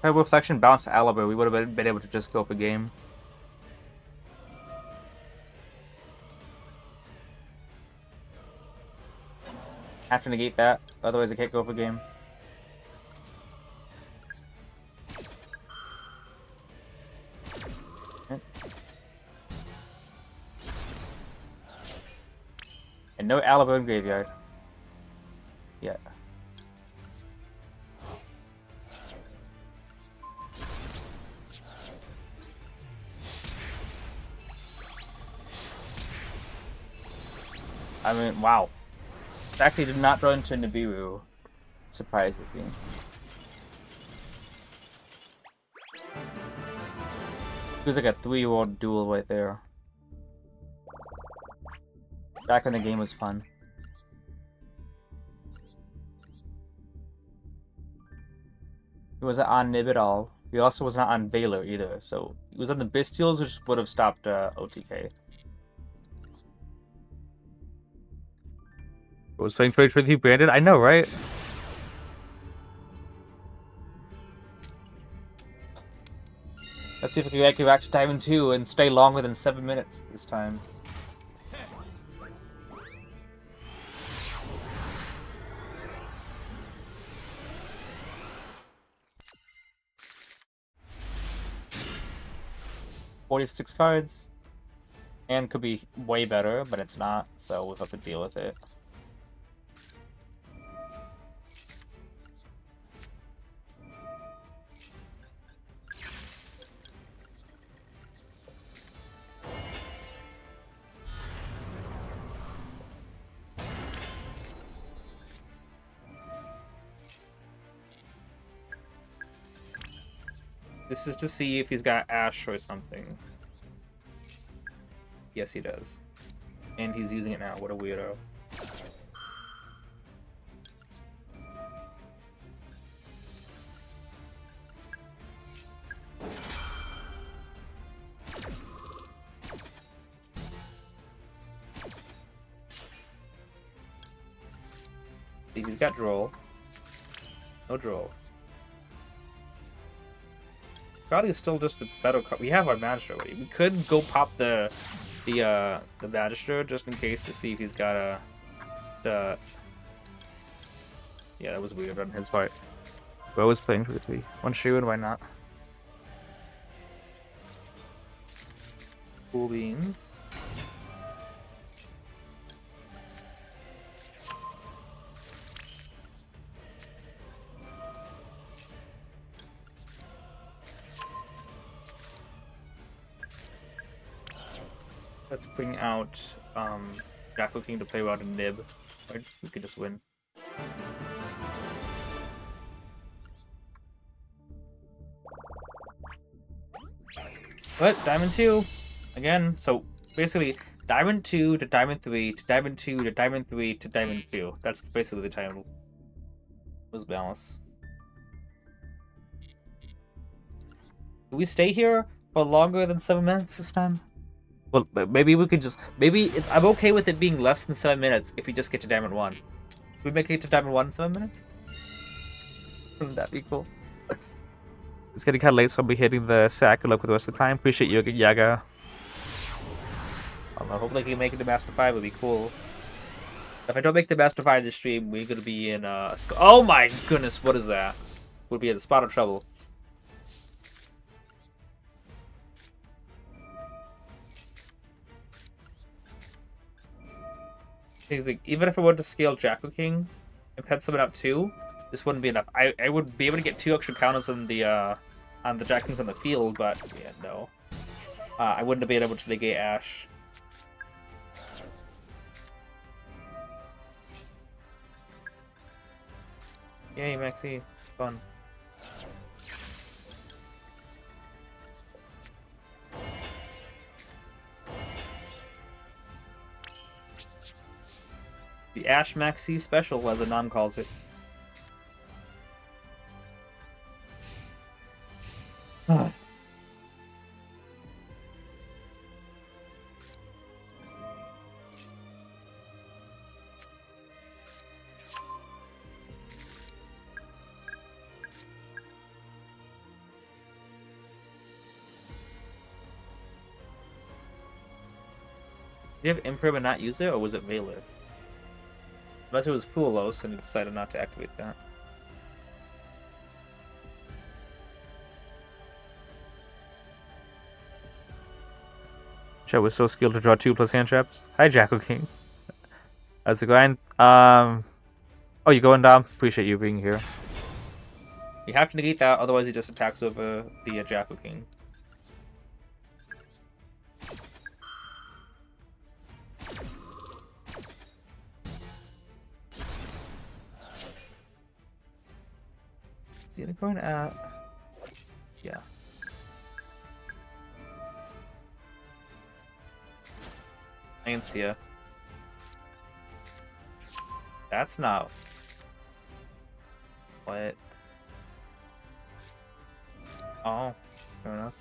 If Reflection bounced Alibi, we would have been able to just go for game. Have to negate that, otherwise I can't go for game. Okay. And no Alibi in graveyard. Yeah. I mean, wow. It actually did not draw into Nibiru. Surprises me. It was like a 3-year-old duel right there. Back when the game was fun. He wasn't on Nib at all. He also was not on Valor either, so he was on the Bestials, which would have stopped OTK. Was playing 2023 branded? I know, right? Let's see if we can make it back to Diamond 2 and stay longer than 7 minutes this time. $46 cards. And could be way better, but it's not, so we'll have to deal with it. This is to see if he's got Ash or something. Yes, he does. And he's using it now. What a weirdo. See, he's got Droll. No Droll. Probably is still just a better card. We have our Magister already. We could go pop the Magister just in case to see if he's got a yeah, that was weird on his part. Bo was playing for 3. One shoe and why not? Cool beans. Let's bring out Jackal King to play around a Nib. Or we could just win. But Diamond 2 again. So basically Diamond 2 to Diamond 3 to Diamond 2 to Diamond 3 to Diamond 2. That's basically the time it was balanced. Do we stay here for longer than 7 minutes this time? Well, maybe we could just... I'm okay with it being less than 7 minutes if we just get to Diamond 1. Can we make it to Diamond 1 in 7 minutes? Wouldn't that be cool? It's getting kind of late, so I'll be hitting the sack. Good luck with the rest of the time. Appreciate you, Yaga. I don't know, hopefully I can make it to Master 5. Would be cool. If I don't make the Master 5 this stream, we're gonna be in oh my goodness, what is that? We'll be in a spot of trouble. Like, even if I wanted to scale Jackal King and pet summon out 2, this wouldn't be enough. I would be able to get 2 extra counters on the Jackal Kings on the field, but yeah, no. I wouldn't have been able to negate Ash. Yay, Maxi. Fun. The Ash Maxi special, as Anon calls it. Did you have Imperm and not use it, or was it Valor? Unless it was Fulos and he decided not to activate that. Chet was so skilled to draw 2+ hand traps. Hi, Jackal King. How's it going? Oh, you going, Dom? Appreciate you being here. You have to negate that, otherwise he just attacks over the Jackal King. Is he going at? Yeah. Lancia. That's not. What? Oh, fair enough.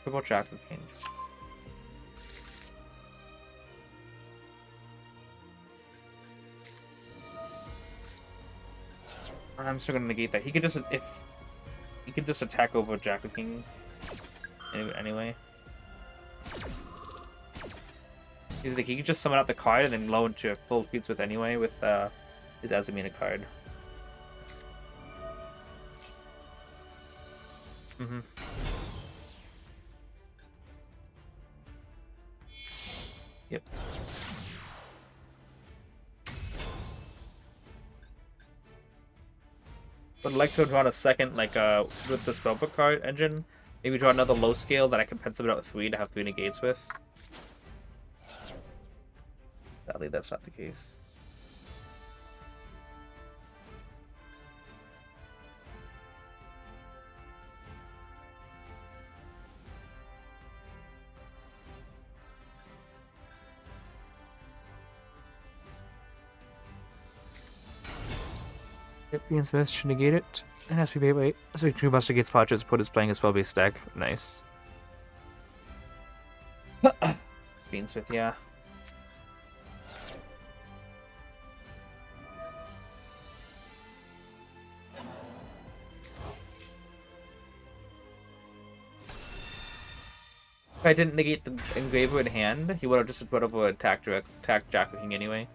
Triple Jack of Kings. I'm still gonna negate that. He could just he could just attack over Jack of King anyway. He's like he could just summon out the card and then low into full speeds with anyway with his Azamina card. Mm-hmm. Yep. Would like to draw a second, like with the spellbook card engine. Maybe draw another low scale that I can pencil it out with 3 to have 3 negates with. Sadly, that's not the case. Being Smith should negate it. And SP wait. So 2 Buster Gates Potches put his playing a spell based deck. Nice. Beansmith, yeah. If I didn't negate the Engraver in hand, he would have just put up an attack Jack King anyway.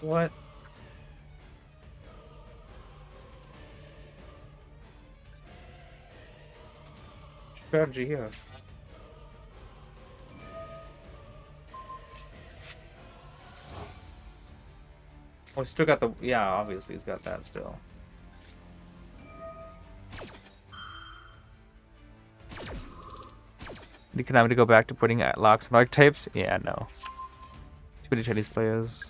What? Strategy here. Oh, he's still got the... Yeah, obviously he's got that still. You can have to go back to putting locks and archetypes? Yeah, no. Too many Chinese players.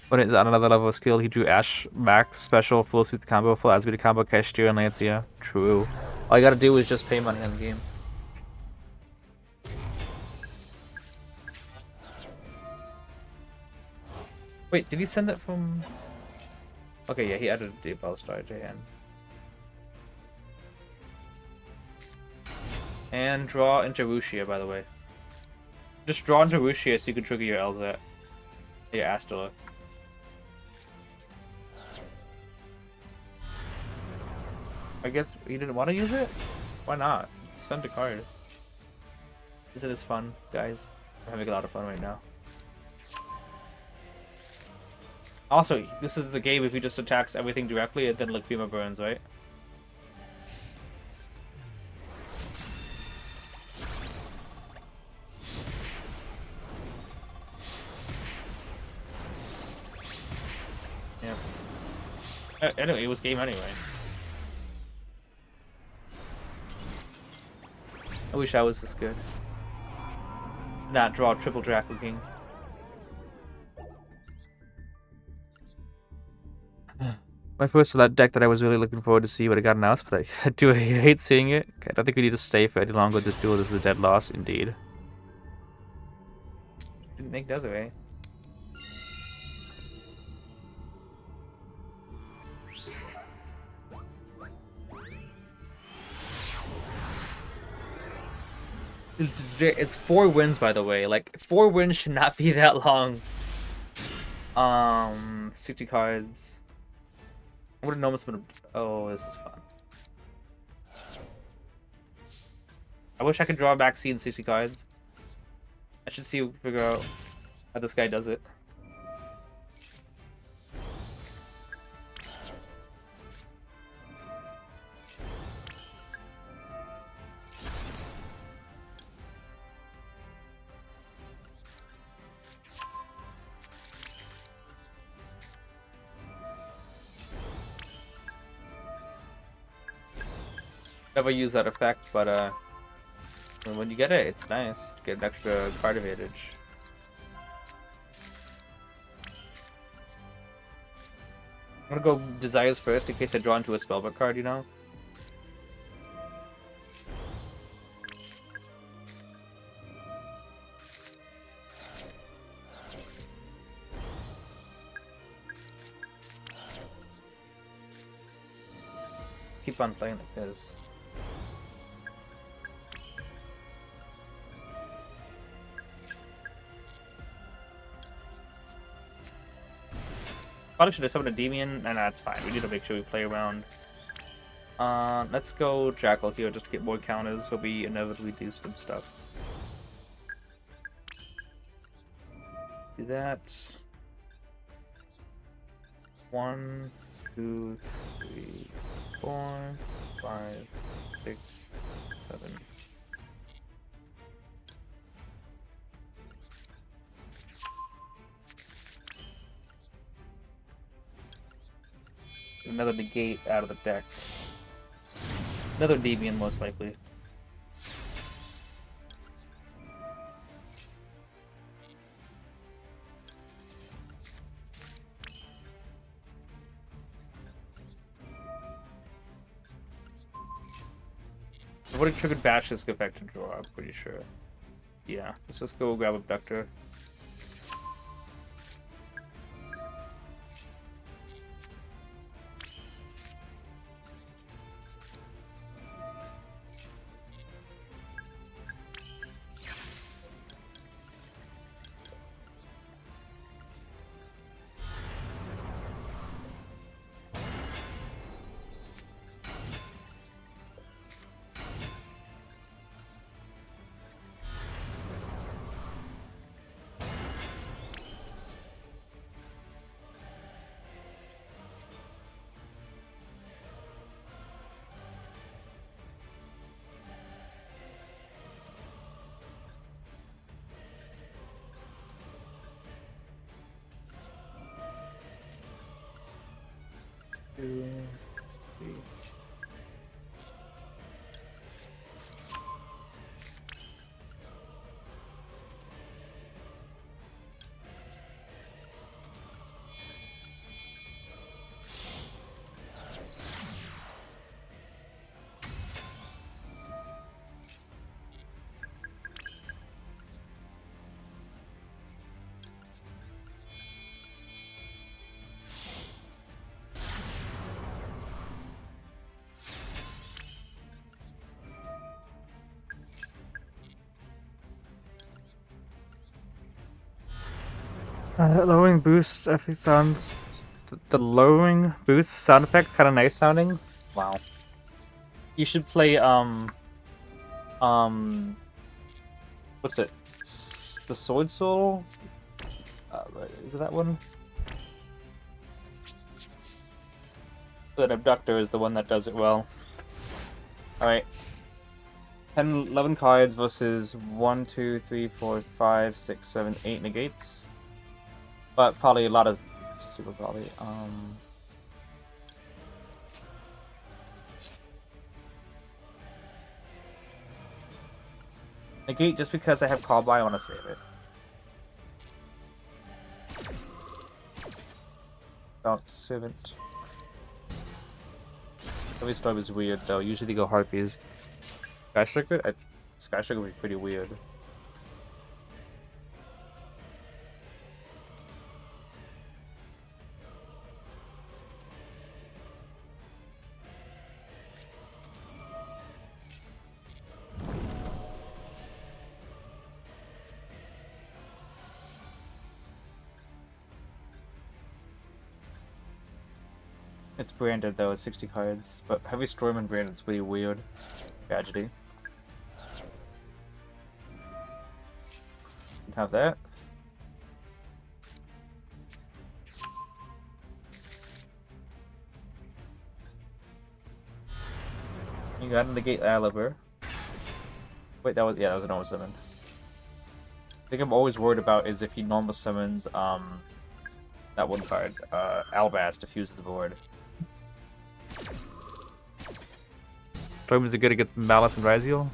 When it's on another level of skill, he drew Ash, Max, Special, Full Suit combo, Full Azabita combo, Cashier, and Lancia. True. All you gotta do is just pay money on the game. Wait, did he send that from... Okay, yeah, he added a Deep Star to hand. And draw into Rushia, by the way. Just draw into Rushia so you can trigger your Elzat. Your Astola. I guess he didn't want to use it? Why not? Send a card. Isn't this fun, guys? We're having a lot of fun right now. Also, this is the game if he just attacks everything directly and then Lakima burns, right? Yeah. Anyway, it was game anyway. I wish I was this good. Not draw triple Draco King. My first that deck that I was really looking forward to see what it got announced, but I do hate seeing it. I don't think we need to stay for any longer with this duel. This is a dead loss, indeed. Didn't make Desiree. It's 4 wins, by the way. Like, 4 wins should not be that long. 60 cards. I would have almost been. Oh, this is fun. I wish I could draw back C in 60 cards. I should figure out how this guy does it. Never use that effect, but when you get it, it's nice to get an extra card advantage. I'm gonna go Desires first in case I draw into a spellbook card, you know? Keep on playing like this. Probably should have summoned a Endymion, and that's fine. We need to make sure we play around. Let's go Jackal here just to get more counters, so we inevitably do some stuff. Do that. 1, 2, 3, 4, 5, 6, 7. Another negate out of the deck. Another Endymion, most likely. I would have triggered Bash's effect to draw, I'm pretty sure. Yeah, let's just go grab Abductor. Two, three. Lowering boost effect sounds. The lowering boost sound effect kind of nice sounding. Wow. You should play what's it? The Sword Soul? Is it that one? That Abductor is the one that does it well. Alright. 10, 11 cards versus 1, 2, 3, 4, 5, 6, 7, 8 negates. But probably a lot of super probably. Negate just because I have call by, I want to save it. Don't save it. Heavy Storm is weird though. Usually they go Harpies. Sky Striker? Sky Striker would be pretty weird. It's branded though, it's 60 cards. But Heavy Storm and branded is pretty weird. Tragedy. Have that. You got to negate Aliber. Wait, that was a normal summon. I think I'm always worried about is if he normal summons that one card, Albaz to fuse the board. Storm is it good against Malice and Raziel?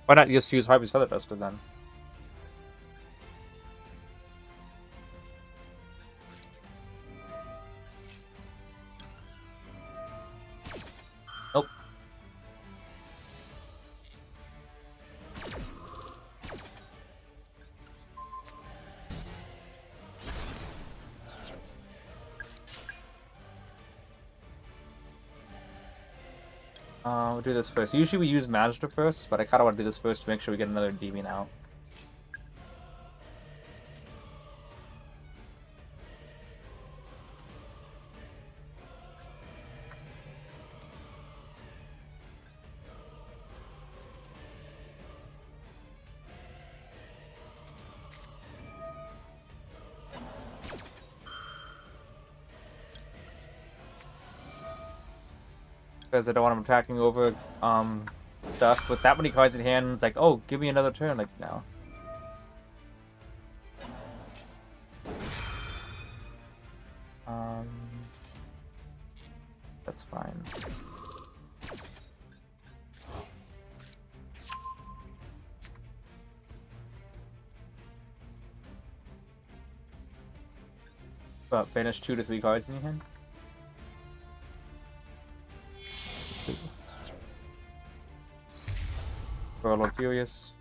Why not just use Harvey's Feather Duster then? Nope. We'll do this first. Usually we use Magister first, but I kind of want to do this first to make sure we get another Endymion out. Because I don't want him attacking over stuff. With that many cards in hand, like, oh, give me another turn, like, no. That's fine. But banish 2 to 3 cards in your hand? Warlord Furious.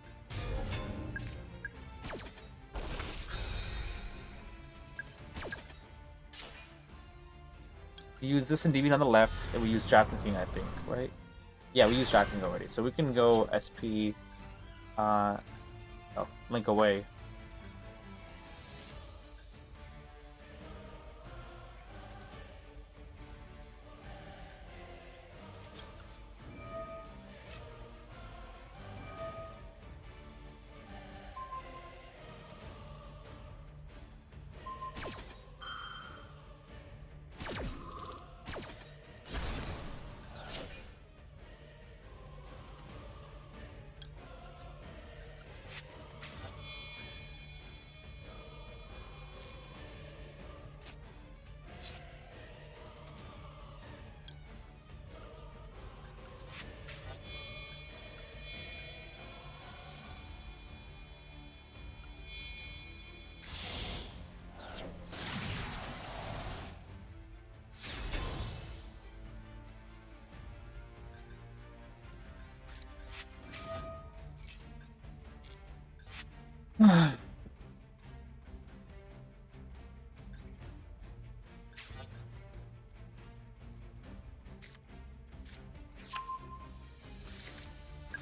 We use this Endymion on the left, and we use Dragon King, I think, right? Yeah, we used Dragon King already, so we can go SP, Link away.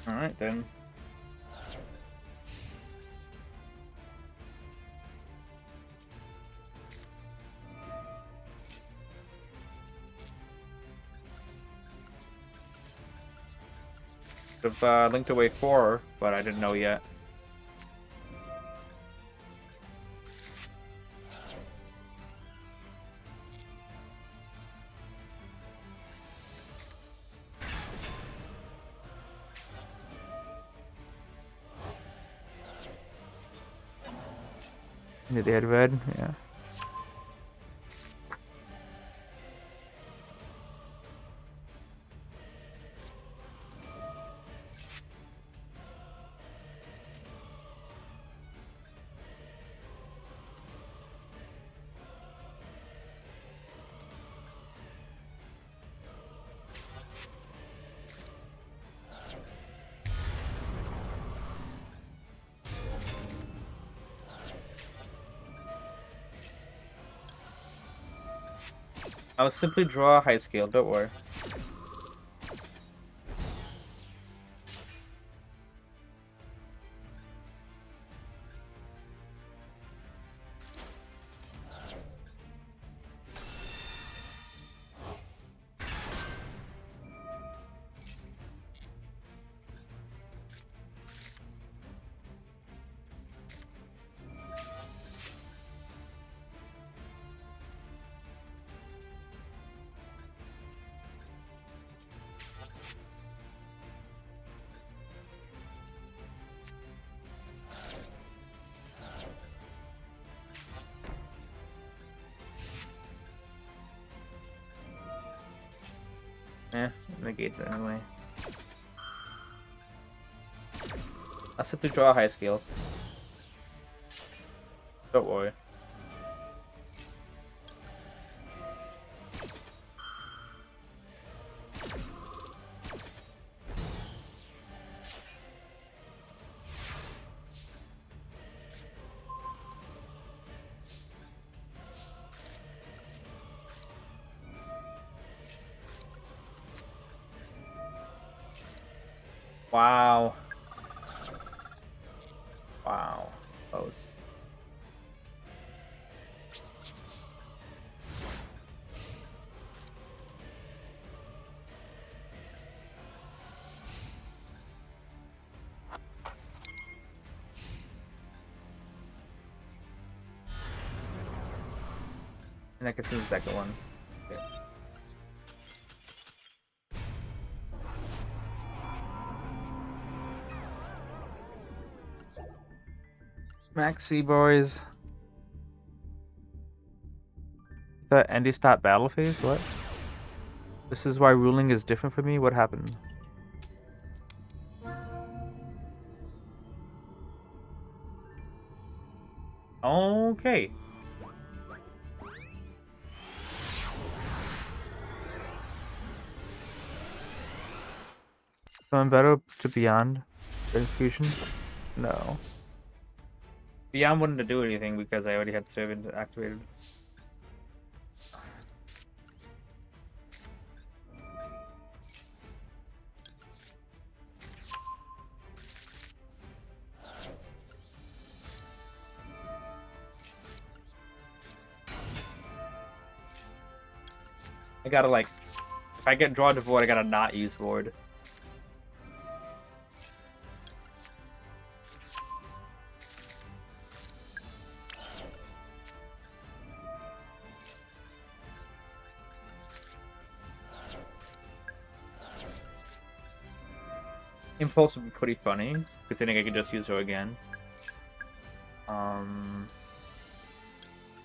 Alright then. Should have linked away 4, but I didn't know yet. Did they had red? Yeah. I'll simply draw a high scale, don't worry. Negate it anyway. I'll simply draw a high scale. Don't worry. Wow. Wow. Close. And I can see the second one. Okay. Maxi boys. The Endy stop battle phase? What? This is why ruling is different for me? What happened? Okay. So I'm better to Beyond Fusion? No. Beyond wouldn't do anything because I already had Servant activated. I gotta like, if I get drawn to Void, I gotta not use Void. Impulse would be pretty funny, considering I could just use her again.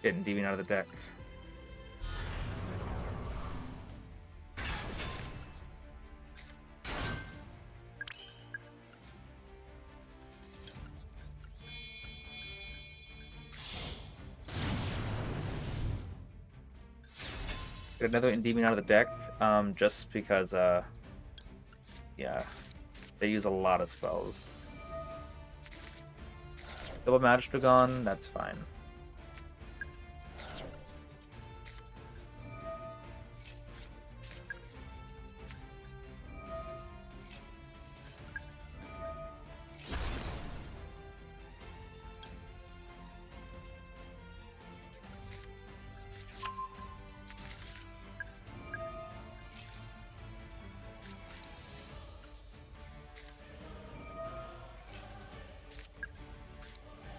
Getting Endymion out of the deck. Get another Endymion out of the deck, just because, yeah, they use a lot of spells. Double Magic Dragon, that's fine.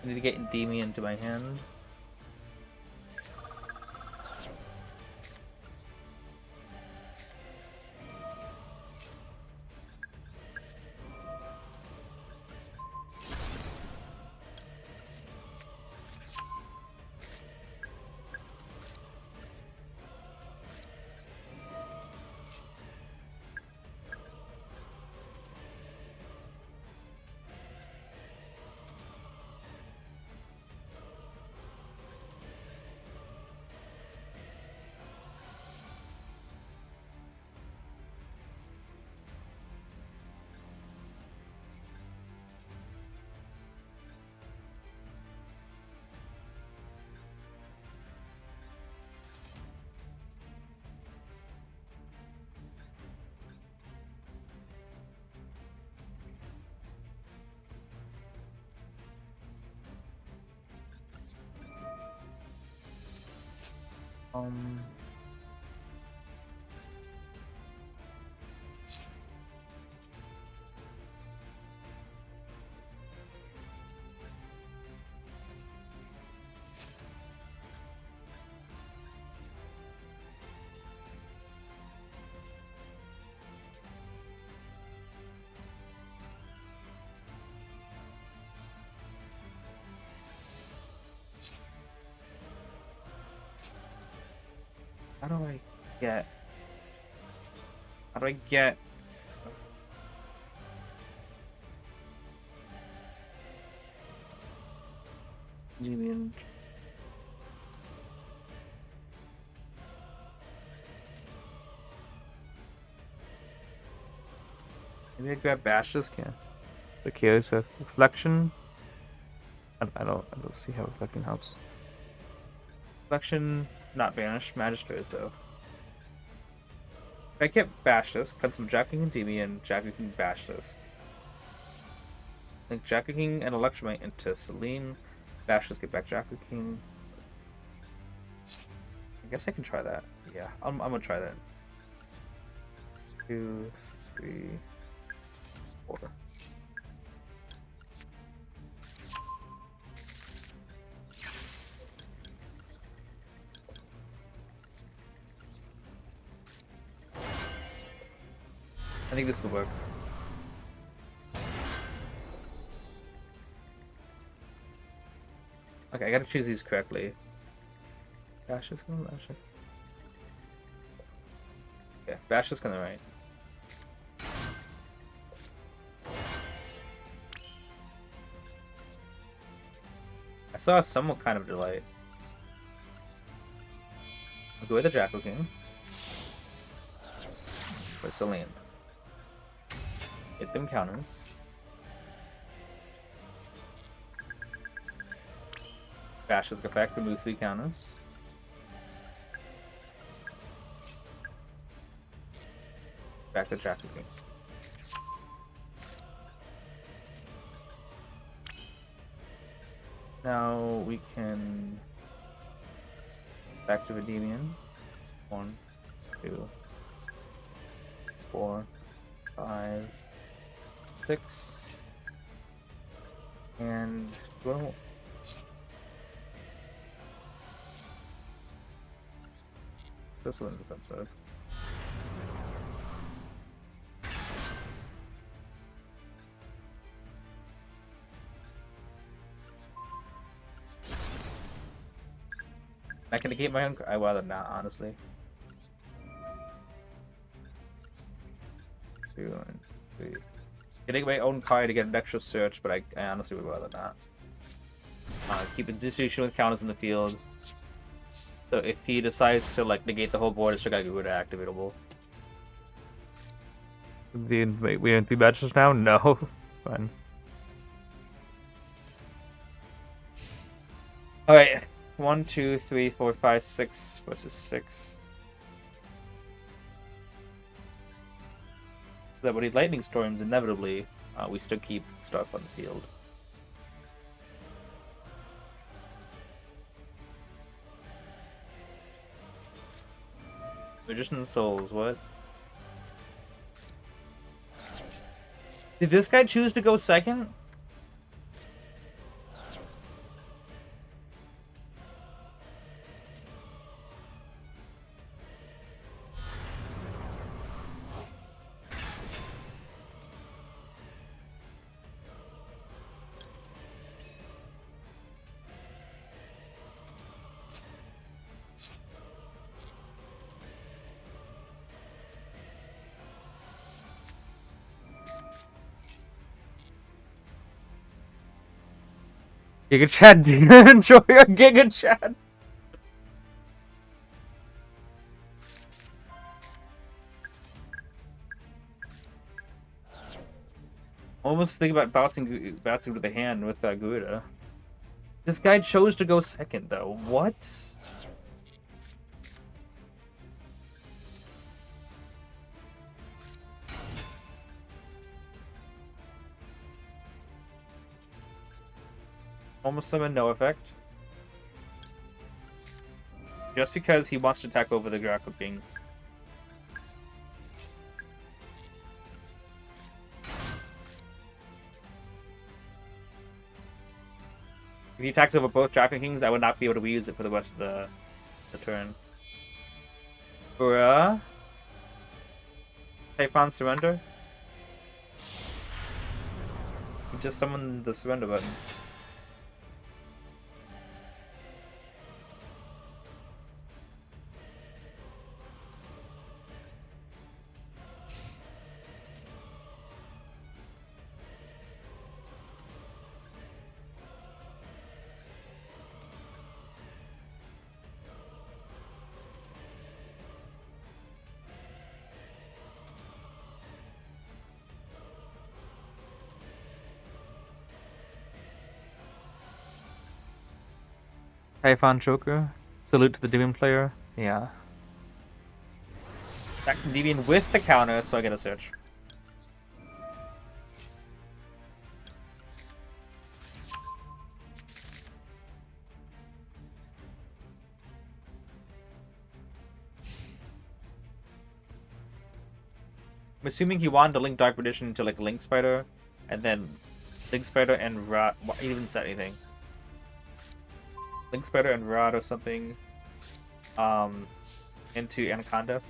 I need to get Endymion into my hand. Um. How do I get? How do I get? Endymion. Maybe I grab Bashes, can okay, so reflection. I don't see how reflection helps. Reflection, not banished. Magistrates though. If I get Bashes, cut some Jacking and Endymion, Jacking King Bashes. Link Jacking King and Electromite into Celine. Bashes get back Jacking King. I guess I can try that. Yeah, I'm gonna try that. 2, 3, 4. I think this will work. Okay, I gotta choose these correctly. Bash is gonna bash it. Okay, Bash is gonna right. I saw somewhat kind of delight. I'll go with the Jackal King. With Celine. Hit them counters. Bash's effect, remove 3 counters. Back to Jackal King. Now we can back to Endymion. 1, 2, 4, 5, 6, and Duel. This one's defensive. I can negate my own. I'd rather not, honestly. 2 and 3. I take my own card to get an extra search, but I honestly would rather not. Keep a situation with counters in the field. So if he decides to like negate the whole board, it's still gotta go to activatable. Wait, we in 3 matches now? No, it's fine. All right, 1, 2, 3, 4, 5, 6 versus 6. That when he lightning storms, inevitably, we still keep stuff on the field. Magician's Souls, what? Did this guy choose to go second? Giga Chad, do you enjoy your Giga Chad? Almost think about bouncing with the hand with Gouda. This guy chose to go second, though. What? Almost summon, no effect. Just because he wants to attack over the Draco King. If he attacks over both Draco Kings, I would not be able to reuse it for the rest of the turn. Bruh. Typhon surrender? He just summoned the surrender button. Typhon Choker. Salute to the Endymion player. Yeah. Attack Endymion with the counter, so I get a search. I'm assuming he wanted to link Dark Perdition to like Link Spider, and then Link Spider and Rod. He didn't set anything. Link Spider and Rod or something. Into Anaconda.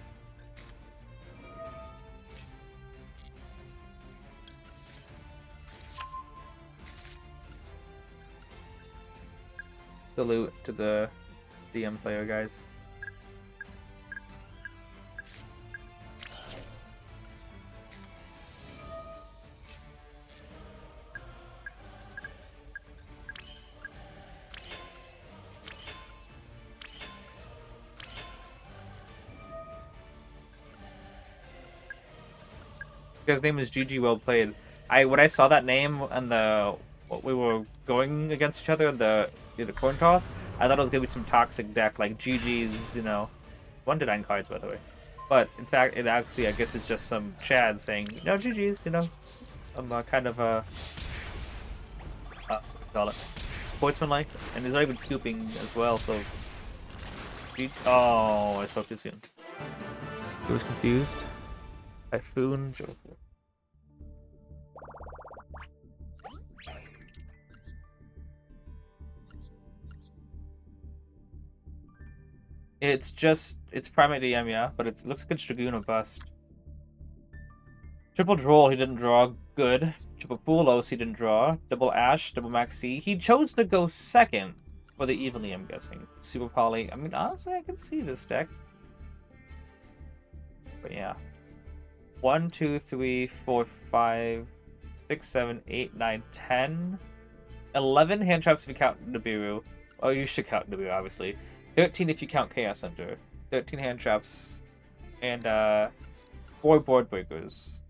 Salute to the DM player, guys. His name is GG, well played. When I saw that name and we were going against each other in the coin toss, I thought it was gonna be some toxic deck like GG's, you know, 1-9 cards by the way. But in fact, it actually I guess it's just some Chad saying, you know, GG's, you know, I'm kind of call it sportsman-like, and he's not even scooping as well. So, oh, I spoke too soon. He was confused. Typhoon Joker. It's Primate DM, yeah, but it looks like it's Dragoon or Bust. Triple Droll, he didn't draw. Good. Triple Poolos, he didn't draw. Double Ash, double Max C. He chose to go second for the Evenly, I'm guessing. Super Poly. I mean, honestly, I can see this deck. But yeah. 1, 2, 3, 4, 5, 6, 7, 8, 9, 10. 11 hand traps if you count Nibiru. Oh, you should count Nibiru, obviously. 13 if you count Chaos Hunter. 13 hand traps. And 4 board breakers.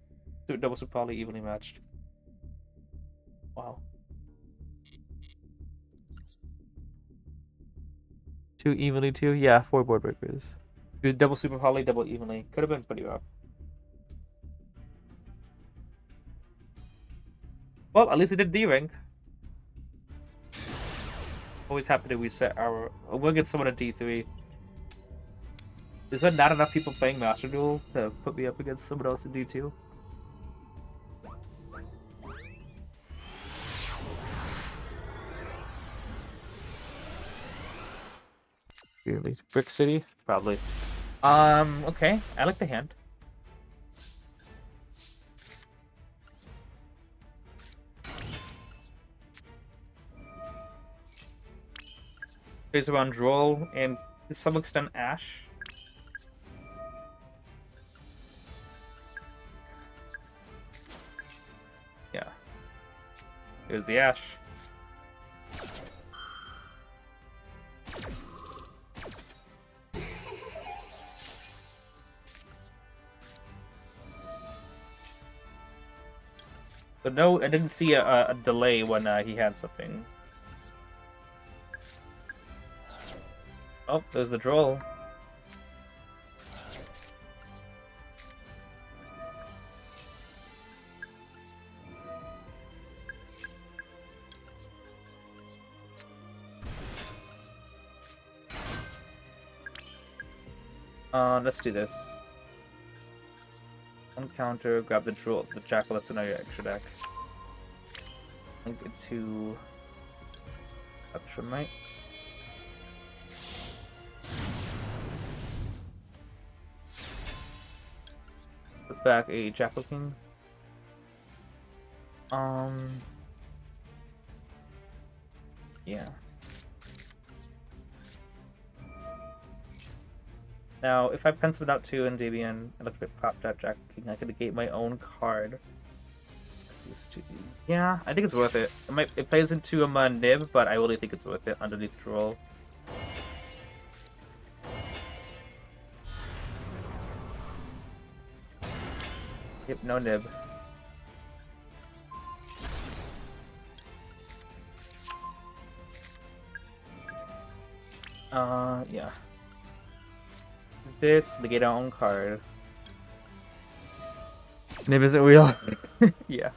Double Super Poly evenly matched. Wow. 2 evenly, 2? Yeah, 4 board breakers. He was double Super Poly, double evenly. Could have been pretty rough. Well, at least it did D-Ring. Always happy to reset our... We'll get someone at D3. Is there not enough people playing Master Duel to put me up against someone else in D2? Really? Brick City? Probably. Okay. I like the hand. Plays around Droll and to some extent Ash. Yeah. Here's the Ash. But no, I didn't see a delay when he had something. Oh, there's the Droll. Let's do this. One counter, grab the jackal, that's another extra deck. Link it to Ultramite. Put back a Jackal King. Yeah. Now, if I pencil it out to Endymion and look at pop that Jackal King, I could negate my own card. Yeah, I think it's worth it. It plays into a nib, but I really think it's worth it underneath Duel. Yep, no nib. Yeah. This, negate our own card. Nib isn't real. Yeah.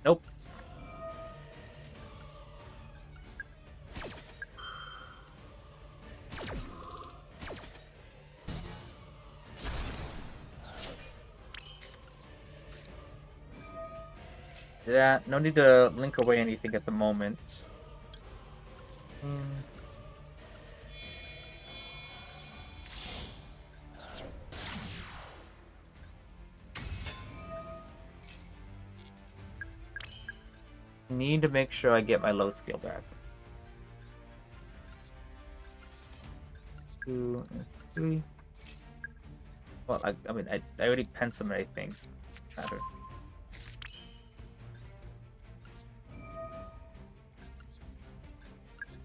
Nope. Yeah, no need to link away anything at the moment. Need to make sure I get my load scale back. 2 and 3. Well, I mean, I already penciled it, I think. Matter.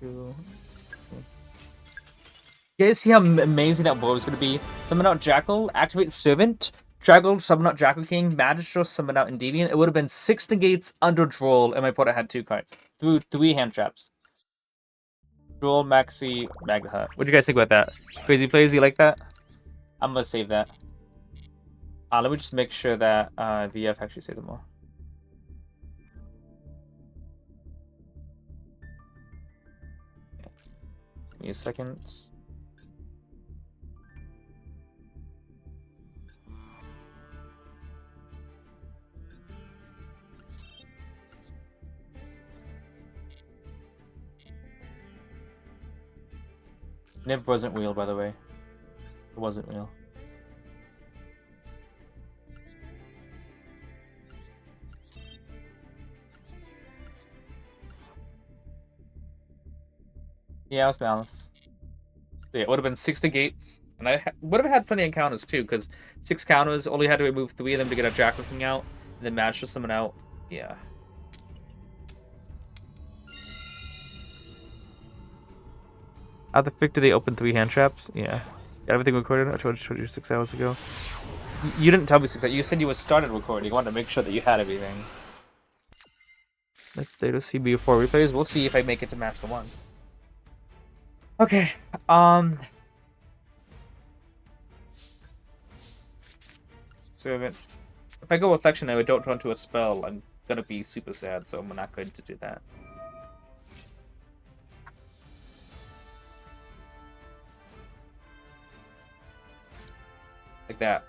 You guys see how amazing that board was going to be? Summon out Jackal, activate Servant, Jackal, summon out Jackal King, Magistro, summon out Endymion. It would have been 6 negates under Droll, and my opponent had 2 cards. Through 3 hand traps. Droll, Maxi, Magna Hut. What do you guys think about that? Crazy plays, you like that? I'm going to save that. Let me just make sure that VF actually saved them all. Give me a second. Nib wasn't real, by the way. It wasn't real. Yeah, it was balanced. So yeah, it would have been 6 negates, and I would have had plenty of counters too, because 6 counters, only had to remove 3 of them to get a Jackal King out, and then match to summon out. Yeah. How the frick do they open 3 hand traps? Yeah. Got everything recorded? I told you 6 hours ago. You didn't tell me 6 hours. You said you started recording. You wanted to make sure that you had everything. Let's say to CB4 replays. We'll see if I make it to Master 1. Okay. Servant. If I go Reflection and I don't run to a spell, I'm gonna be super sad, so I'm not going to do that. Like that.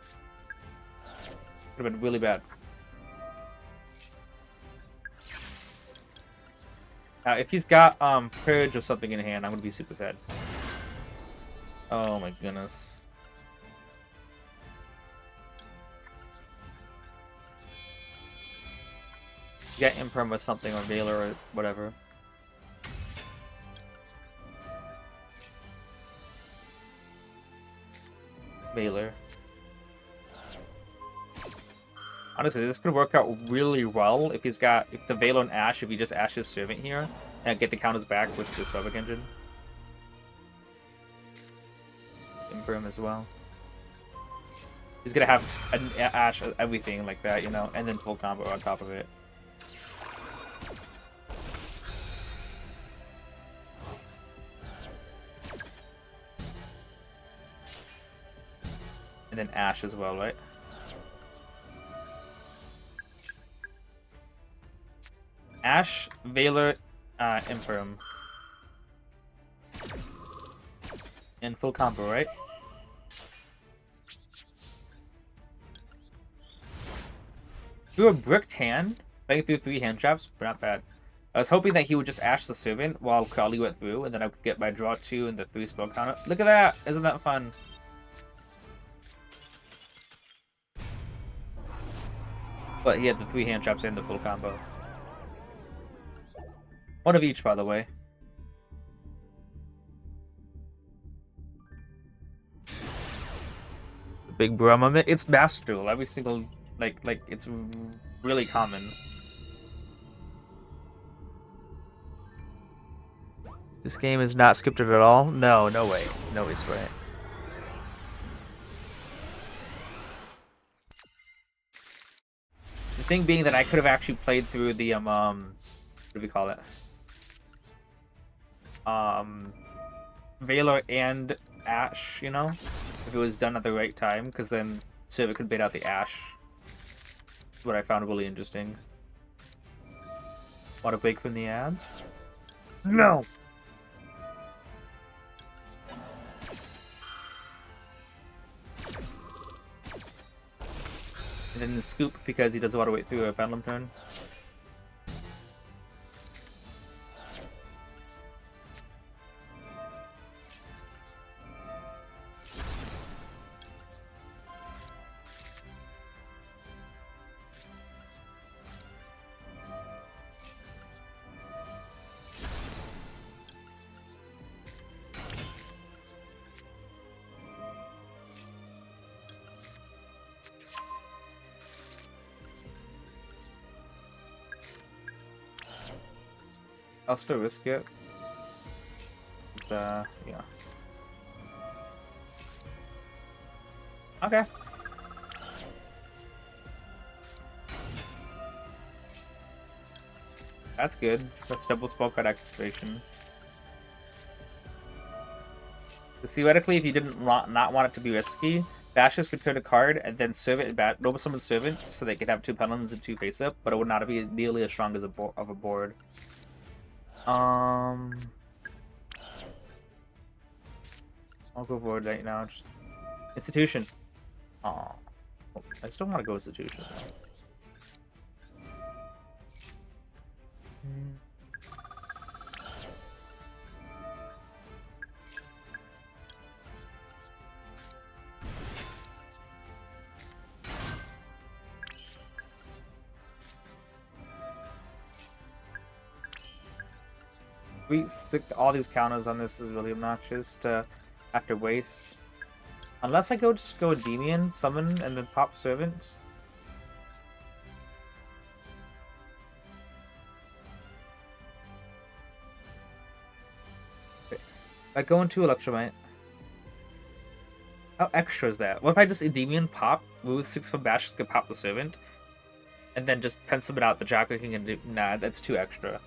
Would have been really bad. If he's got Purge or something in hand, I'm gonna be super sad. Oh my goodness. Get Imperm or something, or Veiler or whatever. Veiler. Honestly, this could work out really well if he's got the Veiler and Ash, if he just Ash's Servant here, and get the counters back with this Republic Engine. Imperm as well. He's gonna have an Ash everything like that, you know, and then full combo on top of it. And then Ash as well, right? Ash, Valor, Imperm. In full combo, right? Through a bricked hand, playing through 3 hand traps, but not bad. I was hoping that he would just Ash the Servant while Crowley went through, and then I could get my draw 2 and the 3 spell counter. Look at that! Isn't that fun? But he had the 3 hand traps and the full combo. One of each, by the way. Big Brahma. It's Master Duel. Every single, like it's really common. This game is not scripted at all? No, no way. No way, right. The thing being that I could have actually played through the, what do we call it? Valor and Ash, you know? If it was done at the right time, because then Servant could bait out the Ash. That's what I found really interesting. Want to break from the ads? No! And then the scoop because he doesn't want to wait through a pendulum turn. I'll still risk it. But, yeah. Okay. That's good. That's double spell card activation. Theoretically, if you didn't not want it to be risky, Bashers could turn a card and then Servant, Noble Summon Servant, so they could have 2 pendulums and 2 face up, but it would not be nearly as strong as a board. I'll go board right now. Just Institution. Aw. I still want to go Institution. We stick all these counters on this is really obnoxious to have to waste. Unless I just go Endymion, summon, and then pop Servant. Okay. If I go into Electromite. How extra is that? What if I just Endymion pop, move 6 from Bash, just pop the Servant, and then just pen summon out the Jocker King and do. Nah, that's too extra.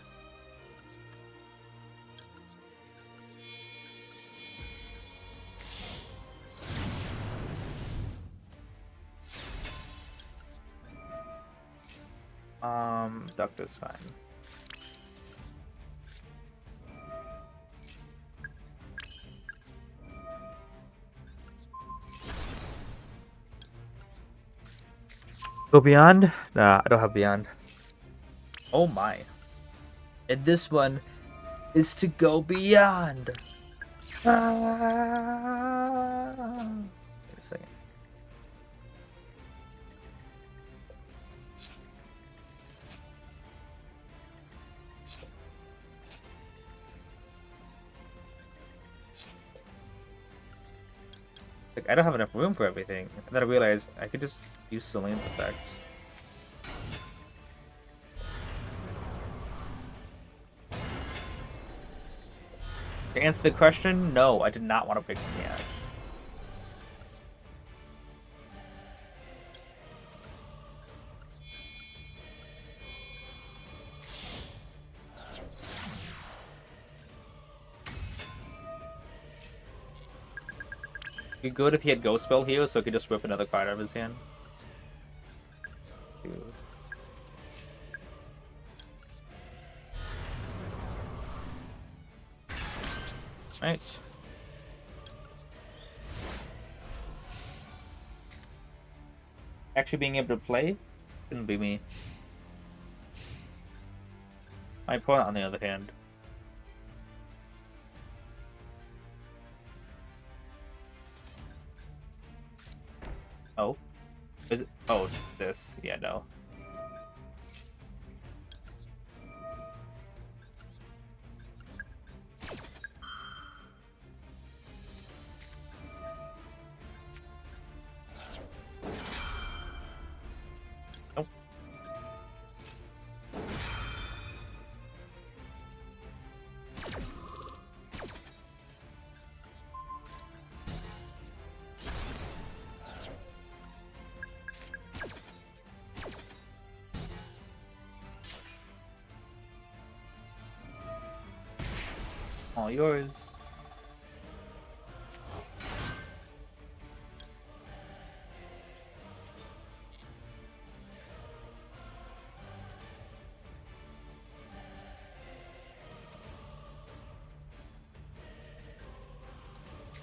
Doctor's fine. Go Beyond? Nah, I don't have Beyond. Oh my. And this one is to go beyond. Wait a second. Like, I don't have enough room for everything. And then I realized I could just use Celine's effect. To answer the question, no, I did not want to pick the ads. Be good if he had Ghost Spell here, so he could just rip another card out of his hand. Right. Actually being able to play couldn't be me. My opponent, on the other hand. Oh. Is it? Oh, this. Yeah, no. Nope. All yours.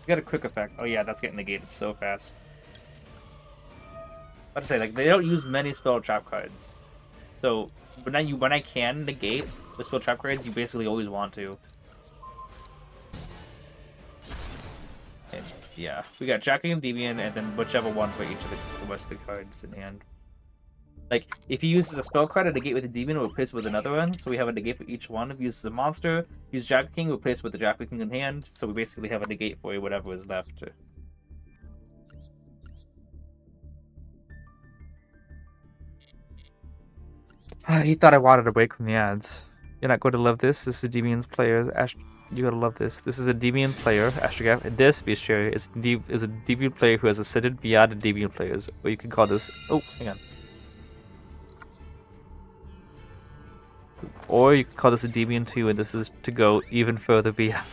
You got a quick effect. Oh yeah, that's getting negated so fast. I'd say, like, they don't use many spell trap cards. So when I can negate the spell trap cards, you basically always want to. And yeah, we got Jacking and Endymion, and then whichever one for each of the rest of the cards in hand. Like, if he uses a spell card to negate with a demon, we'll replace it with another one. So we have a negate for each one. If he uses a monster, use Jack King, we'll replace it with the Jack King in hand. So we basically have a negate for whatever is left. He thought I wanted a break from the ads. You're not going to love this. This is a Endymion's player. You gotta love this. This is a Endymion player, Astrogap. And this bestiary is a Endymion player who has ascended beyond Endymion players. Or you can call this. Oh, hang on. Or you can call this a Endymion 2, and this is to go even further beyond.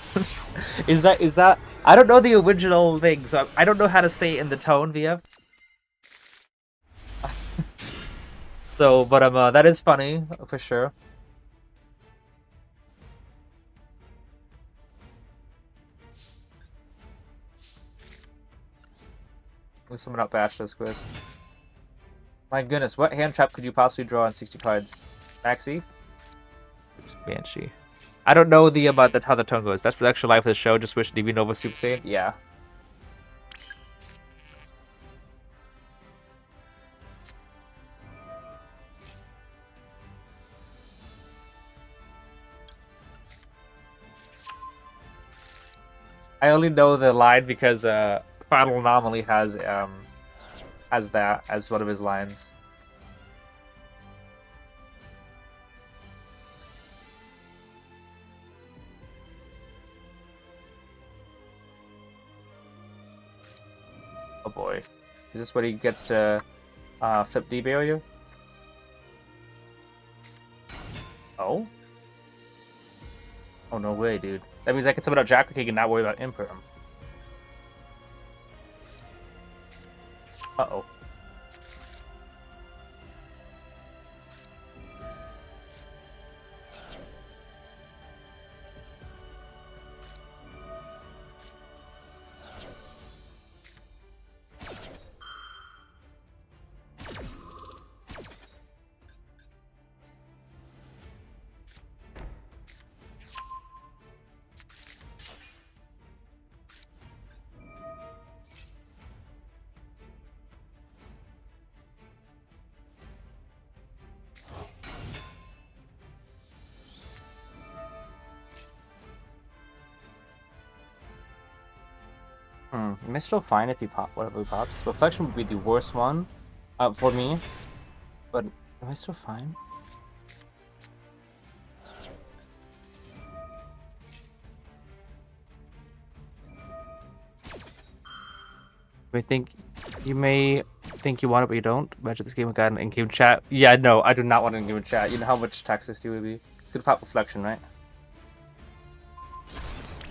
Is that? I don't know the original thing, so I don't know how to say it in the tone, VF. So, but that is funny for sure. We summon out Bash's quest. My goodness, what hand trap could you possibly draw on 60 cards? Maxi? Banshee. I don't know how the tone goes. That's the actual life of the show. Just wish DB Nova Super Saiyan. Yeah. I only know the line because Final Anomaly has that as one of his lines. Oh boy. Is this what he gets to flip D-Barrier? Oh? Oh, no way, dude. That means I can summon out Jack King and not worry about Imperm. Uh-oh. Am I still fine if he whatever he pops? Reflection would be the worst one for me. But am I still fine? You may think you want it, but you don't. Imagine this game got an in-game chat. Yeah, no, I do not want an in-game chat. You know how much toxicity would be? It's gonna pop reflection, right?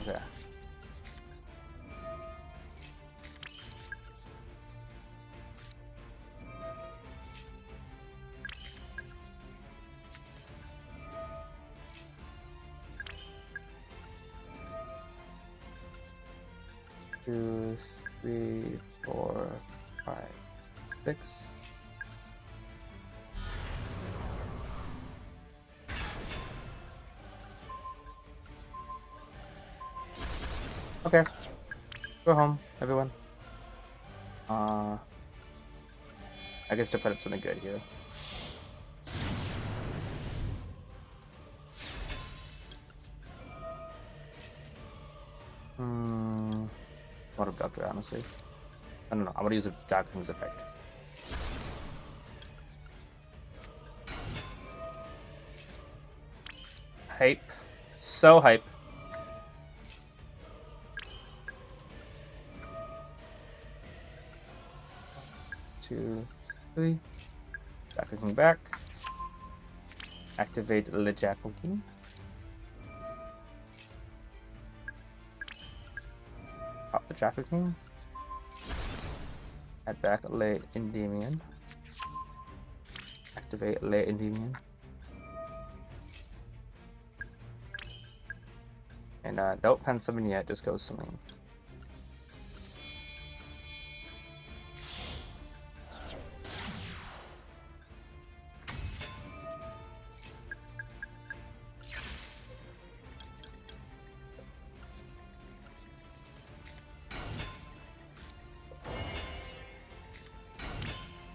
Yeah. 2, 3, 4, 5, 6. Okay. Go home, everyone. I guess to put up something good here. What a doctor, honestly. I don't know. I'm gonna use a Doctor's effect. Hype. So hype. Two, three. Jackalking back. Activate the Jackal King. Pop the Jackal King. Add back Le Endymion. Activate Le Endymion. And don't pen summon yet, just go swimming.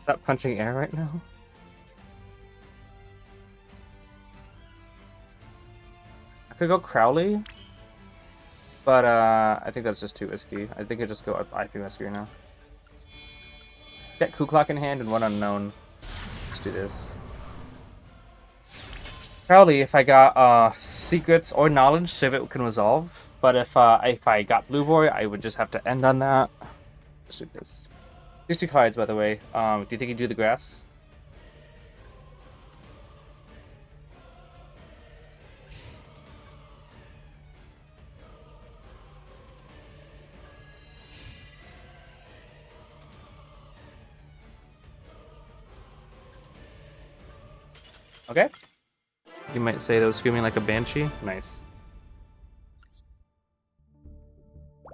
Stop punching air right now. I could go Crowley, but I think that's just too risky. I think I just go IP Rescue now. Get Coup Clock in hand and one unknown. Let's do this. Crowley, if I got secrets or knowledge, save it can resolve. But if I got Blue Boy, I would just have to end on that. Let's do this. 60 cards, by the way. Do you think you do the grass? Okay. You might say that was screaming like a banshee. Nice.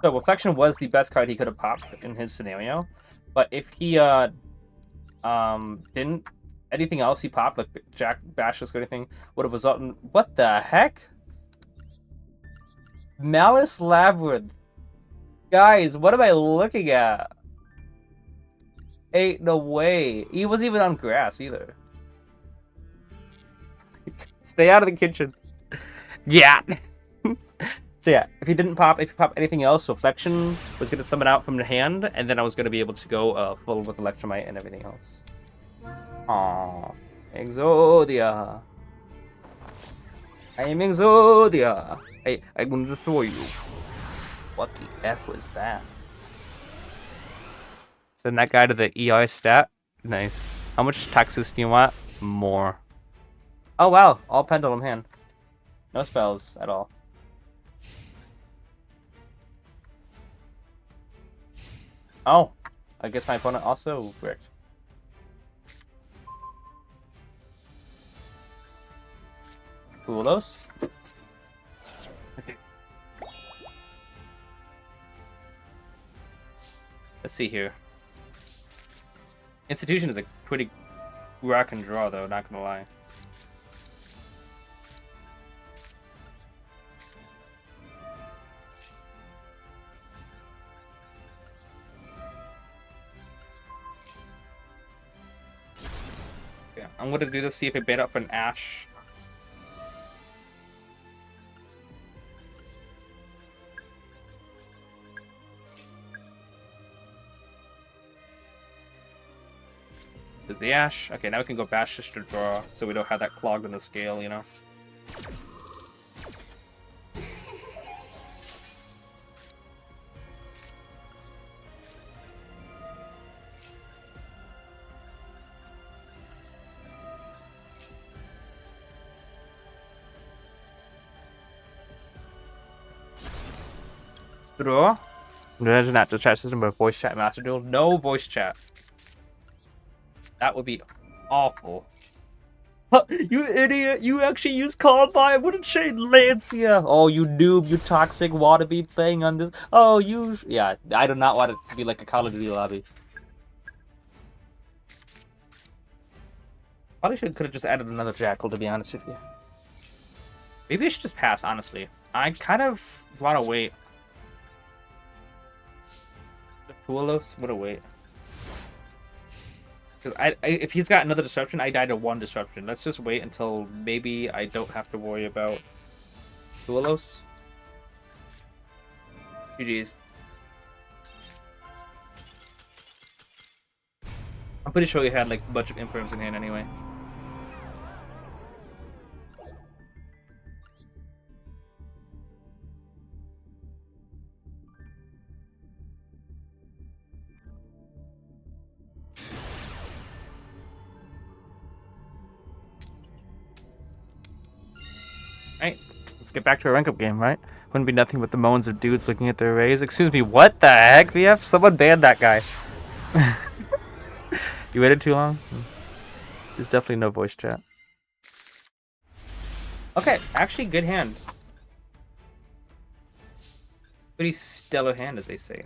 So Reflection was the best card he could have popped in his scenario, but if he didn't, anything else he popped, like Jack Basilisk or anything, would have resulted in what the heck? Malice Labyrinth. Guys, what am I looking at? Ain't no way. He wasn't even on grass either. Stay out of the kitchen. Yeah. So yeah, if he pop anything else, Reflection was going to summon out from the hand, and then I was going to be able to go full with Electromite and everything else. Aww. Exodia. I am Exodia. Hey, I'm going to destroy you. What the F was that? Send that guy to the EI stat. Nice. How much Texas do you want? More. Oh wow, all Pendulum hand. No spells at all. Oh, I guess my opponent also bricked. Bulos? Okay. Let's see here. Institution is a pretty rock and draw though, not gonna lie. I'm gonna do this, see if I bait out for an Ash. Is the Ash. Okay, now we can go Bash just to draw, so we don't have that clogged in the scale, you know? Draw. Imagine that the chat system with voice chat. Master Duel. No voice chat. That would be awful. You idiot! You actually use Combine! What did Shane Lancia? Oh, you noob! You toxic wannabe playing on this. Oh, you. Yeah, I do not want it to be like a Call of Duty lobby. Probably could have just added another Jackal, to be honest with you. Maybe I should just pass, honestly. I kind of want to wait. The Fuelos would have wait. Because if he's got another disruption, I died to one disruption. Let's just wait until maybe I don't have to worry about Duelos. GG's. I'm pretty sure he had like a bunch of imperms in hand anyway. Alright, let's get back to our rank up game, right? Wouldn't be nothing but the moans of dudes looking at their arrays. Excuse me, what the heck? VF? Someone banned that guy. You waited too long? There's definitely no voice chat. Okay, actually good hand. Pretty stellar hand, as they say.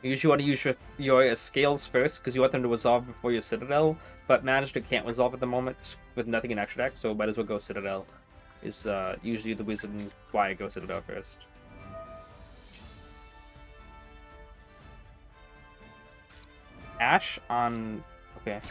You usually want to use your scales first because you want them to resolve before your Citadel, but Magister can't resolve at the moment with nothing in extra deck, so might as well go Citadel. Is usually the reason why I go Citadel first. Ash on... okay.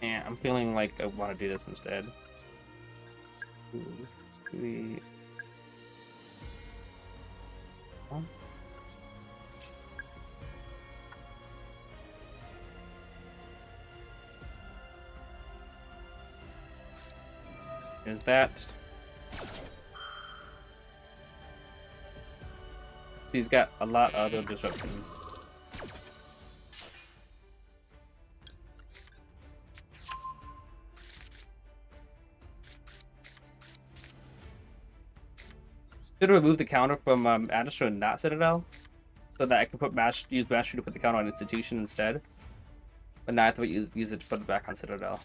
Yeah, I'm feeling like I want to do this instead. 2, 3... There's that. So he's got a lot of other disruptions. Should remove the counter from Administer and not Citadel, so that I can put use Mastery to put the counter on Institution instead. But now I have to use it to put it back on Citadel.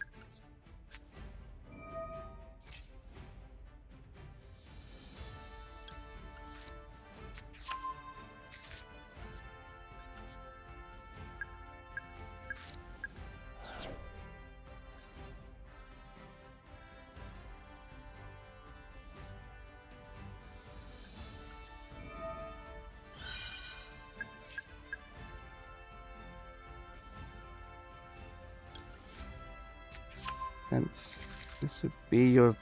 Since this would be your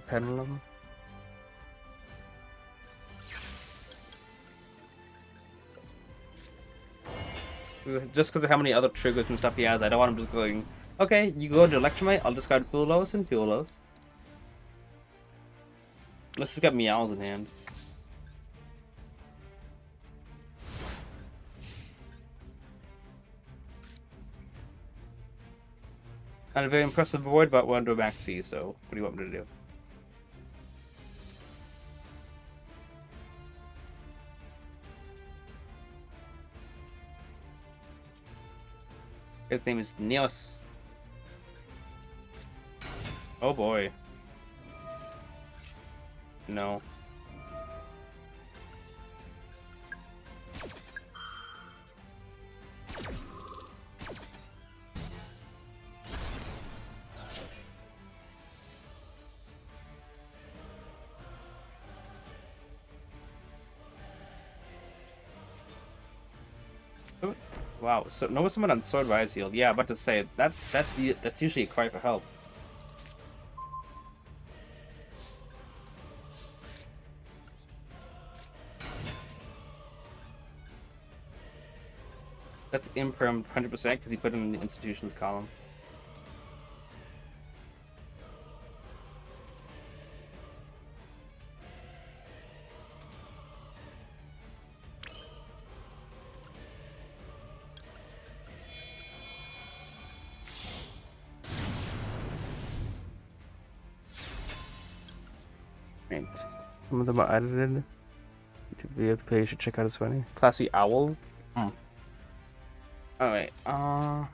pendulum. Just because of how many other triggers and stuff he has, I don't want him just going, okay, you go to Electromite, I'll discard Fuelos and Fuelos. Unless he's got Meows in hand. Not a very impressive void, but we're under max C, so what do you want me to do? His name is Neos. Oh boy. No. Wow, so no someone on Sword Rise healed. Yeah, about to say that's usually a cry for help. That's imperm 100% because he put it in the institutions column. Right. Some of them are edited. YouTube video to play. You should check out. It's funny. Classy Owl. Alright, let's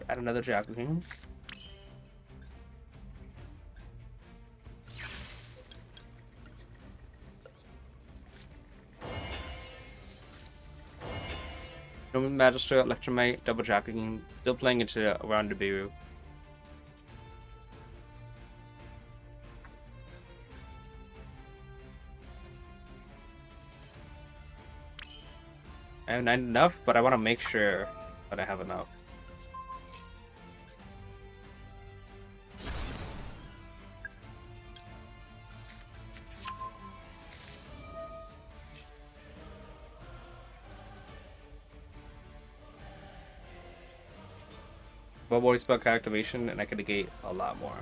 add another Japanese. Roman Magister, Electromite, Double Jacking, still playing into around Nibiru. I have 9 enough, but I want to make sure that I have enough. Bubble spell activation, and I can negate a lot more.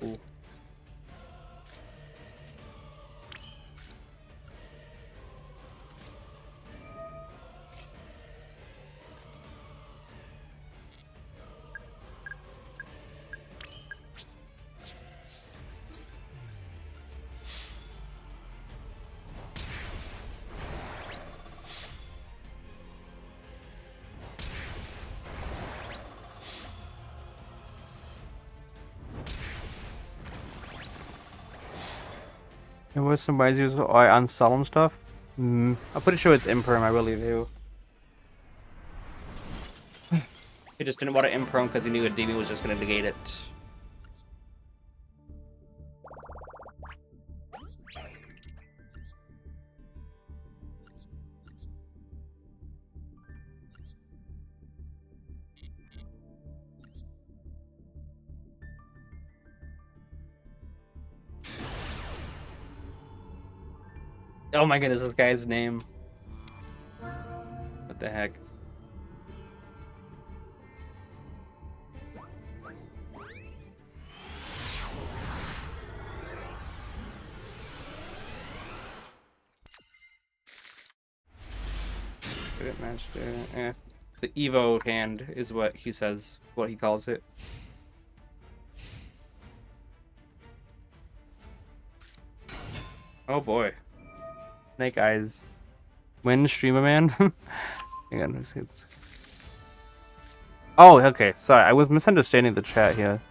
Ooh. And what some ways use on solemn stuff? I'm pretty sure it's imperm, I really do. He just didn't want to imperm because he knew a DB was just going to negate it. Oh my goodness, this guy's name. What the heck? Yeah. The Evo hand is what he says, what he calls it. Oh boy. Snake Eyes. Win Streamer Man? Hang on, it's... Oh, okay. Sorry, I was misunderstanding the chat here.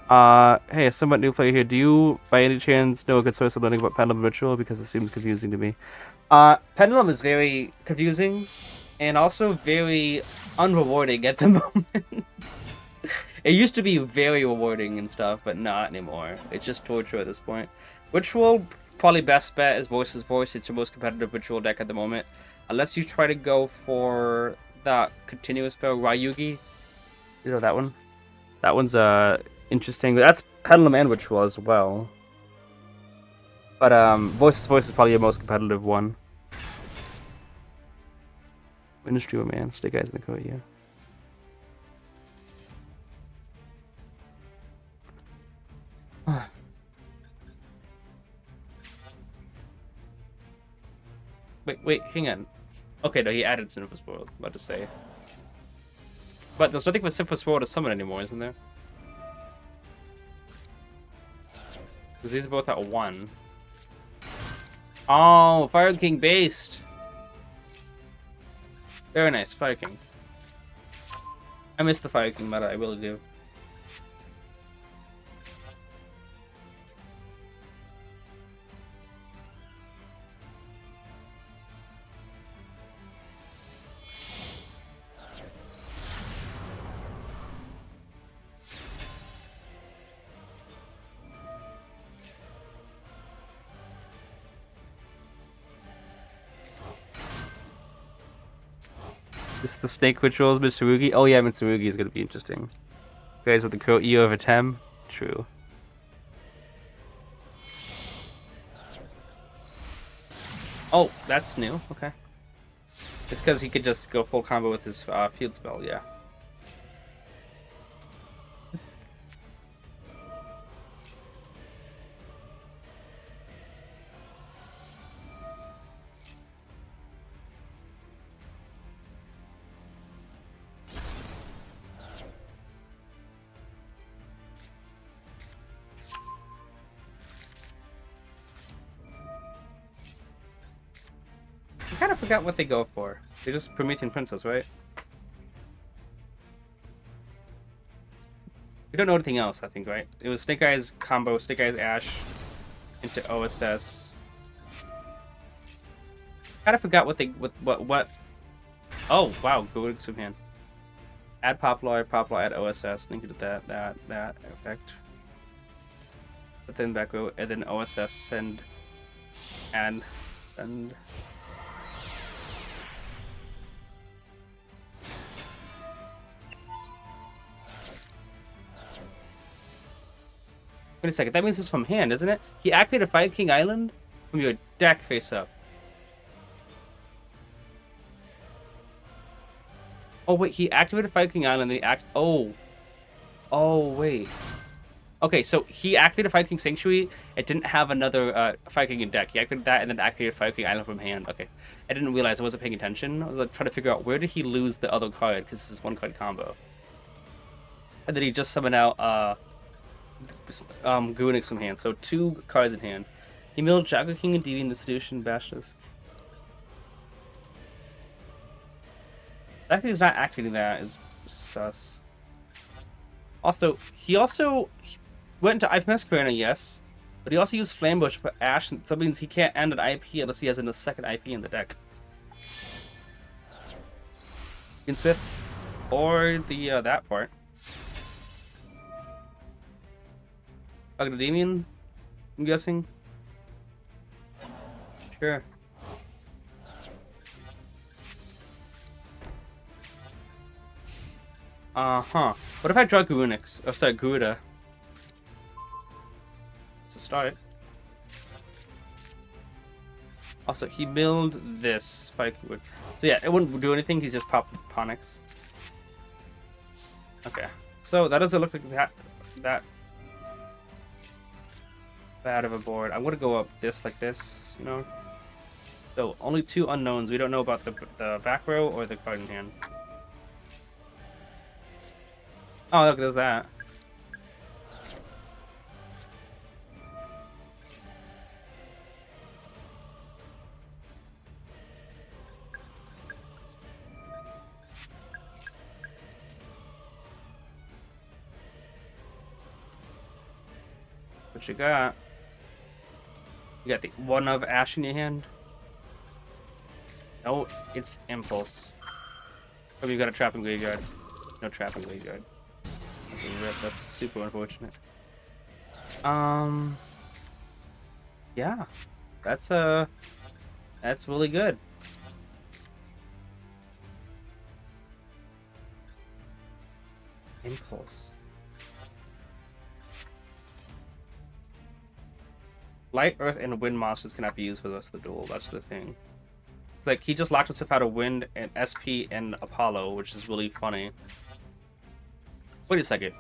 Hey, a somewhat new player here. Do you, by any chance, know a good source of learning about Pendulum Ritual? Because it seems confusing to me. Pendulum is very confusing and also very unrewarding at the moment. It used to be very rewarding and stuff, but not anymore. It's just torture at this point. Ritual, probably best bet is Voice. It's your most competitive ritual deck at the moment. Unless you try to go for that continuous spell, Ryugi. You know that one? That one's interesting. That's Pendulum and Ritual as well. But Voice is probably your most competitive one. Ministry of Man, Snake Eyes in the code, yeah. Wait, hang on. Okay, no, he added Sinful World, about to say. But there's nothing for Sinful World to summon anymore, isn't there? Because these are both at 1. Oh, Fire King based! Very nice, Fire King. I miss the Fire King meta, I really do. This is the Snake Rituals, Mitsurugi. Oh yeah, Mitsurugi is going to be interesting. You guys with the quote E over 10? True. Oh, that's new. Okay. It's because he could just go full combo with his field spell, yeah. I kind of forgot what they go for. They just Promethean Princess, right? We don't know anything else, I think, right? It was Snake Eyes combo, Snake Eyes Ash into OSS. Kind of forgot what they what. Oh wow, good swim hand. Add Poplar, add OSS. Link it to that effect. But then back row, and then OSS send and. Wait a second, that means it's from hand, isn't it? He activated Fire King Island from your deck face up. Oh wait, he activated Fire King Island and he Oh wait. Okay, so he activated Fire King Sanctuary. It didn't have another Fire King in deck. He activated that and then activated Fire King Island from hand. Okay. I didn't realize I wasn't paying attention. I was like trying to figure out where did he lose the other card, because this is one card combo. And then he just summoned out Guinix from hand, so 2 cards in hand. He milled Jaguar King and Deviant Institution, Bashless. The fact that he's not activating that is sus. Also, he went into IPMS Arena, yes, but he also used Flambush to put Ash, and so that means he can't end an IP unless he has a second IP in the deck. Smith, or the that part. Endymion, I'm guessing. Sure. What if I draw Guinix? Oh, sorry, Gouda. It's a start. Also, he milled this Fire Keyword. So yeah, it wouldn't do anything. He's just popped Ponix. Okay. So that doesn't look like that bad of a board. I'm gonna go up this like this, you know. So only 2 unknowns. We don't know about the back row or the card in hand. Oh, look, there's that. What you got? You got the 1 of Ash in your hand? No, it's Impulse. Oh, you got a Trap in Graveyard. No Trap in Graveyard. That's a rip. That's super unfortunate. Yeah. That's really good. Impulse. Light, Earth, and Wind monsters cannot be used for the rest of the duel. That's the thing. It's like he just locked himself out of Wind and SP and Apollo, which is really funny. Wait a second.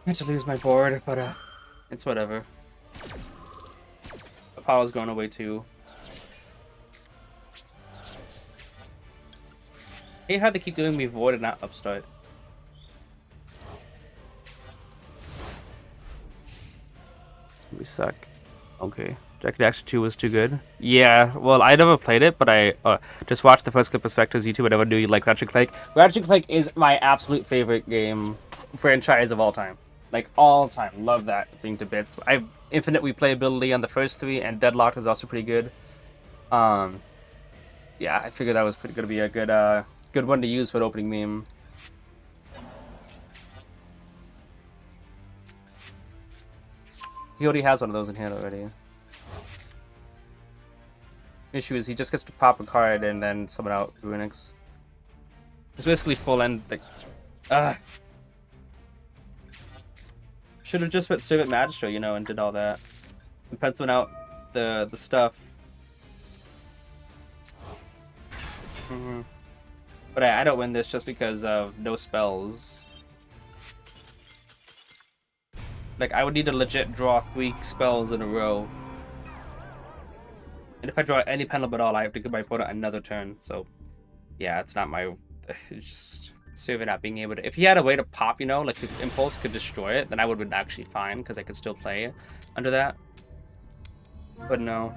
I had to lose my board, but it's whatever. Apollo's going away too. I hate how they keep giving me void and not upstart. We suck. Okay. Jacket Action 2 was too good. Yeah, well, I never played it, but I just watched the first clip of Spectre's YouTube. I never knew you like Ratchet & Clank. Ratchet & Clank is my absolute favorite game franchise of all time. Like, all time. Love that thing to bits. I've infinite replayability on the first 3, and Deadlocked is also pretty good. Yeah, I figured that was going to be a good one to use for an opening meme. He already has one of those in hand already. Issue is he just gets to pop a card and then summon out Guinix. It's basically full end. Like, should have just went Servant Magistrate, you know, and did all that. And penciling out the stuff. Mm-hmm. But I don't win this just because of no spells. Like, I would need to legit draw 3 spells in a row. And if I draw any penalty at all, I have to give my opponent another turn. So, yeah, it's not my... It's just... Server not being able to... If he had a way to pop, you know, like if Impulse could destroy it, then I would have been actually fine, because I could still play under that. But no.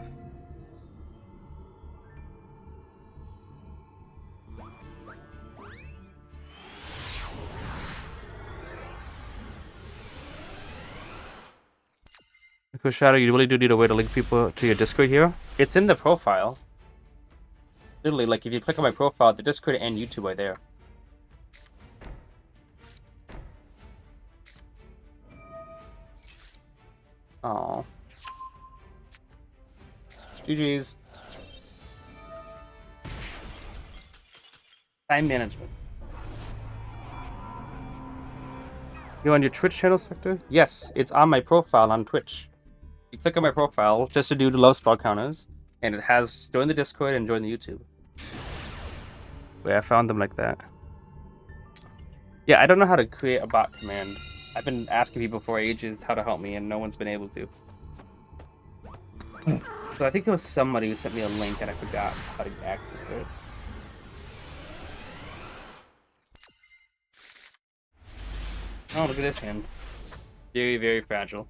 Because Shadow, you really do need a way to link people to your Discord here. It's in the profile. Literally, like, if you click on my profile, the Discord and YouTube are there. Oh. GG's. Time management. You on your Twitch channel, Spectre? Yes, it's on my profile on Twitch. You click on my profile just to do the love spell counters, and it has join the Discord and join the YouTube. Wait, I found them like that. Yeah, I don't know how to create a bot command. I've been asking people for ages how to help me, and no one's been able to. So I think there was somebody who sent me a link, and I forgot how to access it. Oh, look at this hand. Very, very fragile.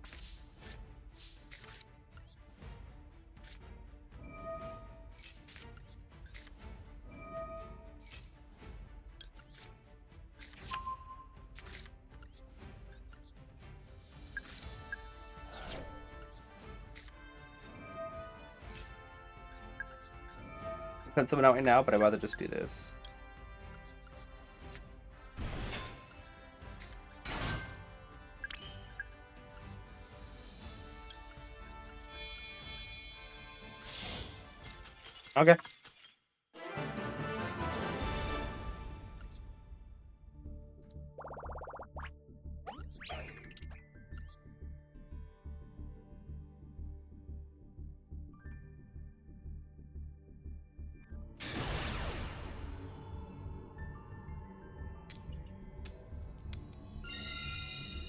Put someone out right now, but I'd rather just do this. Okay.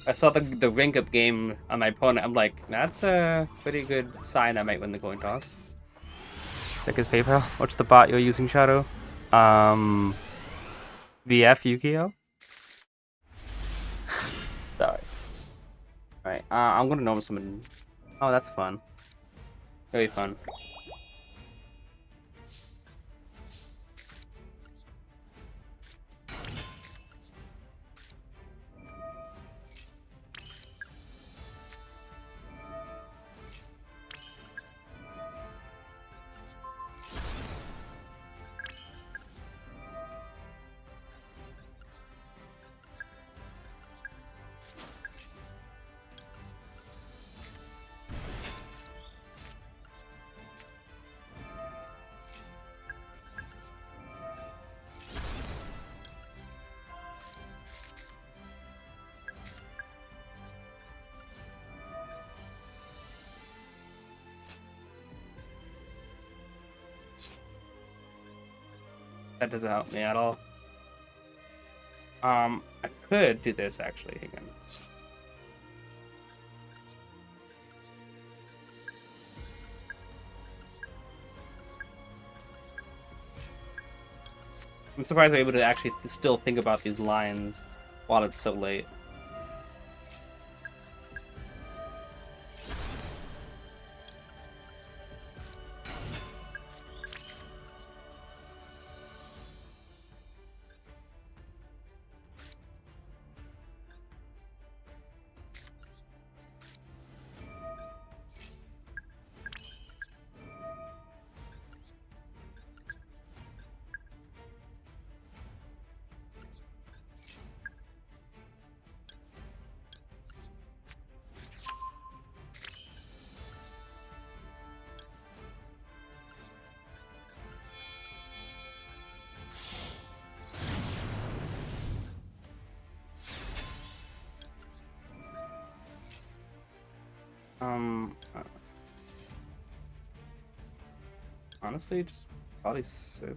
I saw the rank up game on my opponent. I'm like, that's a pretty good sign I might win the coin toss. Check his PayPal. What's the bot you're using, Shadow? VF Yugioh? Sorry. Alright, I'm gonna normal summon. Oh, that's fun. Very fun. That doesn't help me at all. I could do this actually again. I'm surprised I'm able to actually still think about these lines while it's so late. Honestly, just probably 7.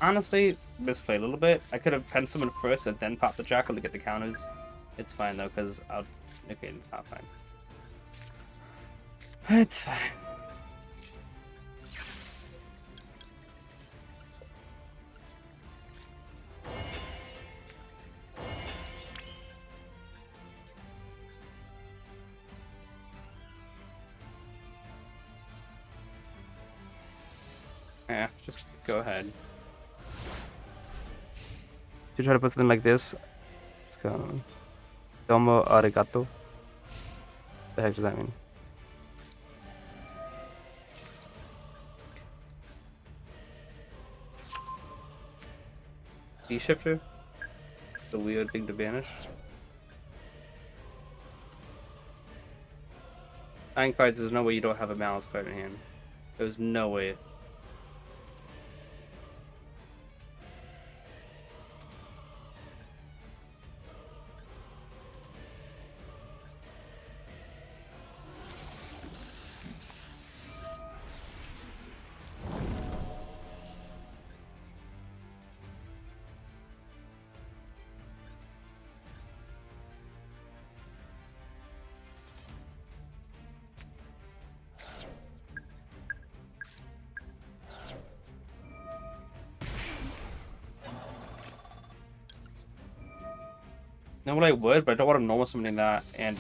honestly misplay a little bit. I could have pen summoned first and then pop the Jackal to get the counters. It's fine though, because I'll... Okay, it's not fine. It's fine. Yeah, just go ahead. You try to put something like this. Let's go. Domo arigato. The heck does that mean? D-shifter? The weird thing to banish. 9 cards, there's no way you don't have a Malice card in hand. There's no way. Know what I would, but I don't want to normal summoning that, and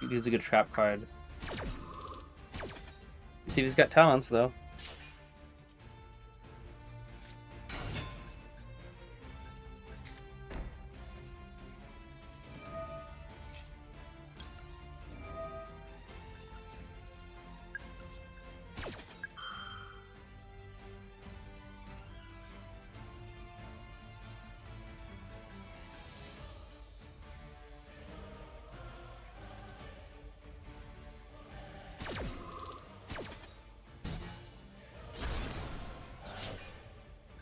he's a good trap card. See if he's got talents though.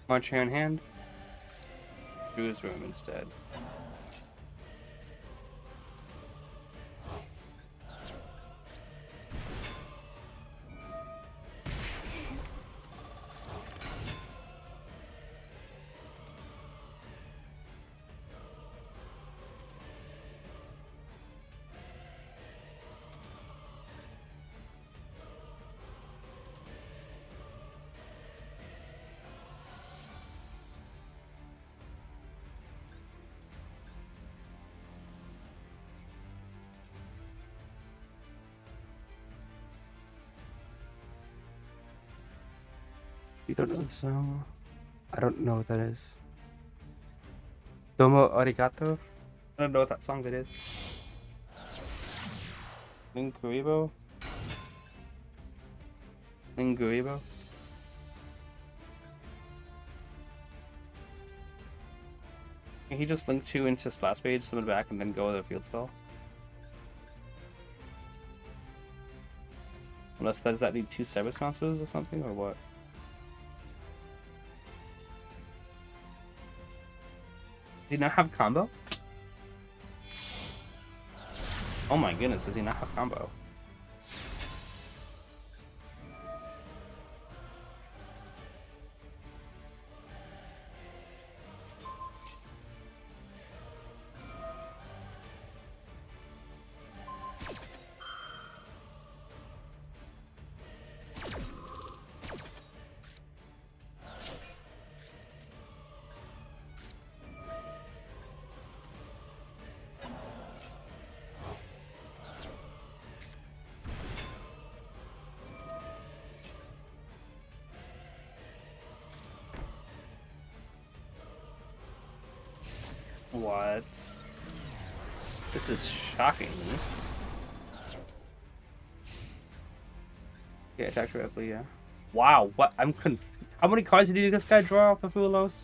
March here in hand. Do his room instead. You don't know the song? I don't know what that is. Domo arigato? I don't know what that song that is. Linkuribo? Linkuribo? Can he just link 2 into splash page, summon back, and then go with a field spell? Unless does that need 2 service monsters or something, or what? Does he not have combo? Oh my goodness, does he not have combo? What? This is shocking me. Yeah, attack directly, yeah. Wow, what? How many cards did this guy draw off the Fulos?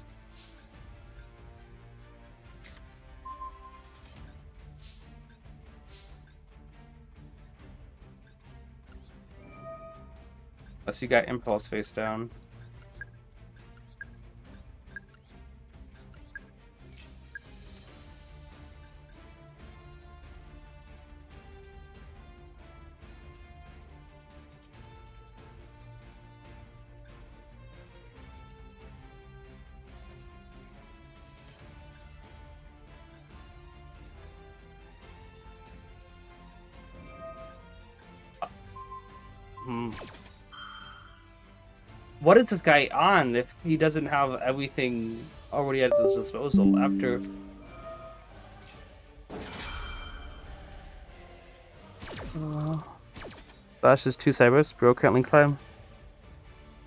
Unless you got Impulse face down. What is this guy on if he doesn't have everything already at his disposal after... Flash is 2 cybers. Bro can't link climb.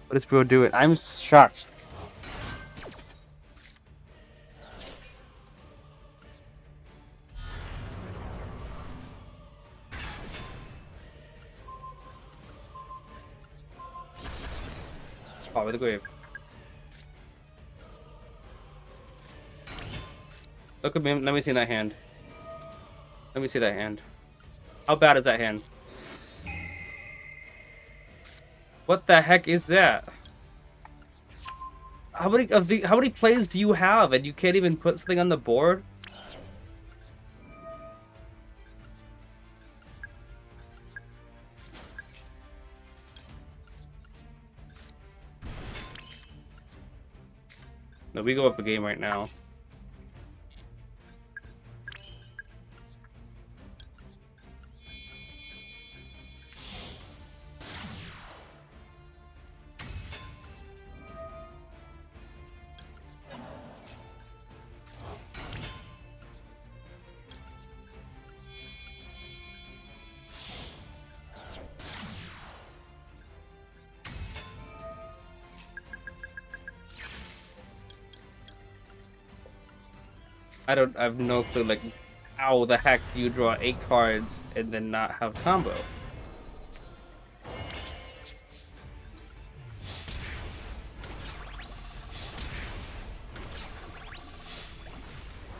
What is bro doing? I'm shocked. Oh, with the grave. Look at me. Let me see that hand. Let me see that hand. How bad is that hand? What the heck is that? How many plays do you have and you can't even put something on the board? No, we go up a game right now. I have no clue, like, how the heck do you draw 8 cards and then not have combo?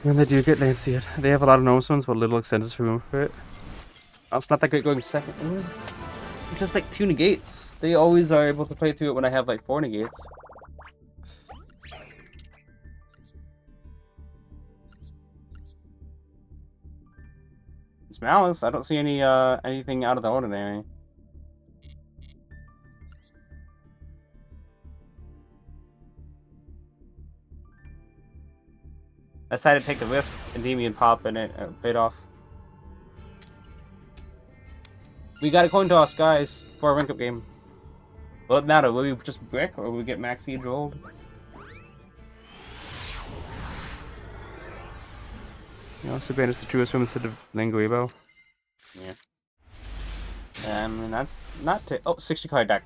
When they do get Nancy, they have a lot of normal ones, but little extenders for room for it. Oh, it's not that great going second. It was just like 2 negates. They always are able to play through it when I have like 4 negates. It's Malice. I don't see any anything out of the ordinary. I decided to take the risk, Endymion pop, and it paid off. We got a coin toss, guys, for a rank up game. Will it matter? Will we just brick, or will we get max siege rolled? You also banned the Duel instead of Languebo. Yeah. I mean, that's not... Oh, 60 card deck.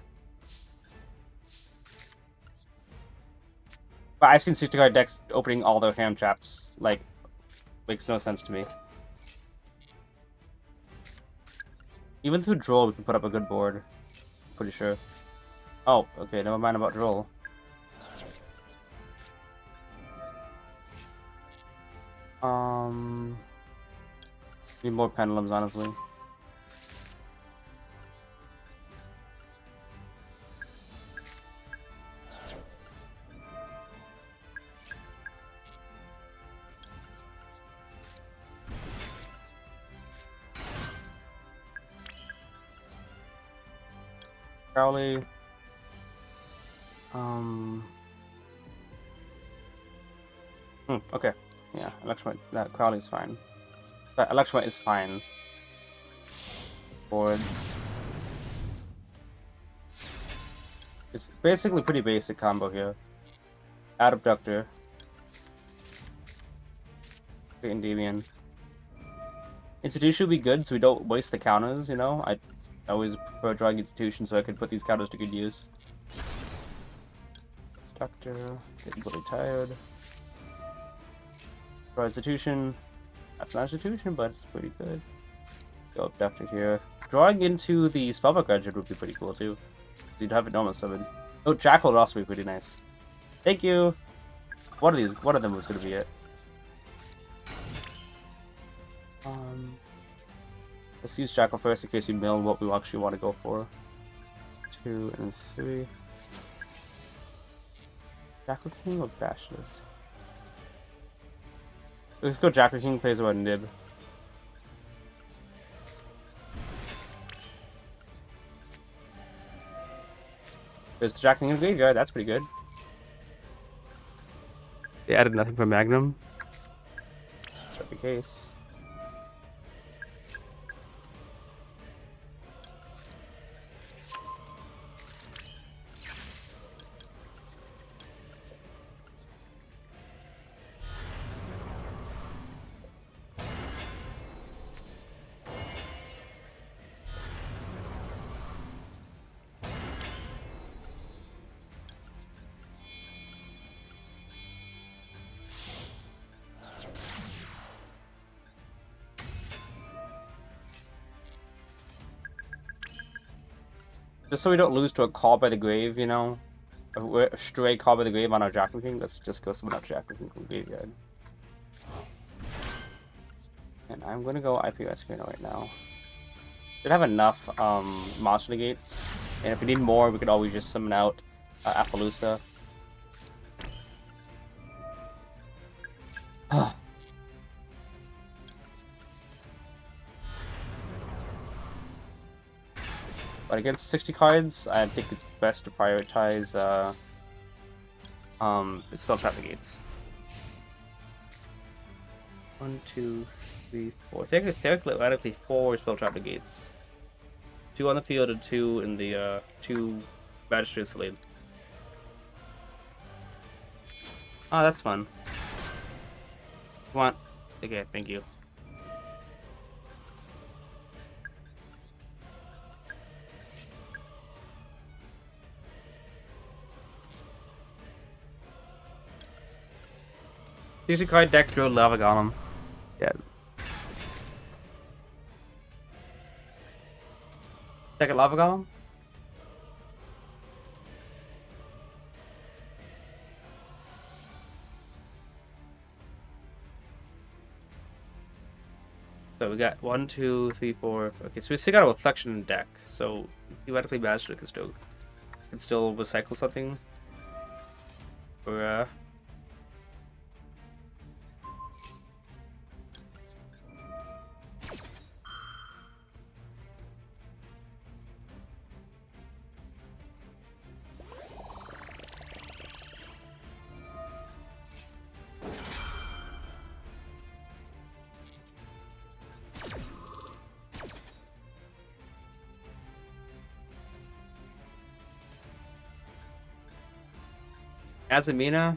But I've seen 60 card decks opening all their ham traps. Like, makes no sense to me. Even through Duel, we can put up a good board. Pretty sure. Oh, okay, never mind about Duel. Need more pendulums, honestly. Crowley. Okay. Yeah, Electromite. That Crowley's fine. That Electromite is fine. Boards. It's basically pretty basic combo here. Add Abductor. Create Endymion. Institution would be good so we don't waste the counters, you know? I always prefer drawing Institution so I could put these counters to good use. Abductor. Getting really tired. Draw Institution. That's not Institution, but it's pretty good. Go Abductor here. Drawing into the Spellbook Engine would be pretty cool too. So you'd have it normal summon. Oh, Jackal would also be pretty nice. Thank you! One of them was gonna be it. Let's use Jackal first in case you mill what we actually want to go for. 2 and 3. Jackal King or Bashless? Let's go Jackal King, plays about Nib. There's the Jackal King in the graveyard, that's pretty good. They added nothing for Magnum. That's the case. Just so we don't lose to a Call by the Grave, you know? A stray Call by the Grave on our Jackal King. Let's just go summon out Jackal King from Graveyard. And I'm gonna go IPS Screen right now. Should have enough monster negates. And if we need more, we could always just summon out Appaloosa. But against 60 cards, I think it's best to prioritize spell trap negates. 1, 2, 3, 4. Theoretically 4 spell trap negates. 2 on the field and 2 in the 2 Magistrate's Lane. Oh, that's fun. Come on. Okay, thank you. Usually card deck Drill Lava Golem. Yeah. Second Lava Golem? So we got 1, 2, 3, 4. Okay, so we still got a reflection in deck. So theoretically, Magic can still recycle something. Or Azamina.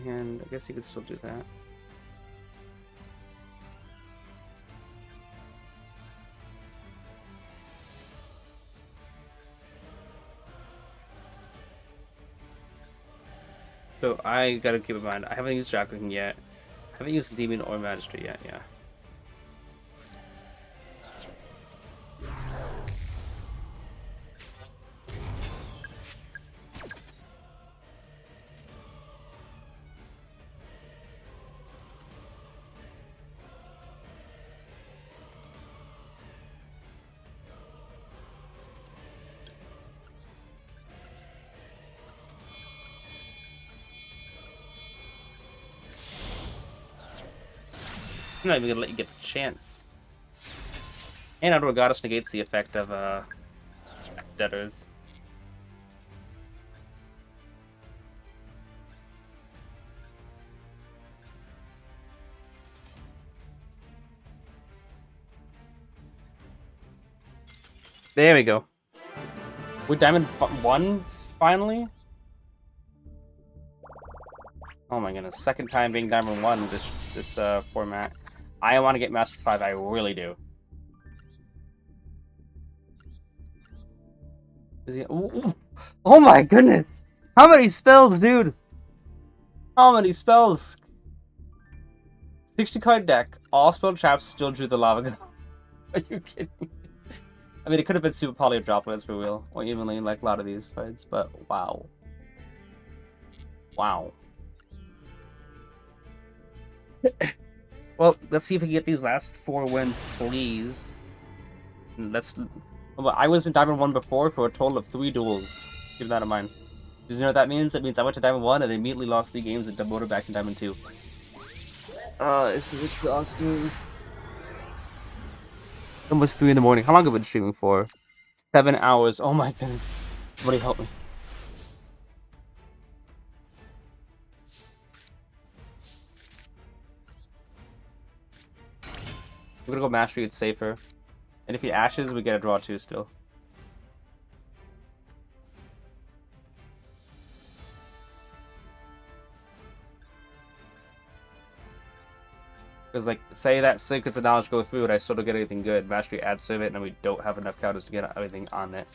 Hand. I guess you could still do that. So I gotta keep in mind, I haven't used Jackal King yet. I haven't used Demon or Magistrate yet, yeah. I'm not even gonna let you get the chance. And Outdoor Goddess negates the effect of Debtors. There we go. We're Diamond 1 finally? Oh my goodness, second time being Diamond 1 this format. I want to get Master 5, I really do. Is he... Ooh. Oh my goodness! How many spells, dude? How many spells? 60 card deck, all spell traps still drew the lava gun. Are you kidding me? I mean, it could have been Super Poly Droplets for real, or evenly like a lot of these cards, but wow. Wow. Well, let's see if we can get these last 4 wins, please. Let's. Well, I was in Diamond 1 before for a total of 3 duels. Keep that in mind. Because you know what that means? It means I went to Diamond 1 and immediately lost 3 games and demoted back to Diamond 2. This is exhausting. It's almost 3 in the morning. How long have I been streaming for? 7 hours. Oh my goodness. Somebody help me. We're gonna go Mastery, it's safer. And if he ashes, we get a draw 2 still. Because, like, say that Secrets of Knowledge go through and I still don't get anything good. Mastery adds Serve it, and we don't have enough counters to get everything on it.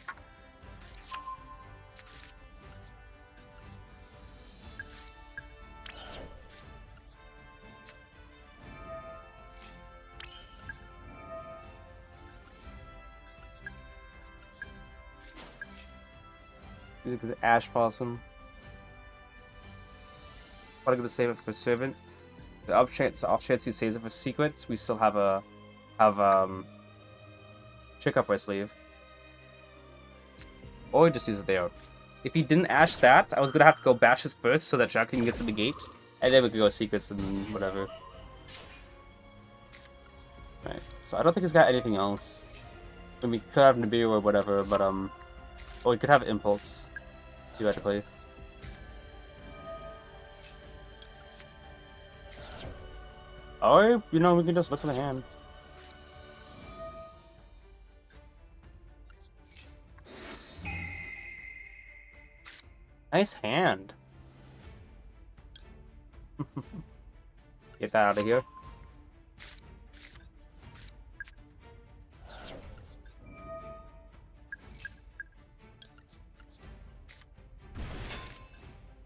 Ash Blossom. Probably gonna save it for Servant. The off chance he saves it for Secrets, we still have Chick up our sleeve. Or just use it there. If he didn't Ash that, I was gonna have to go Bashes first so that Jack can get to the gate. And then we could go Secrets and whatever. Right. So I don't think he's got anything else. I mean, we could have Nibiru or whatever, but or we could have Impulse. Theoretically. Or, you know, we can just look for the hand. Nice hand. Get that out of here.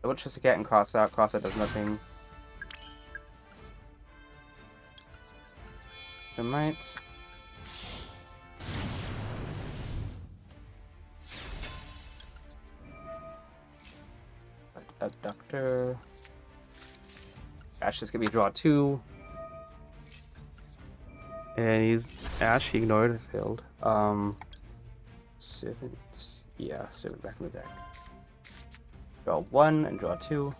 Double Chest Cat and Cross Out. Cross Out does nothing. Might. Abductor. Ash is gonna be draw 2. And he's Ash, he ignored it, failed. Servant. Yeah, Servant back in the deck. Draw 1 and draw 2.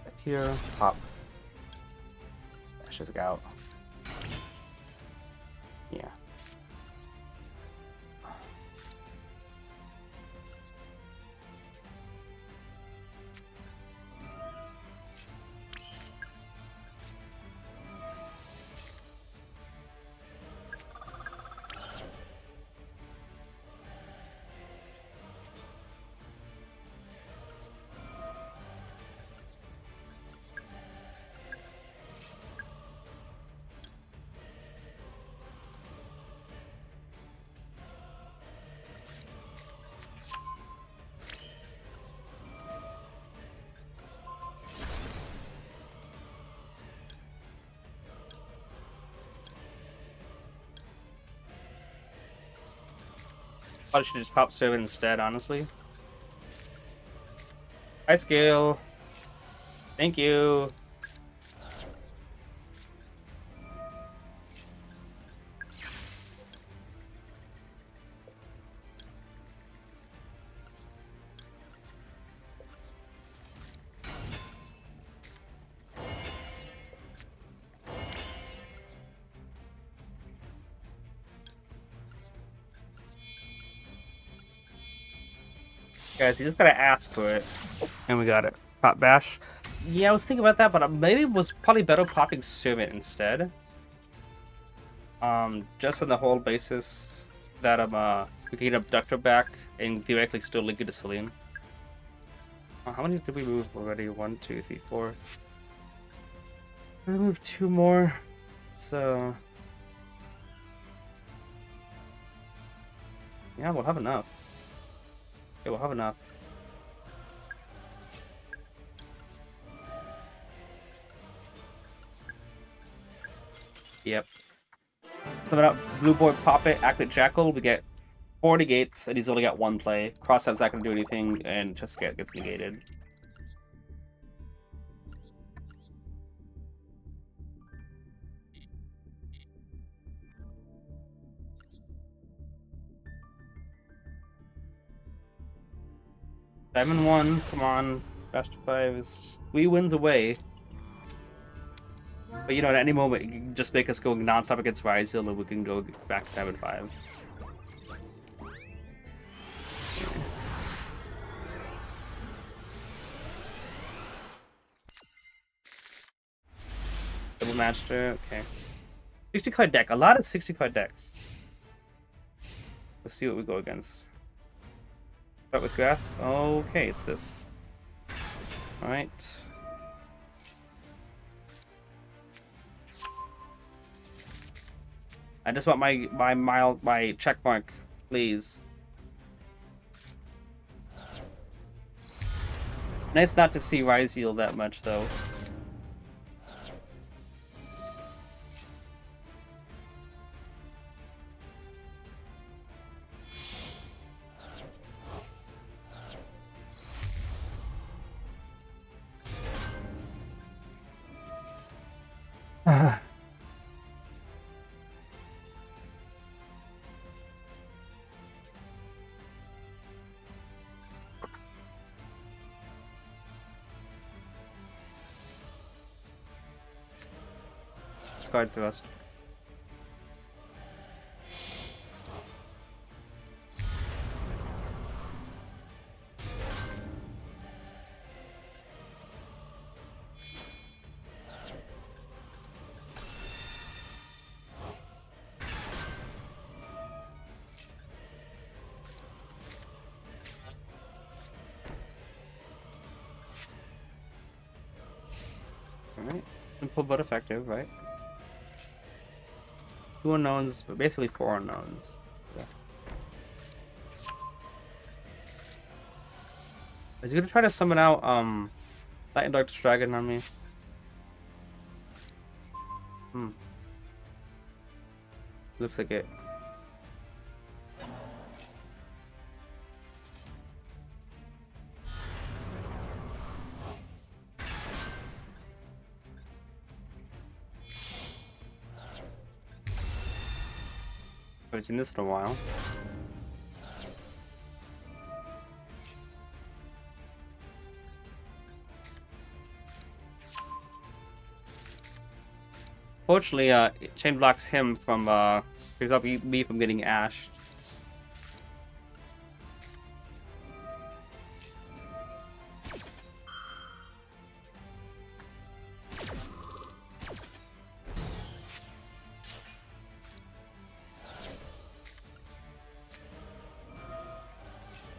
Back here, pop. Dash is out. Yeah. Probably should just pop Servant instead, honestly. Hi, Scale. Thank you. Guys, you just gotta ask for it. And we got it. Pop Bash. Yeah, I was thinking about that, but maybe it was probably better popping Servant instead. Just on the whole basis that we can get Abductor back and theoretically still link it to Celine. How many did we move already? 1, 2, 3, 4. We moved 2 more. So yeah, we'll have enough. Okay, we'll have enough. Yep. Coming up, Blue Boy, pop it, activate Jackal. We get 40 gates, and he's only got 1 play. Crossout's not gonna do anything, and just gets negated. Diamond 1, come on. Faster 5 is 3 wins away. But you know, at any moment, you can just make us go non-stop against Ryzil, and we can go back to Diamond 5. Double Master, okay. 60 card deck, a lot of 60 card decks. Let's see what we go against. Start with grass. Okay, it's this. Alright. I just want my check mark, please. Nice not to see Ryzil that much though. discard thrust. Alright. Simple but effective, right? 2 unknowns, but basically 4 unknowns. Yeah. Is he gonna try to summon out Light and Dark Dragon on me? Looks like it. I haven't seen this in a while. Fortunately, it chain blocks him from picks up me from getting ashed.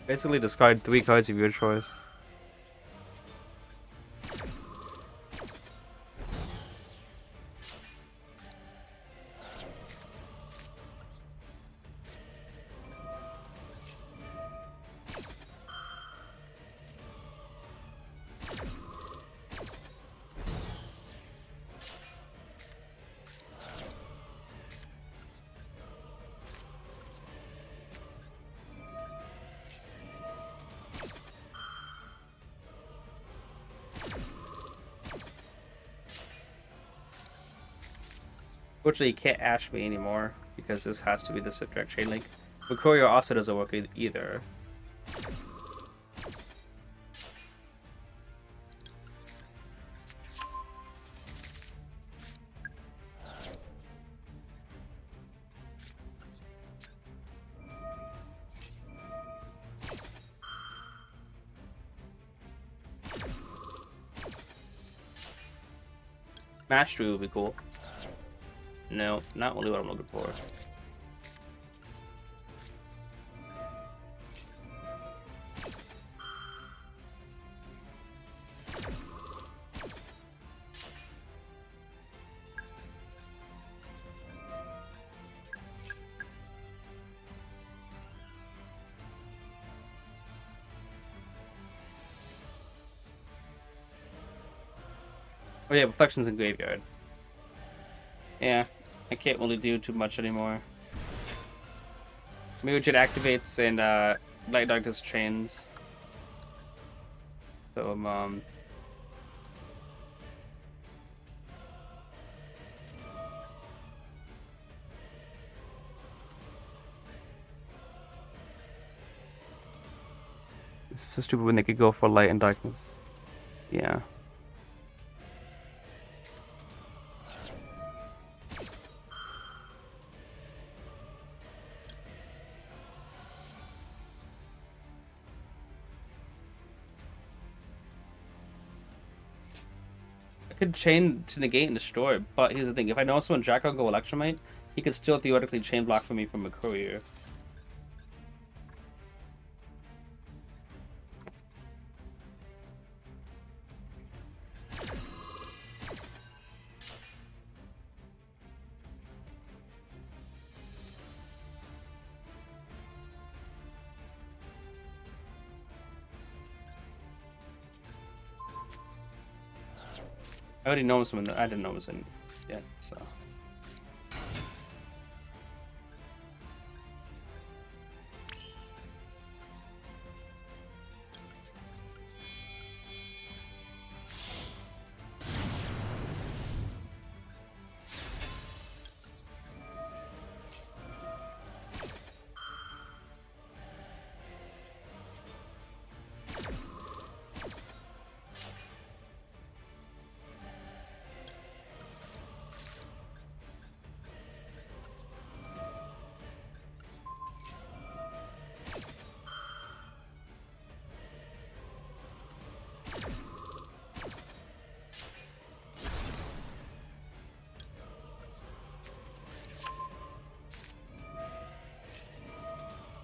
Basically, discard 3 cards of your choice. Fortunately, you can't ash me anymore because this has to be the direct chain link. But Courier also doesn't work either. Smash through would be cool. No, not really what I'm looking for. Oh yeah, Reflections in Graveyard. Yeah, I can't really do too much anymore. Mirror activates and Light Darkness chains. So this is so stupid when they could go for Light and Darkness. Yeah. I could chain to negate and destroy, but here's the thing: if I know someone Draco go Electromite, he could still theoretically chain block for me from a courier. I already know someone that I didn't know was in yet, so.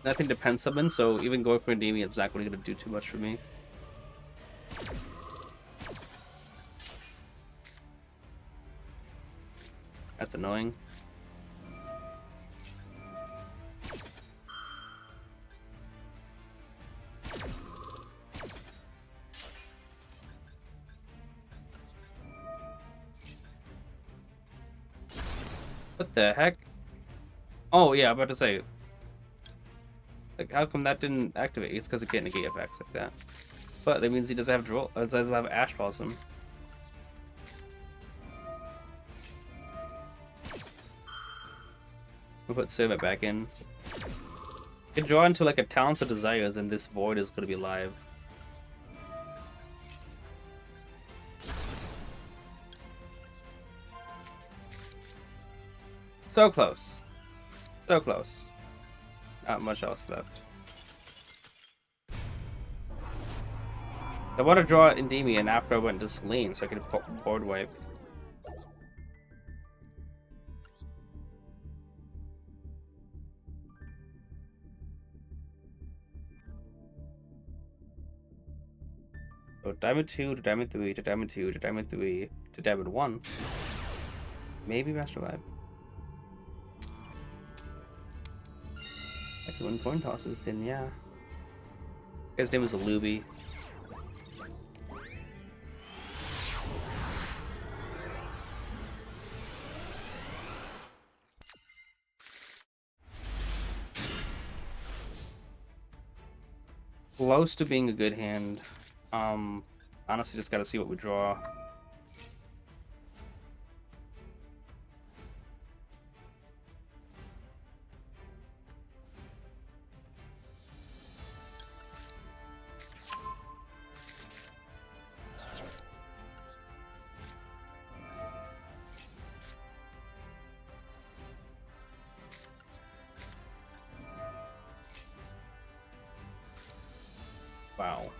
Nothing depends summon, so even going for Endymion is not really going to do too much for me. That's annoying. What the heck? Oh yeah, I'm about to say. Like, how come that didn't activate? It's because it can't negate effects like that. But that means he doesn't have Duel. Doesn't have Ash Blossom. We'll put Servant back in. You can draw into like a Talents of Desires, and this Void is going to be live. So close. So close. Not much else left. I want to draw Endymion after I went to Selene so I can board wipe. So Diamond 2 to Diamond 3 to Diamond 2 to Diamond 3 to Diamond 1. Maybe Master Live. I can win coin tosses then, yeah. His name is Alubi. Close to being a good hand. Honestly, just gotta see what we draw. Wow.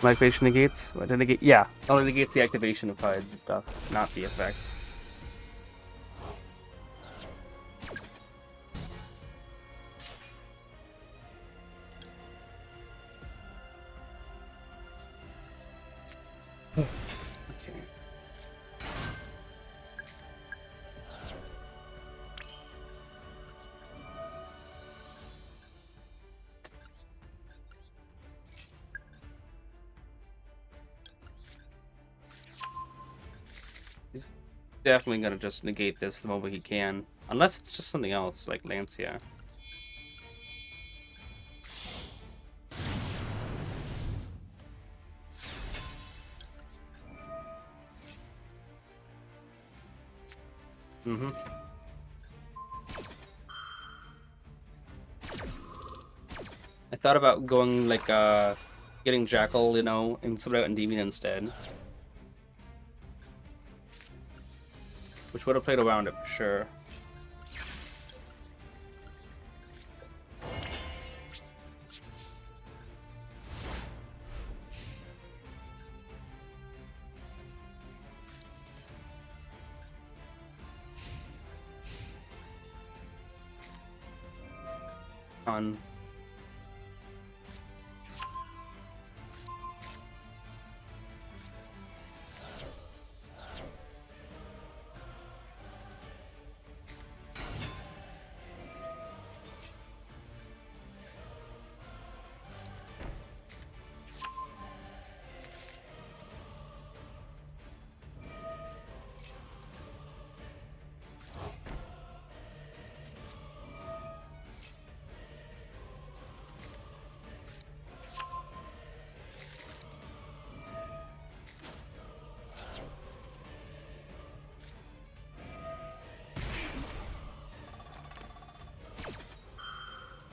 My activation negates? What did negate? Yeah, only negates the activation of cards and stuff, not the effect. Okay. He's definitely gonna just negate this the moment he can. Unless it's just something else, like Lancia. Mm-hmm. I thought about going like getting Jackal, you know, and sort out Endymion instead. Which would have played around it for sure. On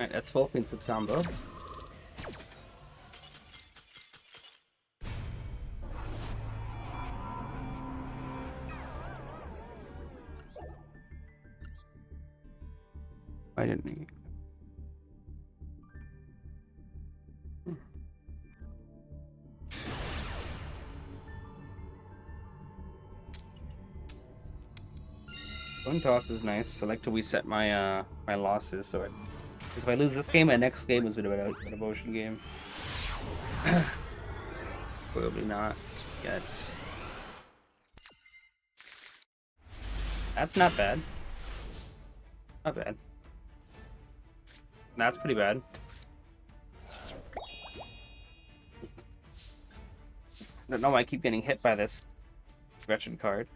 Alright, that's 12 points with combo. I didn't negate. Going toss is nice. I like to reset my my losses, so because if I lose this game, my next game is a bit of an emotion game. Probably not yet. That's not bad. Not bad. That's pretty bad. I don't know why I keep getting hit by this wretched card.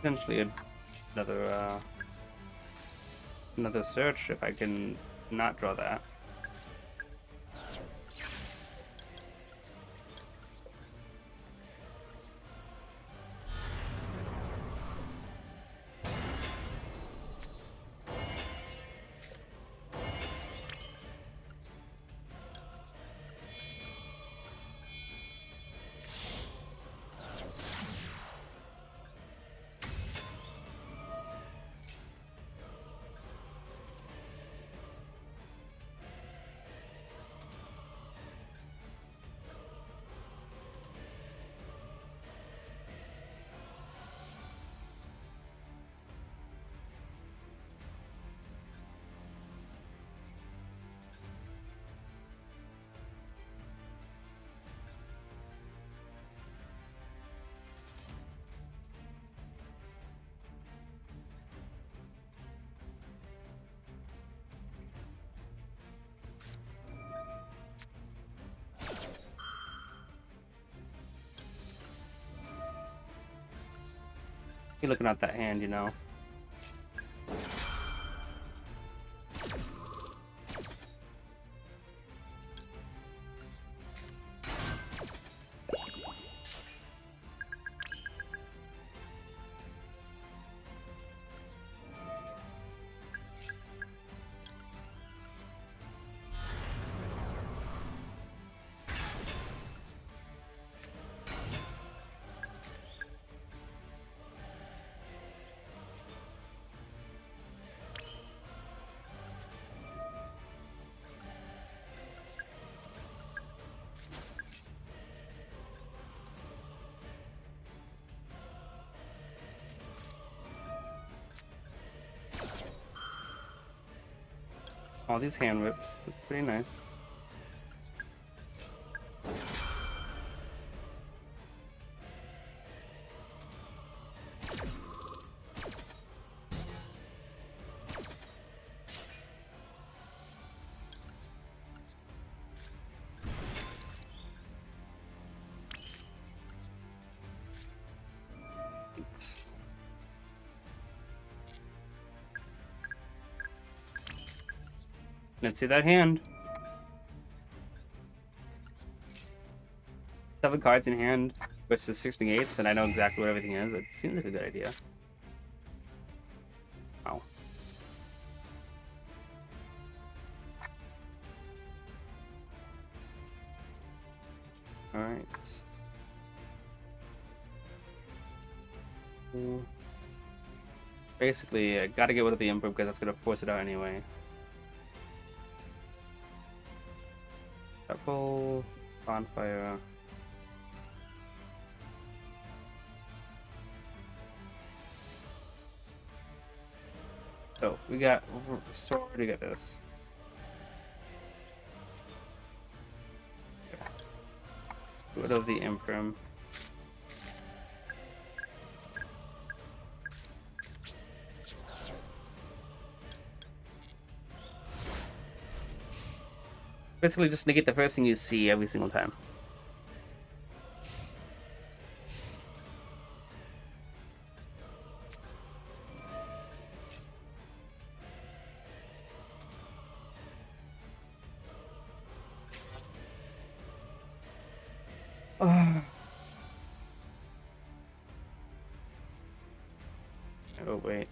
Potentially another search if I can not draw that. You're looking at that hand, you know. All these hand whips look pretty nice. Let's see that hand. 7 cards in hand versus 6 negates, and I know exactly what everything is. It seems like a good idea. Wow. Alright. Basically, I gotta get rid of the Emperor because that's gonna force it out anyway. Couple bonfire. So we got sword to get this. Get rid of the Emperor. Basically, just negate the first thing you see every single time. Oh, wait.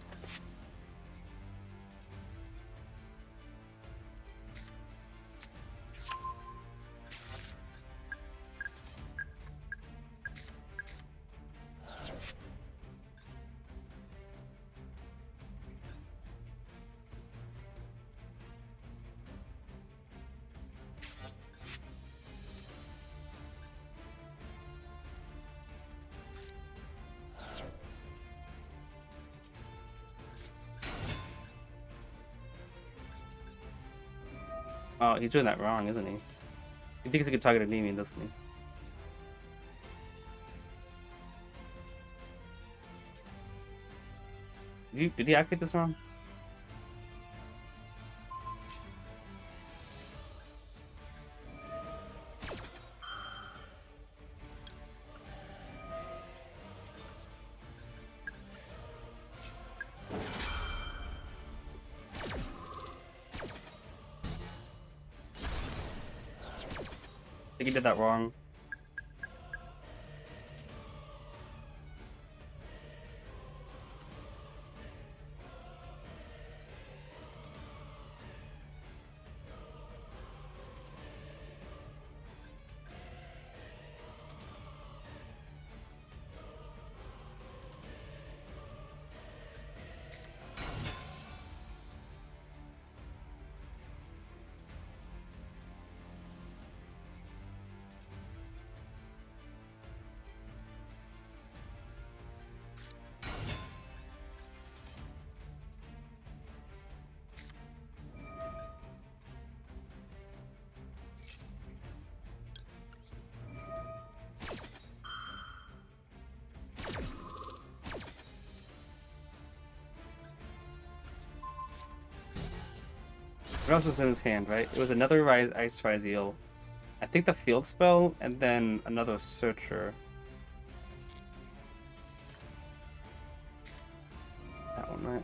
Oh, he's doing that wrong, isn't he? He thinks he can target Endymion, doesn't he? Did he activate this wrong? I think he did that wrong. What else was in his hand, right? It was another Ice Rise-Eel. I think the field spell, and then another Searcher. That one, right?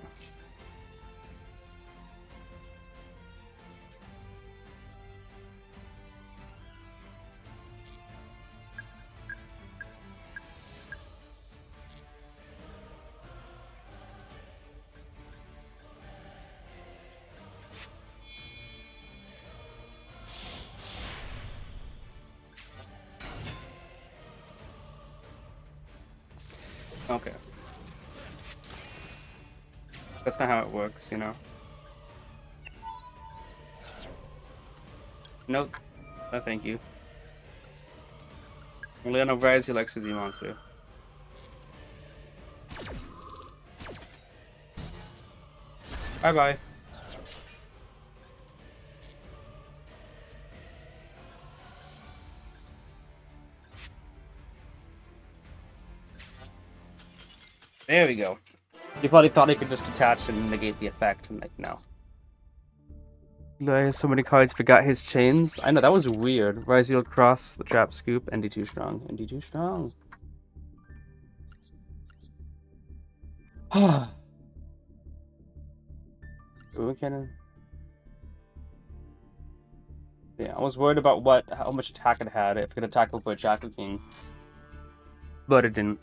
Okay. That's not how it works, you know? Nope. No, thank you. Only on a variety likes his monster. Bye bye. There we go. He probably thought he could just detach and negate the effect, and like, no. I have so many cards, forgot his chains. I know, that was weird. Rise Yield Cross, the Trap Scoop, ND2 strong. ND2 strong. Ooh, cannon. I was worried about how much attack it had, if it could attack before Shackle King. But it didn't.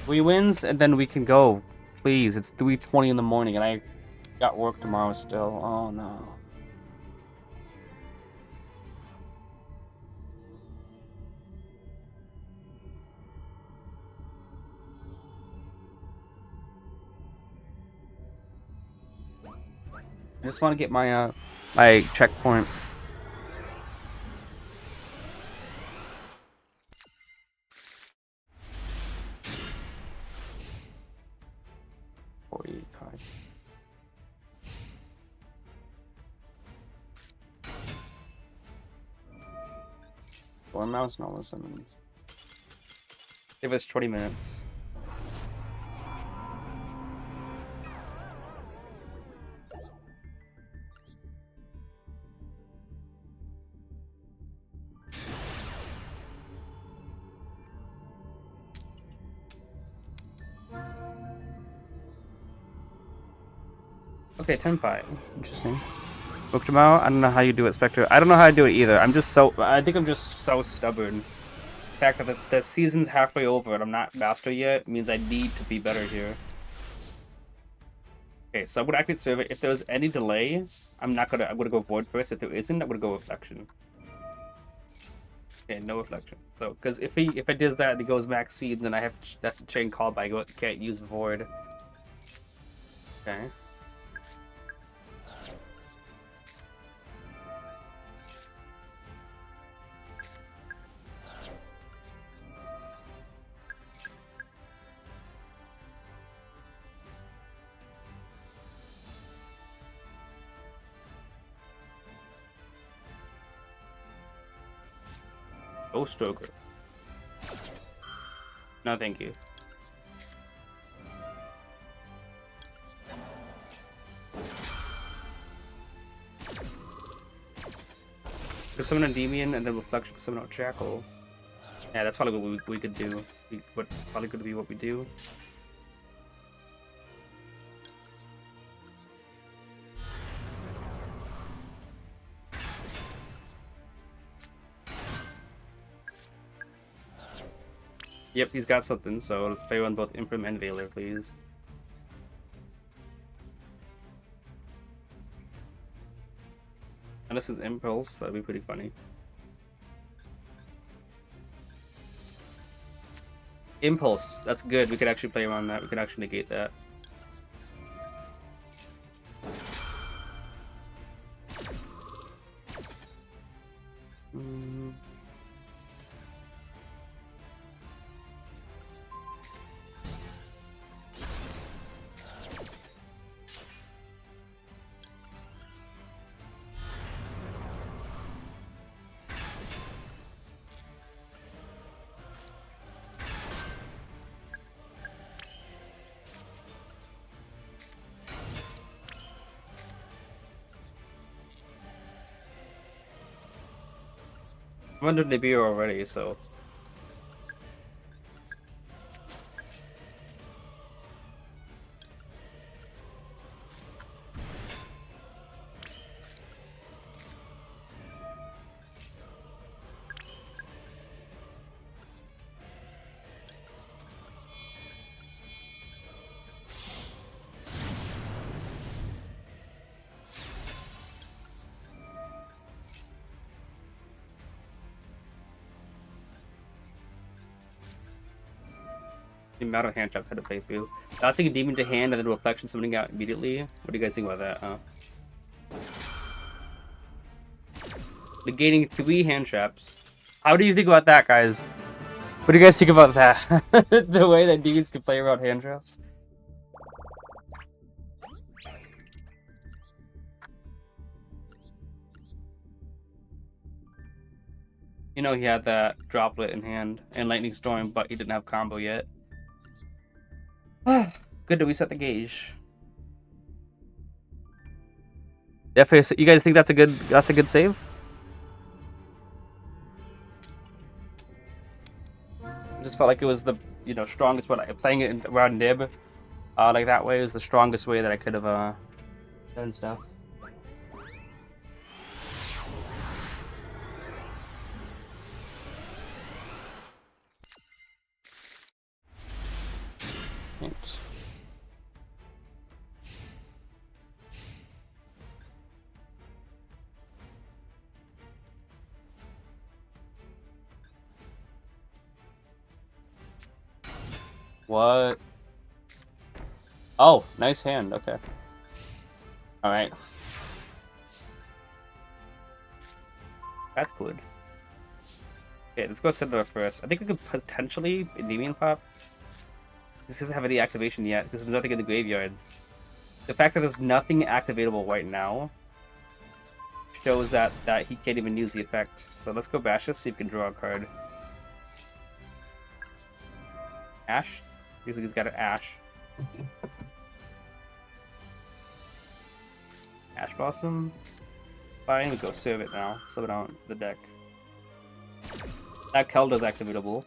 We wins, and then we can go. Please, it's 3:20 in the morning, and I got work tomorrow still. Oh no. I just want to get my my checkpoint. Card. Or mouse normal summon. Give us 20 minutes. Okay, Tenpai. Interesting. Book tomorrow? I don't know how you do it, Spectre. I don't know how to do it either. I think I'm just so stubborn. The fact that the season's halfway over and I'm not master yet means I need to be better here. Okay, so I'm gonna activate survey. If there's any delay, I'm gonna go void first. If there isn't, I'm gonna go reflection. Okay, no reflection. So, because if it does that and he goes max seed, then I have to chain call by. I can't use void. Okay. Oh, Stroker. No, thank you. Could summon Endymion and then reflection could summon out Jackal. Yeah, that's probably what we could do. Probably could be what we do. Yep, he's got something, so let's play on both Imprim and Veiler, please. And this is Impulse, that'd be pretty funny. Impulse, that's good. We could actually play around that. We could actually negate that. I'm under Nibiru already, so... The amount of hand traps I had to play through. I'll take a demon to hand and then reflection summoning out immediately. What do you guys think about that? Negating 3 hand traps. How do you think about that, guys? What do you guys think about that? The way that demons can play around hand traps? You know he had that droplet in hand and lightning storm, but he didn't have combo yet. Good that we set the gauge. Definitely, you guys think that's a good save? I just felt like it was the strongest. But playing it around Nib, like that way is the strongest way that I could have done stuff. Right. What? Oh, nice hand. Okay. All right. That's good. Okay, let's go Cinder first. I think we could potentially Endymion pop. This doesn't have any activation yet because there's nothing in the graveyards. The fact that there's nothing activatable right now shows that he can't even use the effect. So let's go bash this, see if we can draw a card. Ash? Usually he's got an Ash. Ash Blossom. Fine, we go serve it now. Sub it out the deck. That Kelda's activatable.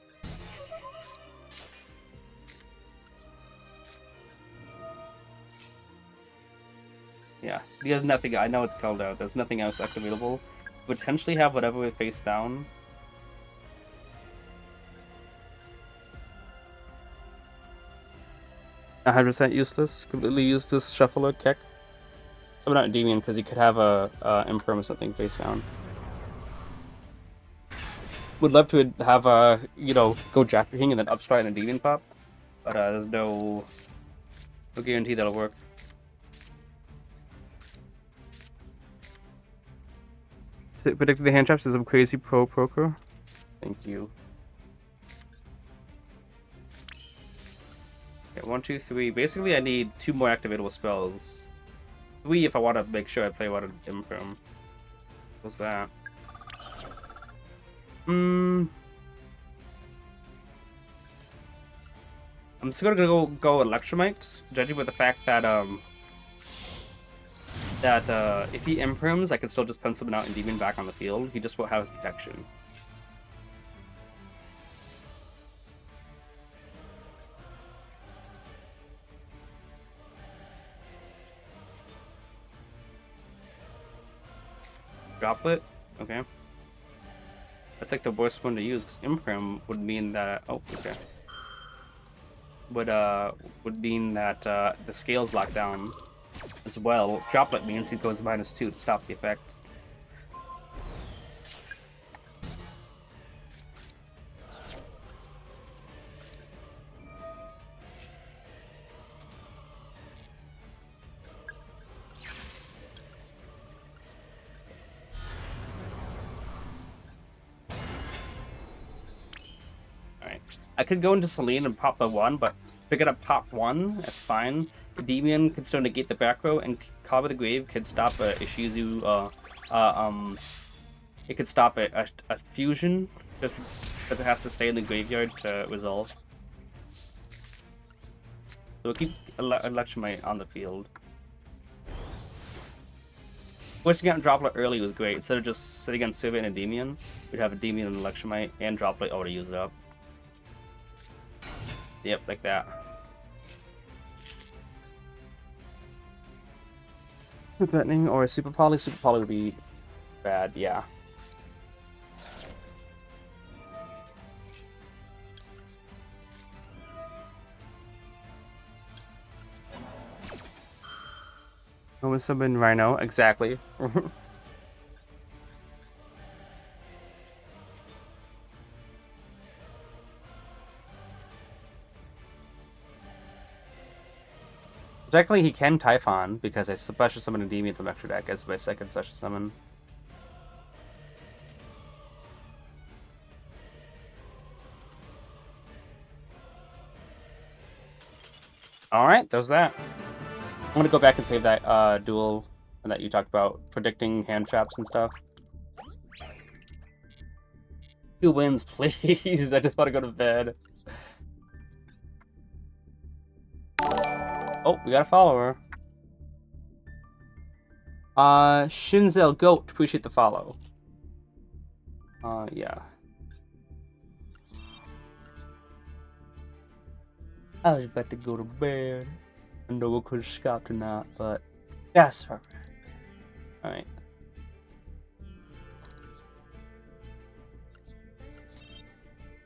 Yeah, he has nothing. I know it's Kelda. There's nothing else activatable. Potentially have whatever we face down. 100% useless. Completely useless shuffler kick. So not Endymion because he could have a Imperm or something face down. Would love to have go Jack King and then upstride and a Endymion pop, but there's no guarantee that'll work. Predicting the hand traps is some crazy pro-proker. Thank you. Okay, 1, 2, 3. Basically, I need 2 more activatable spells. 3 if I want to make sure I play what an Imperm. What's that? I'm just gonna go Electromite, judging by the fact that if he Imperms, I can still just pencil him out and Demon back on the field. He just won't have protection. Droplet? Okay. That's like the worst one to use, because Imperm would mean that... Oh, okay. Would mean that the scale's locked down as well. Droplet means he goes -2 to stop the effect. I could go into Selene and pop the 1, but if I get a pop 1, that's fine. The Endymion can still negate the back row, and Call of the Grave could stop a Ishizu, it could stop a fusion, just because it has to stay in the graveyard to resolve. So we'll keep Electromite on the field. Forcing out Droplet early was great. Instead of just sitting on Sylvan and Endymion, we'd have a Endymion and Electromite, and Droplet already used it up. Yep, like that. Threatening or Super Poly? Super Poly would be bad, yeah. What was summon Rhino? Exactly. Technically, he can Typhon, because I special summon a Endymion from extra deck as my second special summon. Alright, there's that. I'm gonna go back and save that duel that you talked about, predicting hand traps and stuff. 2 wins, please. I just want to go to bed. Oh, we got a follower. Shinzel Goat, appreciate the follow. Yeah. I was about to go to bed. I know we could have scalped or not, but yes, sir. Alright.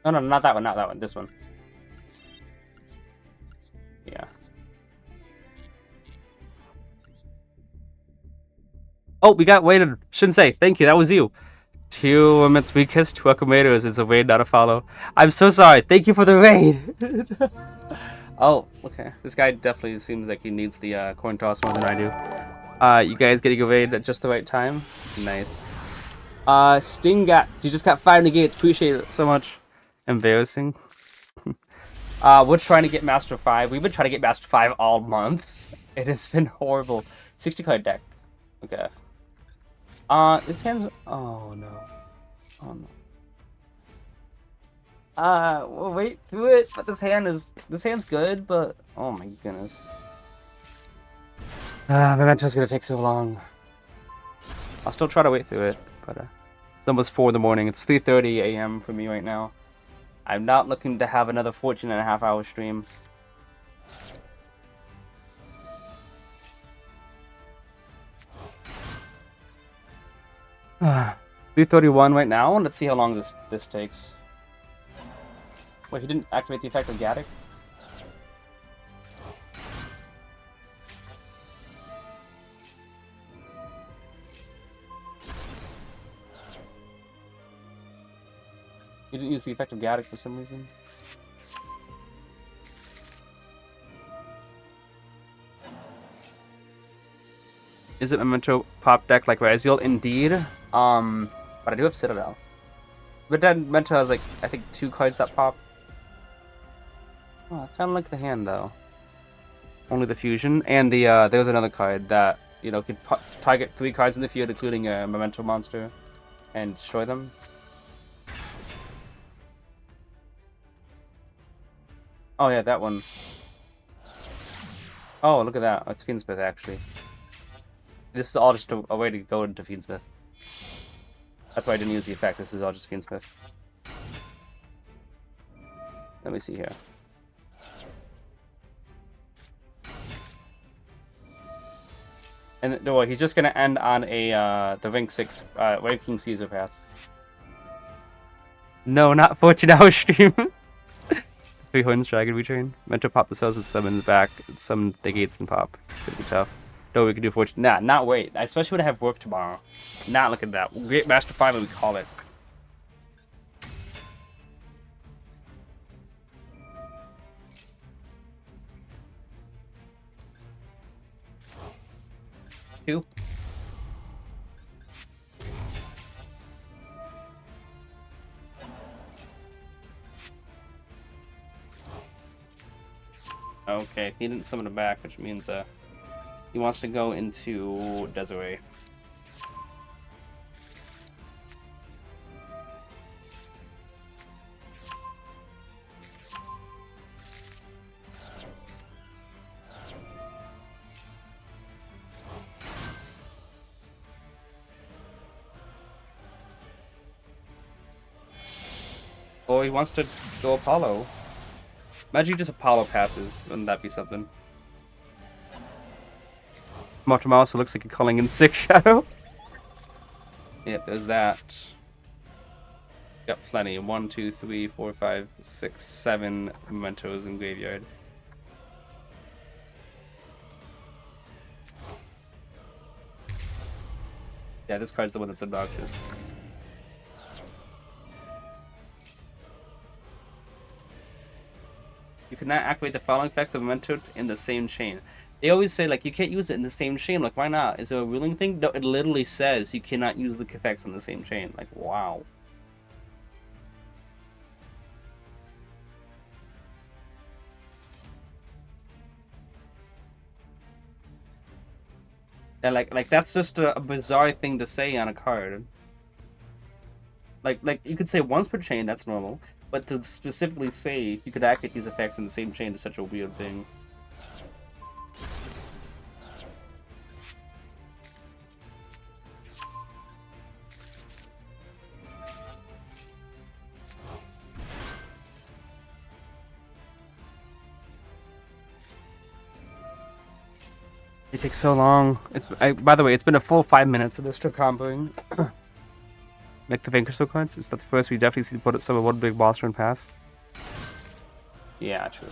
No, no, not that one, not that one. This one. Yeah. Oh, we got waited. Shouldn't say. Thank you. That was you. 2 women's weakest, 2 tomatoes is a raid, not a follow. I'm so sorry. Thank you for the raid. Oh, okay. This guy definitely seems like he needs the coin toss more than I do. You guys getting a raid at just the right time? Nice. Sting got. You just got 5 negates. Appreciate it so much. Embarrassing. We're trying to get Master 5. We've been trying to get Master 5 all month. It has been horrible. 60 card deck. Okay. This hand's. Oh no. Oh no. We'll wait through it, but this hand's good, but oh my goodness. Memento's gonna take so long. I'll still try to wait through it, but it's almost 4 in the morning. It's 3:30 a.m. for me right now. I'm not looking to have another 14.5-hour stream. Ah, 3:31 right now. Let's see how long this takes. Wait, he didn't activate the effect of Gaddock? He didn't use the effect of Gaddock for some reason. Is it Memento pop deck like Raziel? Indeed. But I do have Citadel. But then Memento has like, I think 2 cards that pop. Oh, I kind of like the hand though. Only the fusion, and the there's another card that could target 3 cards in the field, including a Memento monster, and destroy them. Oh yeah, that one. Oh, look at that. It's Fiendsmith actually. This is all just a way to go into Fiendsmith. That's why I didn't use the effect. This is all just Fiendsmith. Let me see here. And well, he's just gonna end on a the rank 6 Rank King Caesar pass. No, not 14-hour stream. 3 Horns Dragon return. Meant to pop the cells with summon back, summon the gates and pop. Could be tough. No, we could do 14. Nah, not wait. Especially when I have work tomorrow. Not look at that. We'll get Master 5 and we call it. Two. Okay, he didn't summon it back, which means he wants to go into Desiree. Oh, he wants to go Apollo. Imagine he just Apollo passes. Wouldn't that be something? Motomaro also looks like you're calling in Sick Shadow. Yep, there's that. Got plenty. 1, 2, 3, 4, 5, 6, 7 mementos in graveyard. Yeah, this card's the one that's obnoxious. You cannot activate the following effects of memento in the same chain. They always say, like, you can't use it in the same chain. Like, why not? Is it a ruling thing? No, it literally says you cannot use the effects in the same chain. Like, wow. And, like that's just a bizarre thing to say on a card. Like, you could say once per chain, that's normal. But to specifically say you could activate these effects in the same chain is such a weird thing. It takes so long. By the way, it's been a full 5 minutes of this to comboing. Like the Vanquisher cards. It's the first we definitely see put some one big boss run pass. Yeah, true.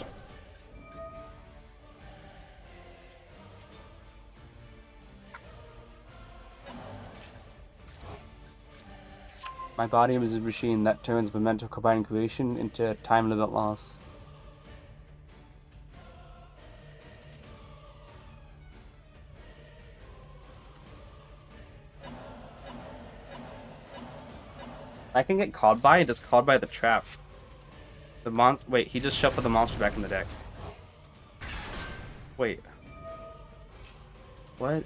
My body is a machine that turns momentum combining creation into time limit loss. I can get called by and just called by the trap. Wait, he just shuffled the monster back in the deck. Wait. What?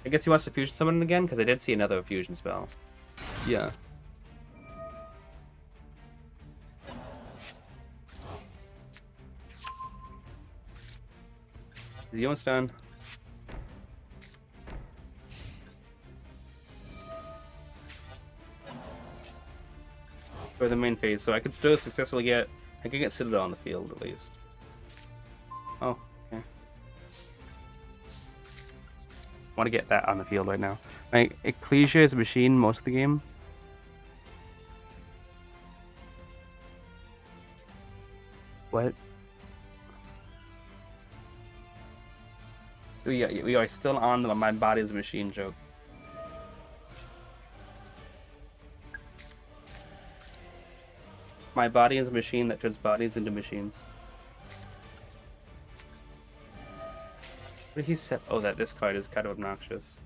I guess he wants to fusion summon again, because I did see another fusion spell. Yeah. Is he almost done? For the main phase, so I could still successfully get... I could get Citadel on the field, at least. Oh, okay. I want to get that on the field right now. Like, Ecclesia is a machine most of the game. What? So yeah, we are still on the my body is a machine joke. My body is a machine that turns bodies into machines. What did he say? Oh, that this card is kind of obnoxious.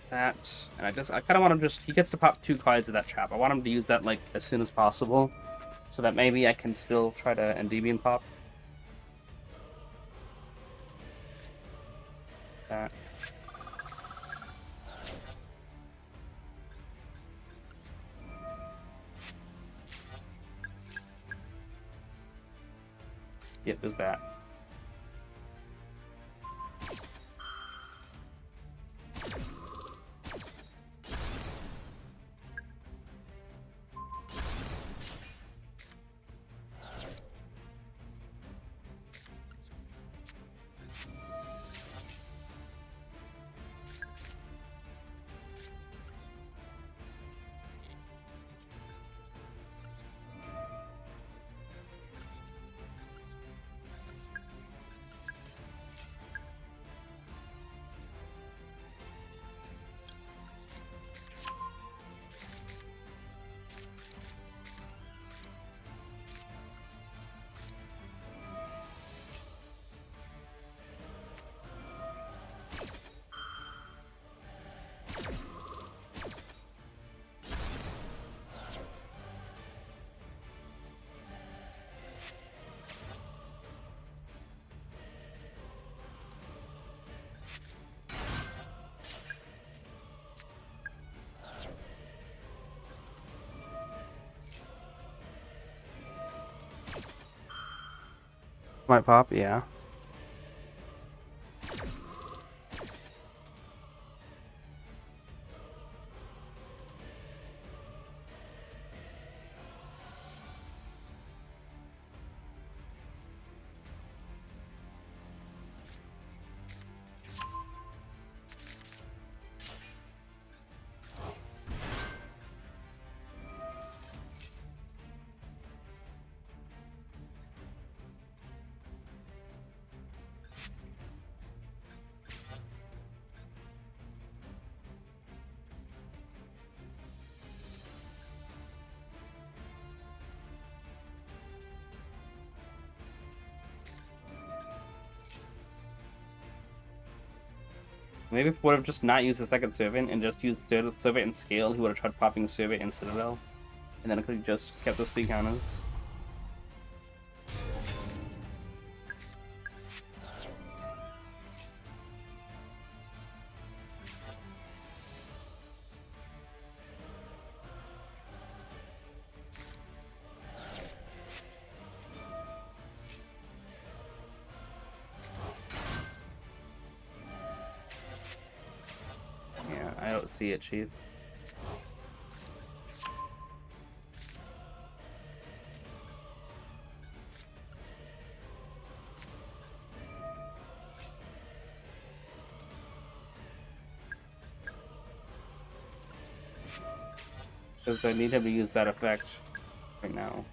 That, and I kind of want him he gets to pop 2 cards of that trap. I want him to use that like as soon as possible, so that maybe I can still try to Endymion pop. That. Yep, there's that. Might pop, yeah. Maybe if he would have just not used the second servant and just used the third servant and scale, he would have tried popping servant and Citadel. And then I could have just kept those 3 counters. see it, Chief. Because I need him to use that effect right now.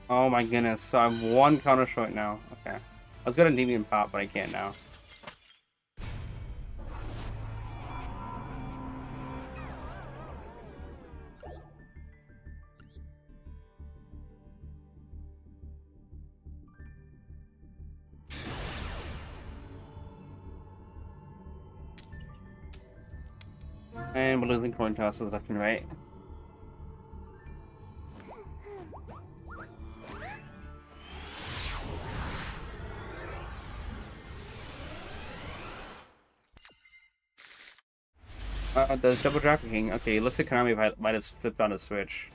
Oh my goodness, so I have one counter short now. Okay. I was gonna Endymion pop, but I can't now. And we're losing coin tosses left and right. There's double trafficking. Okay, looks like Konami might have flipped on a switch.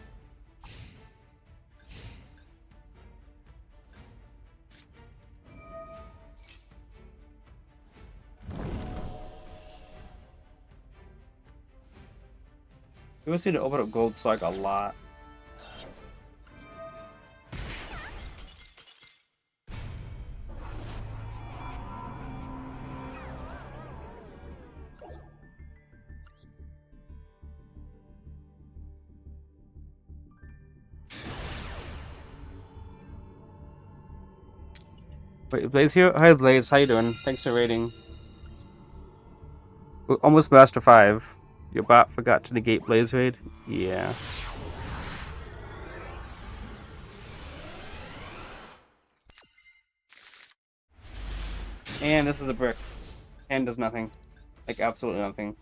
We always need to open up Gold Slug a lot. Wait, Blaze here? Hi, Blaze. How you doing? Thanks for raiding. We're almost Master 5. Your bot forgot to negate Blaze raid? Yeah. And this is a brick. And does nothing. Like, absolutely nothing.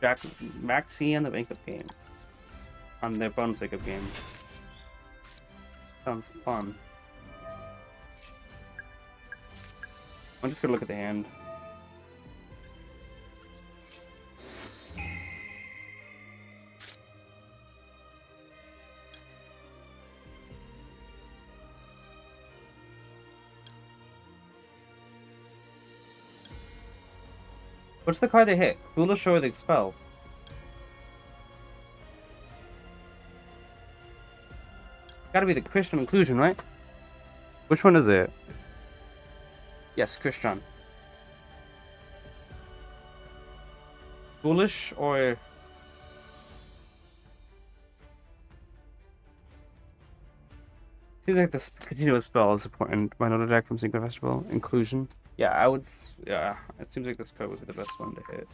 Jack Max C on the wake-up game. On their bonus wake-up game. Sounds fun. I'm just gonna look at the hand. What's the card they hit? Foolish or the Expel? Gotta be the Christian Inclusion, right? Which one is it? Yes, Christian. Foolish or... Seems like this continuous spell is important. My note deck from Synchro Festival. Inclusion. Yeah, yeah, it seems like this card would be the best one to hit.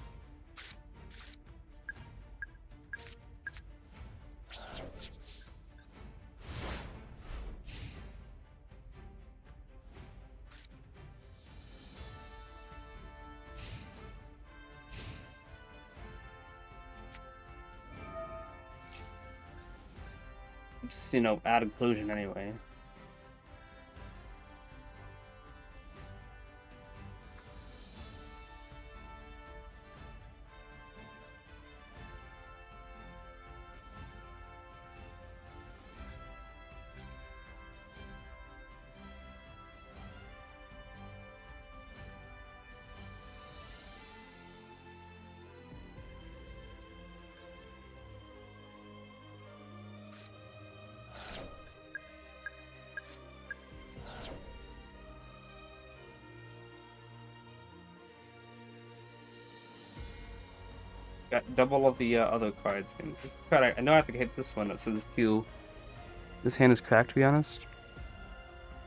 Just, you know, add inclusion anyway. Got double of the other cards. Things. This card, I know I have to hit this one that says Q. This hand is cracked, to be honest.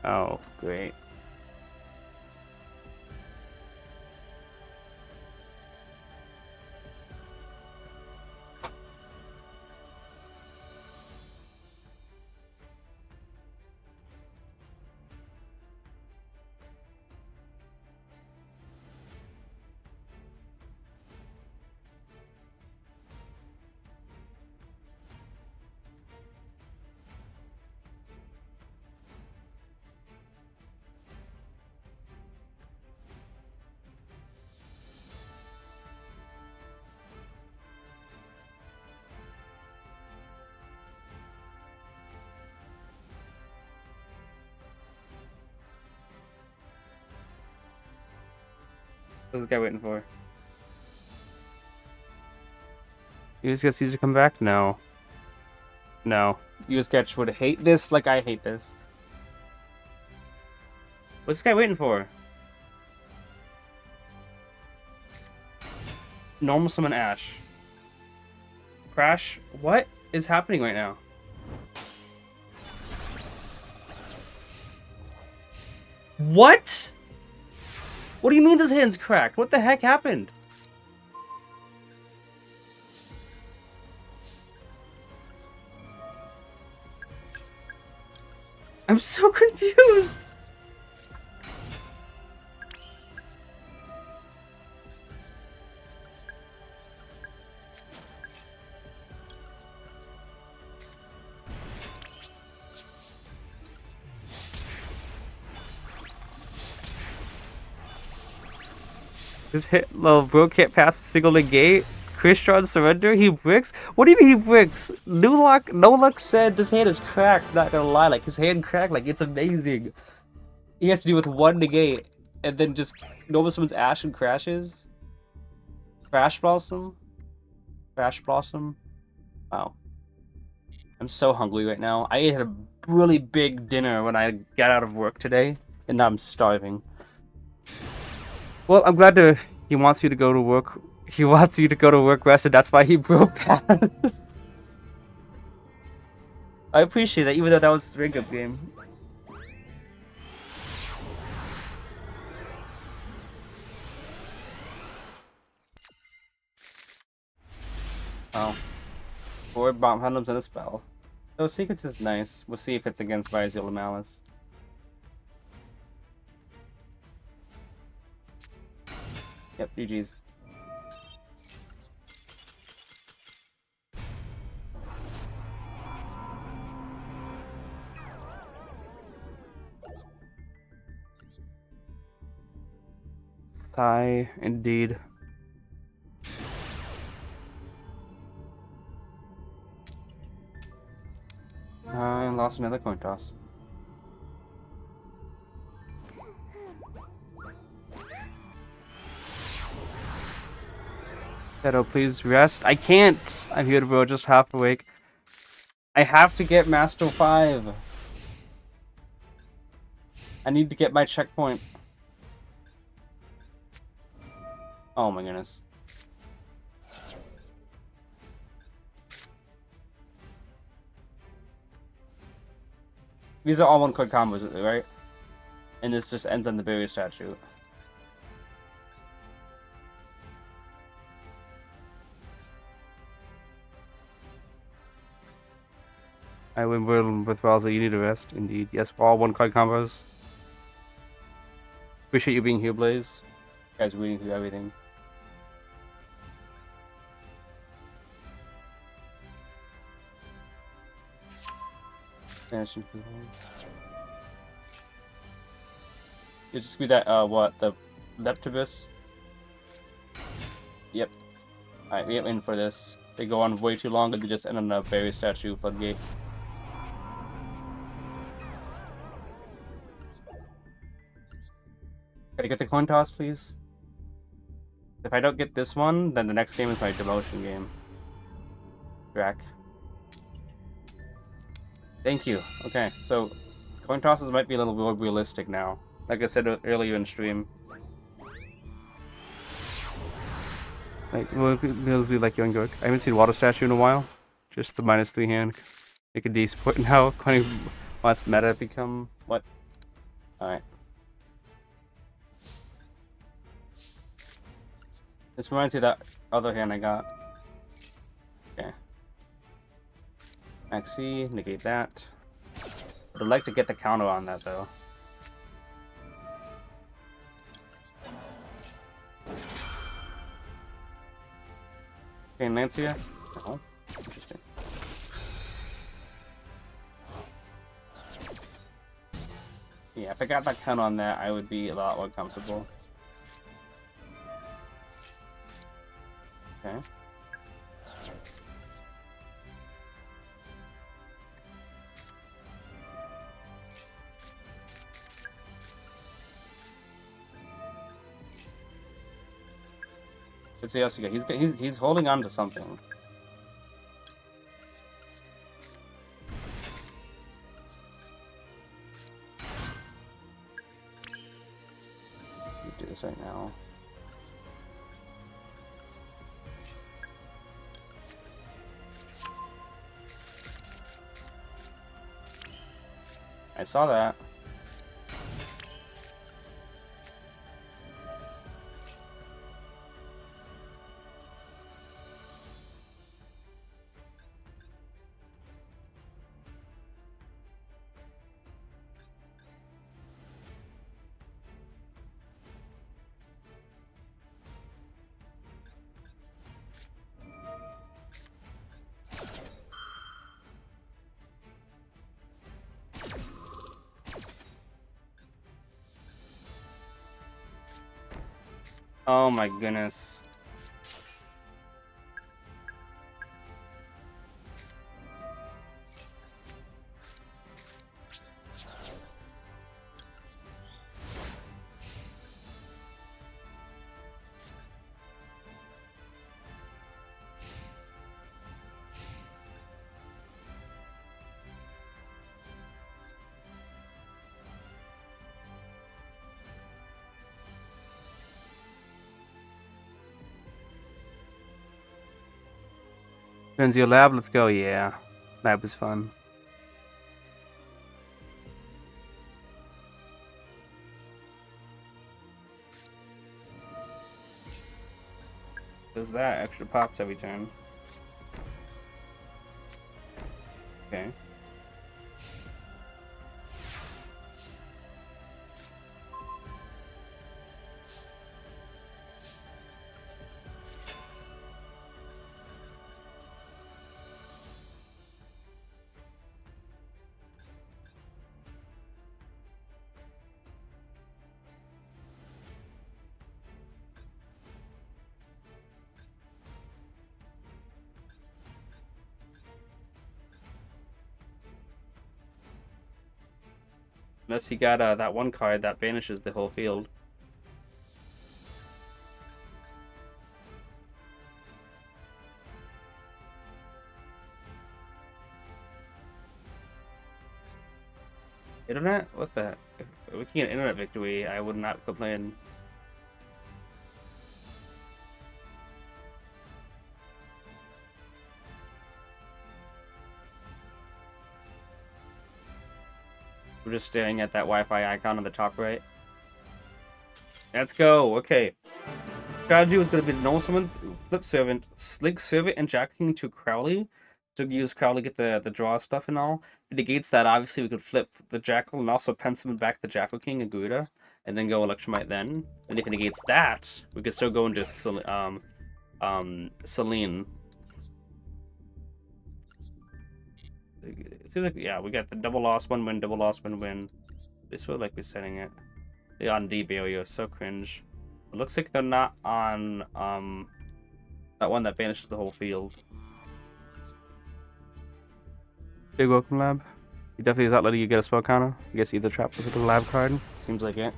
Oh, great. What's this guy waiting for? You just get Caesar come back? No. No. You sketch would hate this like I hate this. What's this guy waiting for? Normal summon Ash. Crash? What is happening right now? What? What do you mean this hand's cracked? What the heck happened? I'm so confused. This hit little bro can't pass a single negate. Christian surrender. He bricks. What do you mean he bricks? No luck said this hand is cracked. Not gonna lie, like his hand cracked. Like it's amazing. He has to do with one negate, and then just normal summons Ash and crashes. Crash Blossom. Crash Blossom. Wow. I'm so hungry right now. I ate a really big dinner when I got out of work today, and now I'm starving. Well, I'm glad he wants you to go to work. He wants you to go to work rested. That's why he broke past. I appreciate that, even though that was a very good game. Oh. 4 bomb handles and a spell. So Secrets is nice. We'll see if it's against Vyzeal or Malice. Yep, GG's. Sigh, indeed. I lost another coin toss. Shadow, please rest. I can't! I'm here, bro, just half awake. I have to get Master 5. I need to get my checkpoint. Oh my goodness. These are all one card combos, right? And this just ends on the barrier statue. I win with Valza, you need a rest, indeed. Yes, all one card combos. Appreciate you being here, Blaze. You guys are reading through everything. Vanishing through holes. You just be that, what, the Leptibus? Yep. Alright, we are in for this. They go on way too long and they just end on a barrier statue floodgate. Gotta get the coin toss, please. If I don't get this one, then the next game is my demotion game. Drac. Thank you. Okay, so coin tosses might be a little more realistic now. Like I said earlier in stream. Like, well, it'll be like Young York. I haven't seen Water Statue in a while. Just the -3 hand. Make a D support now. 20 wants meta become what? Alright. This reminds me of that other hand I got. Okay. Maxi, negate that. I'd like to get the counter on that though. Okay, Lancia? No. Interesting. Yeah, if I got that counter on that, I would be a lot more comfortable. Okay. Let's see how else he got. He's holding on to something. Do this right now. I saw that. Oh my goodness. Frenzy Lab, let's go. Yeah, lab was fun. Does that extra pops every turn? Okay. Unless he got that one card that banishes the whole field. Internet? What the heck? If we can get internet victory, I would not complain. We're just staring at that Wi-Fi icon on the top right. Let's go. Okay. Strategy was going to be normal summon, flip servant, slick servant, and Jack King to Crowley. To use Crowley, get the draw stuff and all. If it negates that, obviously we could flip the Jackal and also pen summon back the Jackal King and Garuda, and then go Electromite then. And if it negates that, we could still go into Celine. It seems like, yeah, we got the double loss, one win, double loss, one win. This feel like we're setting it. They're on D barrier, so cringe. It looks like they're not on that one that banishes the whole field. Big welcome, Lab. He definitely is not letting you get a spell counter. I guess either trap was with a Lab card. Seems like it.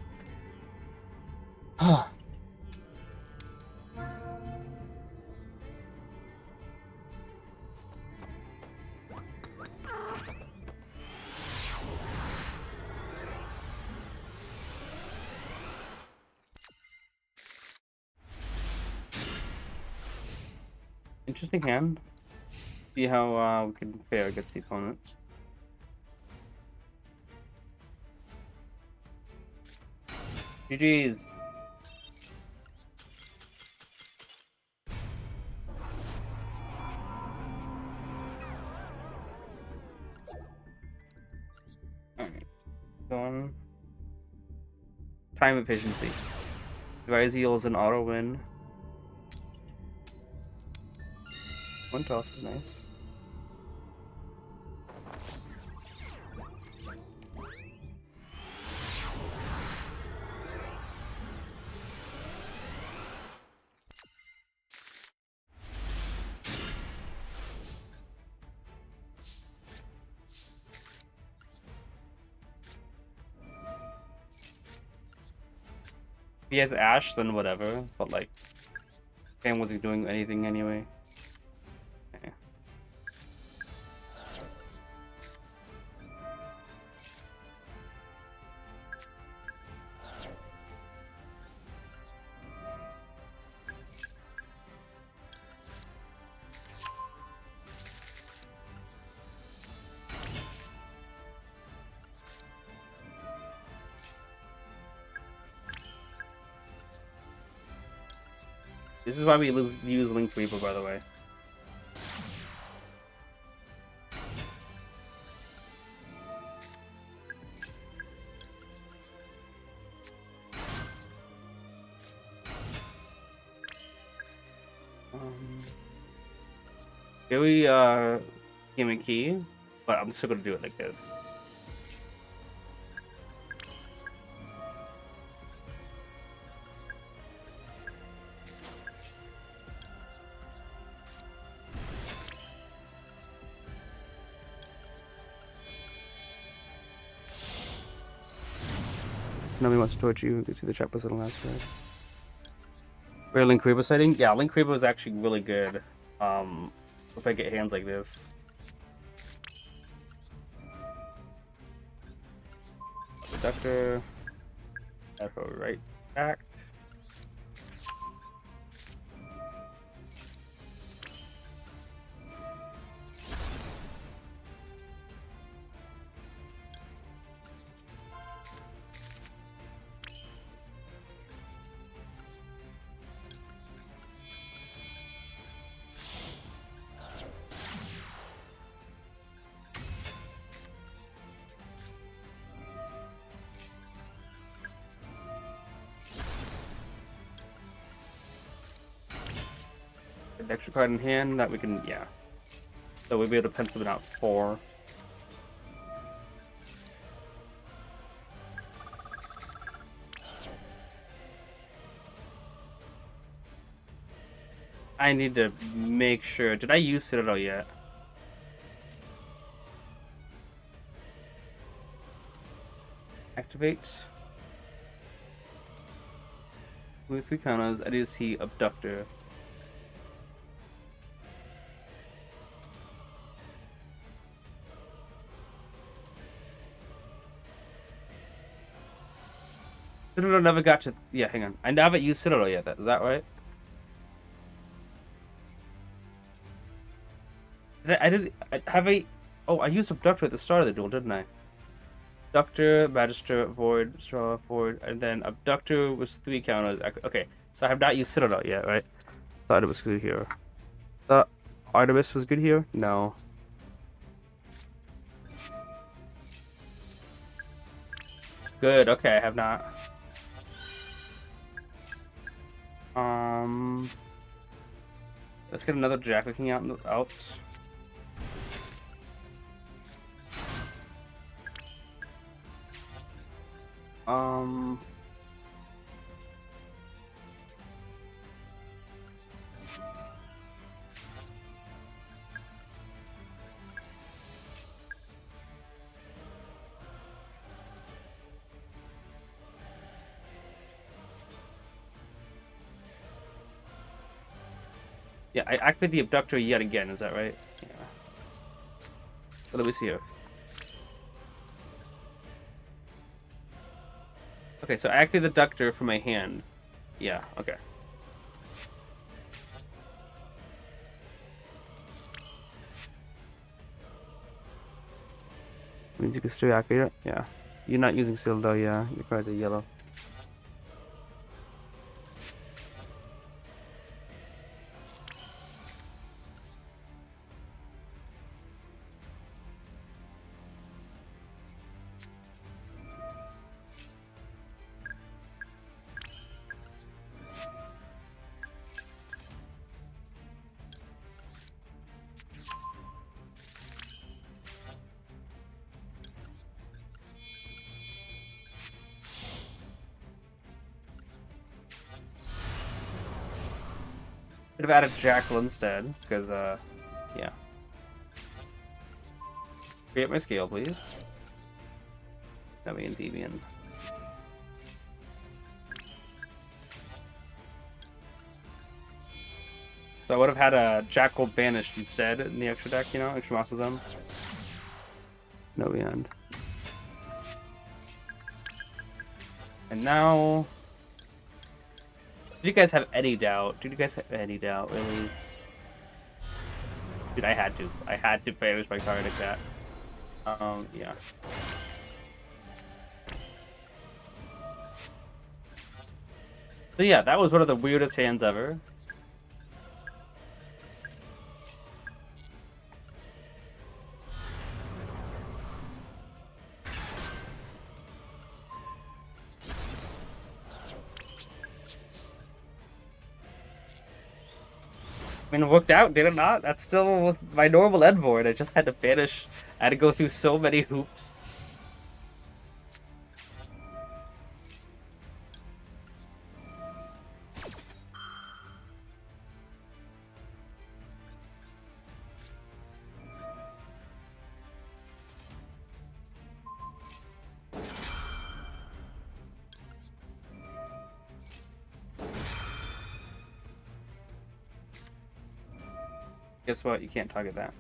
Interesting hand. See how we can fare against the opponent. GG's. Alright. Going. Time efficiency. Rise heals an auto win. One toss is nice. If he has Ash, then whatever. But like, Cam wasn't doing anything anyway. Okay. This is why we use Link Reaper, by the way. Here we game a key, but I'm still gonna do it like this. Nobody wants to torture you. They see the trap was in the last round. Where Link Reaper sighting? Yeah, Link Reaper is actually really good. If I get hands like this. Abductor. Echo right back. An extra card in hand that we can, yeah. So we'll be able to pencil it out 4. I need to make sure. Did I use Citadel yet? Activate. With 3 counters, I did see Abductor. Citadel never got to. Yeah, hang on. I haven't used Citadel yet. Is that right? Have I? Oh, I used Abductor at the start of the duel, didn't I? Abductor, Magister, Void, Straw, Void, and then Abductor was 3 counters. Okay, so I have not used Citadel yet, right? Thought it was good here. Thought Artemis was good here? No. Good, okay, I have not. Let's get another Jack looking out. Yeah, I activate the Abductor yet again, is that right? Yeah. What do we see here? Okay, so I activate the Abductor from my hand. Yeah, okay. Means you can still activate it? Yeah. You're not using seal though, yeah. Your cards are yellow. Could have added Jackal instead, because, yeah. Create my scale, please. That be Endymion. So I would have had a Jackal banished instead in the extra deck, you know, extra Monster Zone. No beyond. And now... Did you guys have any doubt? Did you guys have any doubt, really? Dude, I had to. I had to banish my card like that. Yeah. So yeah, that was one of the weirdest hands ever. I mean, it worked out, did it not? That's still my normal end board. I just had to banish. I had to go through so many hoops. Guess what? You can't target that.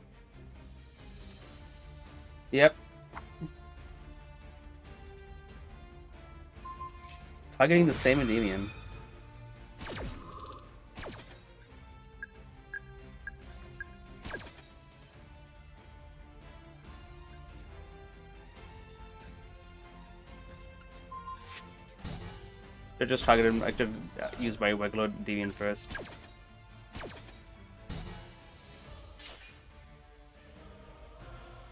Yep. Targeting the same Endymion. They're just targeted. I could use my regular Endymion first.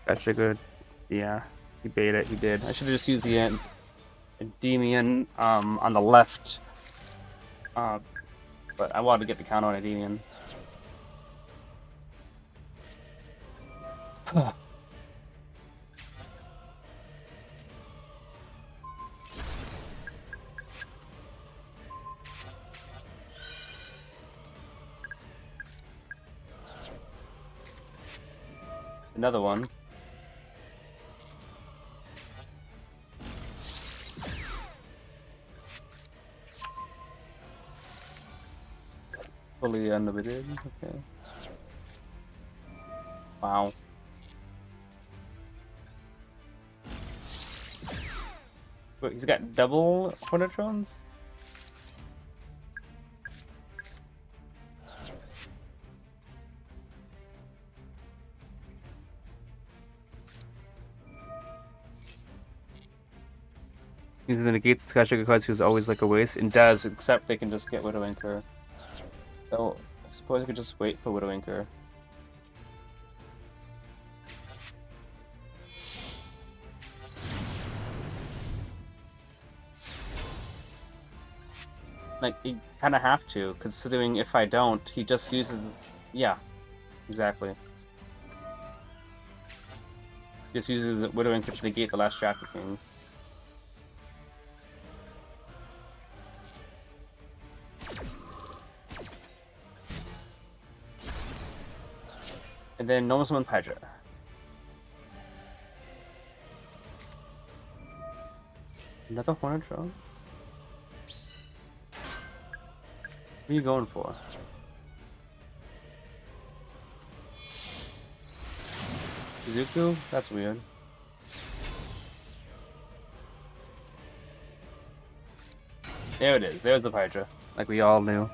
Got triggered. Yeah, he bait it. He did. I should have just used the Endymion on the left. But I wanted to get the counter on Endymion. Another one. Fully unlimited. Okay. Wow. Wait, he's got double Hornetrons? Either negates the Sky Trigger cards who's always like a waste, and does, except they can just get Widowinker. So I suppose I could just wait for Widowinker. Like, you kind of have to, considering if I don't, he just uses... Yeah, exactly. He just uses Widowinker to negate the last Traffic King. And then normal summon Hydra. Another Hornetrons? What are you going for? Izuku? That's weird. There it is. There's the Hydra. Like we all knew.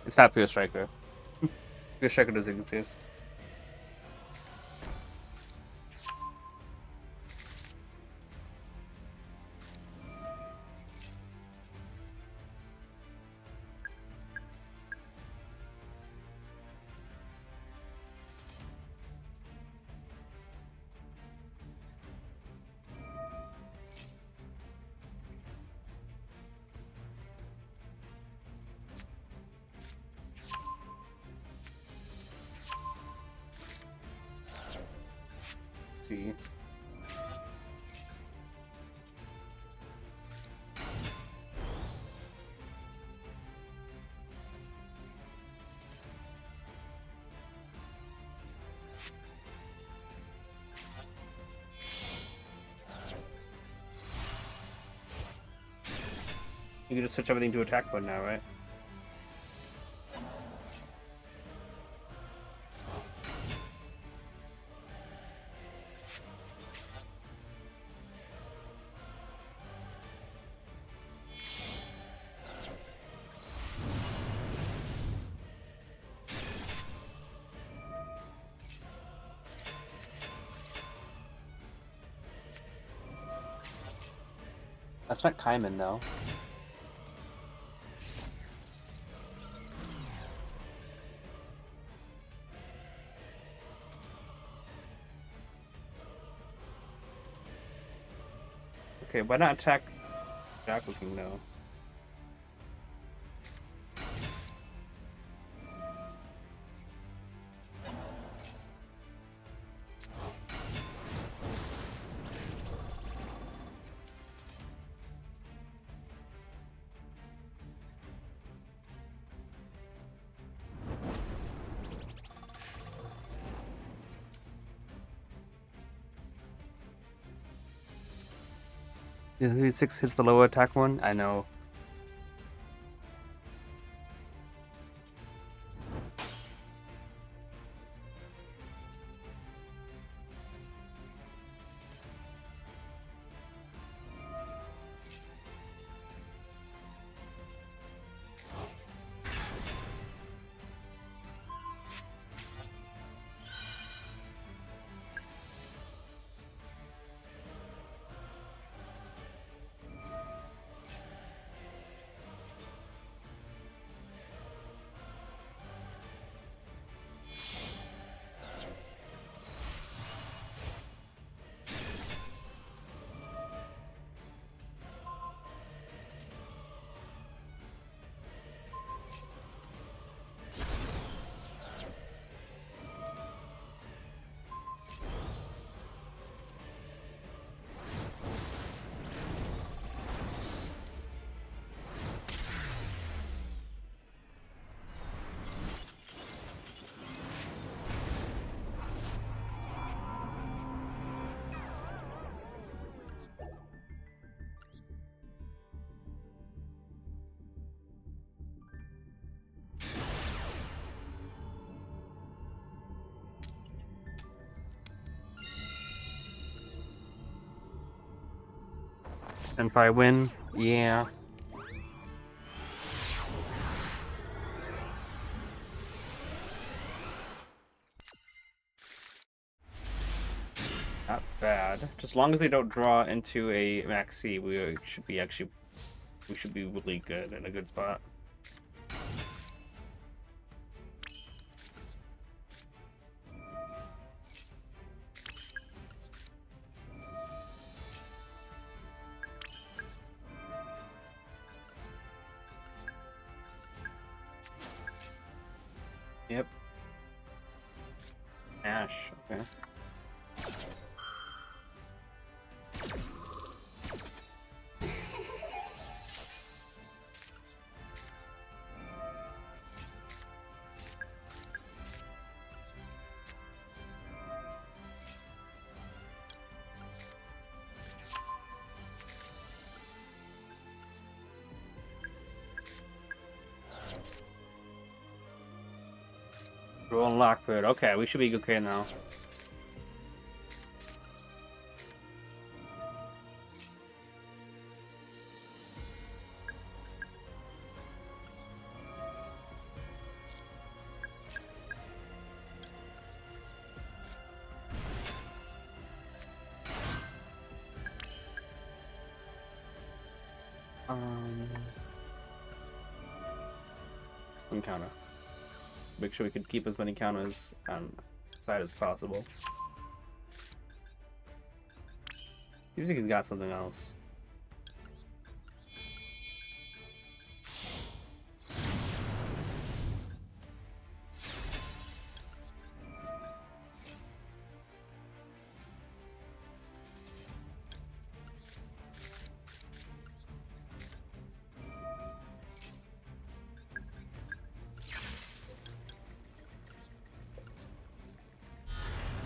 It's not Pure Striker. Pure Striker doesn't exist. see. You can just switch everything to attack mode now, right? That's not Kaiman, though. Okay, why not attack Jack looking though? Yeah, 6 hits the lower attack one. I know. And if I win, yeah. Not bad. Just as long as they don't draw into a max C, we should be really good in a good spot. Yep. Ash, okay. Duel and Lockbird. Okay, we should be okay now. Encounter. Make sure we can keep as many counters on side as possible. Seems like he's got something else.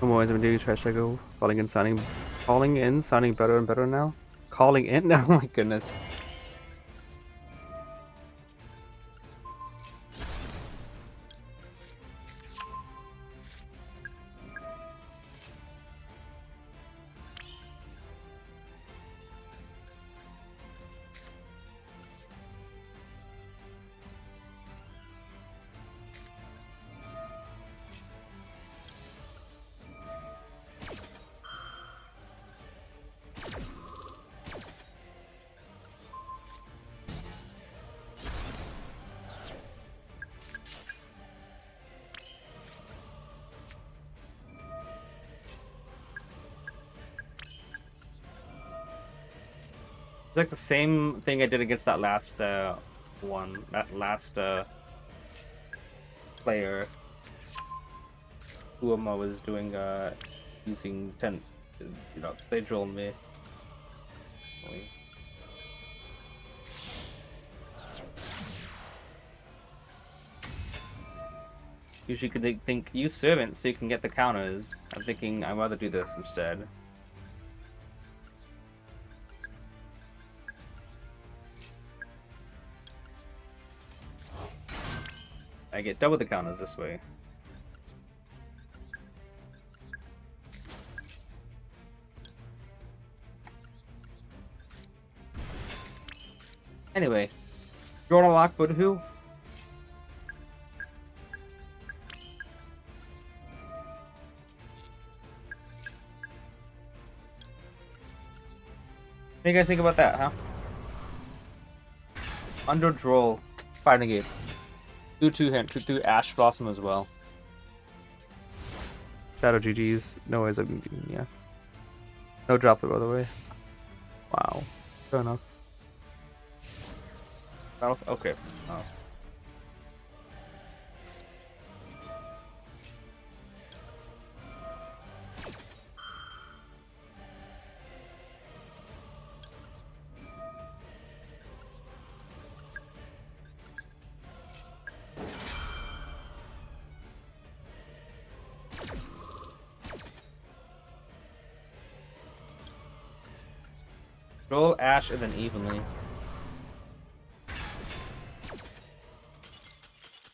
I'm always been doing trash go calling in, sounding better and better now. Calling in? Oh my goodness. Like the same thing I did against that last player who I was doing using 10, they drilled me. Usually could think use servant so you can get the counters. I'm thinking I'd rather do this instead. I get double the counters this way. Anyway, you wanna lock Budhu? What do you guys think about that, huh? Under Droll, 5 negates. Do 2 hint, do Ash Blossom as well. Shadow GG's. No ways I've been beaten, yeah. No droplet, by the way. Wow. Fair enough. Okay. Oh. Roll Ash and then evenly.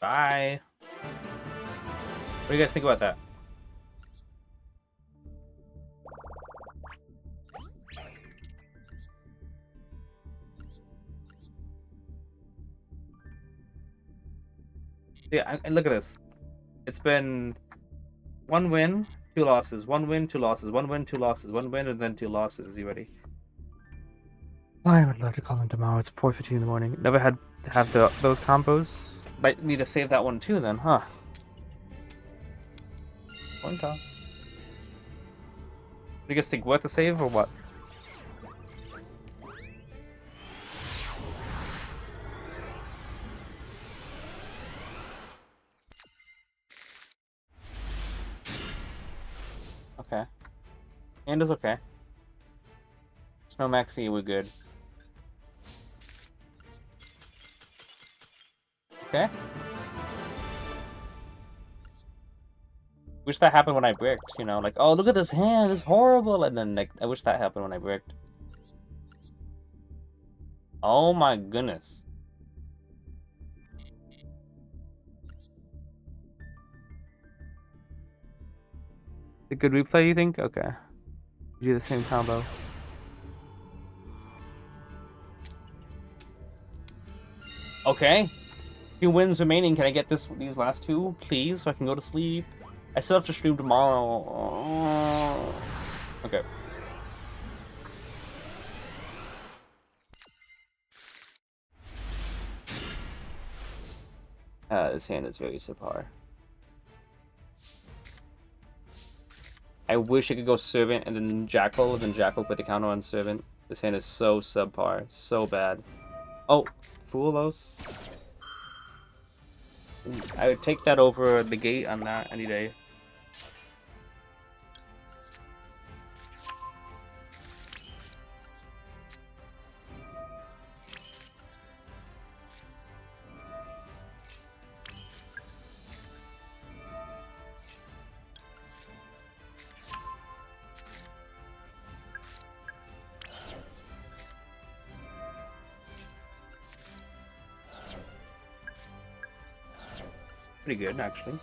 Bye. What do you guys think about that? Yeah, and look at this. It's been 1 win, 2 losses, 1 win, 2 losses, 1 win, 2 losses, 1 win, and then 2 losses. You ready? I would love to call him tomorrow. It's 4:15 in the morning. Never had to have those combos. Might need to save that one too then, huh? Coin toss. Do you guys think worth the save or what? Okay. Hand is okay. There's no maxi, we're good. Okay. Wish that happened when I bricked, you know, like, oh, look at this hand, it's horrible, and then, like, I wish that happened when I bricked. Oh my goodness. A good replay, you think? Okay. You do the same combo. Okay. 2 wins remaining. Can I get these last 2, please, so I can go to sleep? I still have to stream tomorrow. Okay. This hand is very subpar. I wish I could go Servant and then Jackal, put the counter on Servant. This hand is so subpar, so bad. Oh, Foolos. I would take that over the gate on that any day. Pretty good, actually.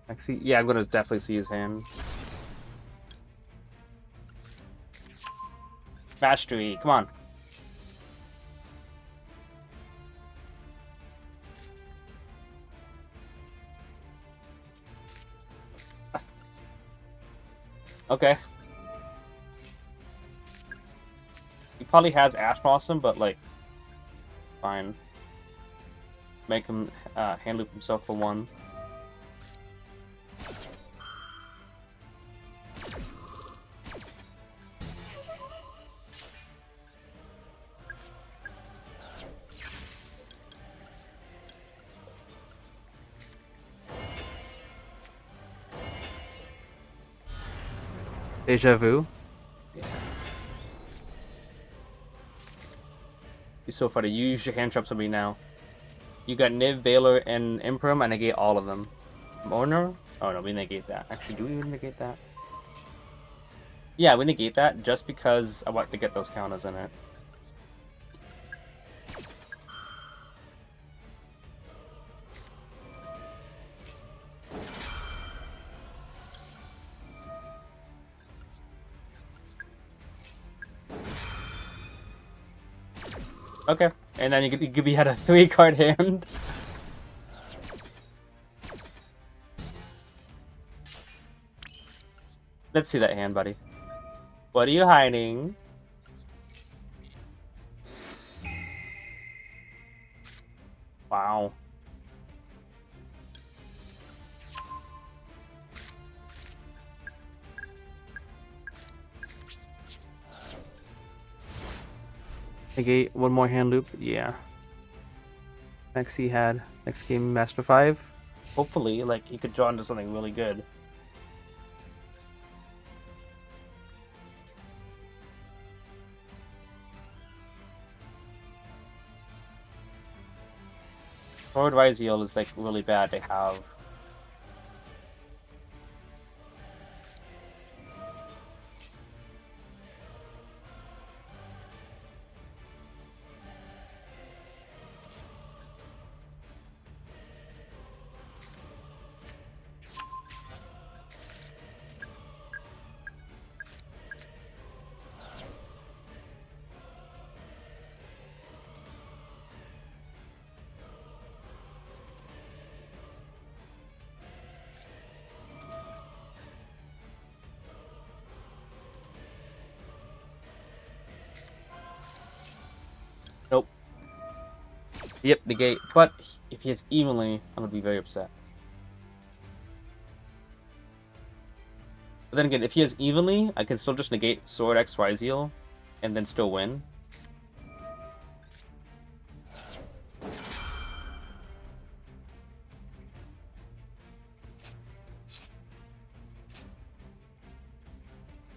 Actually, yeah, I'm gonna definitely see his hand. Mastery, come on. Okay. He probably has Ash Blossom, but like, fine. Make him hand loop himself for 1. Deja vu. He's so funny. You use your hand traps on me now. You got Niv, Baylor, and Imprim. I negate all of them. Orner? Oh no, we negate that. Actually, do we even negate that? Yeah, we negate that just because I want to get those counters in it. Okay, and then you could be had a 3-card hand. Let's see that hand, buddy. What are you hiding? Wow. Negate 1 more hand loop. Yeah. Next he had next game Master 5. Hopefully, like, he could draw into something really good. Forward Ryziel is, like, really bad to have. Nope. Yep, negate. But if he hits evenly, I'm gonna be very upset. But then again, if he has evenly, I can still just negate Sword X Ryziel and then still win.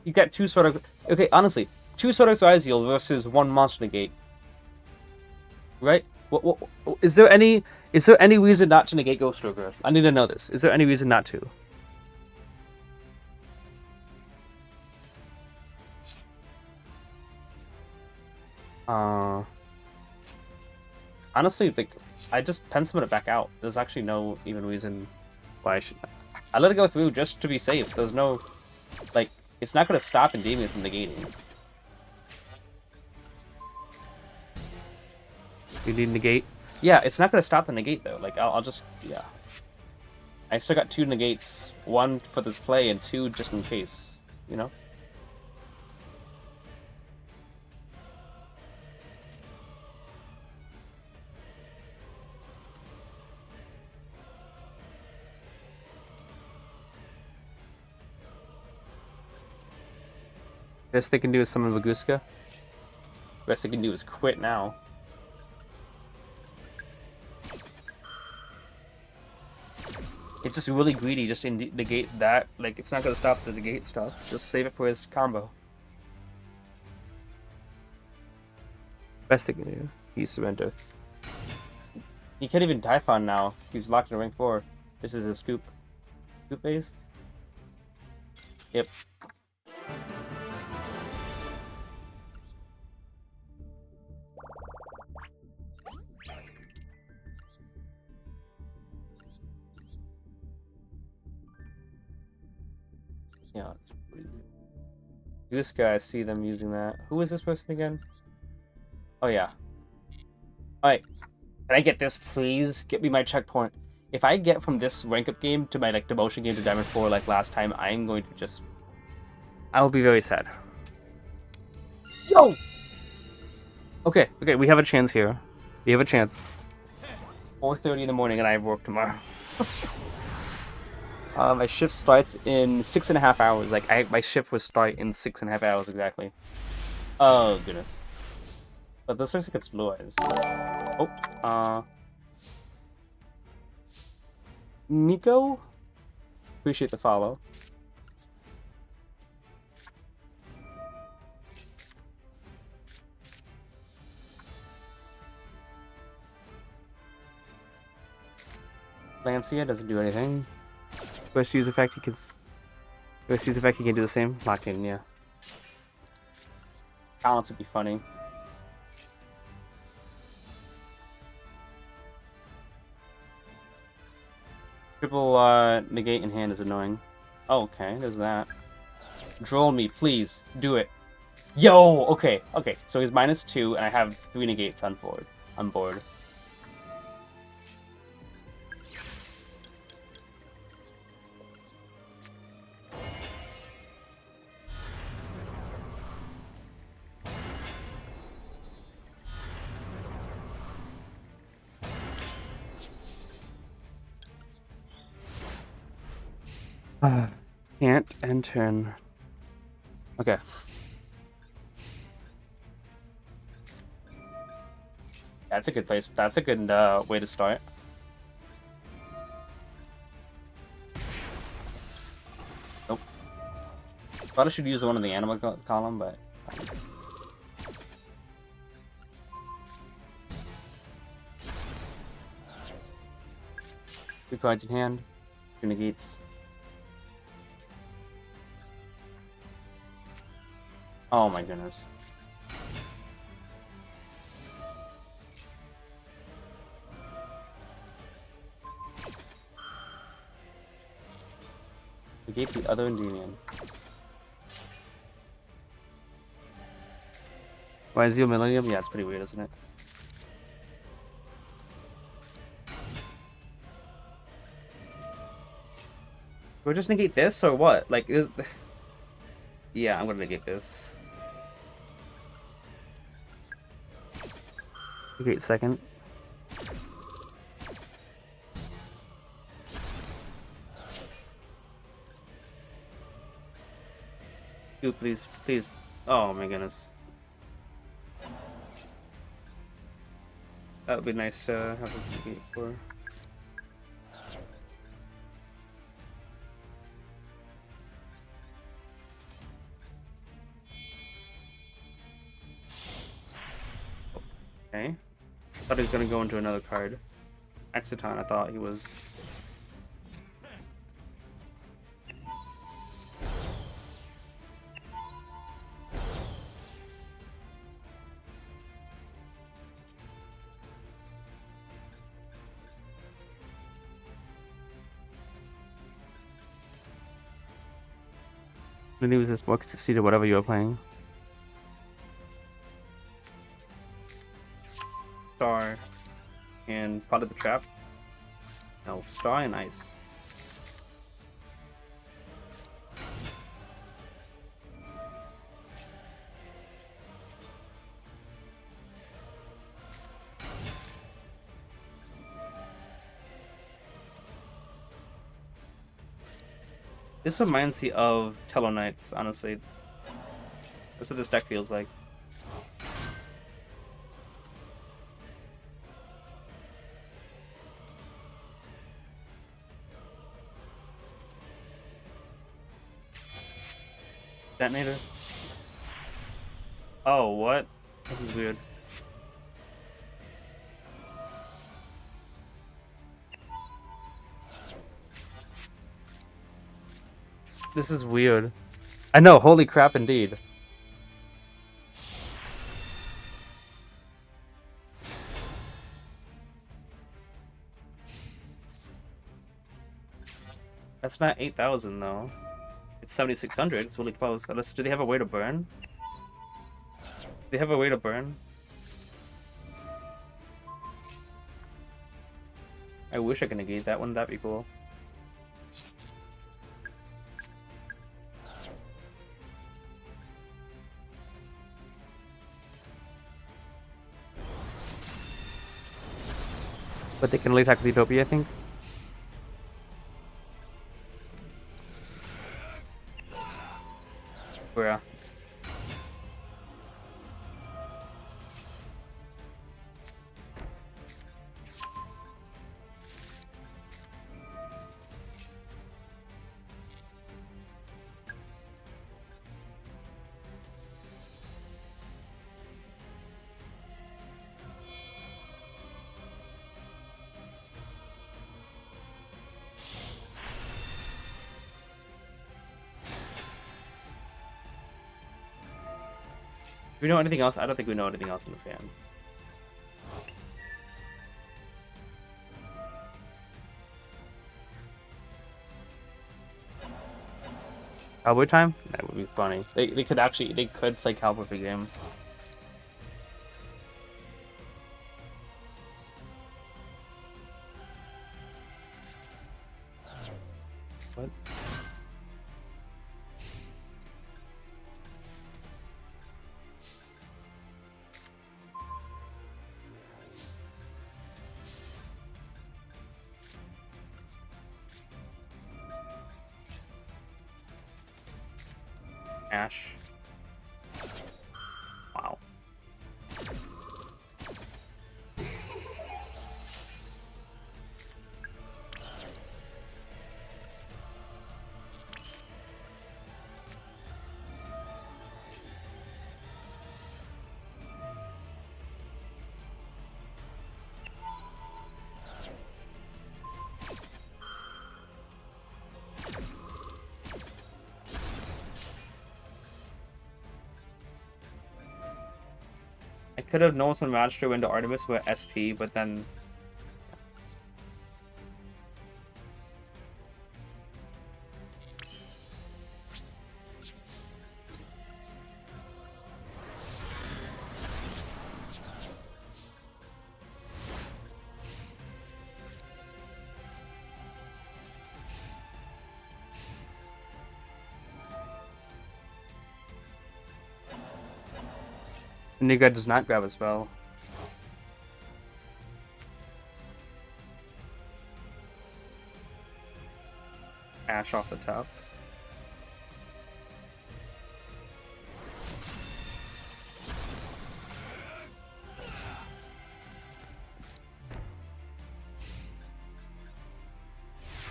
You got 2 Sword X. Okay, honestly, 2 Sword X Ryziel versus 1 Monster Negate. Right? What, is there any reason not to negate Ghost Ogre? I need to know this. Is there any reason not to? Honestly, like, I just pen-summon it back out. There's actually no even reason why I should. I let it go through just to be safe. There's no, like, it's not going to stop Endymion from negating. You need negate. Yeah, it's not going to stop the negate, though. Like, I'll just, yeah. I still got 2 negates. 1 for this play and 2 just in case, you know? Best they can do is summon Maguska. Best they can do is quit now. It's just really greedy just to negate that. Like, it's not gonna stop the negate stuff. Just save it for his combo. Best thing to do. He's surrender. He can't even Typhon now. He's locked in rank 4. This is a scoop. Scoop phase? Yep. Yeah. This guy, I see them using that. Who is this person again? Oh, yeah. Alright. Can I get this, please? Get me my checkpoint. If I get from this rank up game to my like demotion game to Diamond 4 like last time, I'm going to just... I will be very sad. Yo! Okay, we have a chance here. We have a chance. 4:30 in the morning and I have work tomorrow. My shift starts in 6.5 hours. Like, my shift would start in 6.5 hours exactly. Oh, goodness. But this looks like it's blue eyes. Oh, Miko? Appreciate the follow. Lancia doesn't do anything. First use effect, he can. First use effect, he can do the same. Locked in, yeah. Balance would be funny. Triple negate in hand is annoying. Oh, okay, there's that. Droll me, please. Do it. Yo! Okay. So he's -2, and I have 3 negates on board. Can't end turn. Okay. That's a good place. That's a good way to start. Nope. Thought I should use one of the animal column, but... Three cards in hand. 2 negates. Oh my goodness. Negate the other Endymion. Why is he a Millennium? Yeah, it's pretty weird, isn't it? Do I just negate this or what? Like, is... Yeah, I'm gonna negate this. Negate second. Dude, please, please. Oh my goodness. That would be nice to have a negate for. Okay. Thought he was gonna go into another card. Exiton, I thought he was. The news is more consistent to whatever you're playing. Star and Pot of the Trap. No, Star and Ice. This reminds me of Tellarknights, honestly. That's what this deck feels like. Detonator. Oh, what? This is weird. This is weird. I know, holy crap indeed. That's not 8,000 though. It's 7,600. It's really close. Unless, do they have a way to burn? They have a way to burn? I wish I could negate that. Wouldn't that be cool? But they can only attack with Utopia, I think. Where? Do we know anything else? I don't think we know anything else in this game. Cowboy time? That would be funny. They could play cowboy for game. What? Ash. Wow. I could have known some Magistrate into Artemis with SP, but then Nigga does not grab a spell. Ash off the top.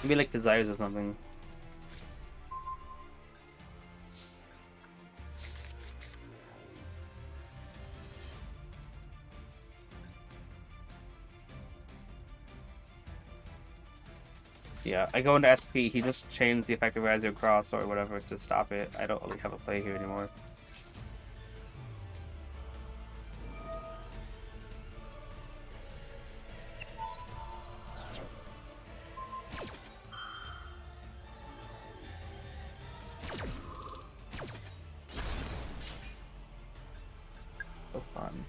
Maybe like Desires or something. Yeah, I go into SP, he just chains the effective Razor across or whatever to stop it. I don't really have a play here anymore. So fun.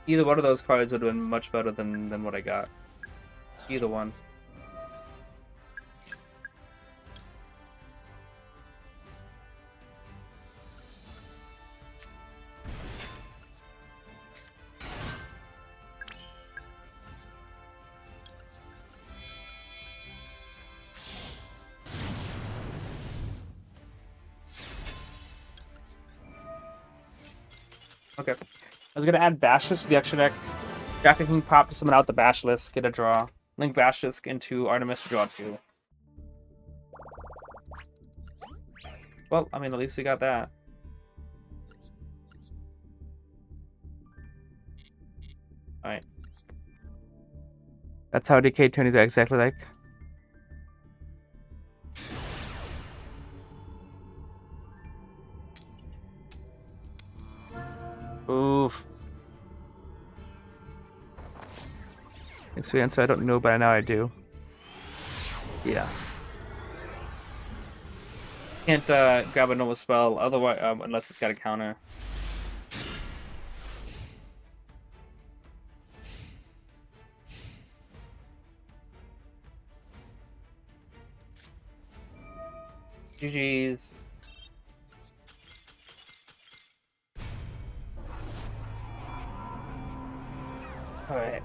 Either one of those cards would have been much better than what I got. Either one. Okay. I was gonna add Basilisk to the extra deck. Jack King pop to summon out the Basilisk, get a draw. Link Basilisk into Artemis to draw 2. Well, I mean, at least we got that. Alright. That's how Decay turn is exactly like. Oof. Experience I don't know, but now I do. Yeah. Can't grab a normal spell otherwise, unless it's got a counter. GG's. Alright.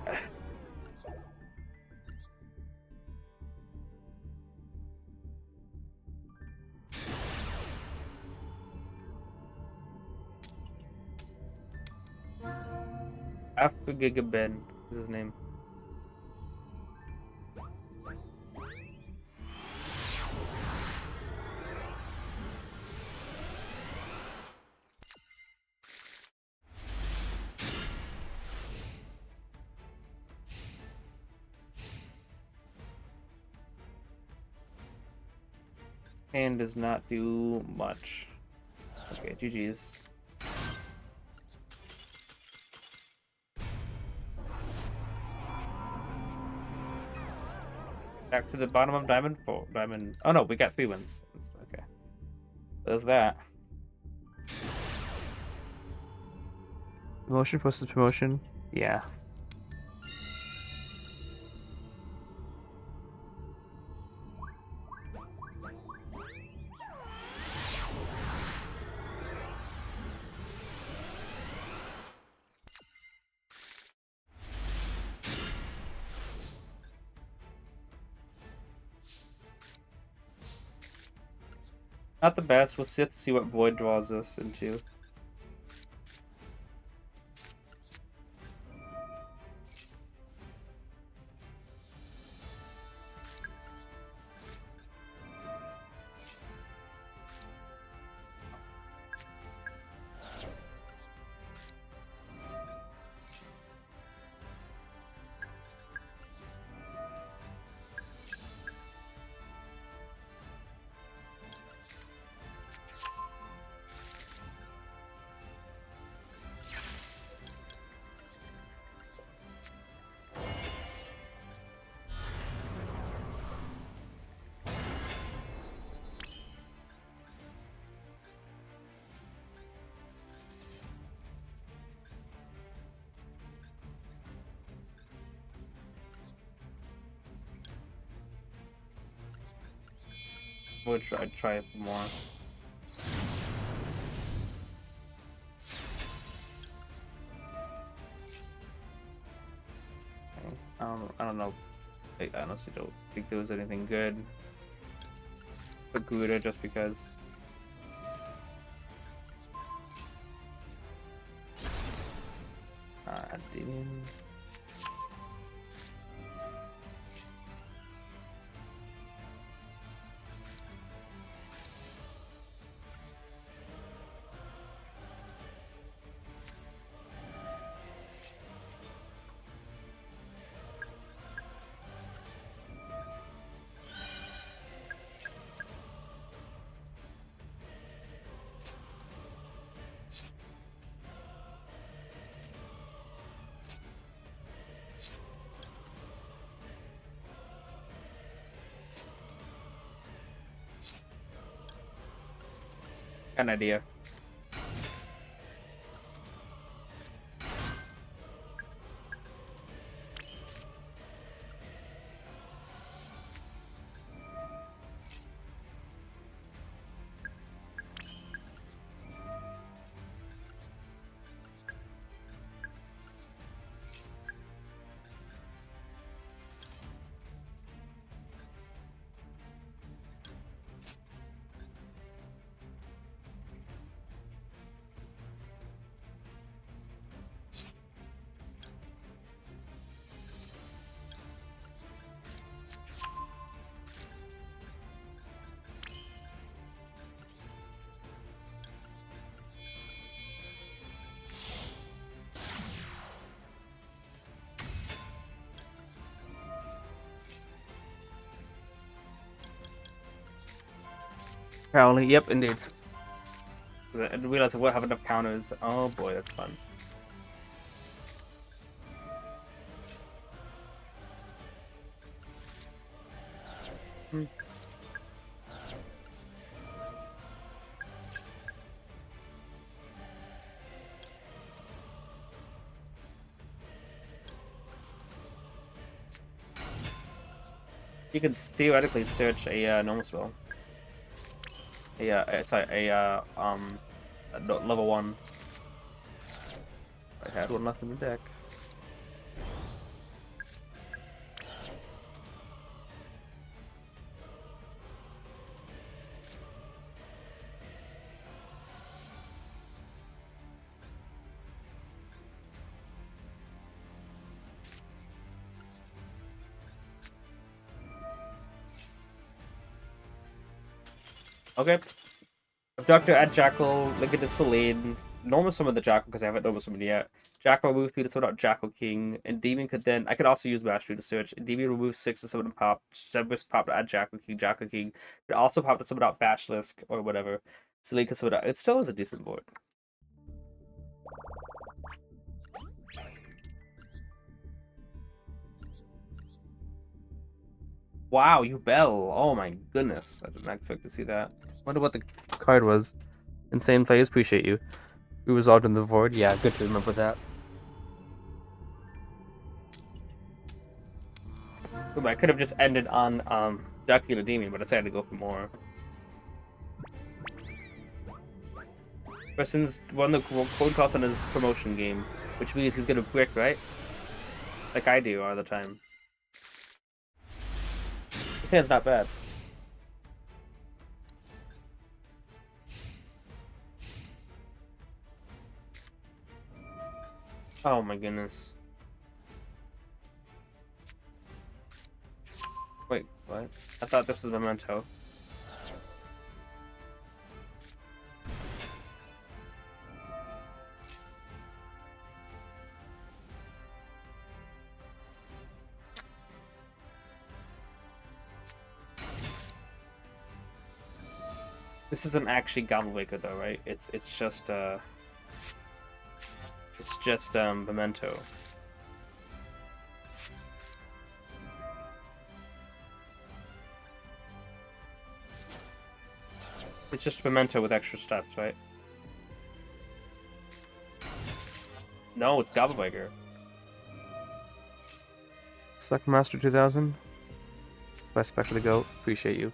Afgigabin is his name. And does not do much. Okay, GG's. Back to the bottom of Diamond 4. Diamond. Oh no, we got 3 wins. Okay. There's that. Promotion versus promotion. Yeah. Not the best. We'll have to see what Void draws us into. We'll try it more. I don't know. I honestly don't think there was anything good for Gouda just because. Endymion. An idea. Crowley, yep, indeed. I didn't realize I would have enough counters. Oh boy, that's fun. You can theoretically search a normal spell. Level 1. I had one left in the deck. Okay. Abductor add Jackal, Link it to Celine. Normal summon the Jackal because I haven't normal summoned yet. Jackal remove 3 to summon out Jackal King. Endymion could then I could also use Mastery to search. Endymion remove 6 to summon and pop. Cerberus pop to add Jackal King. Jackal King could also pop to summon out Basilisk or whatever. Celine could summon out. It still is a decent board. Wow, you bell. Oh my goodness. I did not expect to see that. Wonder what the card was. Insane plays, appreciate you. We resolved in the void. Yeah, good to remember that. I could have just ended on Jackal and Endymion, but I decided to go for more. Person's won the code cost on his promotion game, which means he's gonna brick, right? Like I do all the time. This hand's not bad. Oh my goodness. Wait, what? I thought this is Memento. This isn't actually Gobblewaker though, right? It's just Memento. It's just Memento with extra steps, right? No, it's Gobblewaker. Suck Master 2000. That's my special to go. Appreciate you.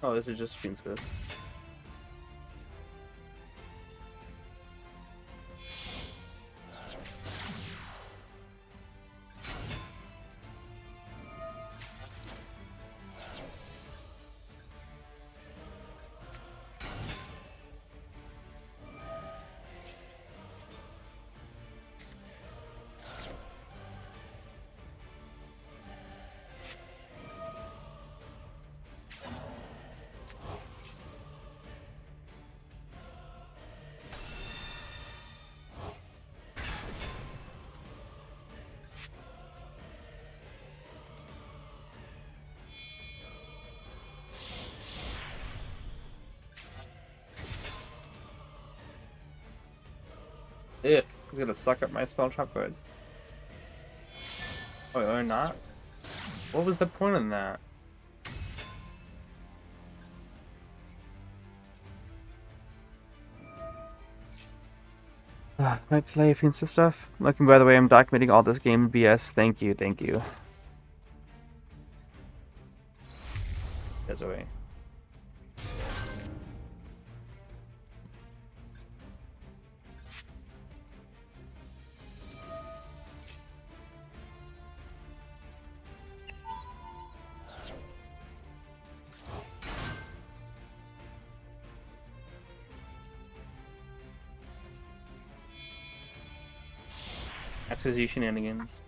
Oh, this is just Fiendsmith. Ugh, he's gonna suck up my spell trap cards. Oh, or not? What was the point in that? Might play Fiends for stuff. Looking, by the way, I'm documenting all this game BS. Thank you, thank you. Desiree. That's his shenanigans.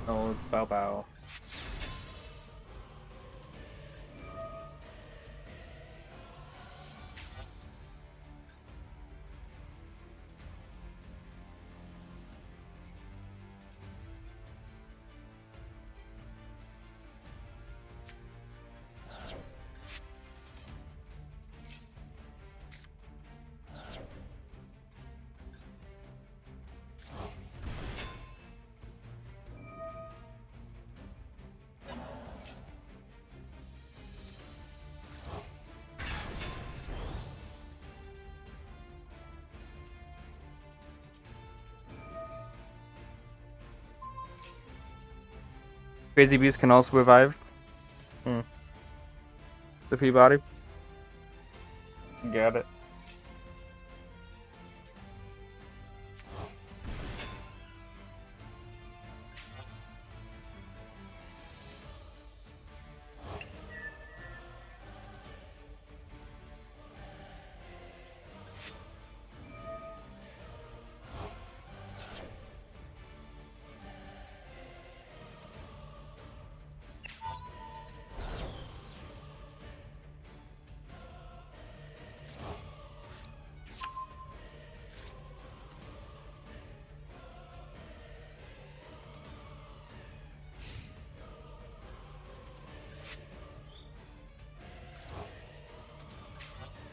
Oh, it's Bao Bao. Crazy Beast can also revive. The Peabody. Got it.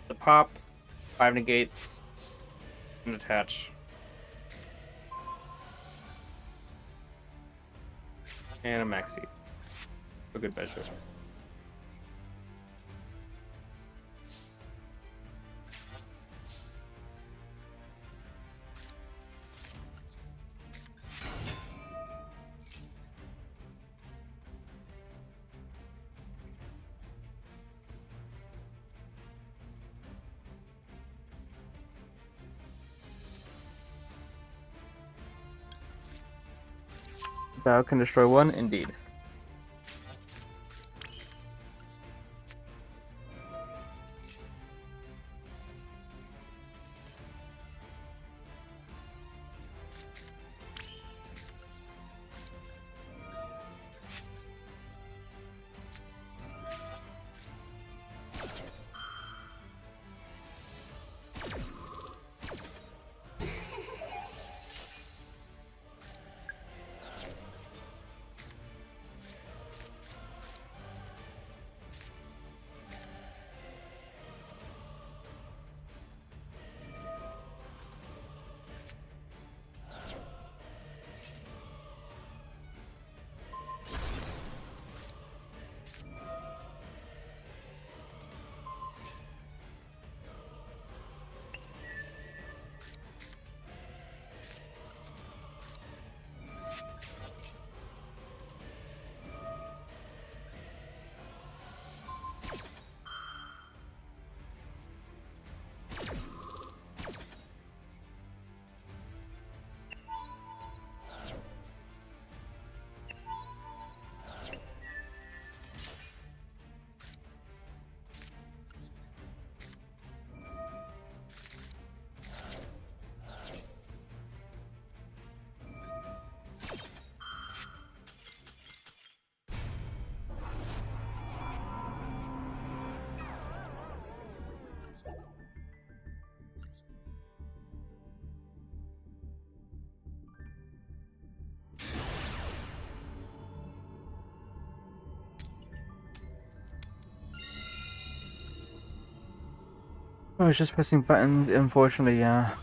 The pop, 5 negates, and attach. And a maxi. For good measure. Bao can destroy one, indeed. Oh, it's just pressing buttons, unfortunately, yeah.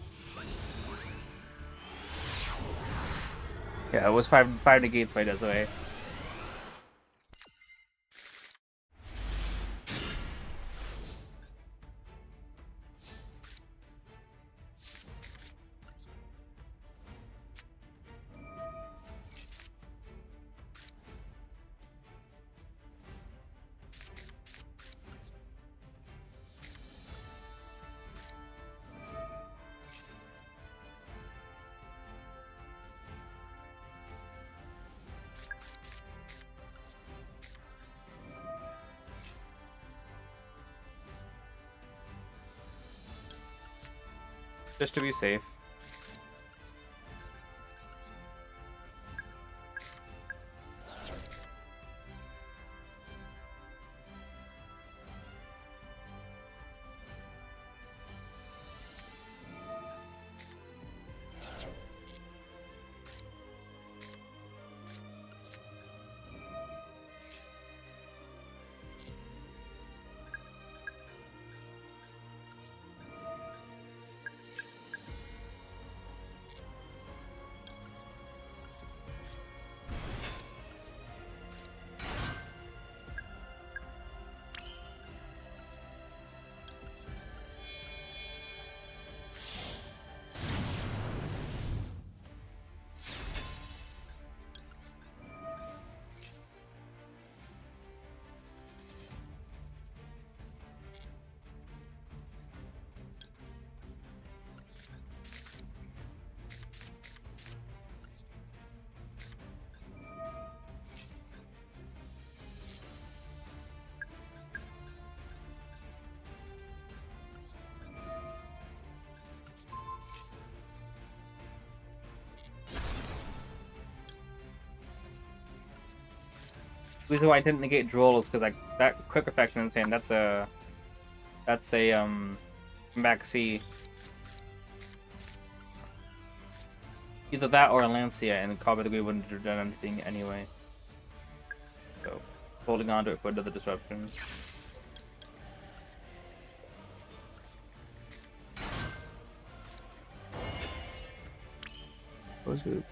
Yeah, it was five negates by Desiree. Just to be safe. The reason why I didn't negate Duel is because like that quick effect is insane. That's a maxi. Either that or a Lancia, and Cobra the Grey wouldn't have done anything anyway. So holding on to it for another disruption. That was good.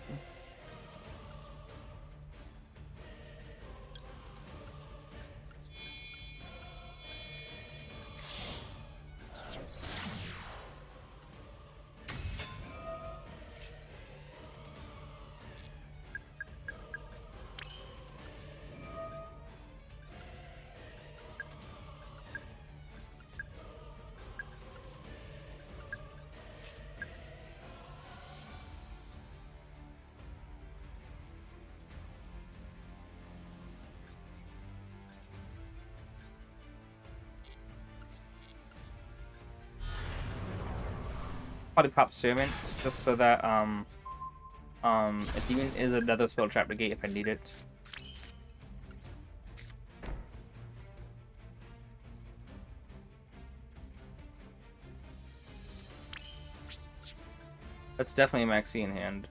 Probably pop Servant just so that Endymion is another spell trap negate if I need it. That's definitely a maxi in hand.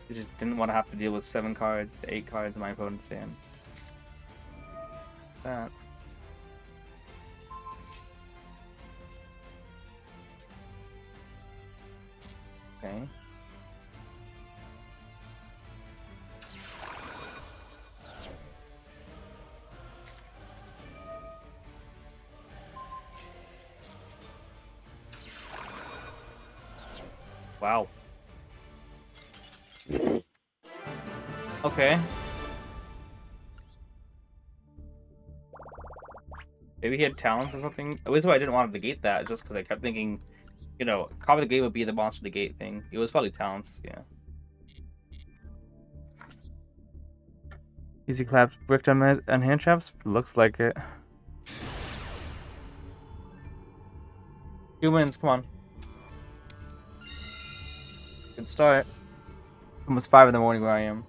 I just didn't want to have to deal with 7 cards to 8 cards in my opponent's hand. What's that? Okay. Wow. Okay. Maybe he had talents or something. The reason why I didn't want to negate that just because I kept thinking, you know, probably the gate would be the monster negate thing. It was probably talents, yeah. Easy claps, bricked on hand traps? Looks like it. Humans, come on. Good start. Almost 5 in the morning where I am.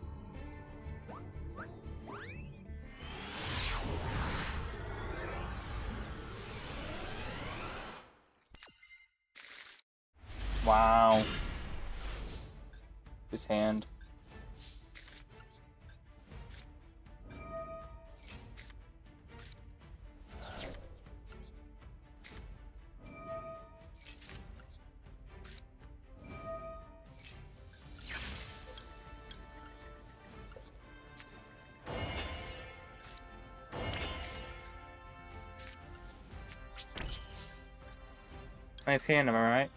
Wow. His hand. Nice hand, am I right?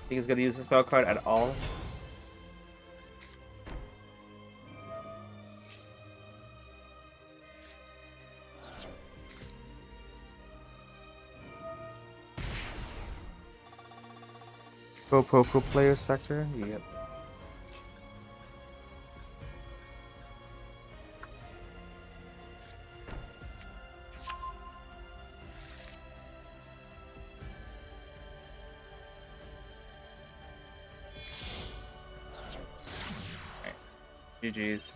Think he's gonna use the spell card at all? Pro Poker player Spectre? Yep. GG's.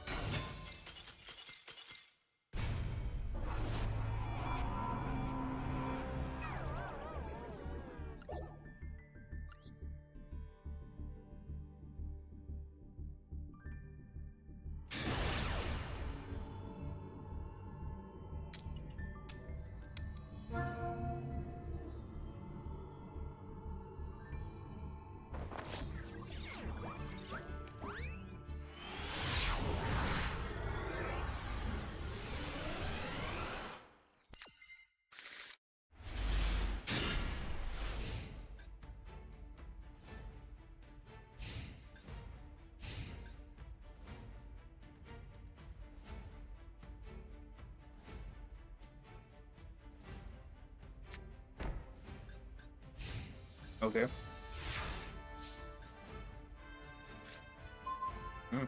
Okay. Hmm.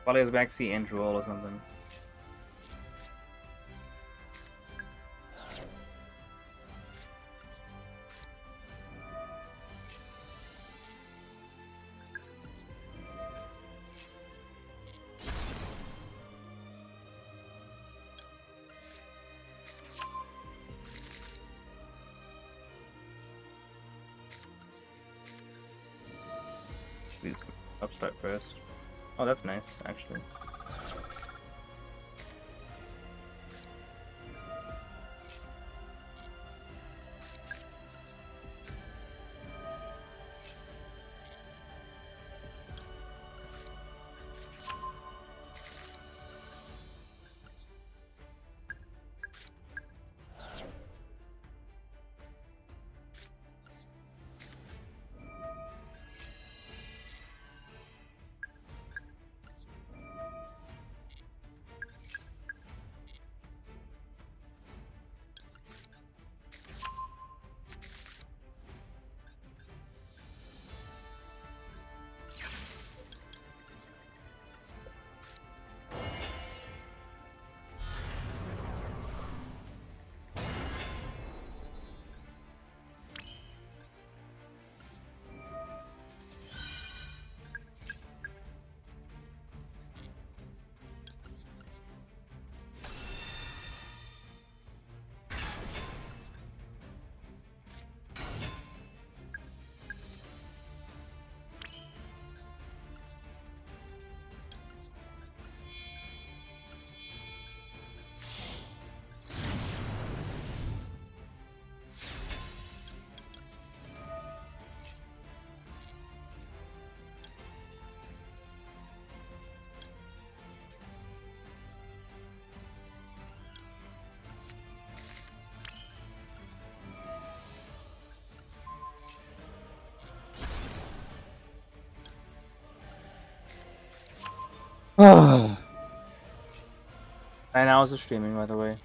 Probably has backseat and Duel or something. Please upstart first. Oh, that's nice, actually. Ah. 9 hours of streaming, by the way.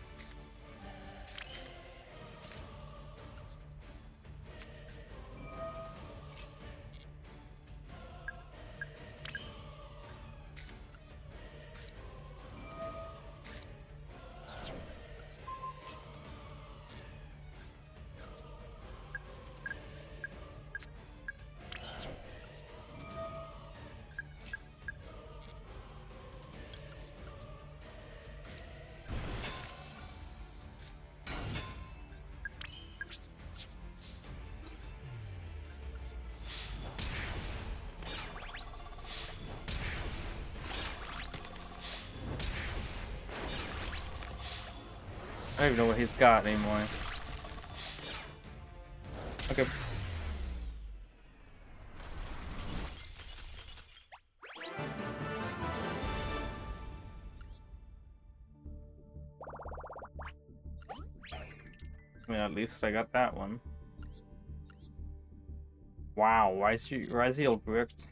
I don't even know what he's got anymore. Okay. I mean, at least I got that one. Wow, why is he all bricked?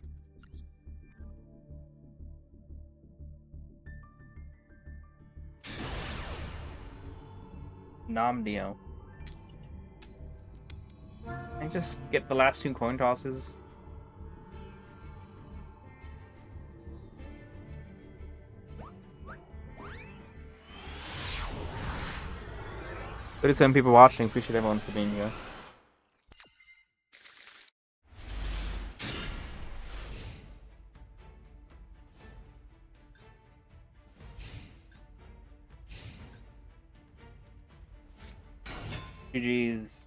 Nomdio. Can I just get the last 2 coin tosses? Thirty-seven people watching. Appreciate everyone for being here. GG's.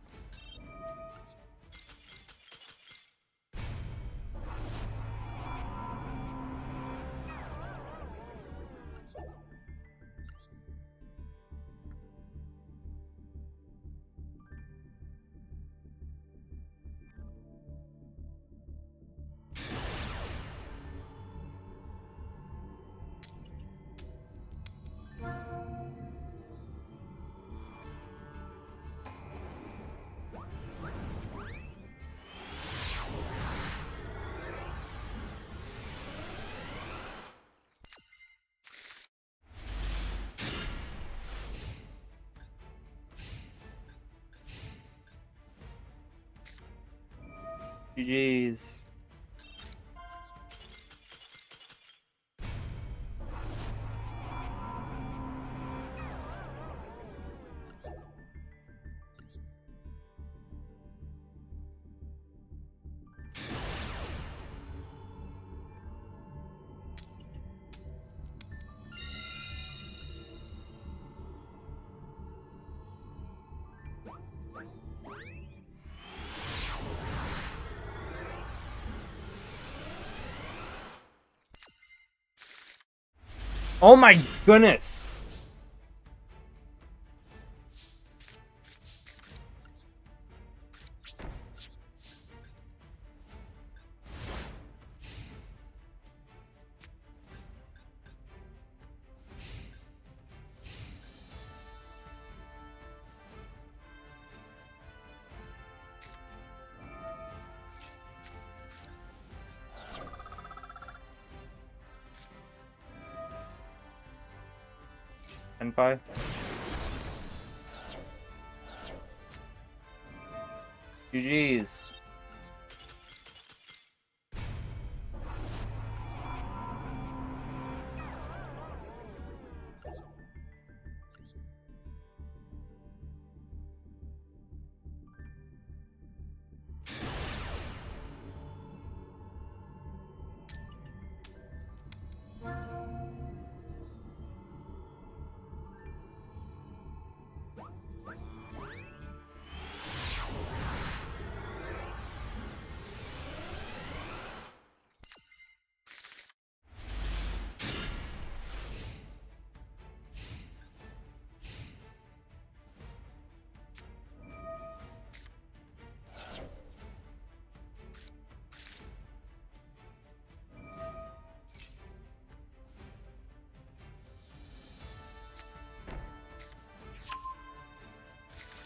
GG's. Oh my goodness! M5. GG's.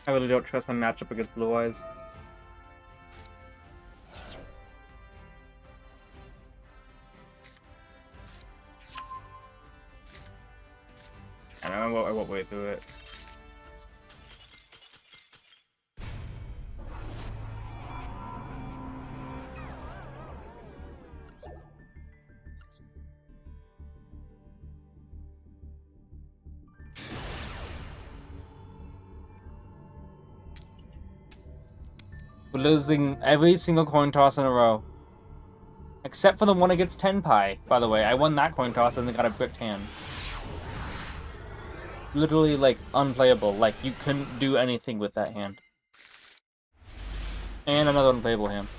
I really don't trust my matchup against Blue Eyes. And I won't wait through it. We're losing every single coin toss in a row. Except for the one against Tenpai, by the way. I won that coin toss and then got a bricked hand. Literally, like, unplayable. Like, you couldn't do anything with that hand. And another unplayable hand.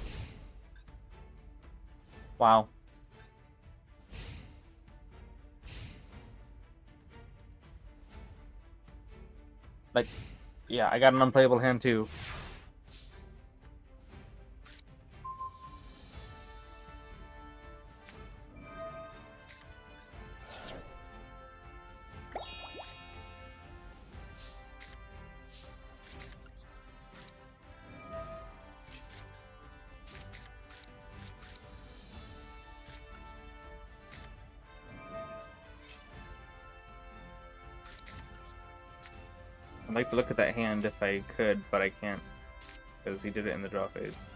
Wow. Like, yeah, I got an unplayable hand too. I'd like to look at that hand if I could, but I can't. Because he did it in the draw phase.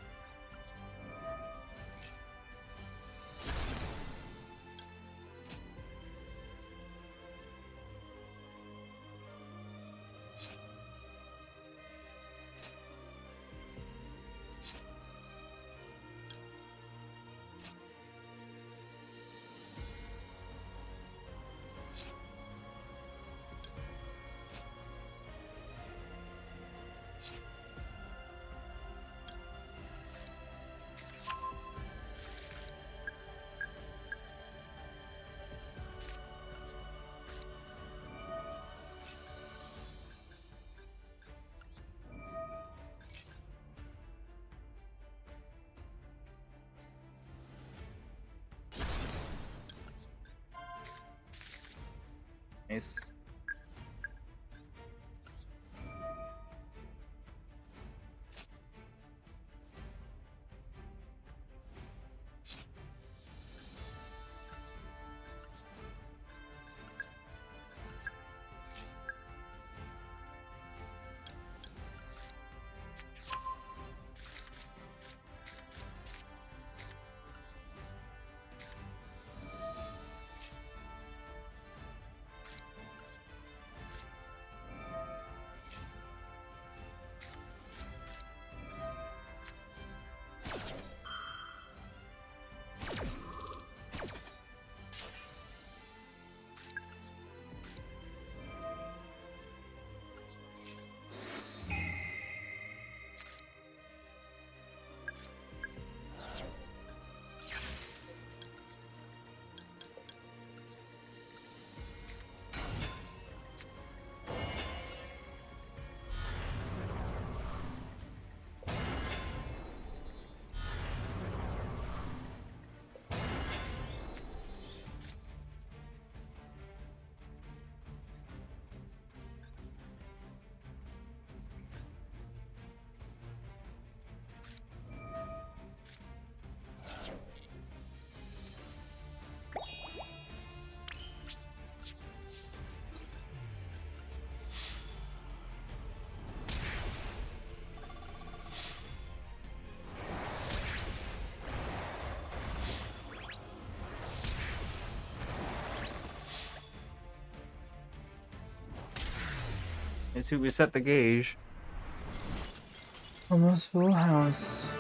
Nice. It's who we set the gauge. Almost full house.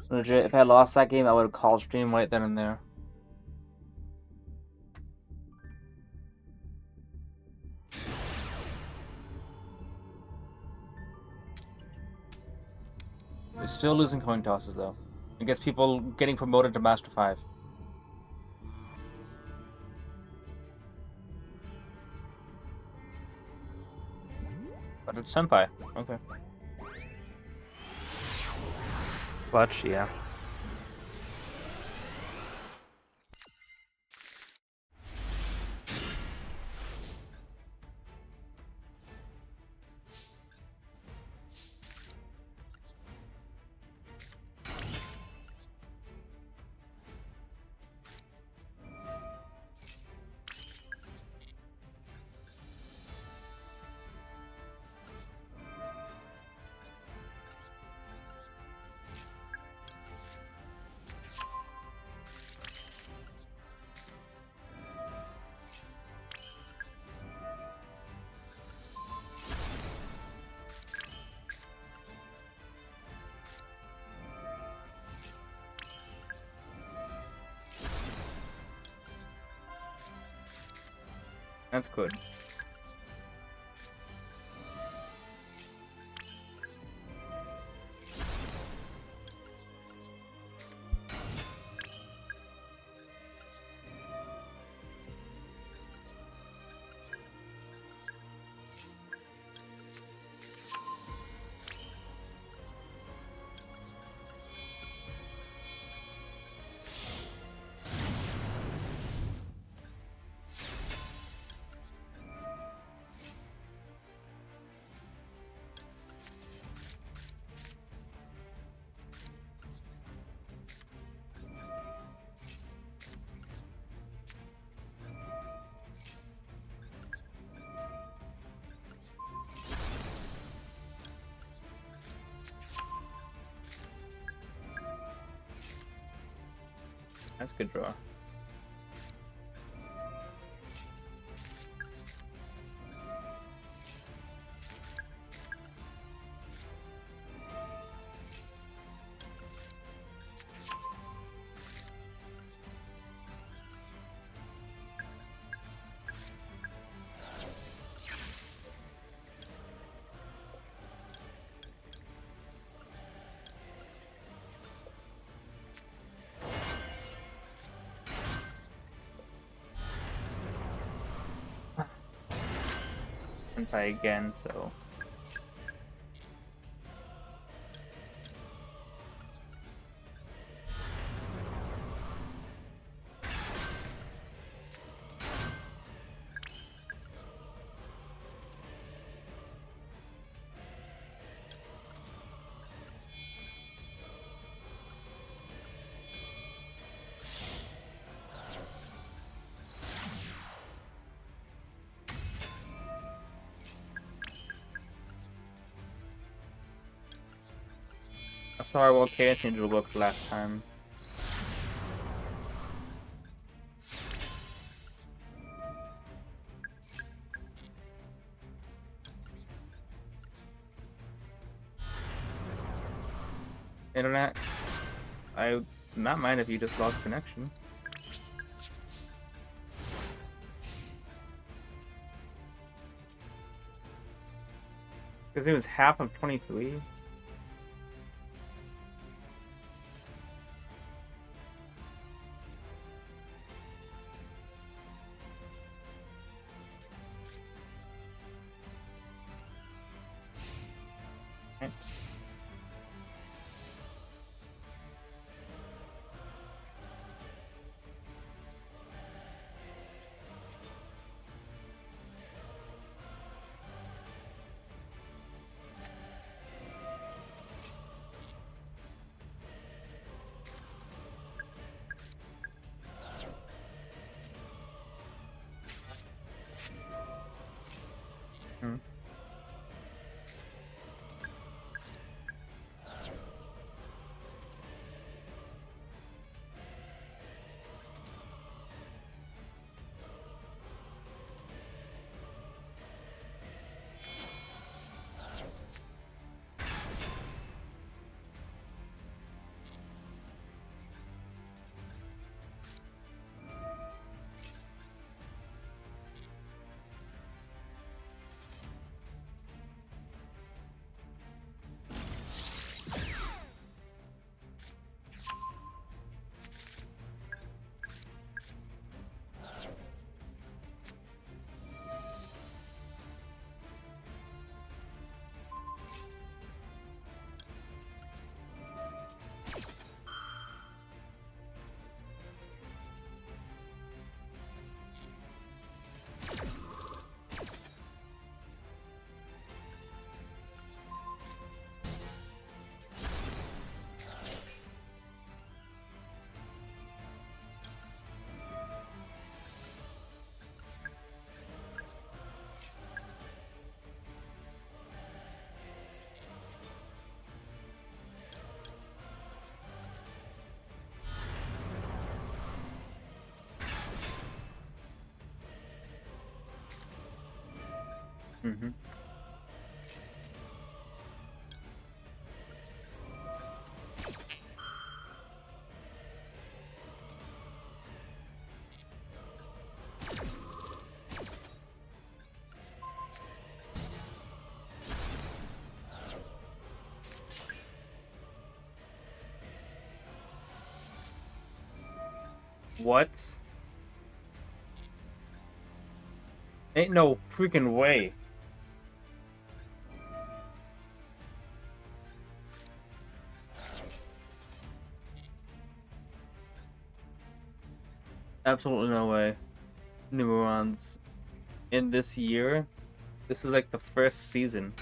Legit, if I lost that game, I would have called stream right then and there. We're still losing coin tosses though. Against people getting promoted to Master 5. But it's Senpai. Okay. Clutch, yeah. That's good. That's a good draw. And play again, so. Sorry, well, chaos angel worked last time. Internet, I would not mind if you just lost connection. Because it was half of 23. Right. Hmm. Mm-hmm. What? Ain't no freaking way. Absolutely no way. Numerons in this year. This is like the first season.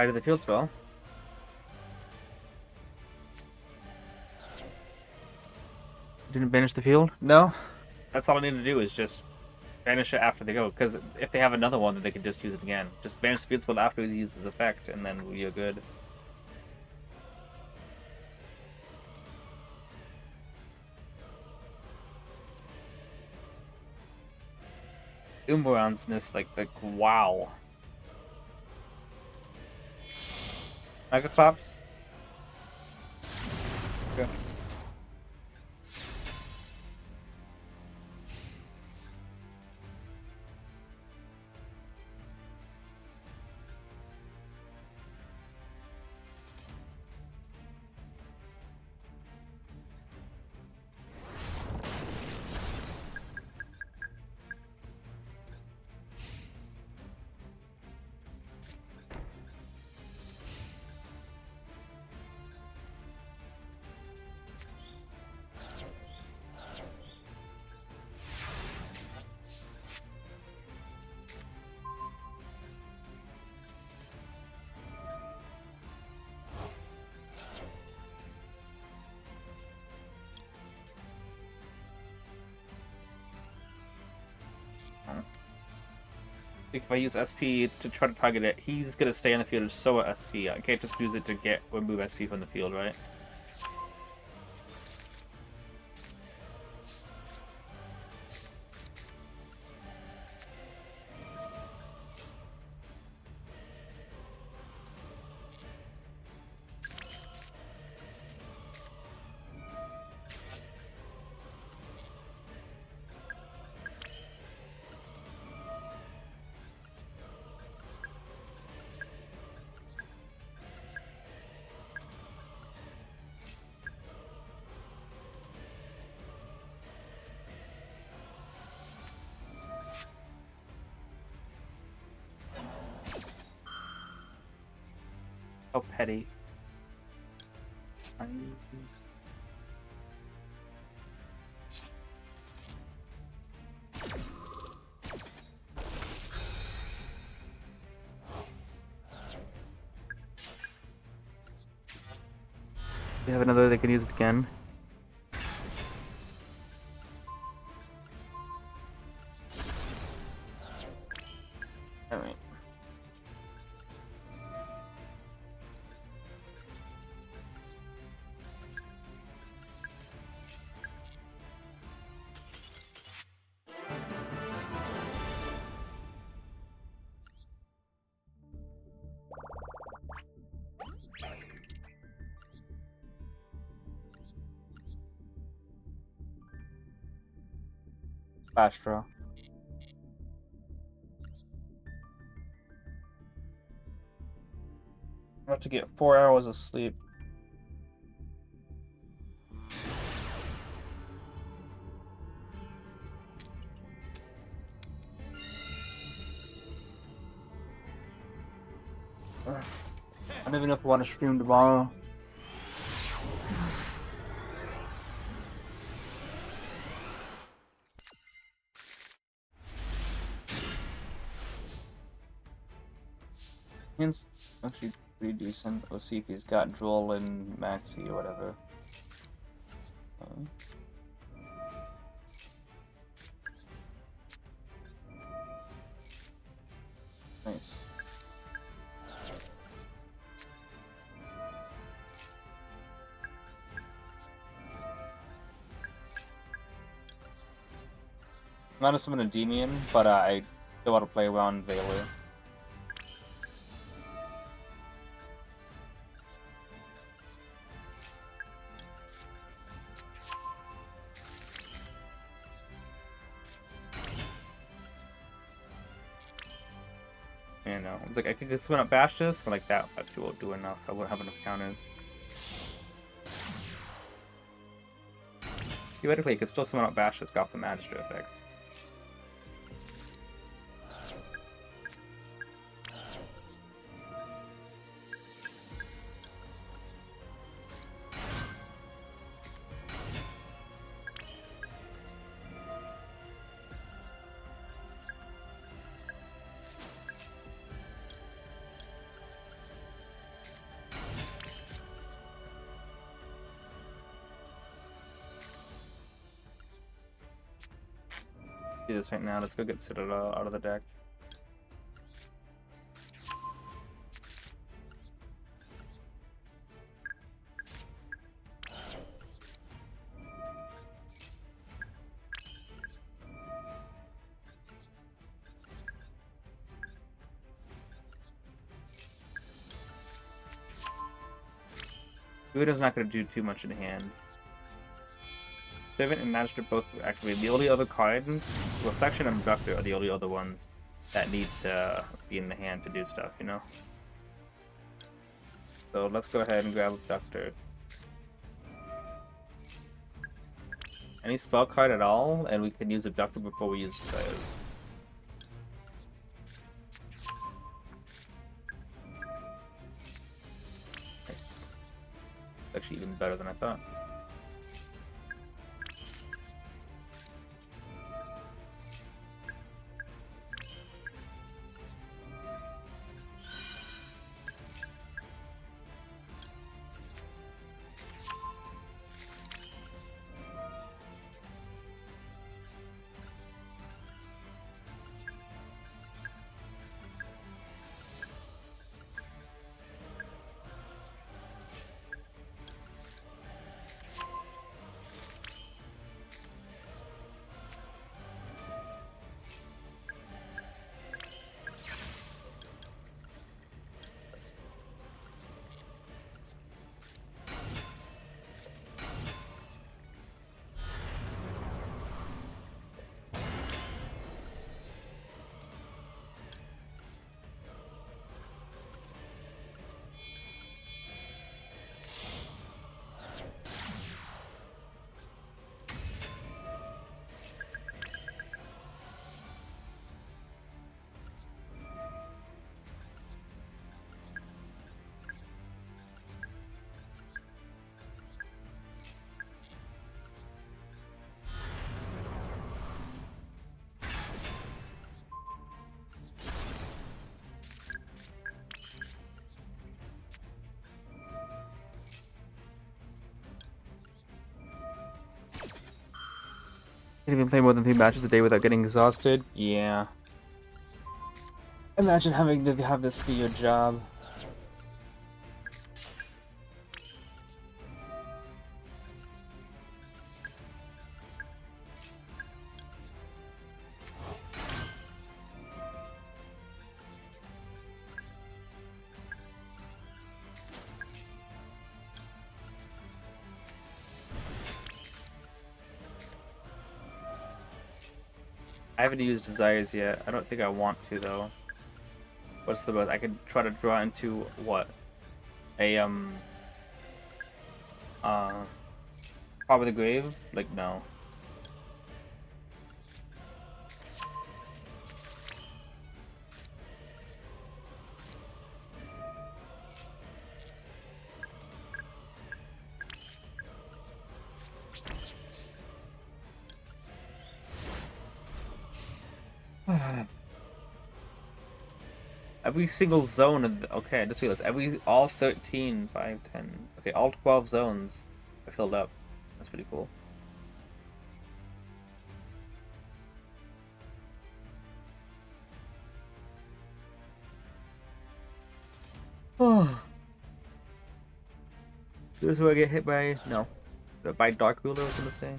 Right to the field spell. Didn't banish the field? No, that's all I need to do is just banish it after they go. Because if they have another one, then they can just use it again. Just banish the field spell after he uses the effect, and then we're good. Umbreon's in this, like, wow. Mega Claps? Okay. If I use SP to try to target it, he's gonna stay on the field so SP. I can't just use it to remove SP from the field, right? How petty. They have another, they can use it again. Alright. Flash draw. I'm about to get 4 hours of sleep. I don't even know if I want to stream tomorrow. It's actually pretty decent. Let's see if he's got Duel and Maxi or whatever. Okay. Nice. I'm not a summon Endymion, but I still want to play around Veiler. You know, it's like I could just summon up Bashes, but like that actually won't do enough. I won't have enough counters. Theoretically, you could still summon up Bashes, got off the Magistrate effect. do this right now. Let's go get Citadel out of the deck. Guido's not going to do too much in hand. Servant and Magistrate both activate. The only other cards, Reflection and Abductor, are the only other ones that need to be in the hand to do stuff, you know? So let's go ahead and grab Abductor. Any spell card at all, and we can use Abductor before we use Desires. Nice. Actually even better than I thought. Can't even play more than 3 matches a day without getting exhausted. Yeah. Imagine having to have this be your job. I haven't used Desires yet. I don't think I want to though. What's the best? I could try to draw into what? A Probably the Grave? Like no. Every single zone of okay, I just realized all 13, 5, 10. Okay, all 12 zones are filled up. That's pretty cool. Oh. This is where I get hit by by Dark Ruler, I was gonna say.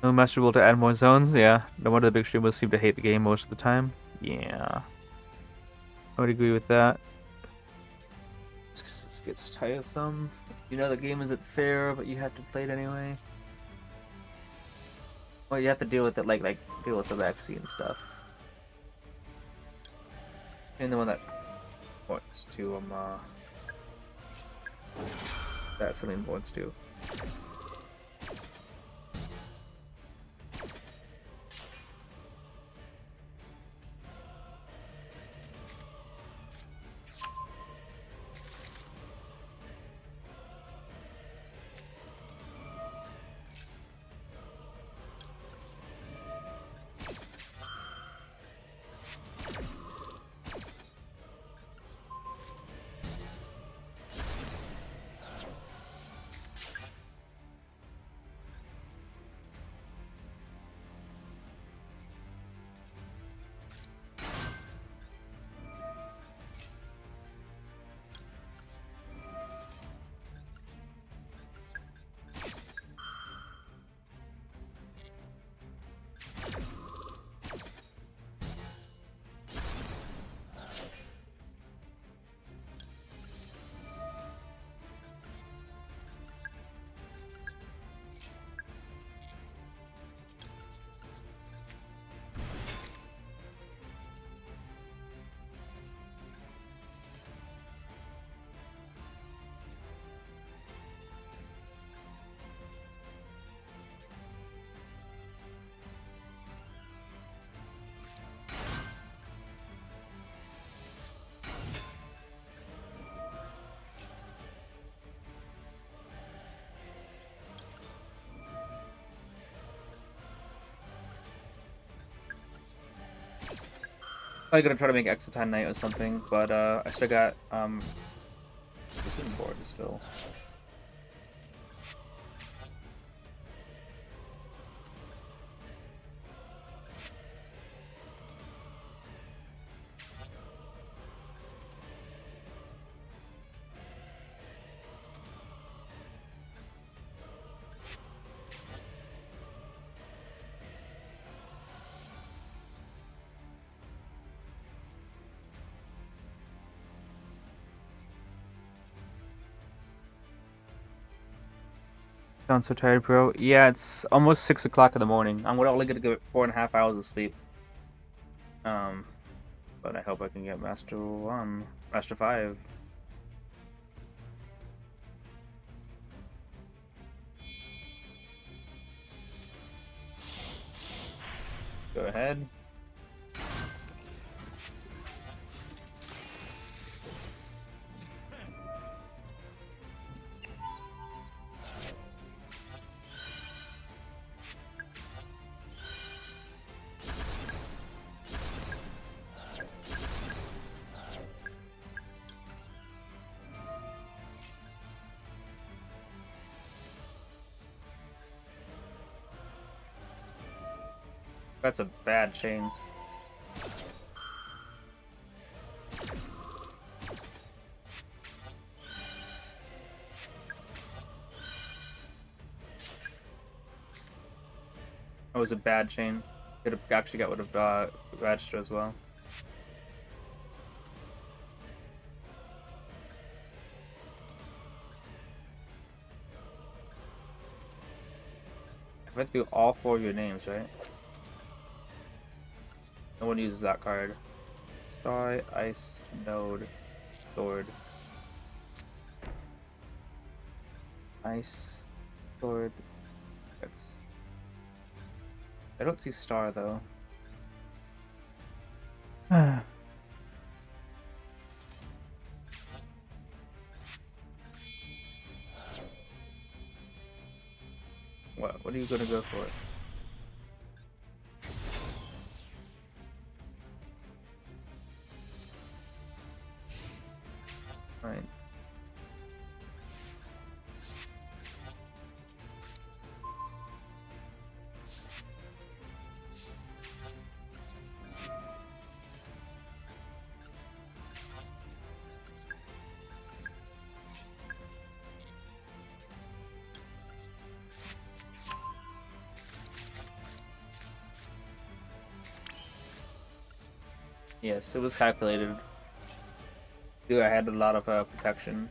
No master rule to add more zones? Yeah. No wonder the big streamers seem to hate the game most of the time. Yeah. I would agree with that. Just 'cause this gets tiresome. You know the game isn't fair, but you have to play it anyway. Well, you have to deal with it like deal with the vaccine and stuff. And the one that points to that's something points to. Probably gonna try to make Exciton Knight or something, but I still got this isn't board still. Sound so tired, bro. Yeah, it's almost 6 o'clock in the morning. I'm only gonna get 4.5 hours of sleep. But I hope I can get Master 1, Master 5. Go ahead. That's a bad chain. That was a bad chain. Could have actually got rid of register as well. I went through all 4 of your names, right? No one uses that card. Sky, Ice, Node, Sword. Ice, Sword, X. I don't see Star though. What are you gonna go for? Right. Yes, it was calculated. Dude, I had a lot of protection.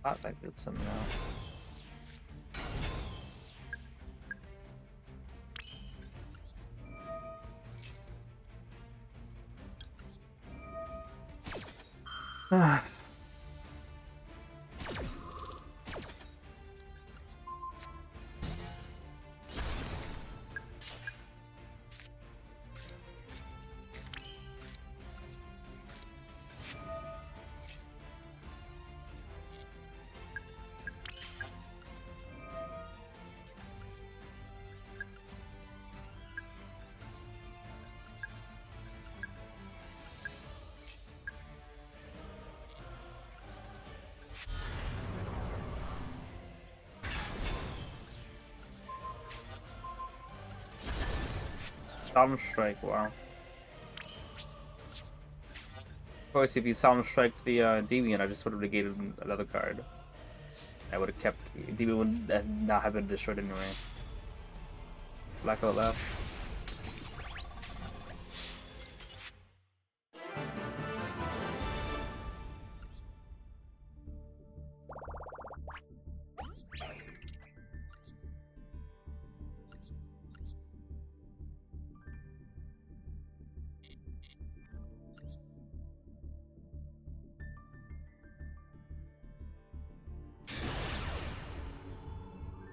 Thought I did something else. Solemn Strike, wow. Of course, if you Solemn Strike the Endymion, I just would have negated another card. I would have kept... Endymion would not have been destroyed anyway. Blackout laughs.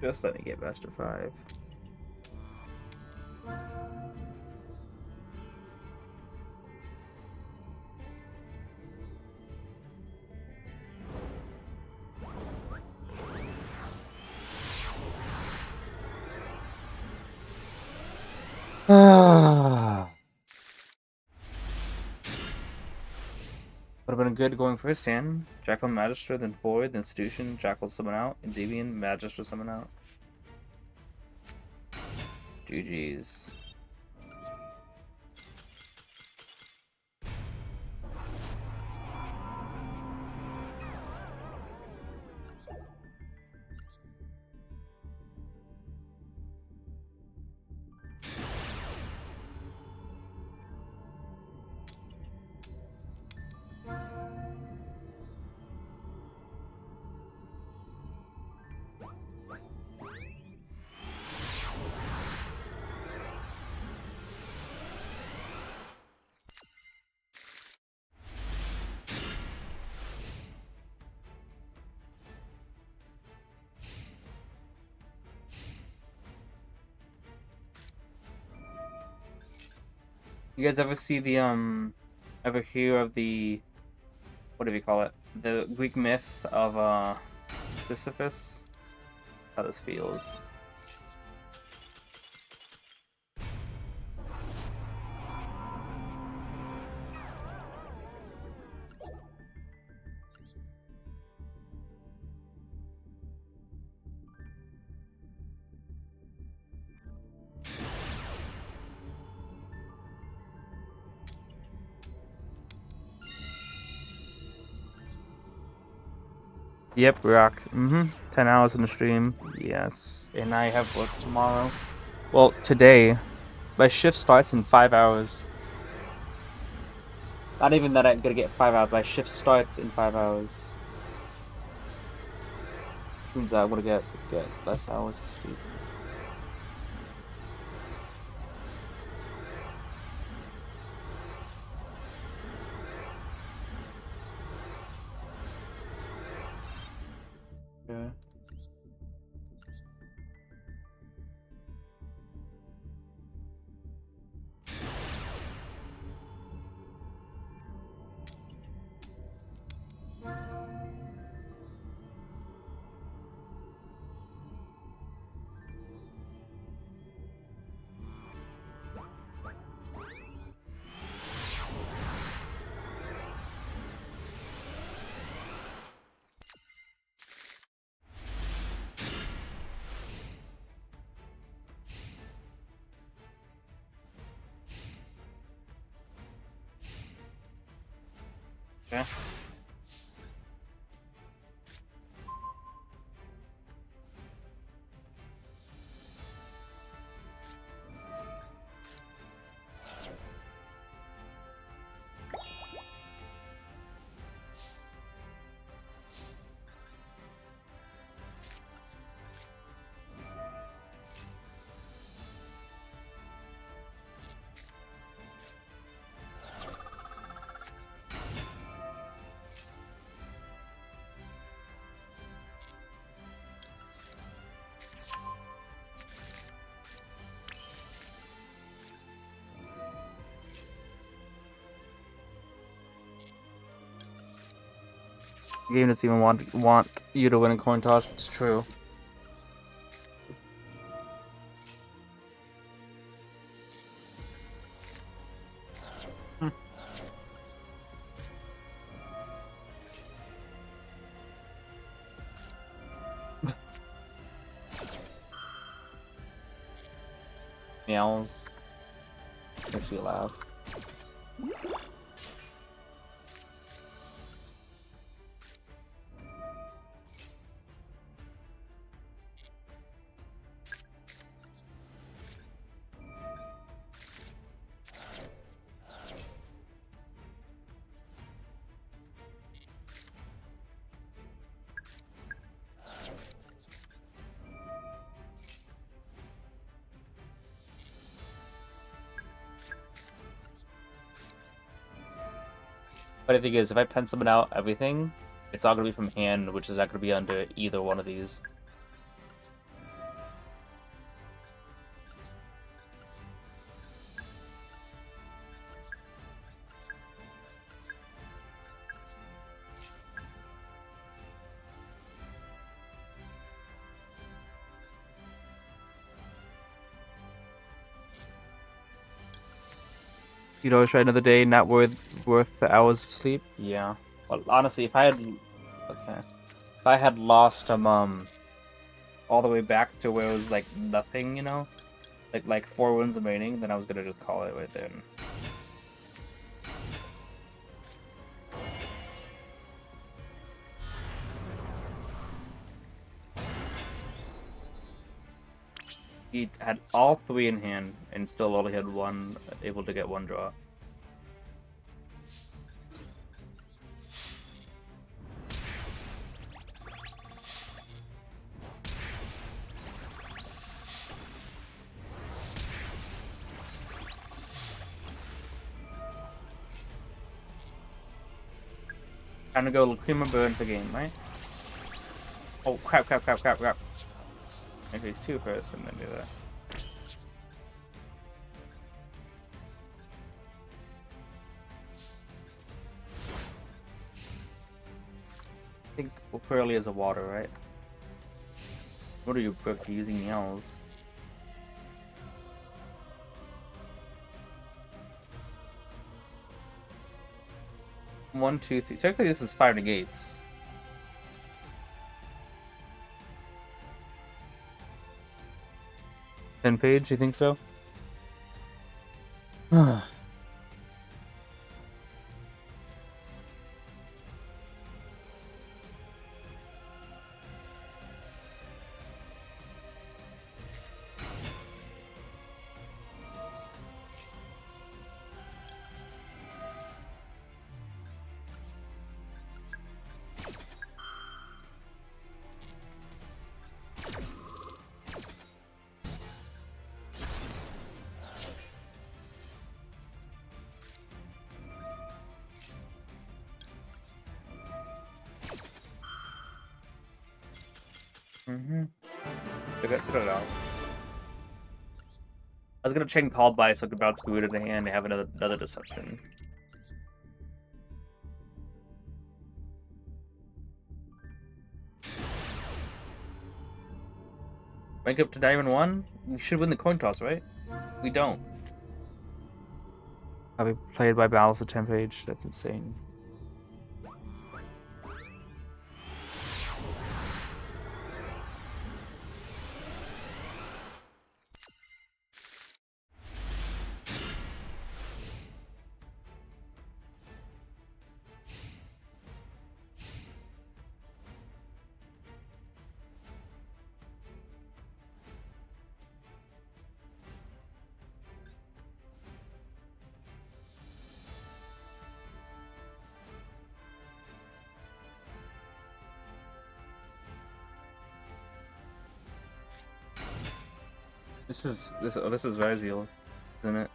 Just let me get Master 5. Would have been good going first hand. Jackal Magister, then Void, then Institution, Jackal summon out, Endymion, Magister summon out. GG's. You guys ever see the ever hear of the, what do we call it? The Greek myth of Sisyphus? That's how this feels. Yep, rock. 10 hours in the stream. Yes. And I have work tomorrow. Well, today. My shift starts in 5 hours. Not even that I'm gonna get 5 hours. My shift starts in 5 hours. Which means I'm gonna get less hours of sleep. Yeah. Okay. The game doesn't even want you to win a coin toss. It's true. Meows. Makes me laugh. But the thing is, if I pen summon out everything, it's all gonna be from hand, which is not gonna be under either one of these. You'd always try another day, not worth the hours of sleep. Yeah. Well, honestly, if I had lost all the way back to where it was like nothing, you know, like 4 wins remaining, then I was gonna just call it right then. He had all 3 in hand and still only had one, able to get 1 draw. Time to go cream and burn the game, right? Oh crap! Increase 2 first and then do that. I think Pearly is a water, right? What are you booked using yells? One, two, three. Technically, this is 5 negates. Page, you think so? I got sit it out. I was gonna chain called by so I could bounce Good in the hand and have another deception. Rank up to Diamond 1? We should win the coin toss, right? We don't. I'll be played by Balance of Page. That's insane. This is Vaziel, isn't it?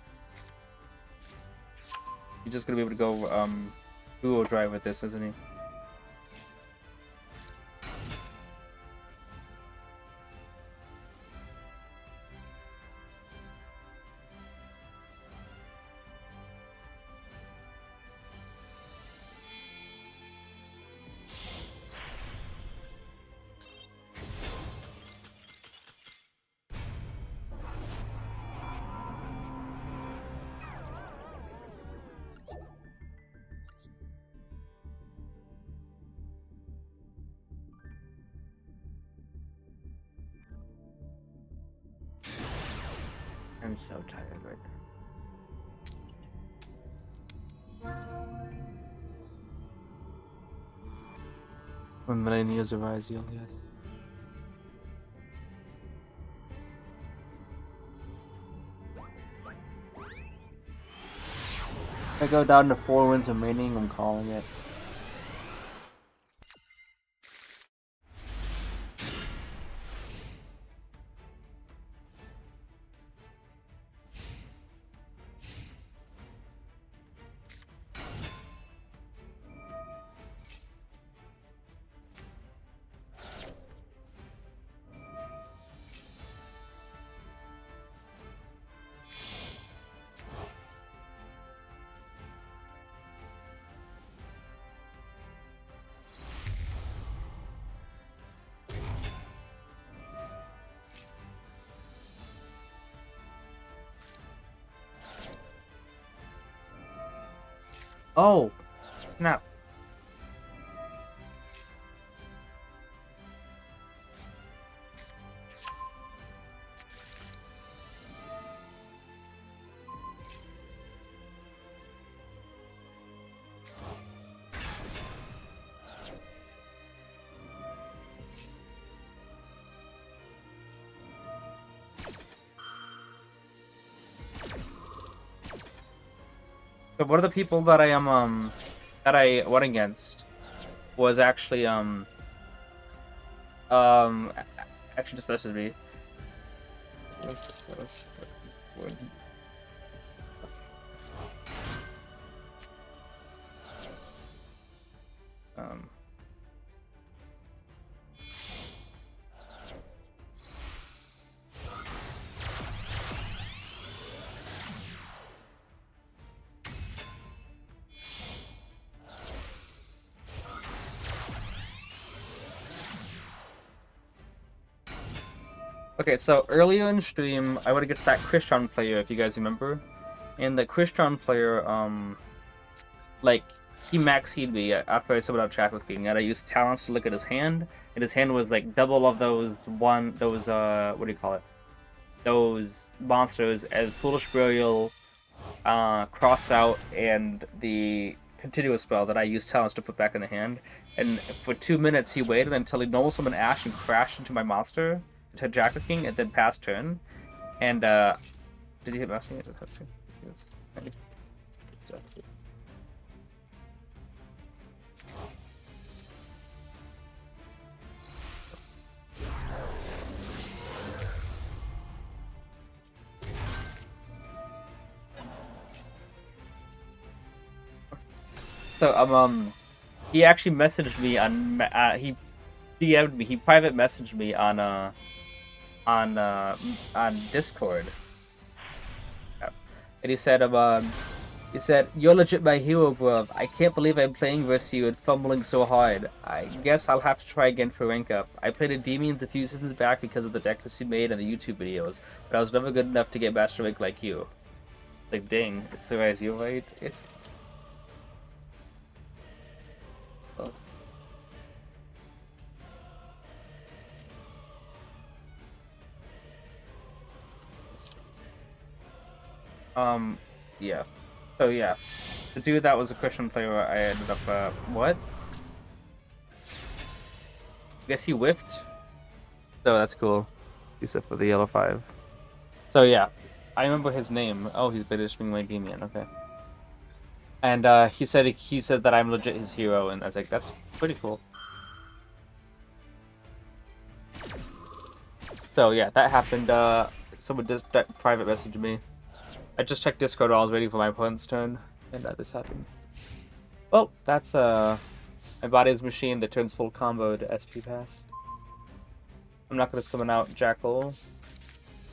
He's just gonna be able to go Duel drive with this, isn't he? I'm so tired right now. 1 million years of Vaziel, yes. If I go down to 4 wins remaining, I'm calling it. Oh, snap. So one of the people that I went against was actually actually just messaged me. Um Okay, so earlier in stream, I went against that Christian player, if you guys remember. And the Christian player, like, he maxed me after I subbed out Chaco King, and I used talents to look at his hand, and his hand was like double of those what do you call it? Those monsters as Foolish Burial, Cross Out, and the Continuous Spell that I used talents to put back in the hand. And for 2 minutes, he waited until he normal summoned Ash and crashed into my monster to Jackal King, and then passed turn. And did he hit Master King? So he actually messaged me on he DM'd me. He private messaged me on Discord, and he said you're legit my hero, bro. I can't believe I'm playing versus you and fumbling so hard. I guess I'll have to try again for rank up. I played Endymions a few seasons back because of the deck lists you made and the YouTube videos, but I was never good enough to get master rank like you. Like, dang, it's so as you right. It's. Yeah. So yeah, the dude that was a Christian player, I ended up, what? Guess he whiffed? So that's cool. Except for the yellow 5. So yeah, I remember his name. Oh, he's British being my Endymion, okay. And, he said that I'm legit his hero, and I was like, that's pretty cool. So yeah, that happened, someone just private messaged me. I just checked Discord while I was waiting for my opponent's turn, and this happened. Well, that's my body's machine that turns full combo to SP pass. I'm not gonna summon out Jackal.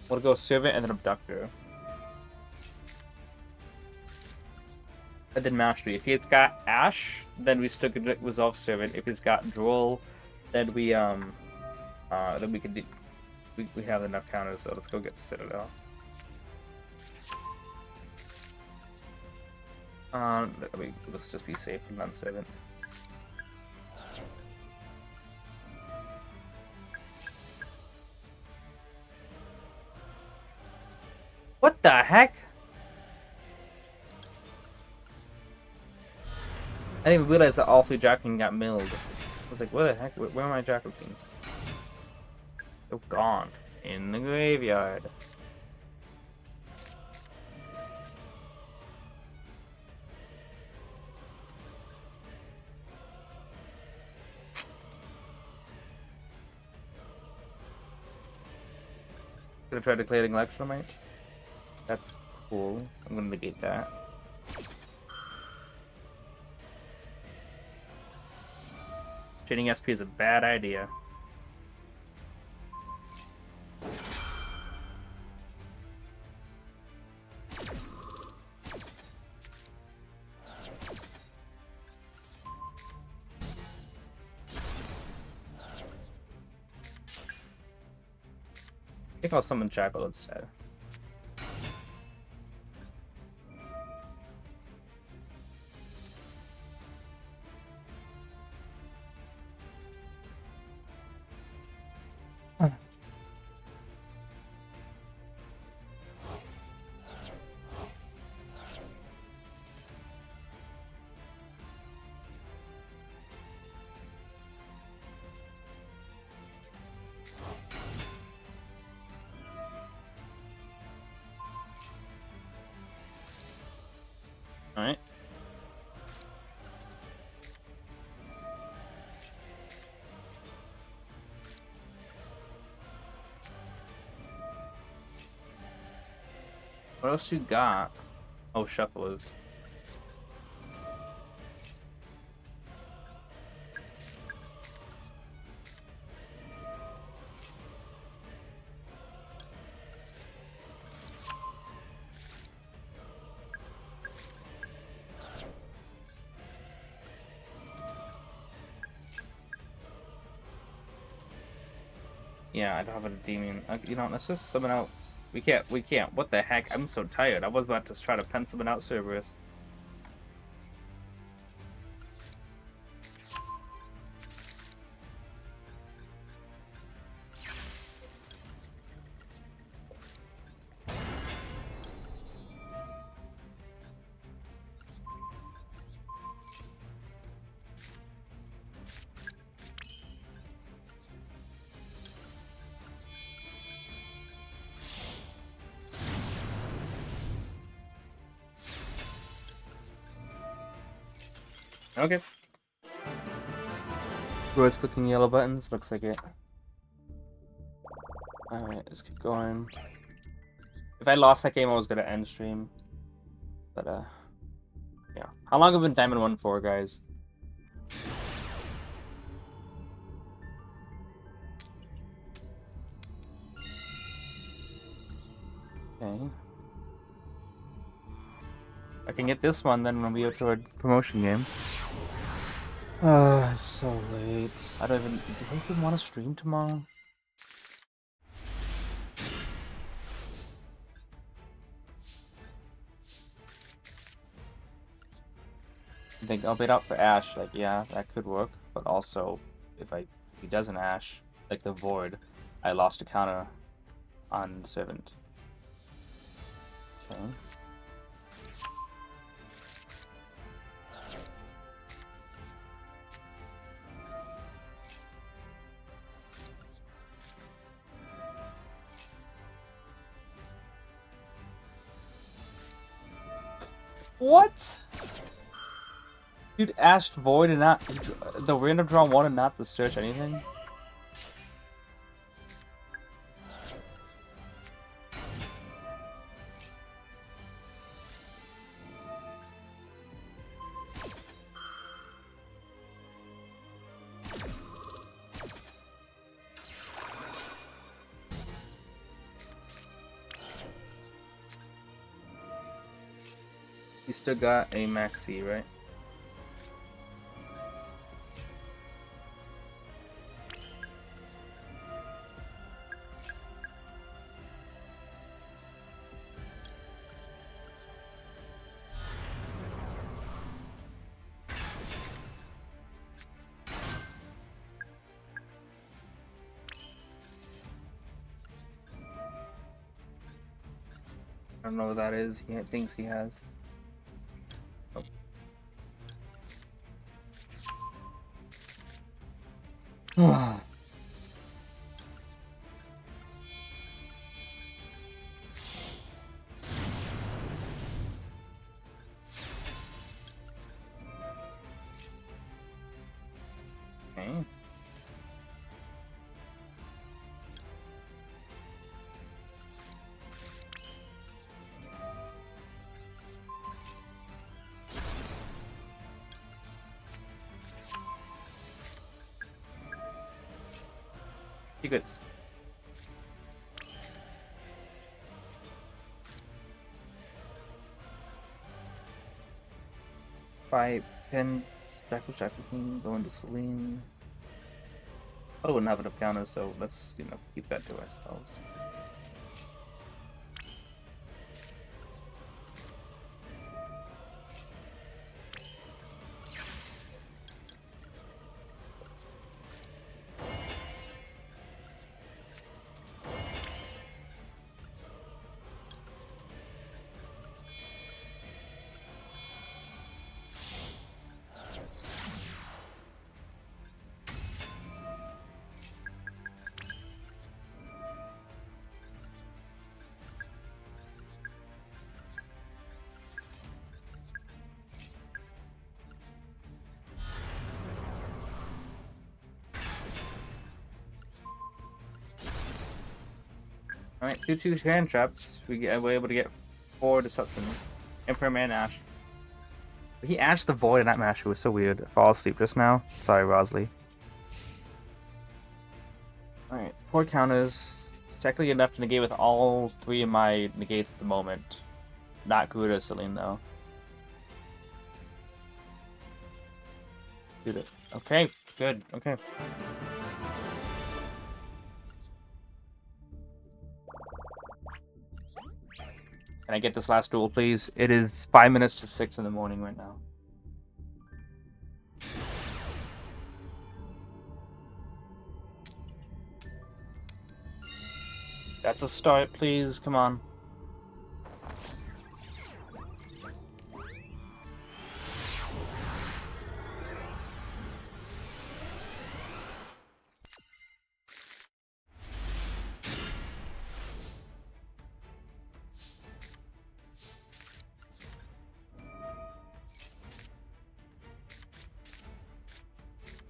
We'll go Servant and then Abductor. And then Mastery. If he's got Ash, then we still could resolve Servant. If he's got Duel, then we can do. We have enough counters, so let's go get Citadel. Let's just be safe and non-servant. What the heck? I didn't even realize that all 3 Jackal Kings got milled. I was like, what the heck? Where are my Jackal Kings? They're gone. In the graveyard. Gonna try declaring Electromite. That's cool. I'm gonna negate that. Chaining SP is a bad idea. I think I'll summon Jackal instead. What else you got? Oh, shufflers. Yeah, I don't have a demon. You know, let's just summon out. We can't. What the heck? I'm so tired. I was about to try to pen summon out Cerberus. Okay. Who's clicking yellow buttons? Looks like it. Alright, let's keep going. If I lost that game, I was gonna end stream. But, yeah. How long have we been Diamond 1 for, guys? Okay. I can get this one, then we'll be up to a promotion game. It's so late. I don't even... Do I even want to stream tomorrow? I think I'll bait out for Ash. Like, yeah, that could work. But also, if he doesn't Ash, like the Void, I lost a counter on Servant. Okay. What? Dude, Ash Void and not the random draw 1 and not the search anything? He still got a maxi, right? I don't know what that is. He thinks he has. Oh. Okay. Goods. 5 pin Speckle Trafficking, going to Celine. I wouldn't have enough counters, so let's, you know, keep that to ourselves. Alright, 2/2 hand traps. We're able to get 4 Deception. Imperman Ash. He ashed the void in that match. It was so weird. I fall asleep just now. Sorry, Rosley. Alright, 4 counters. Technically enough to negate with all 3 of my negates at the moment. Not good or Celine though. Shoot it. Okay, good. Okay. Can I get this last duel, please? It is 5 minutes to 6 in the morning right now. That's a start, please. Come on.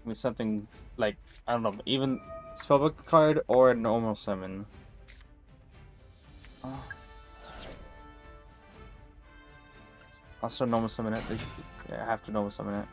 With something like, I don't know, even spellbook card or a normal summon. Oh. Also normal summon it. Yeah, I have to normal summon it.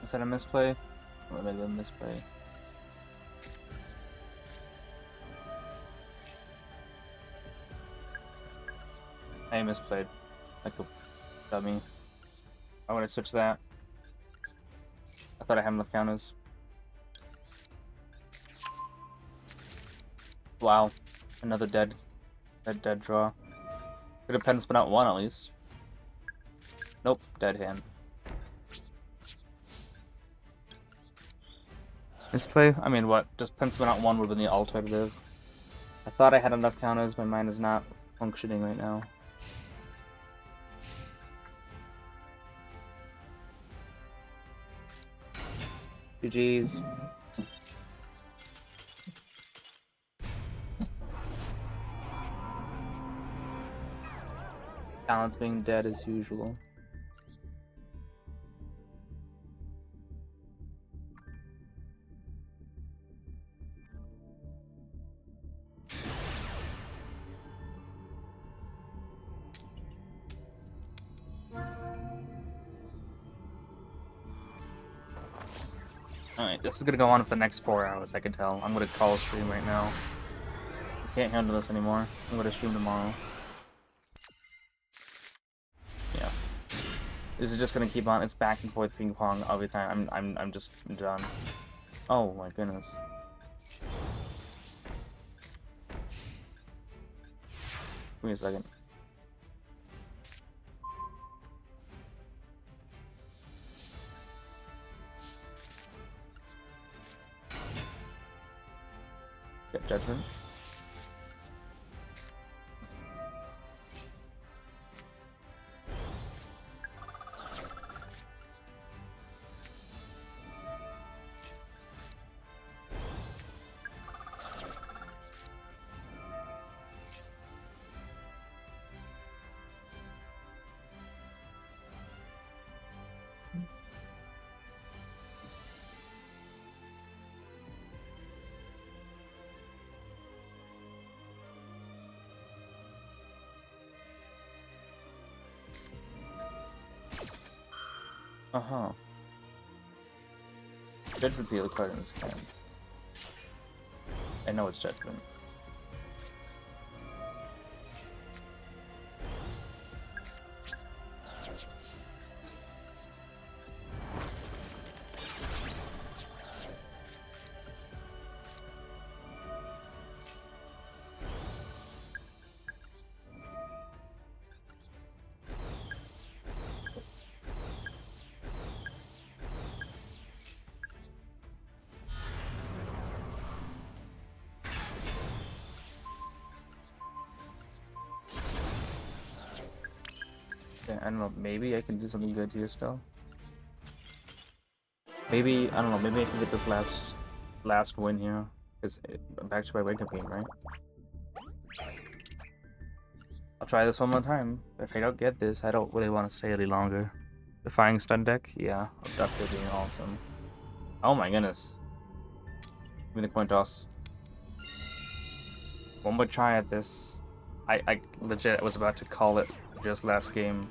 Is that a misplay? Or maybe a misplay. I misplayed. Like a dummy. I want to switch that. I thought I had enough counters. Wow. Another dead draw. Could have pen spin out 1 at least. Nope, dead hand. Misplay? I mean, what? Just pen spin out 1 would have been the alternative. I thought I had enough counters, my mind is not functioning right now. GG's. Talent's being dead as usual. Alright, this is gonna go on for the next 4 hours, I can tell. I'm gonna call a stream right now. I can't handle this anymore. I'm gonna stream tomorrow. Yeah. This is just gonna keep on, it's back and forth ping pong every time. I'm done. Oh my goodness. Give me a second. Get judgment. Uh-huh. Judgment's the other card in this hand. I know it's Judgment. Okay, I don't know. Maybe I can do something good here still. Maybe I don't know. Maybe I can get this last win here. Cause back to my wake up game, right? I'll try this one more time. If I don't get this, I don't really want to stay any longer. Defying stun deck, yeah, abductor being awesome. Oh my goodness. Give me the coin toss. One more try at this. I legit was about to call it just last game.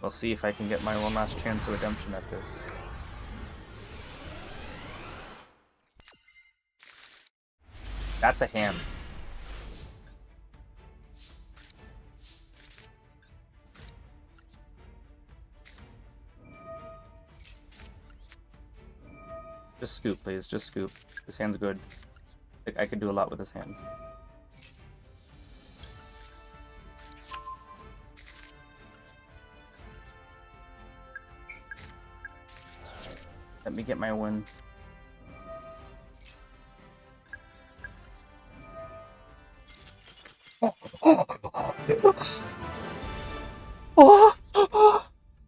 We'll see if I can get my one last chance of redemption at this. That's a hand. Just scoop, please. Just scoop. This hand's good. I could do a lot with this hand. Let me get my win.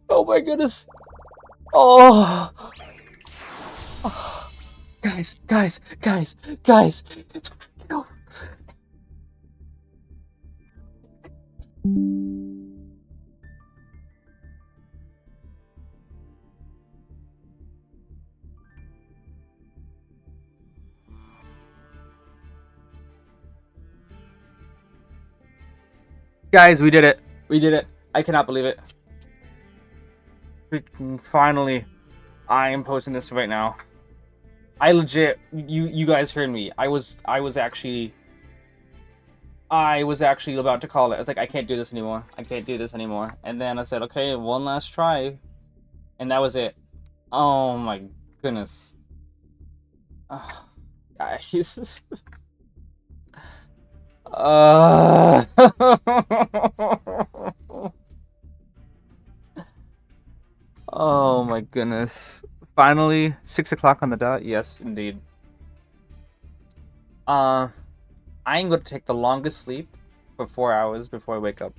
Oh my goodness. Oh. Guys. It's no. Guys, we did it. We did it. I cannot believe it. Finally, I am posting this right now. I legit, you guys heard me. I was actually about to call it. I was like, I can't do this anymore. I can't do this anymore. And then I said, okay, one last try, and that was it. Oh my goodness. Guys. Oh my goodness. Finally, 6 o'clock on the dot. Yes, indeed. I'm going to take the longest sleep for 4 hours before I wake up.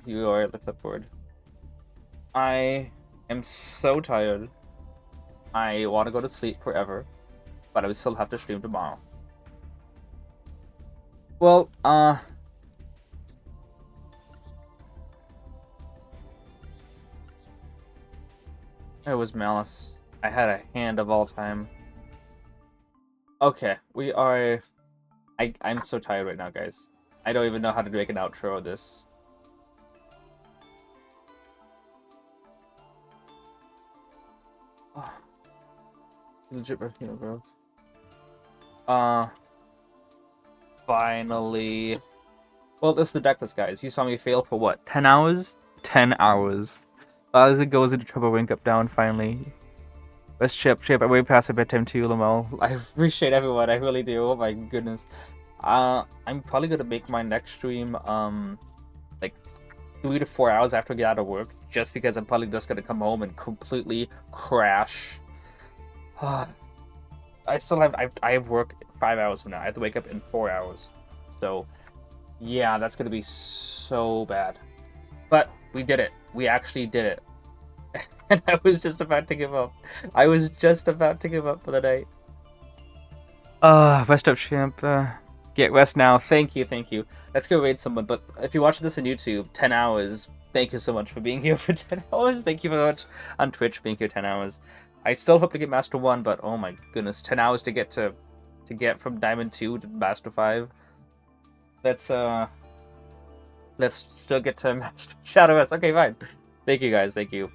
You are at the clipboard. I am so tired. I want to go to sleep forever, but I will still have to stream tomorrow. Well, it was Malice. I had a hand of all time. Okay, we are... I'm so tired right now, guys. I don't even know how to make an outro of this. Oh. Legit breath, bro. Finally. Well, this is the decklist, guys. You saw me fail for what? 10 hours? 10 hours. As it goes into trouble, wink up down finally. Best chip, I way past my bedtime too, Lamel. I appreciate everyone, I really do. Oh my goodness. I'm probably gonna make my next stream like 3 to 4 hours after I get out of work, just because I'm probably just gonna come home and completely crash. I have work 5 hours from now. I have to wake up in 4 hours. So yeah, that's gonna be so bad. But we did it. We actually did it. And I was just about to give up. I was just about to give up for the night. Rest up, champ. Get rest now. Thank you. Let's go raid someone. But if you're watching this on YouTube, 10 hours. Thank you so much for being here for 10 hours. Thank you very much on Twitch for being here 10 hours. I still hope to get Master 1, but oh my goodness, 10 hours to get from Diamond 2 to Master 5. Let's still get to Master Shadow S. Okay, fine. Thank you guys. Thank you.